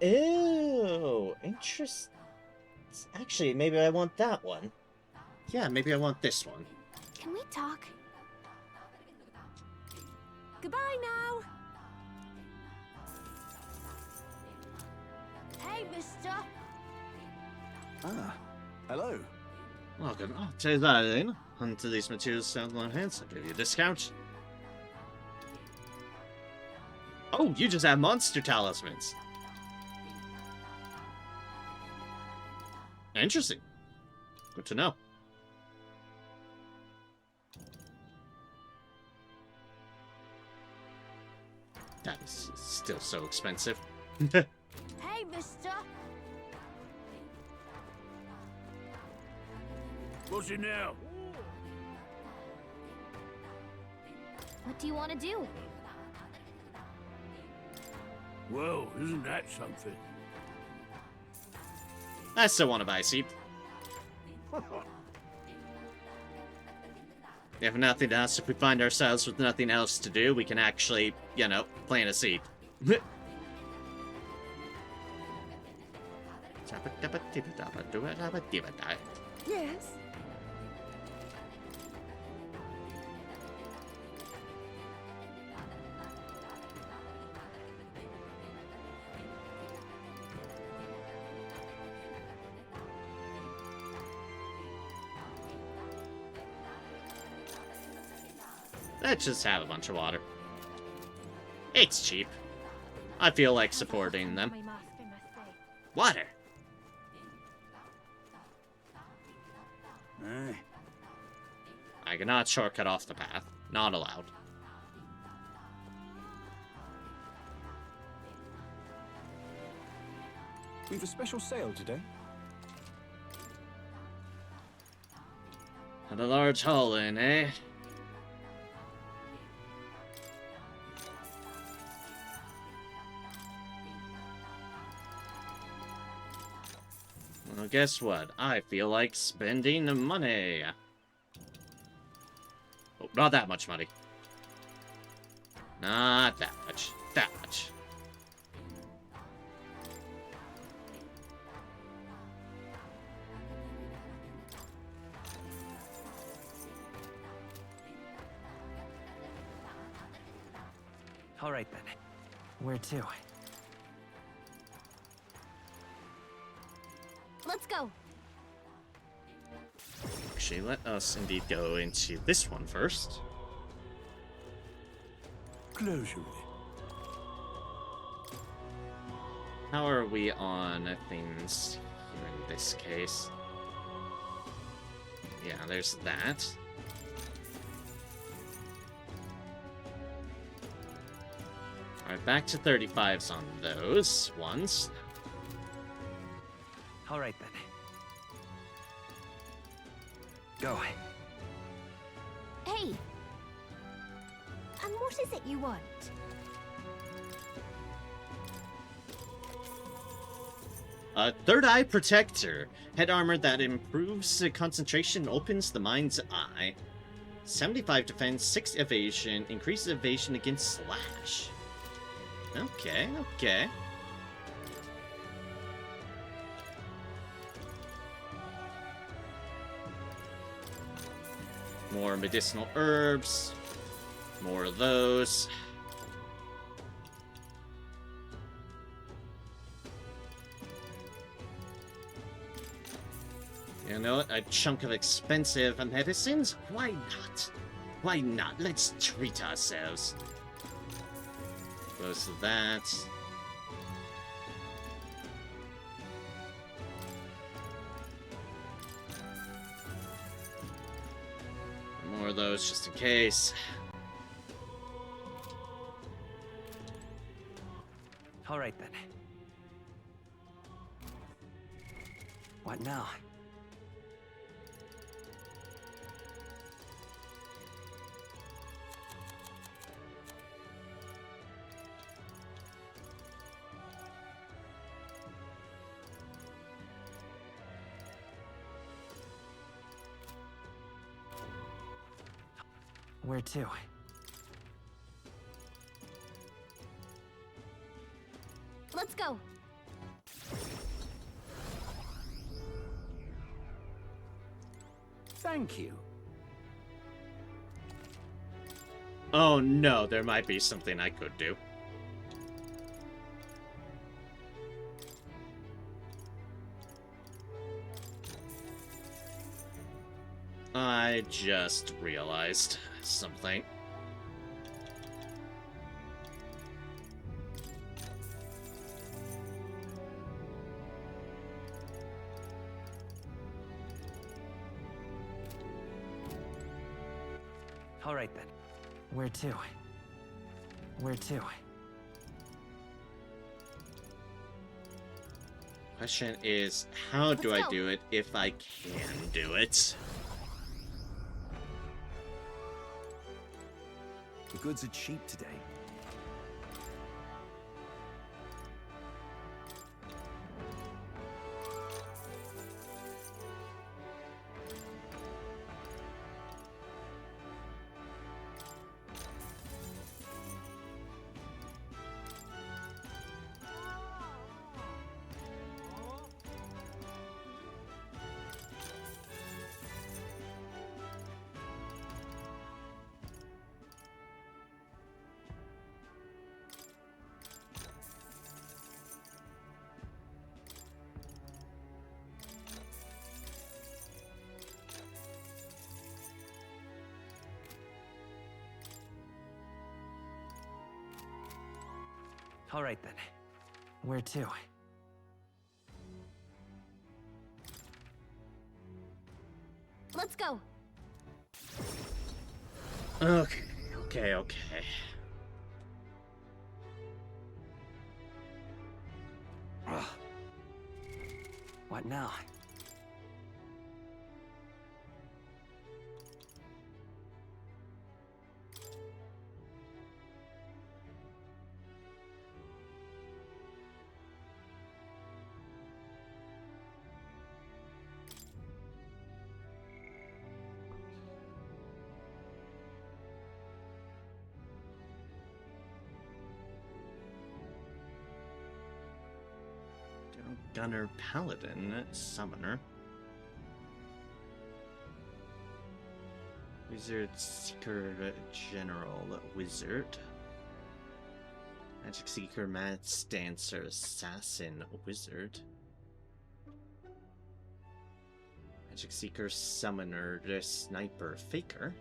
Ew, interesting. Actually, maybe I want that one. Yeah, maybe I want this one. Can we talk? Goodbye now! Hey, mister! Ah, hello. Welcome. Oh, take that in. Until these materials sound on hands, I'll give you a discount. Oh, you just have monster talismans. Interesting. Good to know. That is still so expensive. Hey, mister! What's it now? What do you want to do? Well, isn't that something? I still want to buy a seat. If nothing else, if we find ourselves with nothing else to do, we can actually, you know, plant a seed. Yes. Let's just have a bunch of water. It's cheap. I feel like supporting them. Water! I cannot shortcut off the path. Not allowed. We've a special sale today. And a large haul in, eh? Well, guess what? I feel like spending money. Oh, not that much money. Not that much. That much. All right, then. Where to? Let's go! Actually, let us indeed go into this one first. Closure. How are we on things here in this case? Yeah, there's that. Alright, back to 35s on those ones. All right, then. Go. Hey! And what is it you want? Third Eye Protector. Head armor that improves concentration and opens the mind's eye. 75 defense, 6 evasion, increases evasion against slash. Okay, okay. More medicinal herbs. More of those. You know what? A chunk of expensive medicines? Why not? Why not? Let's treat ourselves. Goes to that. More of those just in case. All right, then. What now? Where to? Let's go. Thank you. Oh no, there might be something I could do. I just realized something. All right then. Where to? Where to? Question is, how do Let's I go. do it if I can do it? The goods are cheap today. All right then. Where to? Let's go. Okay. Ugh. What now? Gunner Paladin Summoner. Wizard Seeker General Wizard. Magic Seeker Mats Dancer Assassin Wizard. Magic Seeker Summoner Sniper Faker.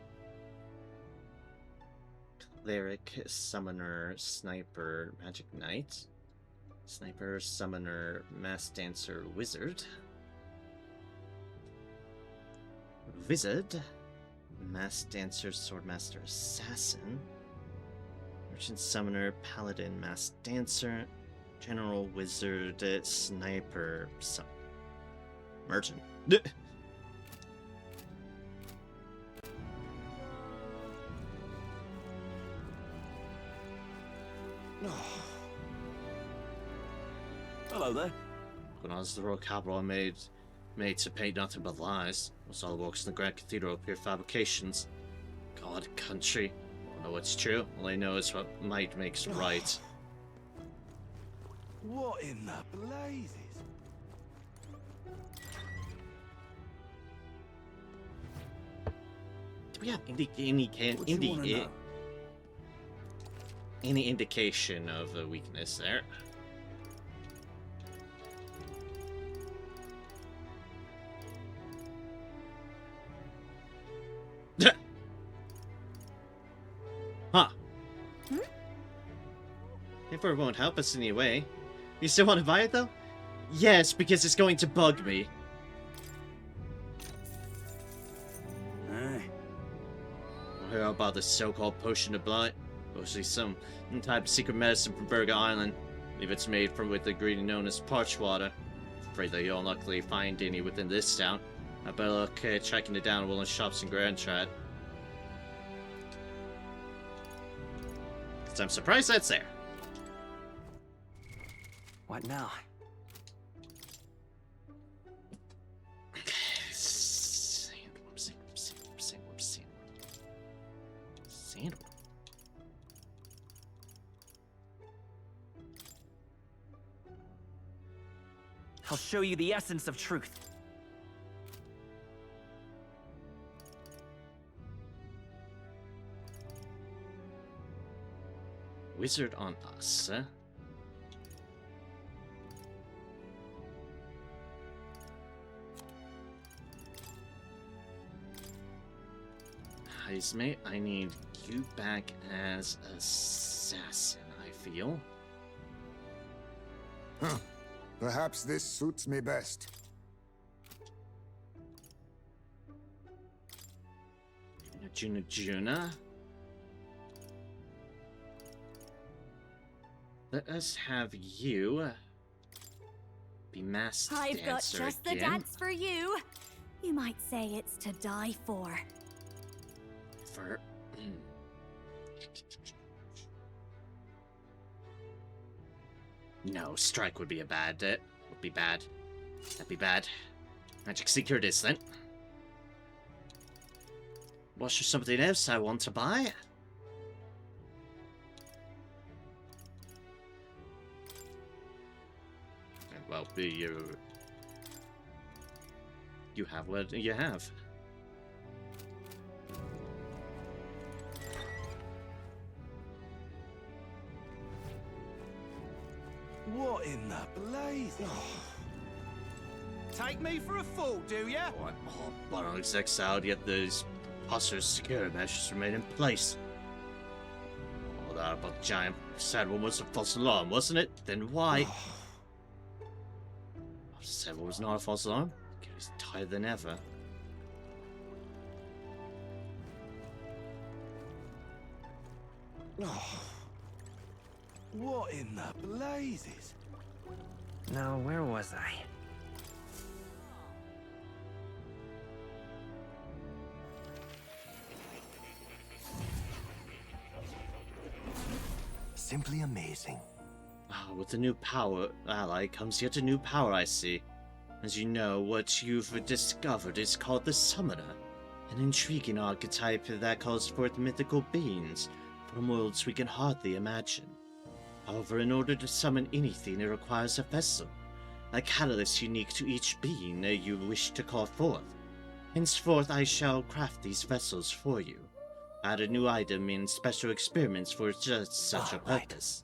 Cleric Summoner Sniper Magic Knight. Sniper, Summoner, Mass Dancer, Wizard. Wizard. Mass Dancer, Swordmaster, Assassin. Merchant, Summoner, Paladin, Mass Dancer. General, Wizard, Sniper, Merchant. Hello there. When I was the royal capital, I made to paint nothing but lies. Was all works in the Grand Cathedral of pure fabrications. God, country. I don't know what's true. All I know is what might makes right. What in the blazes? Do we have any indication of a weakness there? Huh. Paper won't help us anyway. You still want to buy it though? Yes, because it's going to bug me. Hear about the so-called potion of blight? Mostly some type of secret medicine from Virga Island. I believe it's made from with the ingredient known as parch water. Afraid that you'll unluckily find any within this town. I better look tracking it down at Willen's shops in Grand Trad. I'm surprised that's there. What now? Understandable. I'll show you the essence of truth. Wizard on us, huh? Mate, I need you back as assassin, I feel. Huh. Perhaps this suits me best. Juna. Let us have you be masked dancer I've got just again. the dance for you. You might say it's to die for. For no, strike would be a bad. Would be bad. That'd be bad. Magic Seeker it is then. Was there something else I want to buy? Well, you have what you have. What in the blaze? Take me for a fool, do ya? What? Oh, Monarch's exiled, yet those hostile security measures remain in place. Oh, that about the giant sad one was a false alarm, wasn't it? Then why? Said what was not a false alarm? He's tighter than ever. What in the blazes? Now, where was I? Simply amazing. With the new power ally comes yet a new power, I see. As you know, what you've discovered is called the Summoner, an intriguing archetype that calls forth mythical beings from worlds we can hardly imagine. However, in order to summon anything, it requires a vessel, a catalyst unique to each being you wish to call forth. Henceforth, I shall craft these vessels for you. Add a new item in special experiments for just such a purpose.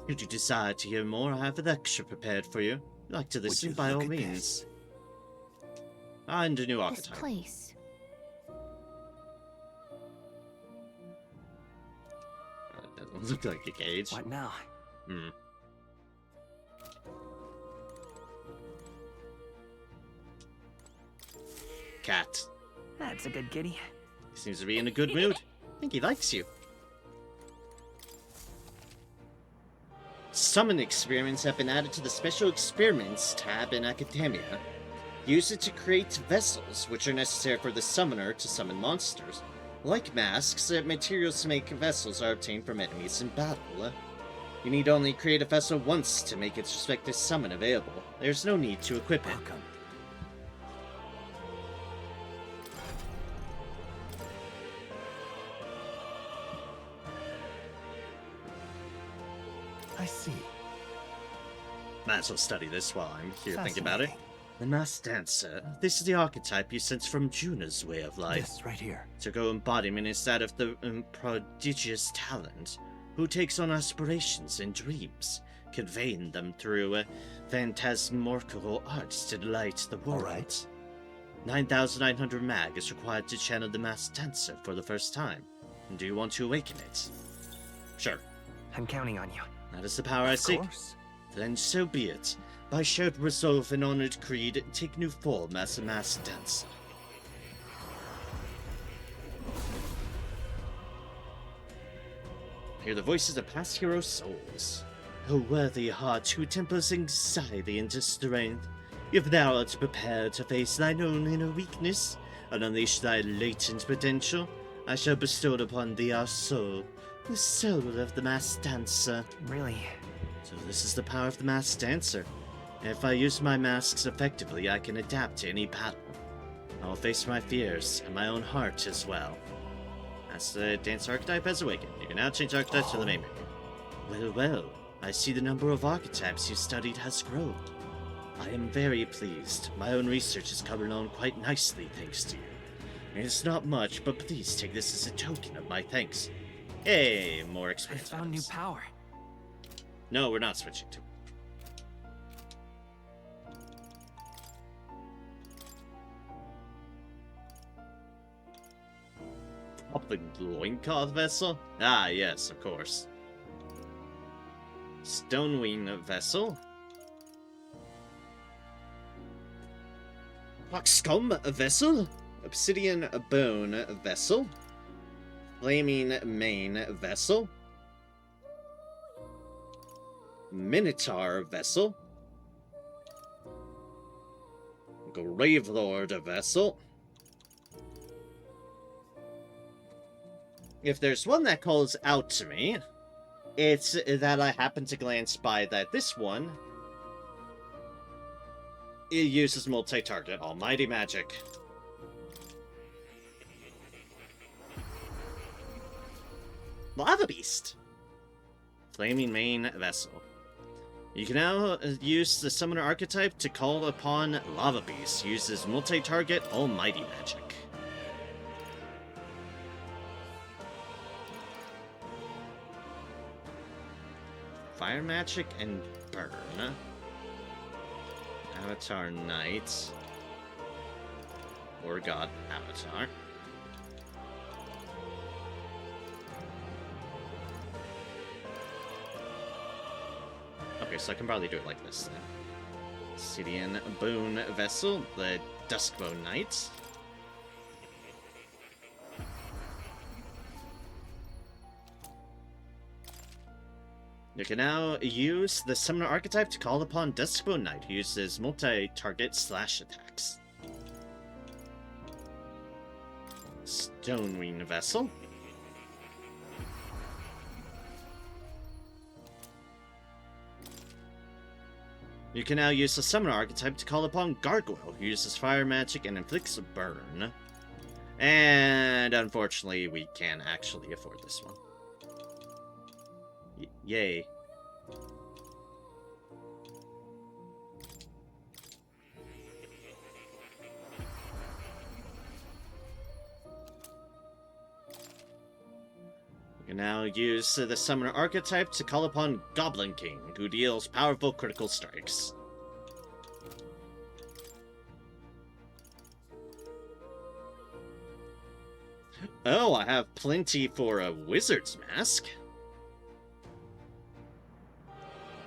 Should you desire to hear more, I have a lecture prepared for you. If you'd like to listen, by all means. And a new archetype. This place. That doesn't look like a cage. What now? Cat. That's a good kitty. He seems to be in a good mood. I think he likes you. Summon experiments have been added to the Special Experiments tab in Academia. Use it to create vessels, which are necessary for the summoner to summon monsters. Like masks, materials to make vessels are obtained from enemies in battle. You need only create a vessel once to make its respective summon available. There's no need to equip it. Welcome. I see. Might as well study this while I'm here thinking about it. The Masked Dancer. This is the archetype you sense from Juna's way of life. This right here. To go embodiment is that of the prodigious talent, who takes on aspirations and dreams, conveying them through phantasmagorical arts to delight the world. All right. 9,900 mag is required to channel the Masked Dancer for the first time. Do you want to awaken it? Sure. I'm counting on you. That is the power I seek. Then so be it. By shared resolve and honored creed, take new form as a Masked Dancer. Hear the voices of past hero souls. O worthy heart who tempers anxiety into strength, if thou art prepared to face thine own inner weakness and unleash thy latent potential, I shall bestow upon thee our soul, the soul of the Masked Dancer. Really? So this is the power of the Masked Dancer. If I use my masks effectively, I can adapt to any battle. I will face my fears and my own heart as well. As the dance archetype has awakened, you can now change archetypes to the main menu. Well, well, I see the number of archetypes you studied has grown. I am very pleased. My own research is coming along quite nicely thanks to you. It's not much, but please take this as a token of my thanks. Hey, more experience. I found new power. No, we're not switching to. Public loincloth vessel? Ah, yes, of course. Stonewing vessel? Scum vessel? Obsidian bone vessel? Flaming mane vessel? Minotaur vessel? Gravelord vessel? If there's one that calls out to me, it's that I happen to glance by that this one it uses multi-target almighty magic. Lava Beast! Flaming Mane Vessel. You can now use the Summoner archetype to call upon Lava Beast. Uses multi-target almighty magic. Fire Magic and Burn. Avatar Knight. Or God Avatar. Okay, so I can probably do it like this then. Obsidian Bone Vessel, the Duskbone Knight. You can now use the Summoner archetype to call upon Duskbone Knight, who uses multi-target slash attacks. Stonewing Vessel. You can now use the Summoner archetype to call upon Gargoyle, who uses fire magic and inflicts a burn. And unfortunately, we can't actually afford this one. Yay. You can now use the Summoner archetype to call upon Goblin King, who deals powerful critical strikes. Oh, I have plenty for a Wizard's Mask.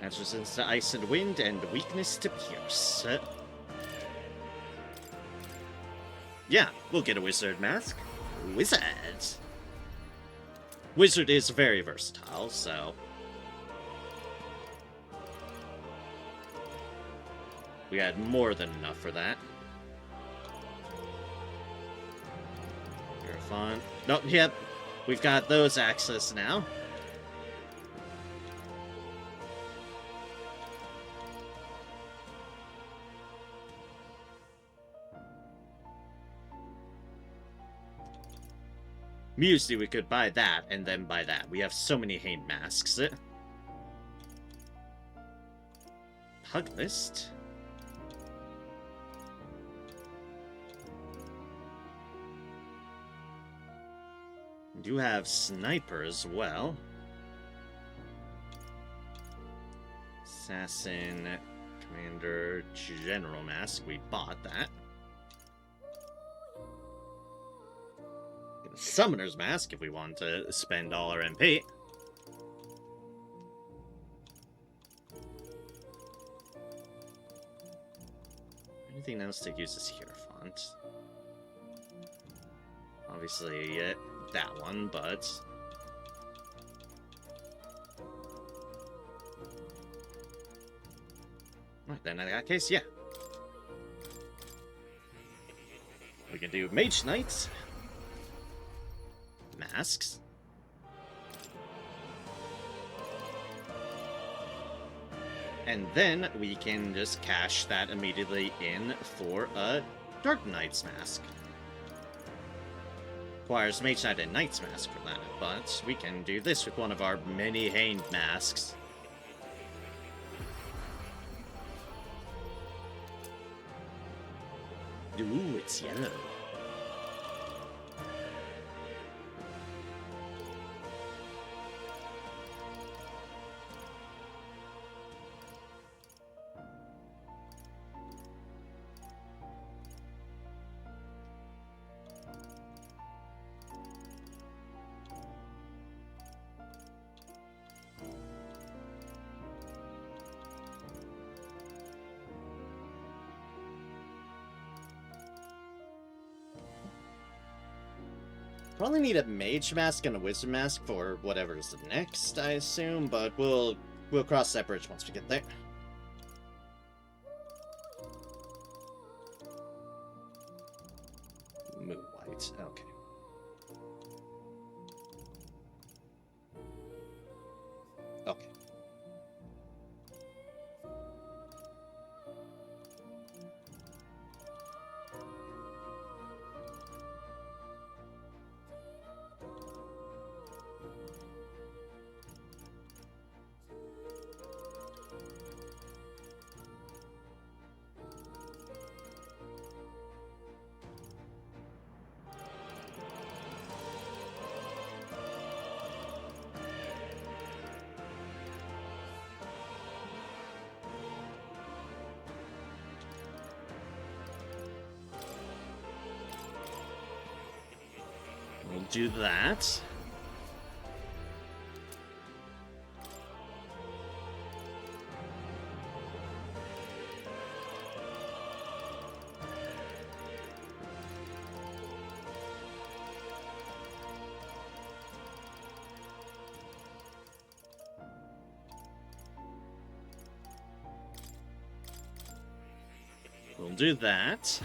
Has resistance to ice and wind, and weakness to pierce. Yeah, we'll get a Wizard Mask. Wizard! Wizard is very versatile, so... we had more than enough for that. You're fun. Nope, yep. We've got those access now. Usually we could buy that, and then buy that. We have so many hate masks. Pug list? We do have Sniper as well. Assassin, Commander, General Mask. We bought that. Summoner's Mask if we want to spend all our MP. Anything else to use this Hierophant? Obviously, that one, but... Right, then in that case, yeah. We can do Mage Knights. Masks. And then we can just cash that immediately in for a Dark Knight's Mask. Requires Mage Knight and Knight's Mask for that, but we can do this with one of our many Hained masks. Ooh, it's yellow. Probably need a Mage Mask and a Wizard Mask for whatever's next, I assume, but we'll cross that bridge once we get there. Moon White, okay. Okay. We'll do that. We'll do that.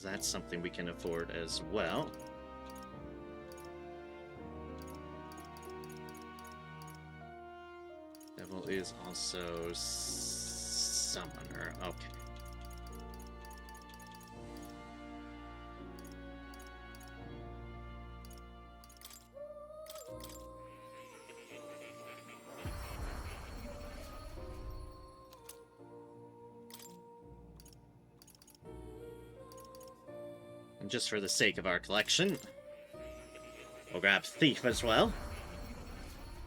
That's something we can afford as well. Devil is also summoner. Okay. Just for the sake of our collection, we'll grab Thief as well,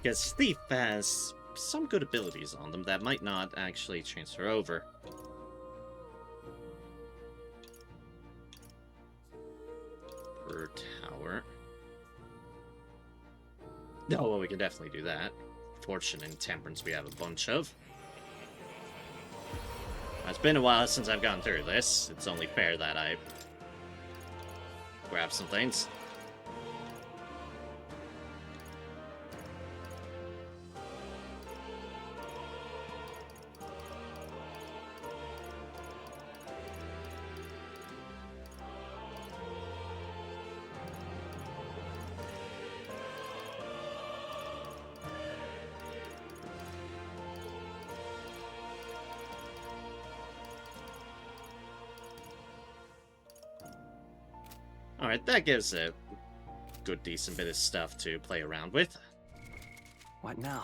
because Thief has some good abilities on them that might not actually transfer over. Per tower. Oh, well, we can definitely do that. Fortune and Temperance we have a bunch of. It's been a while since I've gone through this. It's only fair that I grab some things. Alright, that gives a good, decent bit of stuff to play around with. What now?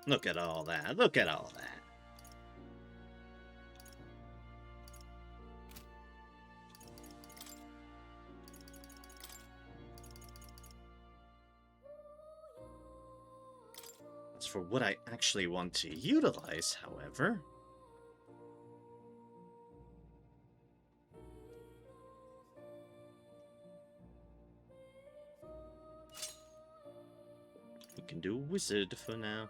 Look at all that. Look at all that. As for what I actually want to utilize, however, we can do Wizard for now.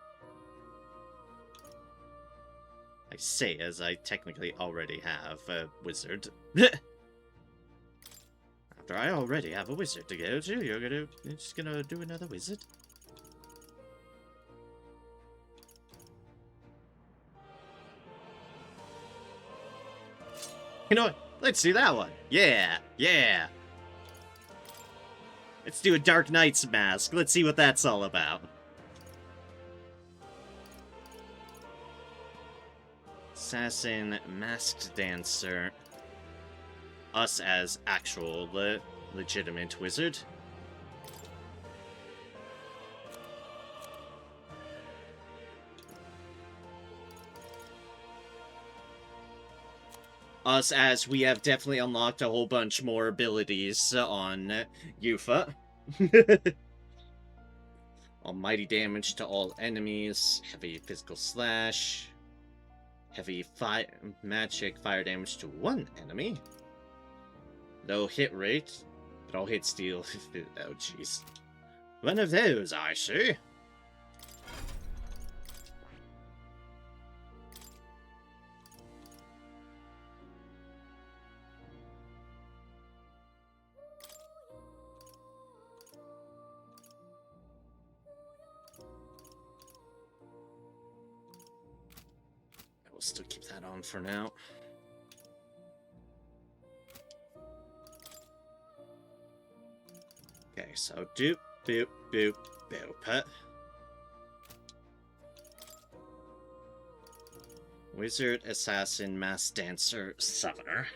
I say as I technically already have a Wizard. After I already have a Wizard to go to, you're just gonna do another Wizard? You know what? Let's do that one. Yeah, yeah. Let's do a Dark Knight's mask. Let's see what that's all about. Assassin, masked dancer. Us as actual legitimate wizard. Us as we have definitely unlocked a whole bunch more abilities on Yufa. Almighty damage to all enemies, heavy physical slash, heavy magic fire damage to one enemy, low hit rate, but all hit steal. Oh jeez. One of those, I see. We'll still keep that on for now. Okay, so doop, boop, boop, boop. Wizard, assassin, mass dancer, summoner.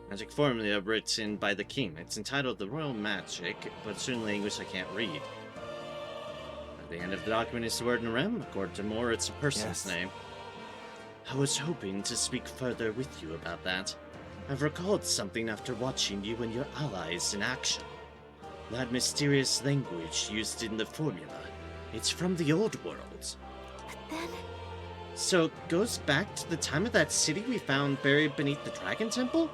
Magic formula written by the king. It's entitled The Royal Magic, but it's in language I can't read. At the end of the document is the word Narem. According to Moore, it's a person's name. I was hoping to speak further with you about that. I've recalled something after watching you and your allies in action. That mysterious language used in the formula. It's from the old world. But then... So it goes back to the time of that city we found buried beneath the Dragon Temple?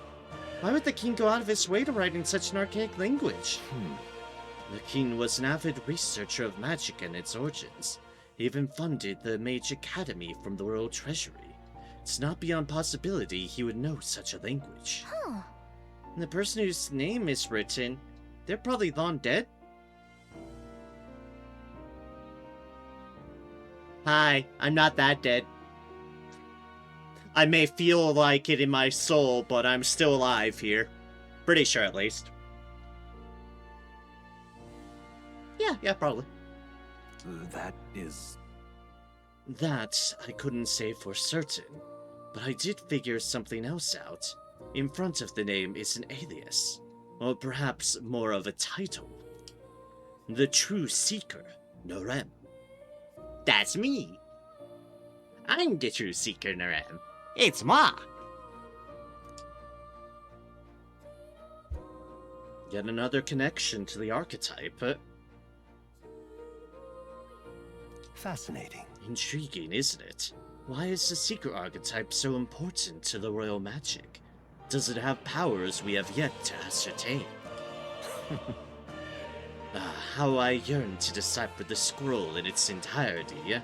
Why would the king go out of his way to write in such an archaic language? The king was an avid researcher of magic and its origins. He even funded the Mage Academy from the Royal Treasury. It's not beyond possibility he would know such a language. Huh. And the person whose name is written, they're probably long dead? Hi, I'm not that dead. I may feel like it in my soul, but I'm still alive here. Pretty sure, at least. Yeah, probably. That is... That I couldn't say for certain, but I did figure something else out. In front of the name is an alias, or perhaps more of a title. The True Seeker, Narem. That's me. I'm the True Seeker, Narem. It's moi. Yet another connection to the archetype. Fascinating. Intriguing, isn't it? Why is the Seeker archetype so important to the royal magic? Does it have powers we have yet to ascertain? How I yearn to decipher the scroll in its entirety.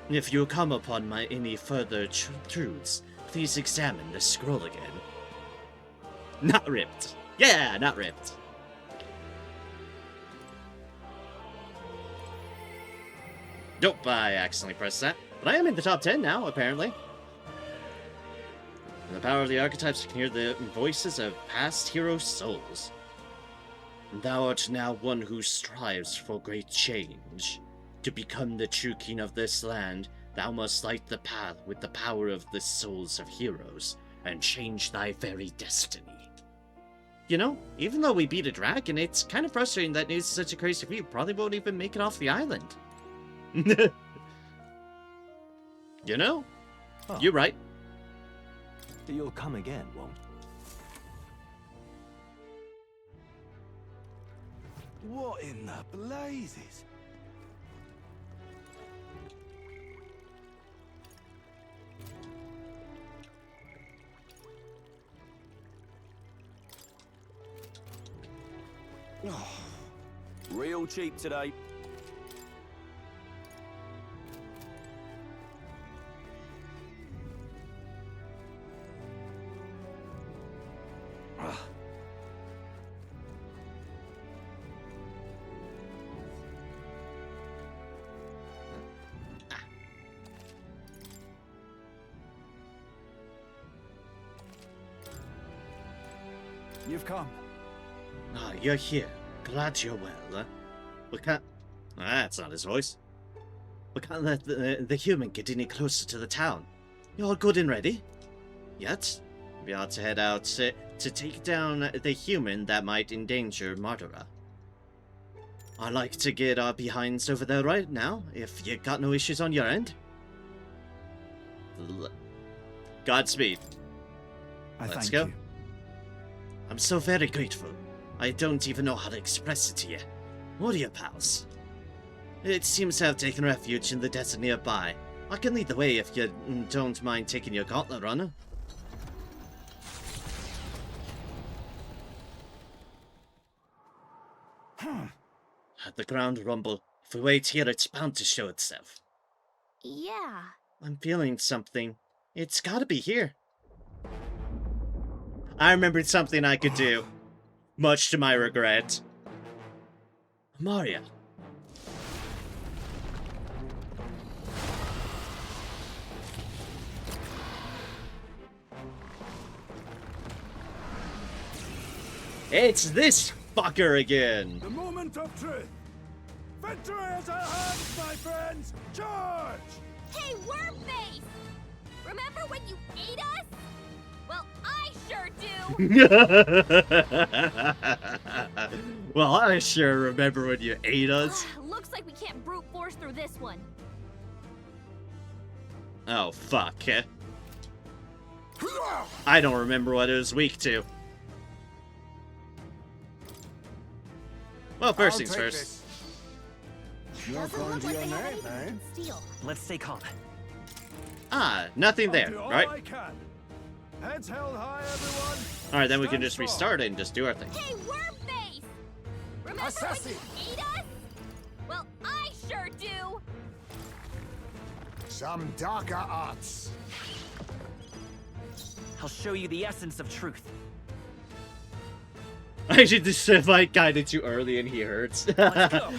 If you come upon any further truths, please examine the scroll again. Not ripped. Yeah, not ripped. Nope, I accidentally pressed that. But I am in the top 10 now, apparently. In the power of the archetypes, you can hear the voices of past hero souls. Thou art now one who strives for great change. To become the true king of this land, thou must light the path with the power of the souls of heroes, and change thy very destiny. You know, even though we beat a dragon, it's kind of frustrating that news is such a crazy feat. Probably won't even make it off the island. You know? Oh. You're right. You'll come again, won't you? What in the blazes? Oh, real cheap today. You've come. Ah, you're here. Glad you're well. We can't... that's not his voice. We can't let the human get any closer to the town. You all good and ready? Yet? We ought to head out to take down the human that might endanger Martyra. I'd like to get our behinds over there right now, if you got no issues on your end. Godspeed. Let's go. I'm so very grateful. I don't even know how to express it to you. What are your pals? It seems to have taken refuge in the desert nearby. I can lead the way if you don't mind taking your gauntlet runner. The ground rumble. If we wait here, it's bound to show itself. Yeah. I'm feeling something. It's gotta be here. I remembered something I could do. Much to my regret. Maria. It's this fucker again. The moment of truth. Victory is at hand, my friends. Charge! Hey, Wormface! Remember when you ate us? Well, I sure do! Well, I sure remember when you ate us. Looks like we can't brute force through this one. Oh, fuck. I don't remember what it was weak to. Well, first things first. Doesn't look like they have anything we can steal. Let's stay calm. Ah, nothing there, right? Heads held high, everyone. Alright, then we can just restart it and just do our thing. Hey, Wormface! Remember when you ate us? Well, I sure do! Some darker arts. I'll show you the essence of truth. I should just invite guided too early and he hurts. Let's go.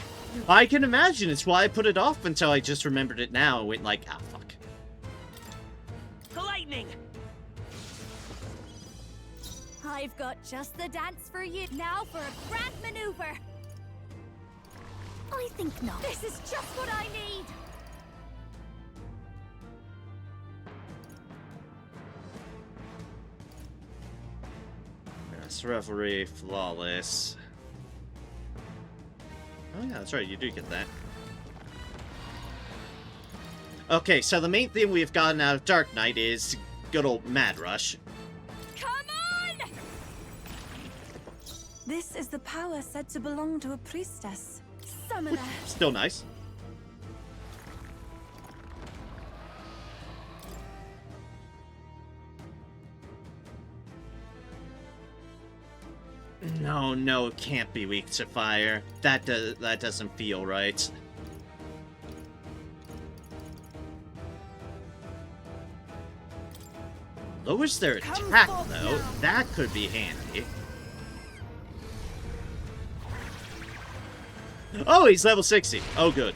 I can imagine. It's why I put it off until I just remembered it now and went like, ah, fuck. Lightning! I've got just the dance for you. Now for a grand maneuver. I think not. This is just what I need. Yes, referee, flawless. Oh yeah, that's right, you do get that. Okay, so the main thing we've gotten out of Dark Knight is good old Mad Rush. Come on! This is the power said to belong to a priestess. Summoner. Still nice. No, it can't be weak to fire. That doesn't feel right. Lowers their attack, though. That could be handy. Oh, he's level 60. Oh, good.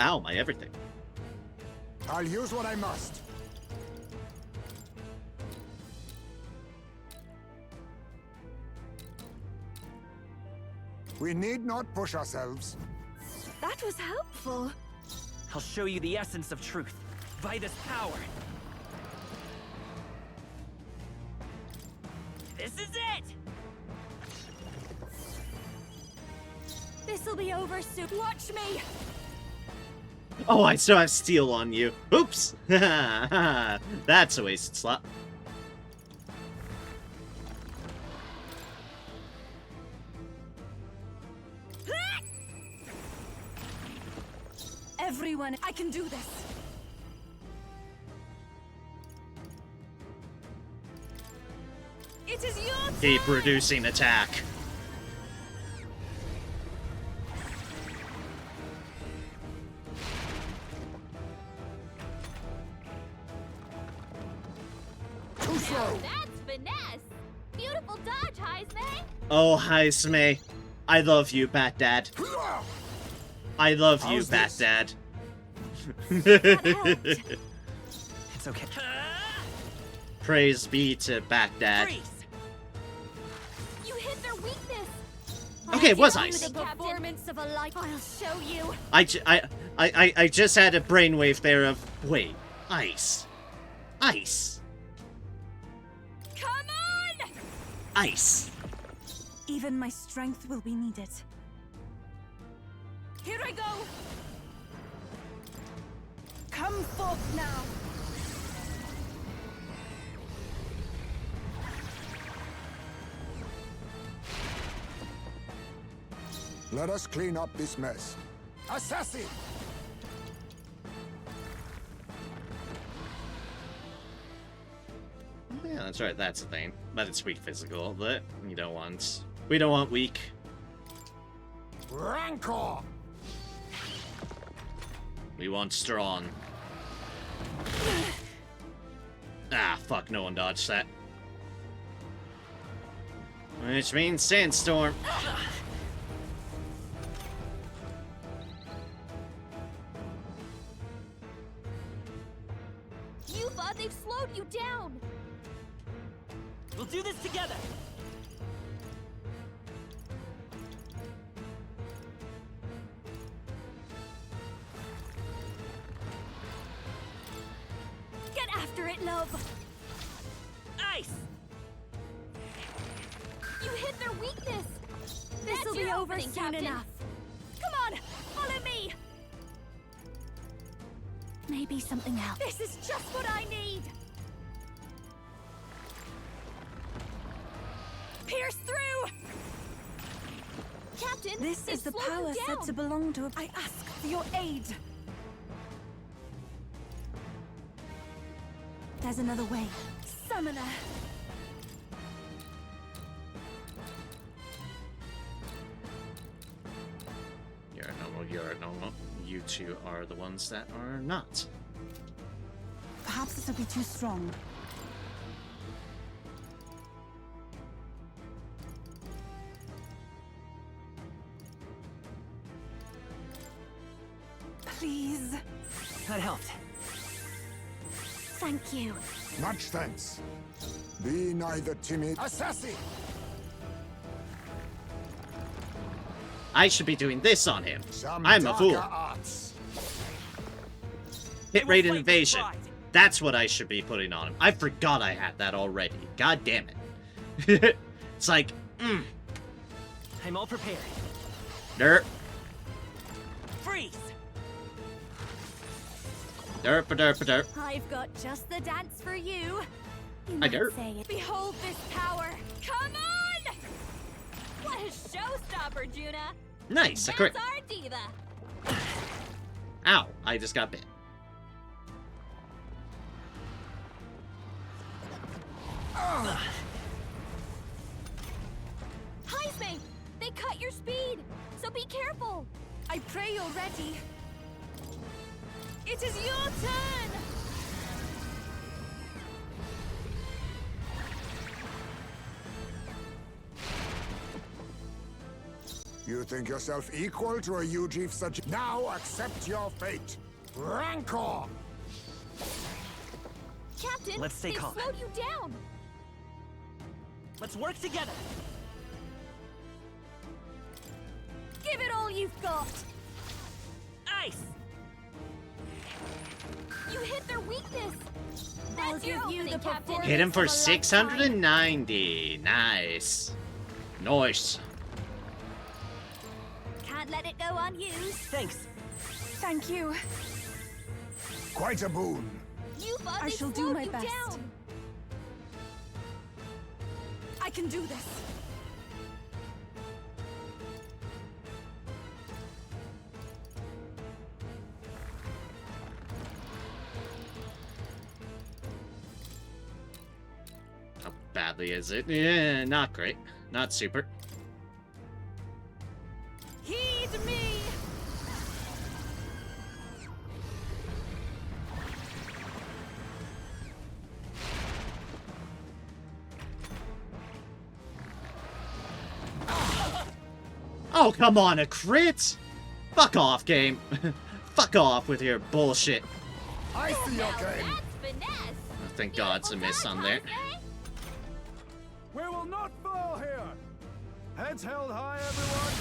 Ow, my everything. I'll use what I must. We need not push ourselves. That was helpful. I'll show you the essence of truth. By this power. This is it! This'll be over soon. Watch me! Oh, I still have steel on you. Oops! That's a wasted slot. Everyone, I can do this. It is your turn. Keep reducing attack. Too slow. That's finesse. Beautiful dodge, Heisme. Oh, Heisme. I love you, Bat Dad. I love you, How's Bat this? Dad. It's okay. Praise be to Bat Dad. Freeze! You hit their weakness. Okay, it was I'll ice. give you the performance of a life. I'll show you. I just had a brainwave there of, wait, ice. Ice. Come on! Ice. Even my strength will be needed. Here I go! Come forth now! Let us clean up this mess. Assassin! Yeah, that's right, that's the thing. But it's weak physical, but we don't want weak. Rancor! We want strong. Ah, fuck, no one dodged that. Which means Sandstorm. They've slowed you down. We'll do this together. Get after it, love. Ice! You hit their weakness. This'll be over soon Captain. Enough. Come on, follow me. Maybe something else. This is just what I need. Pierce through. Captain, This is the power said to belong to. I ask for your aid. There's another way. Summoner. You're normal, you're normal. You two are the ones that are not. Perhaps this will be too strong. Please. That helped. Thank you. Much thanks. Be neither timid. Assassin! I should be doing this on him. Some I'm a fool. darker arts. Hit rate and fight invasion. pride. That's what I should be putting on him. I forgot I had that already. God damn it. It's like, I'm all prepared. derp, Freeze! derp, derp, derp. I've got just the dance for you. You I might do. say it. Behold this power. Come on! What a showstopper, Juna. Nice, a That's crit. our diva. Ow, I just got bit. Heisme, they cut your speed, so be careful. I pray you're ready. It is your turn! You think yourself equal to a Ujief such? Now accept your fate. Rancor! Captain, Let's stay they've calm. slowed you down. Let's work together. Give it all you've got. Ice! You hit their weakness. I'll That's your give you opening, the Captain. Hit him for Of a lifetime. 690. Nice. Nice. Can't let it go unused. Thanks. Thank you. Quite a boon. You thought I they shall do slowed my you best. down. I can do this. How badly is it? Yeah, not great. Not super. Heed me! Oh, come on, a crit? Fuck off, game. Fuck off with your bullshit. I see your game. Oh, thank God it's a miss on there. We will not fall here. Heads held high, everyone.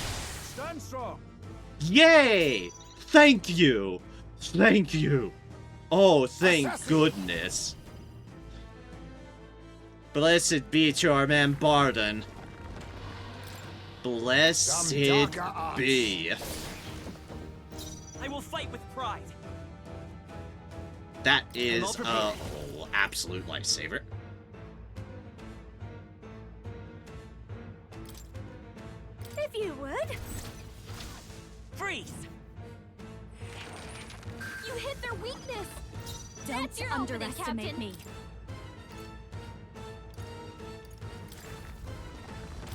Stand strong. Yay! Thank you! Thank you! Oh, thank goodness. Blessed be to our man Barden. Blessed be. I will fight with pride. That is a absolute lifesaver. If you would. Freeze! You hit their weakness. Don't underestimate me.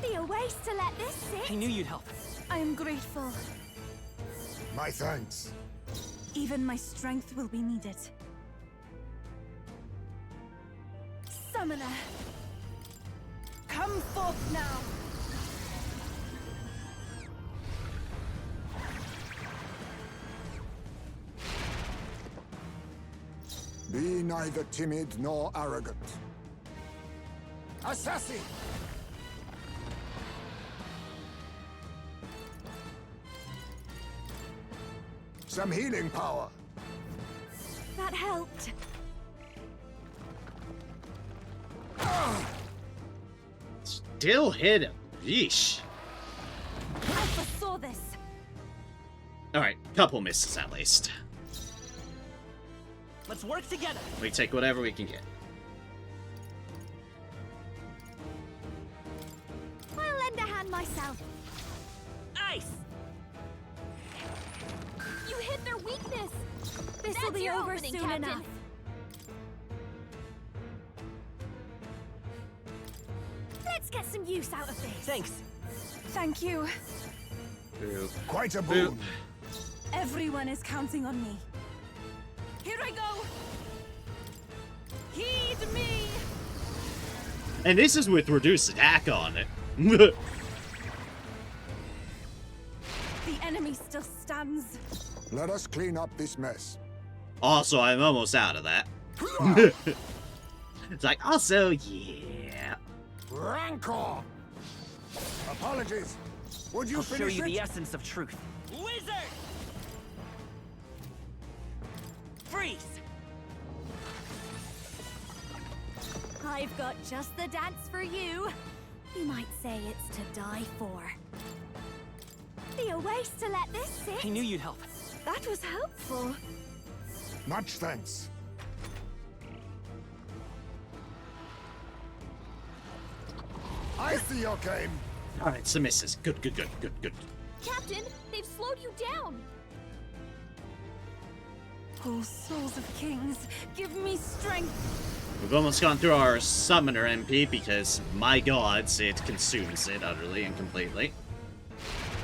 Be a waste to let this sit. I knew you'd help. I am grateful. My thanks. Even my strength will be needed. Summoner, come forth now. Be neither timid nor arrogant. Assassin! Some healing power. That helped. Still hit him. Yeesh. I foresaw this. Alright, couple misses at least. Let's work together. We take whatever we can get. I'll lend a hand myself. Ice! You hit their weakness. This will That's be your over opening, soon Captain. enough. Let's get some use out of this. Thanks. Thank you. Quite a boon. Everyone is counting on me. Here I go. Heed me. And this is with reduced attack on it. The enemy still stands. Let us clean up this mess. Also, I'm almost out of that. It's like, also, yeah. Rancor! Apologies. Would you I'll show finish you it? the essence of truth. Wizard! Freeze! I've got just the dance for you. You might say it's to die for. Be a waste to let this sit. I knew you'd help. That was helpful. Much thanks. I see your game. Alright, some misses. Good. Captain, they've slowed you down. Oh, souls of kings, give me strength. We've almost gone through our summoner MP because, my gods, it consumes it utterly and completely.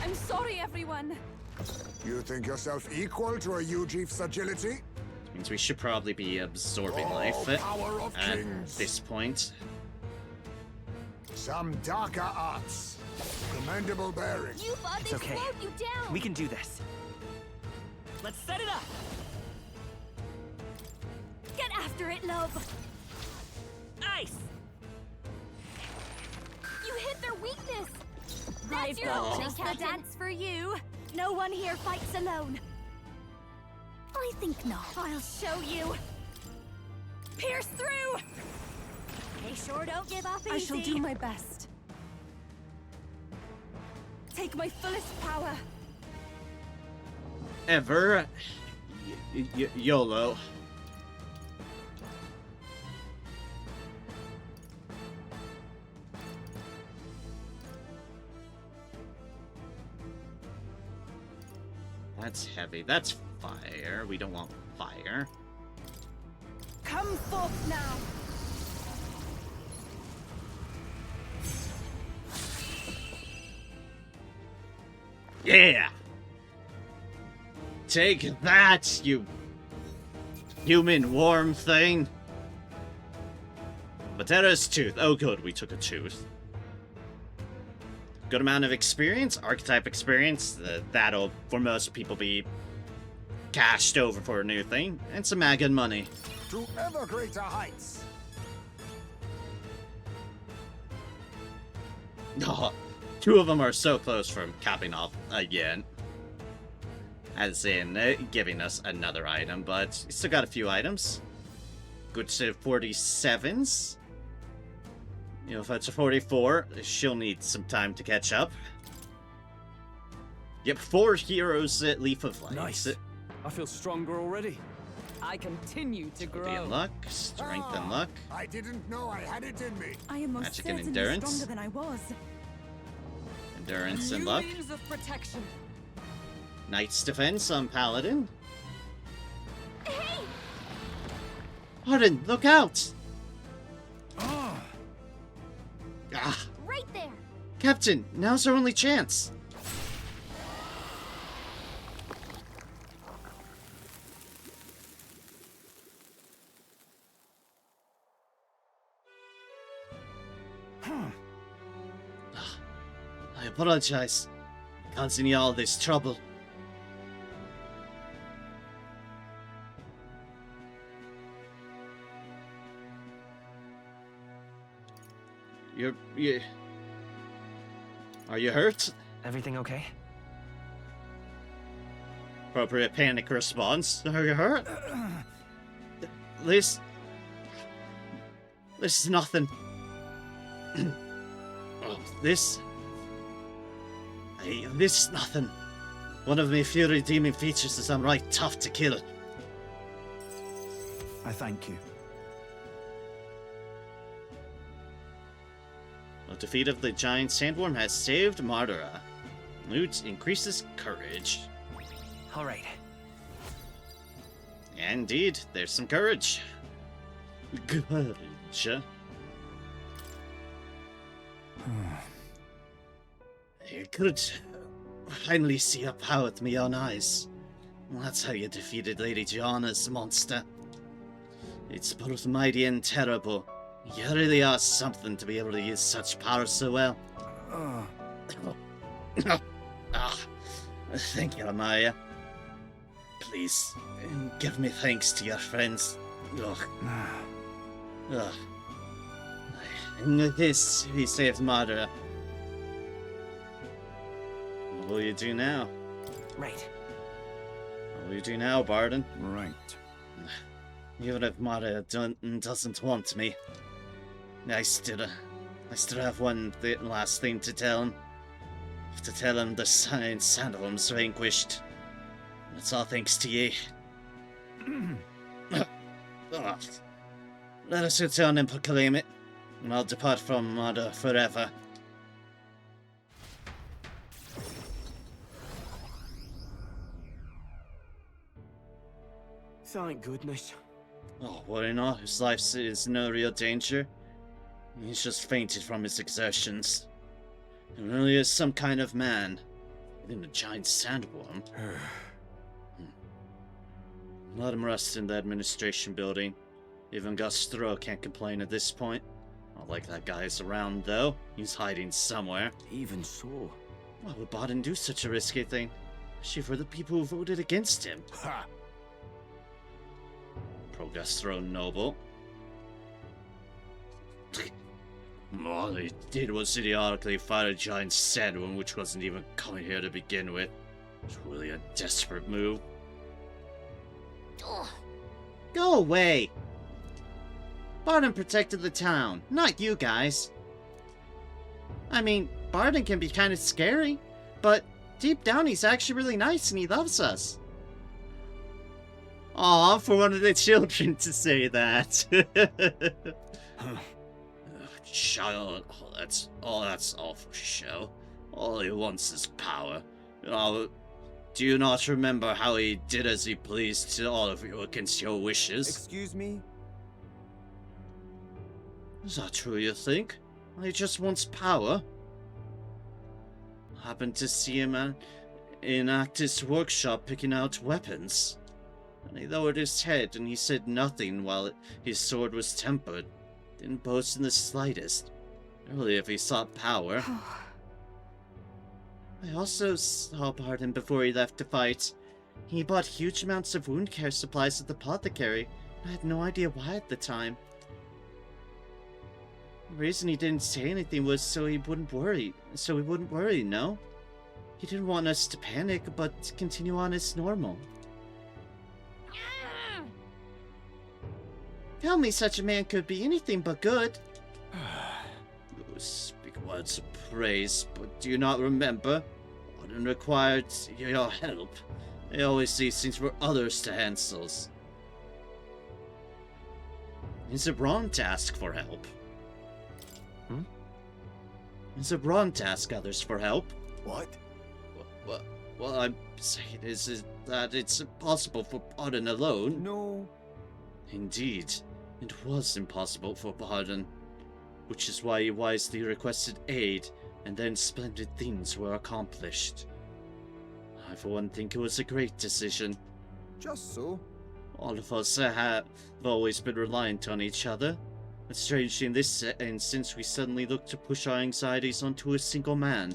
I'm sorry, everyone. You think yourself equal to a Ujief's agility? Means we should probably be absorbing life Power of at kings. this point. Some darker arts. Commendable bearing. You thought It's they okay. slowed you down. We can do this. Let's set it up! Get after it, love. Ice! You hit their weakness. I've That's your got opening, just the dance for you. No one here fights alone. I think not. I'll show you. Pierce through. They sure don't give up easy. I shall do my best. Take my fullest power. Ever. YOLO. That's heavy. That's fire. We don't want fire. Come forth now. Yeah! Take that, you human worm thing. Batera's tooth. Oh good, we took a tooth. good amount of experience, archetype experience. That'll, for most people, be cashed over for a new thing, and some mag and money. To ever greater heights. Oh, two of them are so close from capping off again. As in, giving us another item, but still got a few items. Good to 47s. You know, if it's a 44, she'll need some time to catch up. Yep, 4 heroes at Leaf of Light. Nice. I feel stronger already. I continue to grow. Be in luck, strength and luck. I didn't know I had it in me. I am most Magic and certainly endurance. stronger than I was. Endurance and New luck. means of protection. Knight's Defense on Paladin. Hey! Arden, look out! Ah, Ah, Right there! Captain, now's our only chance. I apologize, causing you all this trouble. You... Are you hurt? Everything okay? Appropriate panic response. Are you hurt? This is nothing. Oh, this is nothing. One of my few redeeming features is I'm right tough to kill. I thank you. The defeat of the giant sandworm has saved Martyra. Loot increases courage. Alright. Indeed, there's some courage. Courage. You could finally see up power with my own eyes. That's how you defeated Lady Gianna's monster. It's both mighty and terrible. You really are something to be able to use such power so well. Thank you, Amaya. Please, give me thanks to your friends. In this, we saved Madara. What will you do now? Right. What will you do now, Barden? right. Even if Madara doesn't want me, I still have one last thing to tell him. To tell him the Sandworm's vanquished. It's all thanks to you. Let us return and proclaim it, and I'll depart from Madara forever. Thank goodness. Oh, worry not, his life is no real danger. He's just fainted from his exertions. He really is some kind of man. Even a giant sandworm. Let him rest in the administration building. Even Gastro can't complain at this point. Not like that guy's around, though. He's hiding somewhere. Even so. Why would Baden do such a risky thing? Especially for the people who voted against him. Ha! Pro Gastro noble. All he did was idiotically fight a giant sandworm which wasn't even coming here to begin with. It's really a desperate move. Ugh. Go away! Barden protected the town, not you guys. I mean, Barden can be kind of scary, but deep down he's actually really nice and he loves us. Aw, for one of the children to say that. Child, that's all for show. All he wants is power. Oh, do you not remember how he did as he pleased to all of you against your wishes? Excuse me? Is that true, you think? He just wants power. Happened to see him in Actus' workshop picking out weapons. And he lowered his head and he said nothing while his sword was tempered. Didn't boast in the slightest. Really, if he sought power. I also saw Barden before he left to fight. He bought huge amounts of wound care supplies at the apothecary. I had no idea why at the time. The reason he didn't say anything was so he wouldn't worry, no? He didn't want us to panic, but continue on as normal. Tell me such a man could be anything but good. Speak words of praise, but do you not remember? Barden required your help. He always sees things for others to handle. Is it wrong to ask for help? Is it wrong to ask others for help? What? Well, I'm saying is that it's impossible for Barden alone. No. Indeed, it was impossible for Barden, which is why he wisely requested aid, and then splendid things were accomplished. I, for one, think it was a great decision. Just so. All of us have always been reliant on each other. But strangely, in this instance, we suddenly looked to push our anxieties onto a single man.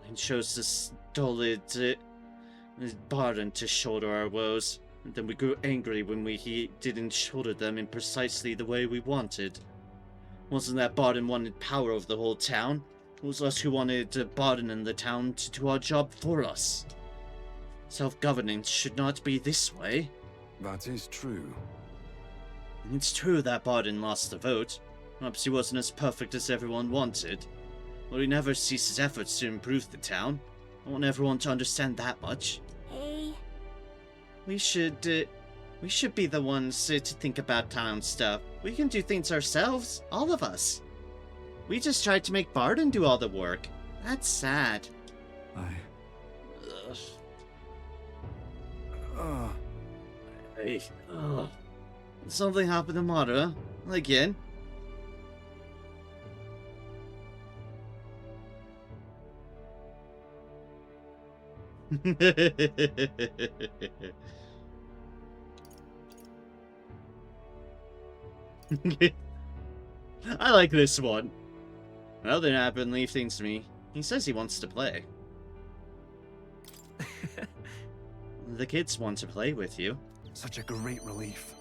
And chose the stolid Barden to shoulder our woes. And then we grew angry when he didn't shoulder them in precisely the way we wanted. Wasn't that Barden wanted power over the whole town? It was us who wanted Barden and the town to do our job for us. Self-governance should not be this way. That is true. It's true that Barden lost the vote. Perhaps he wasn't as perfect as everyone wanted. But he never ceased his efforts to improve the town. I want everyone to understand that much. Hey. We should be the ones to think about town stuff. We can do things ourselves, all of us. We just tried to make Barden do all the work. That's sad. Something happened to Madara. Again. I like this one. Well, then happened, leave things to me. He says he wants to play. The kids want to play with you. Such a great relief.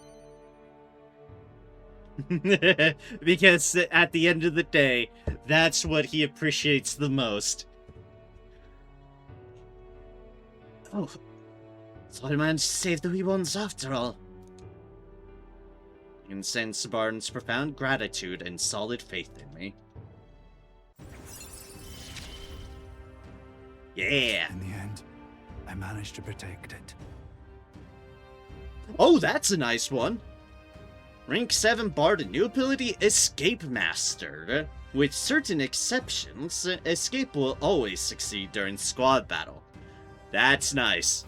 Because at the end of the day, that's what he appreciates the most. Oh, so I managed to save the wee ones after all. You can sense Barden's profound gratitude and solid faith in me. Yeah! In the end, I managed to protect it. Oh, that's a nice one! Rank 7 Barden, new ability Escape Master. With certain exceptions, escape will always succeed during squad battle. That's nice.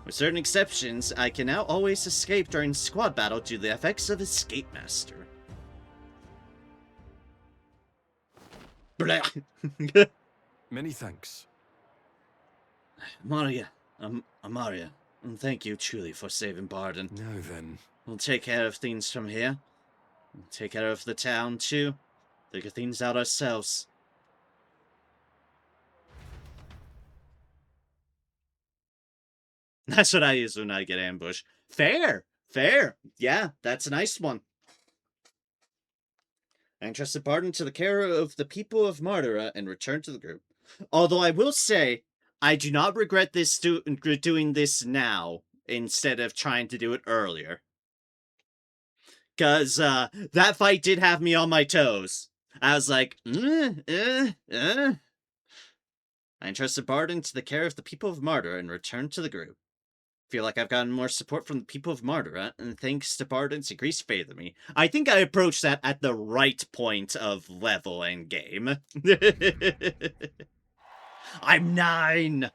With certain exceptions, I can now always escape during squad battle due to the effects of Escape Master. Blah. Many thanks. Amaria, thank you truly for saving Barden. Now then. We'll take care of things from here. We'll take care of the town, too. Figure things out ourselves. That's what I use when I get ambushed. Fair! Fair! Yeah, that's a nice one. I entrusted Barden to the care of the people of Martyra and returned to the group. Although I will say, I do not regret this doing this now, instead of trying to do it earlier. Because, that fight did have me on my toes. I was like, I entrusted Barden to the care of the people of Martyra and returned to the group. Feel like I've gotten more support from the people of Martyra, and thanks to Barden's increased faith in me. I think I approached that at the right point of level and game. I'm 9!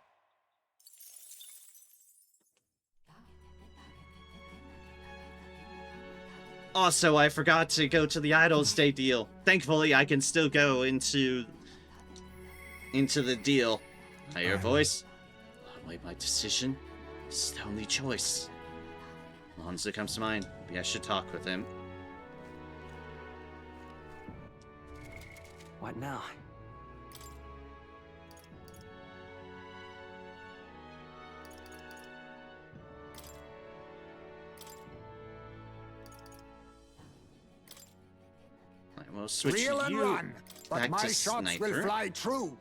Also, I forgot to go to the Idols Day deal. Thankfully, I can still go into the deal. I hear a voice. I'll wait my decision. It's the only choice. Alonzo comes to mind. Maybe I should talk with him. What now? I'll switch Reel and you run, but back my to shots will sniper. fly true.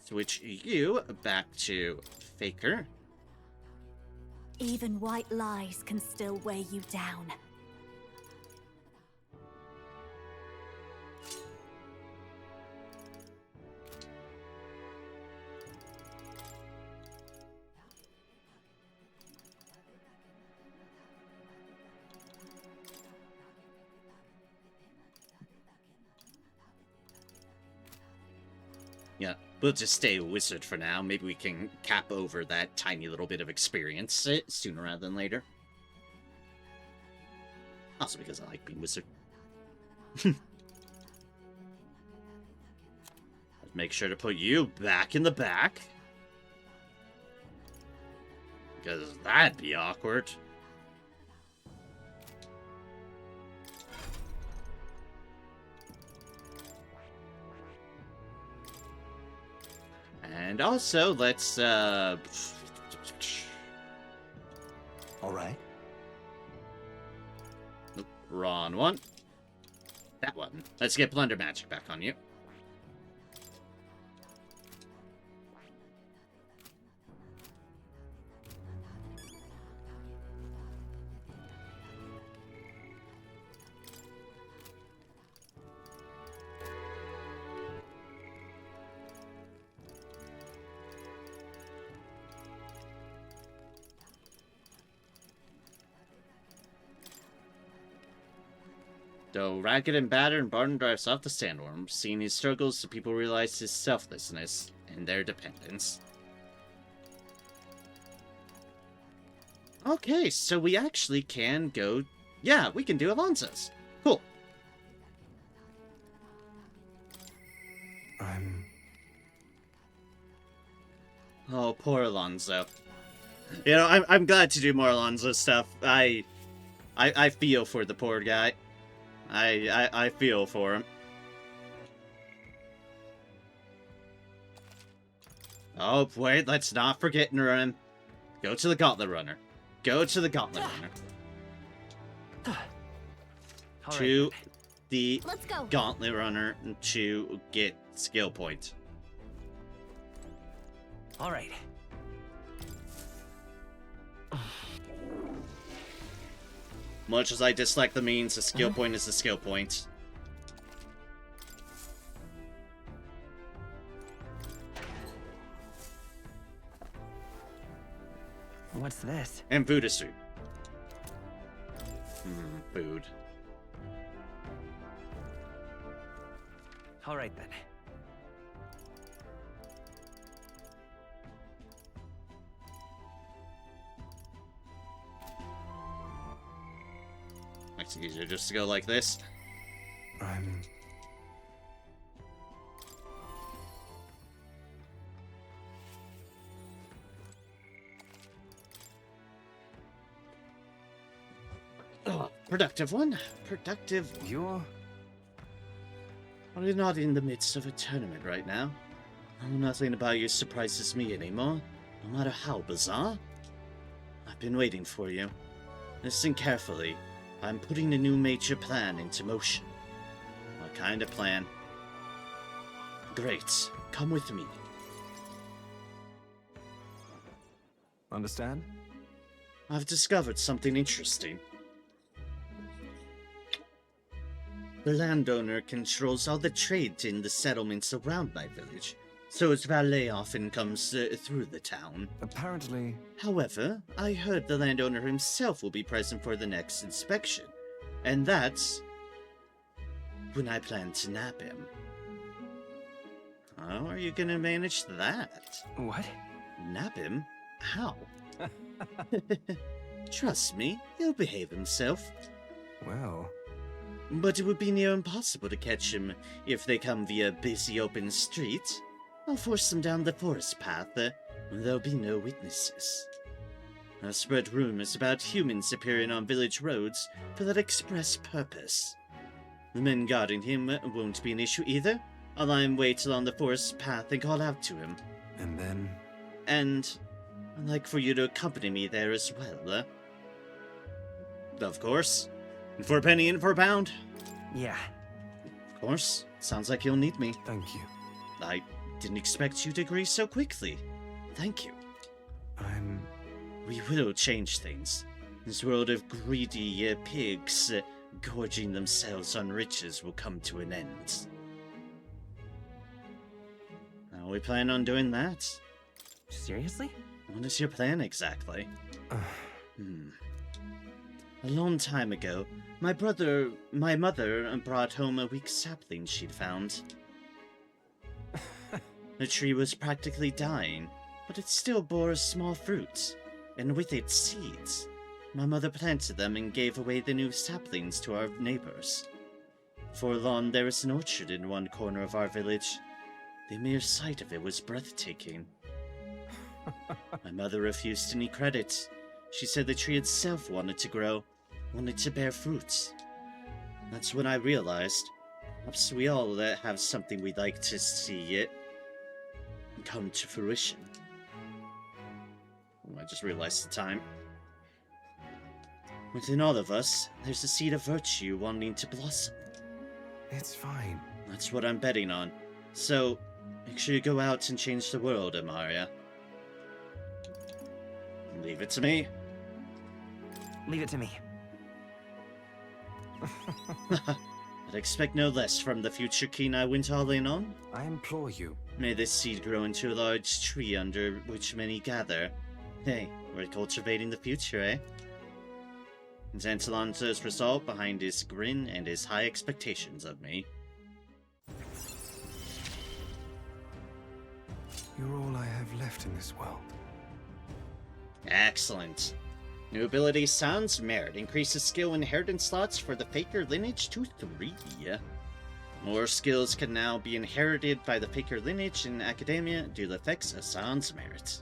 Switch you back to faker. Even white lies can still weigh you down. Yeah, we'll just stay a wizard for now. Maybe we can cap over that tiny little bit of experience sooner rather than later. Also because I like being wizard. Make sure to put you back in the back. Because that'd be awkward. And also, let's, All right. Nope, wrong one. That one. Let's get Plunder Magic back on you. Though ragged and battered, Barton drives off the sandworm. Seeing his struggles, the people realize his selflessness and their dependence. Okay, so we actually can go... Yeah, we can do Alonso's. Cool. Oh, poor Alonso. You know, I'm glad to do more Alonso stuff. I feel for the poor guy. I feel for him. Oh, wait, let's not forget Nurim. Go to the Gauntlet Runner. Go to the Gauntlet Runner. To the Gauntlet Runner to get skill point. Alright. Much as I dislike the means, a skill point is a skill point. What's this? And Buddha soup. Food. Alright then. Makes it easier just to go like this. Oh, productive one. Productive. Are you not in the midst of a tournament right now? Oh, nothing about you surprises me anymore, no matter how bizarre. I've been waiting for you. Listen carefully. I'm putting a new major plan into motion. What kind of plan? Great. Come with me. Understand? I've discovered something interesting. The landowner controls all the trade in the settlements around my village, so his valet often comes through the town. Apparently... However, I heard the landowner himself will be present for the next inspection, and that's when I plan to nab him. How are you gonna manage that? What? Nab him? How? Trust me, he'll behave himself. Well... But it would be near impossible to catch him if they come via busy open street. I'll force them down the forest path, where there'll be no witnesses. I'll spread rumors about humans appearing on village roads for that express purpose. The men guarding him won't be an issue either. I'll lie in wait along the forest path and call out to him. And then? And I'd like for you to accompany me there as well, Of course. For a penny and for a pound. Yeah. Of course. Sounds like you'll need me. Thank you. I didn't expect you to agree so quickly. Thank you. We will change things. This world of greedy pigs gorging themselves on riches will come to an end. How we plan on doing that? Seriously? What is your plan exactly? A long time ago, my mother brought home a weak sapling she'd found. The tree was practically dying, but it still bore small fruit, and with its seeds, my mother planted them and gave away the new saplings to our neighbors. For long, there was an orchard in one corner of our village. The mere sight of it was breathtaking. My mother refused any credit. She said the tree itself wanted to grow, wanted to bear fruits. That's when I realized, perhaps we all have something we'd like to see it come to fruition. Oh, I just realized the time. Within all of us, there's a seed of virtue wanting to blossom. It's fine. That's what I'm betting on. So, make sure you go out and change the world, Amaria. Leave it to me. Leave it to me. I'd expect no less from the future king I went all in on. I implore you. May this seed grow into a large tree under which many gather. Hey, we're cultivating the future, eh? Is Antalanto's result behind his grin and his high expectations of me? You're all I have left in this world. Excellent. New ability Sounds Merit. Increases skill inheritance slots for the Faker lineage to 3. More skills can now be inherited by the Faker lineage in Academia due to effects of Sounds Merit.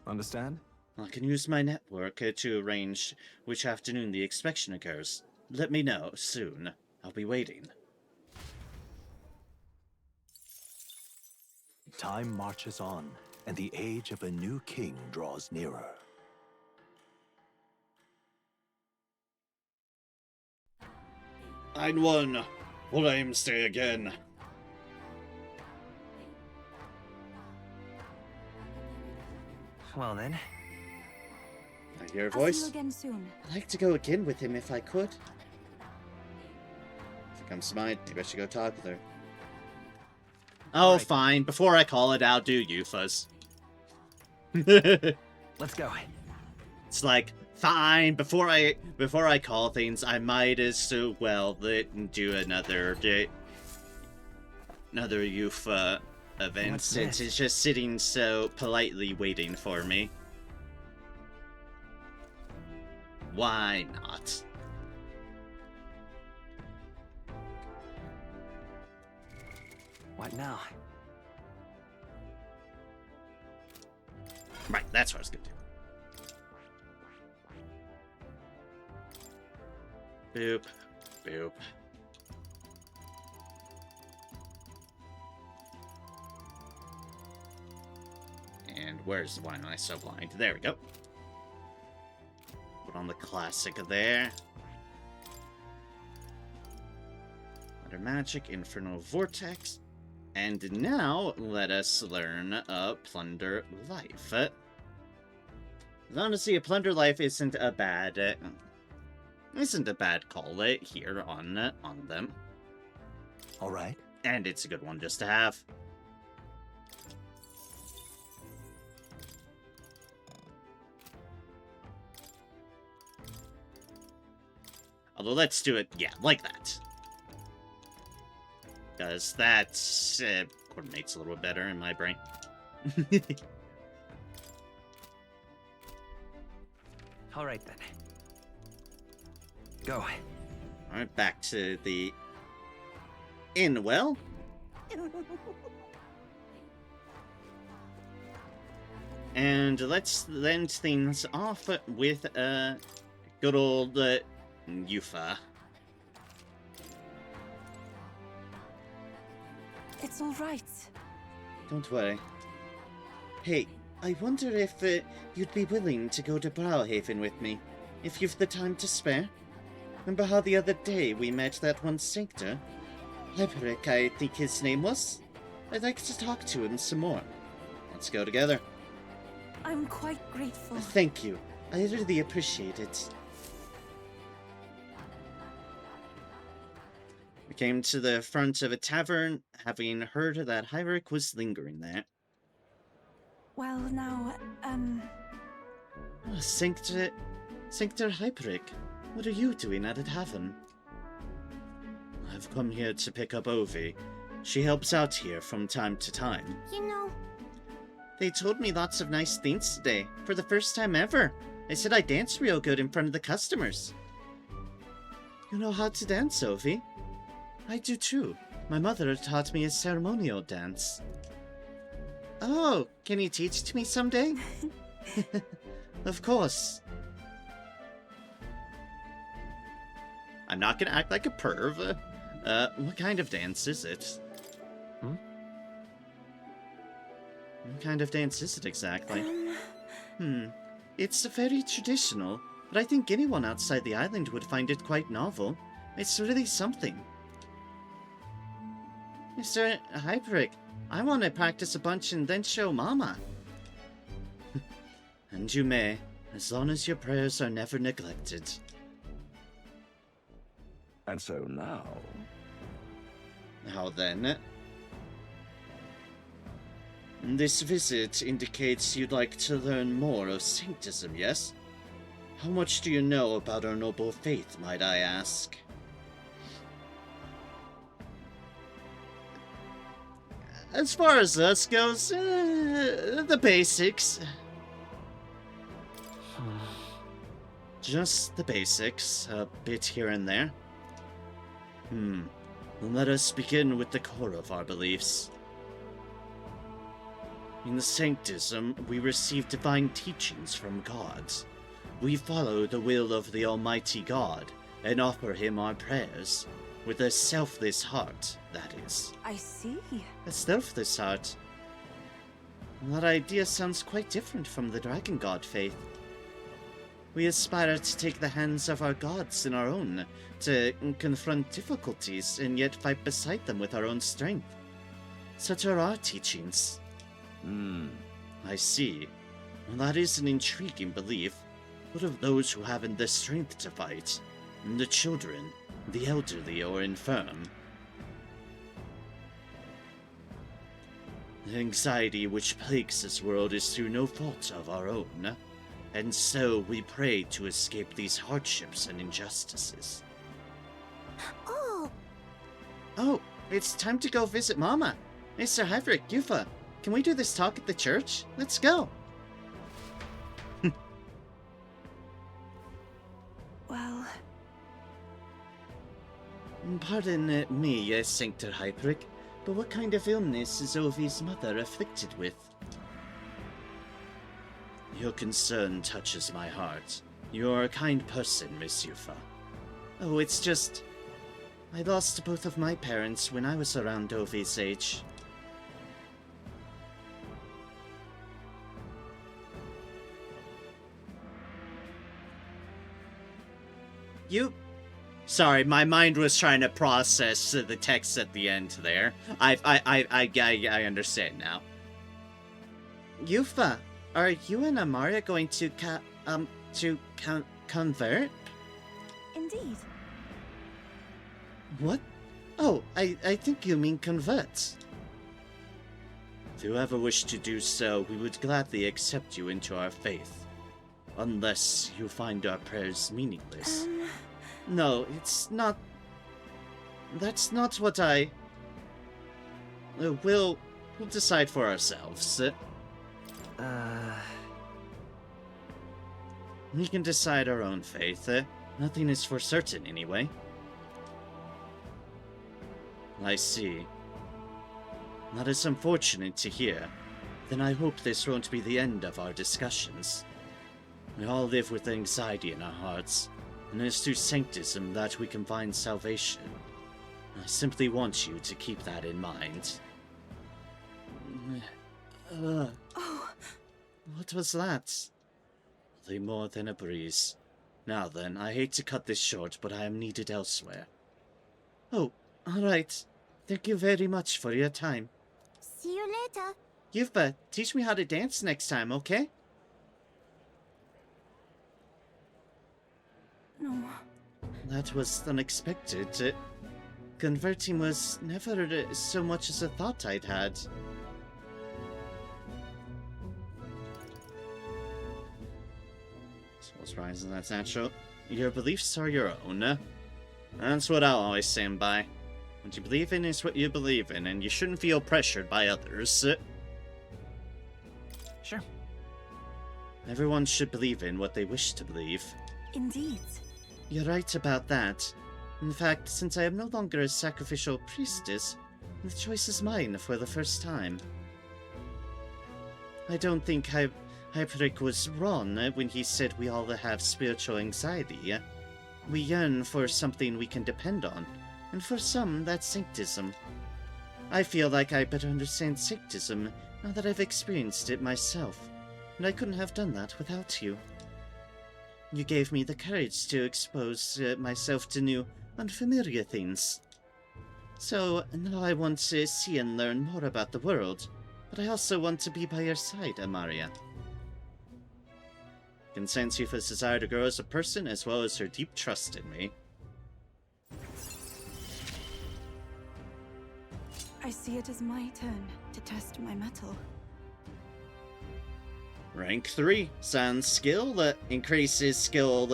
Understand? I can use my network to arrange which afternoon the inspection occurs. Let me know soon. I'll be waiting. Time marches on, and the age of a new king draws nearer. Ein one. Will aim stay again. Well then. I hear a I'll voice. see you again soon. I'd like to go again with him if I could. If it comes to mind, maybe I should go talk with her. Oh, right. Fine. Before I call it out, do you, Fuzz? Let's go. It's like, fine. Before I call things, I might as well do another youth event since it's just sitting so politely waiting for me. Why not? What now? Right, that's what I was gonna do. Boop. Boop. And where's why am I so blind? There we go. Put on the classic there. Under magic, infernal vortex. And now, let us learn Plunder Life. Honestly, a Plunder Life isn't a bad call here on them. All right. And it's a good one just to have. Although, let's do it, yeah, like that. Because that coordinates a little better in my brain. Alright then. Go. Alright, back to the inn. Well. And let's end things off with good old Yufa. It's all right. Don't worry. Hey, I wonder if you'd be willing to go to Brauhaven with me, if you've the time to spare. Remember how the other day we met that one sanctor? Hyperic, I think his name was? I'd like to talk to him some more. Let's go together. I'm quite grateful. Thank you. I really appreciate it. We came to the front of a tavern, having heard that Hyperic was lingering there. Well, now, Sanctor Hyperic, what are you doing at a tavern? I've come here to pick up Ovi. She helps out here from time to time. You know, They told me lots of nice things today, for the first time ever. They said I dance real good in front of the customers. You know how to dance, Ovi? I do too. My mother taught me a ceremonial dance. Oh, can you teach it to me someday? Of course. I'm not gonna act like a perv. What kind of dance is it? What kind of dance is it exactly? It's very traditional, but I think anyone outside the island would find it quite novel. It's really something. Mr. Hyperic, I want to practice a bunch and then show Mama. And you may, as long as your prayers are never neglected. And so now... How then? This visit indicates you'd like to learn more of Sanctism, yes? How much do you know about our noble faith, might I ask? As far as us goes, the basics. Just the basics, a bit here and there. Let us begin with the core of our beliefs. In the Sanctism, we receive divine teachings from God. We follow the will of the Almighty God and offer Him our prayers, with a selfless heart, that is. I see. A selfless heart? That idea sounds quite different from the Dragon God faith. We aspire to take the hands of our gods in our own, to confront difficulties and yet fight beside them with our own strength. Such are our teachings. I see. Well, that is an intriguing belief. What of those who haven't the strength to fight? The children, the elderly or infirm? The anxiety which plagues this world is through no fault of our own, and so we pray to escape these hardships and injustices. Oh, it's time to go visit Mama. Mr. Hyperic, Yufa, can we do this talk at the church? Let's go. Well... Pardon me, Sanctor Hyperic, but what kind of illness is Ovi's mother afflicted with? Your concern touches my heart. You're a kind person, Miss Yufa. Oh, it's just... I lost both of my parents when I was around Ovi's age. Sorry, my mind was trying to process the text at the end there. I understand now. Yufa, are you and Amaria going to convert? Indeed. What? Oh, I think you mean convert. If you ever wish to do so, we would gladly accept you into our faith. Unless you find our prayers meaningless. No, it's not... That's not what I... We'll decide for ourselves. We can decide our own faith. Nothing is for certain, anyway. I see. That is unfortunate to hear. Then I hope this won't be the end of our discussions. We all live with anxiety in our hearts, and it is through Sanctism that we can find salvation. I simply want you to keep that in mind. What was that? Nothing more than a breeze. Now then, I hate to cut this short, but I am needed elsewhere. Oh, alright. Thank you very much for your time. See you later. Yufa, teach me how to dance next time, okay? No. That was unexpected. Converting was never so much as a thought I'd had. Soul's rising, that's natural. Your beliefs are your own. That's what I'll always stand by. What you believe in is what you believe in, and you shouldn't feel pressured by others. Sure. Everyone should believe in what they wish to believe. Indeed. You're right about that. In fact, since I am no longer a sacrificial priestess, the choice is mine for the first time. I don't think Hyperic was wrong when he said we all have spiritual anxiety. We yearn for something we can depend on, and for some, that's sanctism. I feel like I better understand sanctism now that I've experienced it myself, and I couldn't have done that without you. You gave me the courage to expose myself to new, unfamiliar things. So, now I want to see and learn more about the world, but I also want to be by your side, Amaria. I can sense Yufa's desire to grow as a person, as well as her deep trust in me. I see it as my turn to test my mettle. Rank 3. Sans skill that increases skill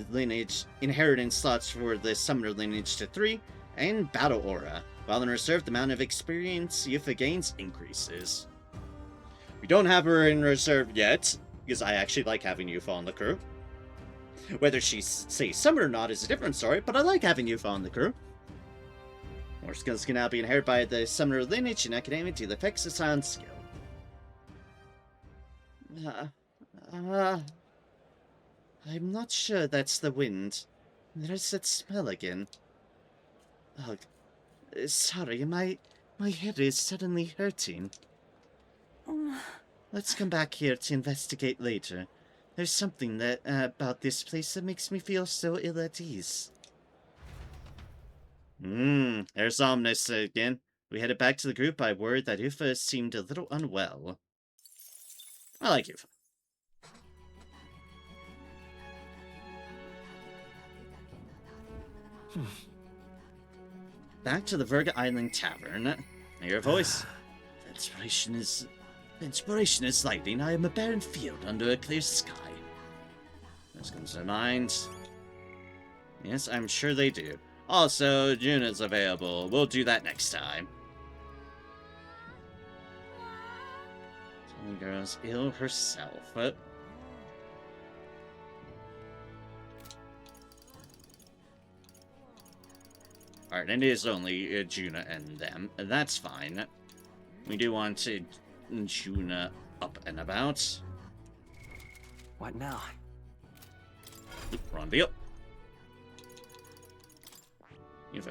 lineage inheritance slots for the summoner lineage to 3, and battle aura. While in reserve, the amount of experience Yufa gains increases. We don't have her in reserve yet, because I actually like having Yufa on the crew. Whether she's, say, summoned or not is a different story, but I like having Yufa on the crew. More skills can now be inherited by the summoner lineage in Academia to the effects of Sans skill. I'm not sure that's the wind. There's that smell again. Ugh. Sorry, my head is suddenly hurting. Let's come back here to investigate later. There's something that about this place that makes me feel so ill at ease. There's Omnis again. We headed back to the group. I worried that Yufa seemed a little unwell. I like Yufa. Back to the Virga Island Tavern. I hear a voice. The inspiration is lightning. I am a barren field under a clear sky. This comes to mind. Yes, I'm sure they do. Also, Juna's available. We'll do that next time. The girl's ill herself. Alright, and it is only Juna and them. That's fine. We do want to Juna up and about. What now? Wrong deal.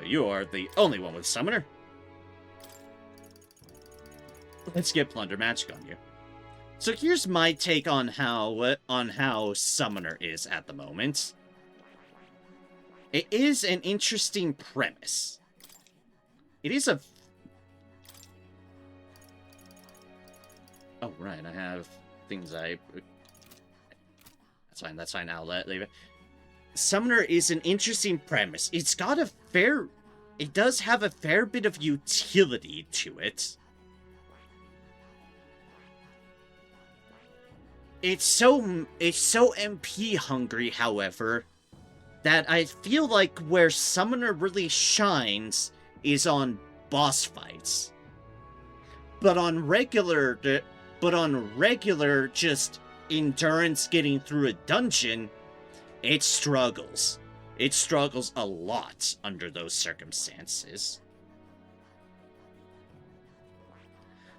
You are the only one with Summoner. Let's get Plunder Magic on you. So here's my take on how Summoner is at the moment. It is an interesting premise. It is a... Oh, right, I have things I... That's fine, I'll leave it. Summoner is an interesting premise. It's got a fair... It does have a fair bit of utility to it. It's so MP hungry, however, that I feel like where Summoner really shines is on boss fights. But on regular just endurance getting through a dungeon, it struggles. It struggles a lot under those circumstances.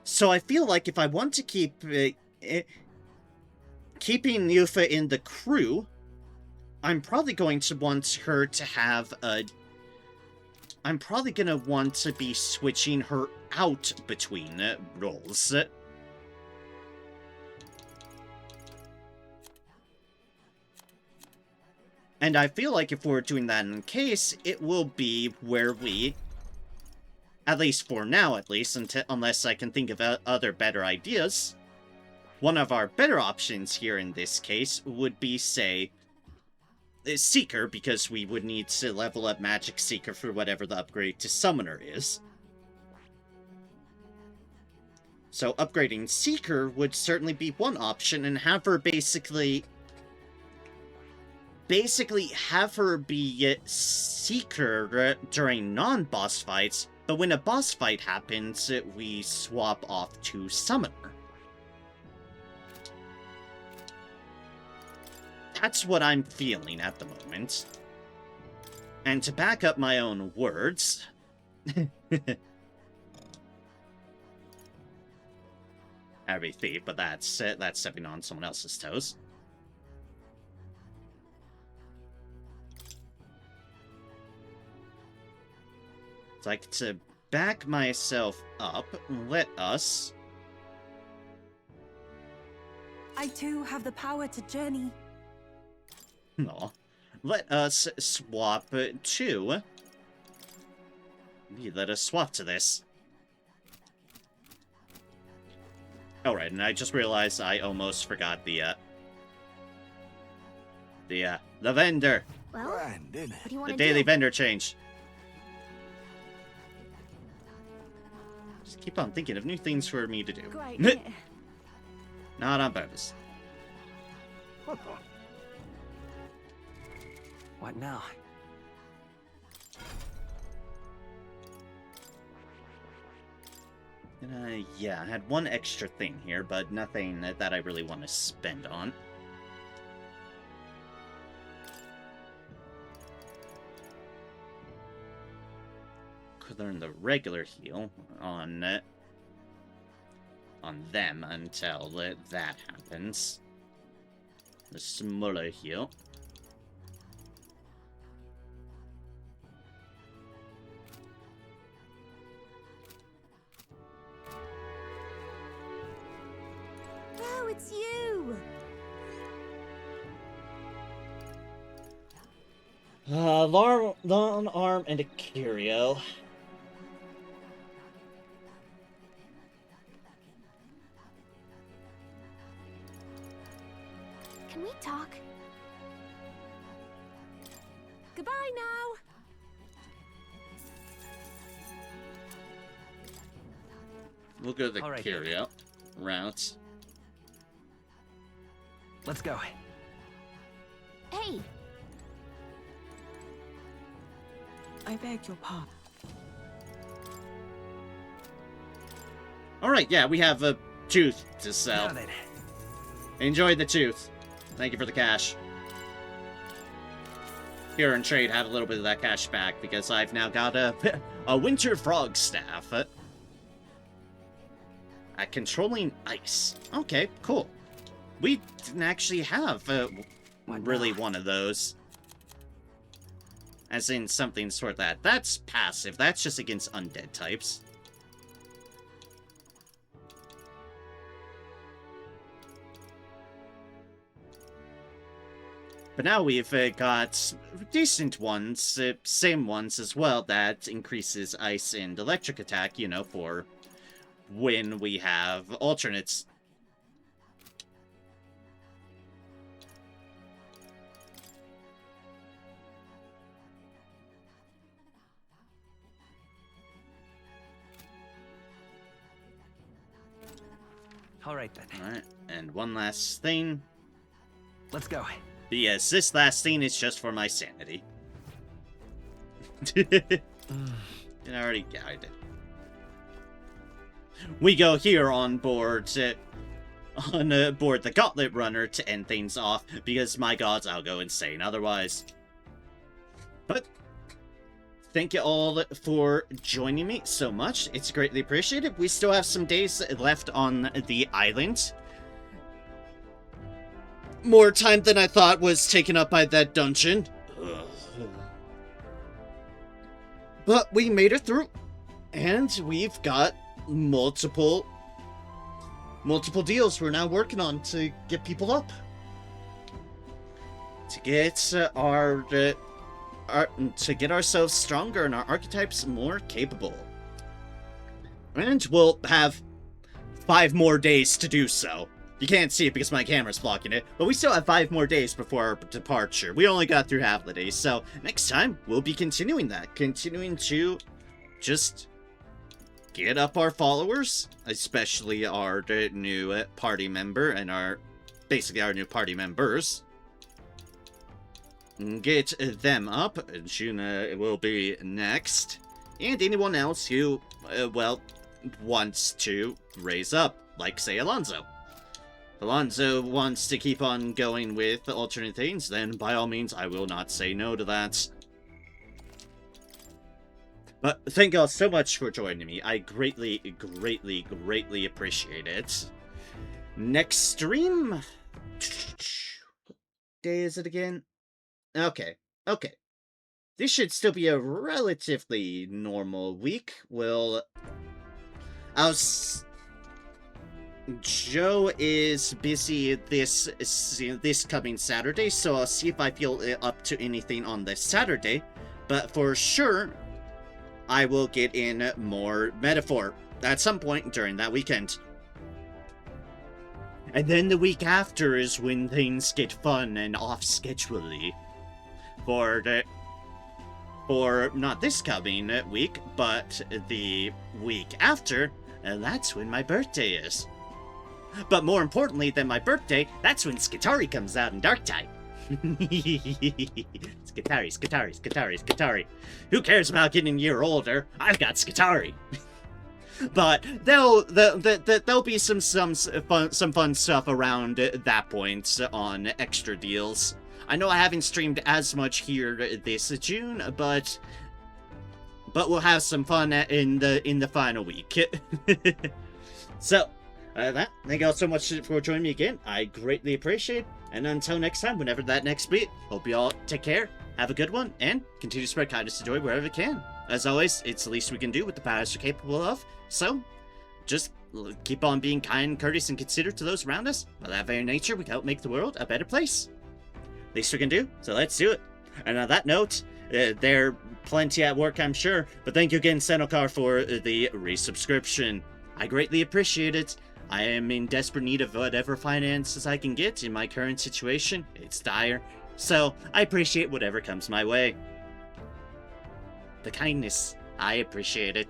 So I feel like if I want to keep keeping Yufa in the crew, I'm probably going to want her to have a... I'm probably going to want to be switching her out between roles. And I feel like if we're doing that in case, it will be where we, at least for now at least, unless I can think of other better ideas, one of our better options here in this case would be, say, Seeker, because we would need to level up Magic Seeker for whatever the upgrade to Summoner is. So upgrading Seeker would certainly be one option, and have her basically have her be Seeker during non-boss fights, but when a boss fight happens, we swap off to Summoner. That's what I'm feeling at the moment. And to back up my own words... I'd be thief, but that's stepping on someone else's toes. So like to back myself up, let us... I too have the power to journey. No. Let us swap to... Let us swap to this. Alright, and I just realized I almost forgot the vendor. Well, what do you want The to daily do? vendor change. Just keep on thinking of new things for me to do. Great. Not on purpose. What now? Yeah, I had one extra thing here, but nothing that I really want to spend on. Could learn the regular heal on them until that happens. The smaller heal. Oh, it's you! Long Arm and a Curio. Can we talk? Goodbye now! We'll go the Alright. Curio route. Let's go. Hey! I beg your pardon. Alright, yeah, we have a tooth to sell. Now then. Enjoy the tooth. Thank you for the cash. Here in trade, have a little bit of that cash back, because I've now got a Winter Frog Staff. Controlling ice. Okay, cool. We didn't actually have really one of those. As in something sort of that. That's passive. That's just against undead types. But now we've got decent ones, same ones as well, that increases ice and electric attack, you know, for when we have alternates. Alright then. Alright, and one last thing. Let's go. Yes, this last thing is just for my sanity. I already got it. We go here on board board the Gauntlet Runner to end things off, because my gods, I'll go insane otherwise. But thank you all for joining me so much. It's greatly appreciated. We still have some days left on the island. More time than I thought was taken up by that dungeon. But we made it through. And we've got multiple deals we're now working on to get people up. to get to get ourselves stronger and our archetypes more capable. And we'll have 5 more days to do so. You can't see it because my camera's blocking it, but we still have 5 more days before our departure. We only got through half the day, so next time we'll be continuing that. Continuing to just get up our followers, especially our new party member and basically our new party members. Get them up. Juna will be next. And anyone else who, well, wants to raise up, like, say, Alonso. Alonso wants to keep on going with alternate things, then by all means, I will not say no to that. But thank y'all so much for joining me. I greatly, greatly, greatly appreciate it. Next stream? What day is it again? Okay. This should still be a relatively normal week. Joe is busy this coming Saturday, so I'll see if I feel up to anything on this Saturday. But for sure, I will get in more Metaphor at some point during that weekend. And then the week after is when things get fun and off-schedule-y. For not this coming week, but the week after, and that's when my birthday is. But more importantly than my birthday, that's when Skitari comes out in Darktide. Skitari. Who cares about getting a year older? I've got Skitari. But there'll be some fun stuff around that point on extra deals. I know I haven't streamed as much here this June, but we'll have some fun in the final week. So, thank you all so much for joining me again. I greatly appreciate it. And until next time, whenever that next be, hope you all take care, have a good one, and continue to spread kindness and joy wherever you can. As always, it's the least we can do with the powers we're capable of. So, just keep on being kind, courteous, and considerate to those around us. By that very nature, we can help make the world a better place. Least we can do, so let's do it. And on that note, there are plenty at work, I'm sure, but thank you again, Senokar, for the resubscription. I greatly appreciate it. I am in desperate need of whatever finances I can get in my current situation. It's dire, so I appreciate whatever comes my way. The kindness, I appreciate it.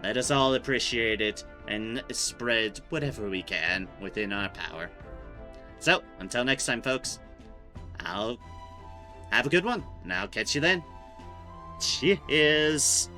Let us all appreciate it and spread whatever we can within our power. So, until next time, folks, I'll have a good one, and I'll catch you then. Cheers!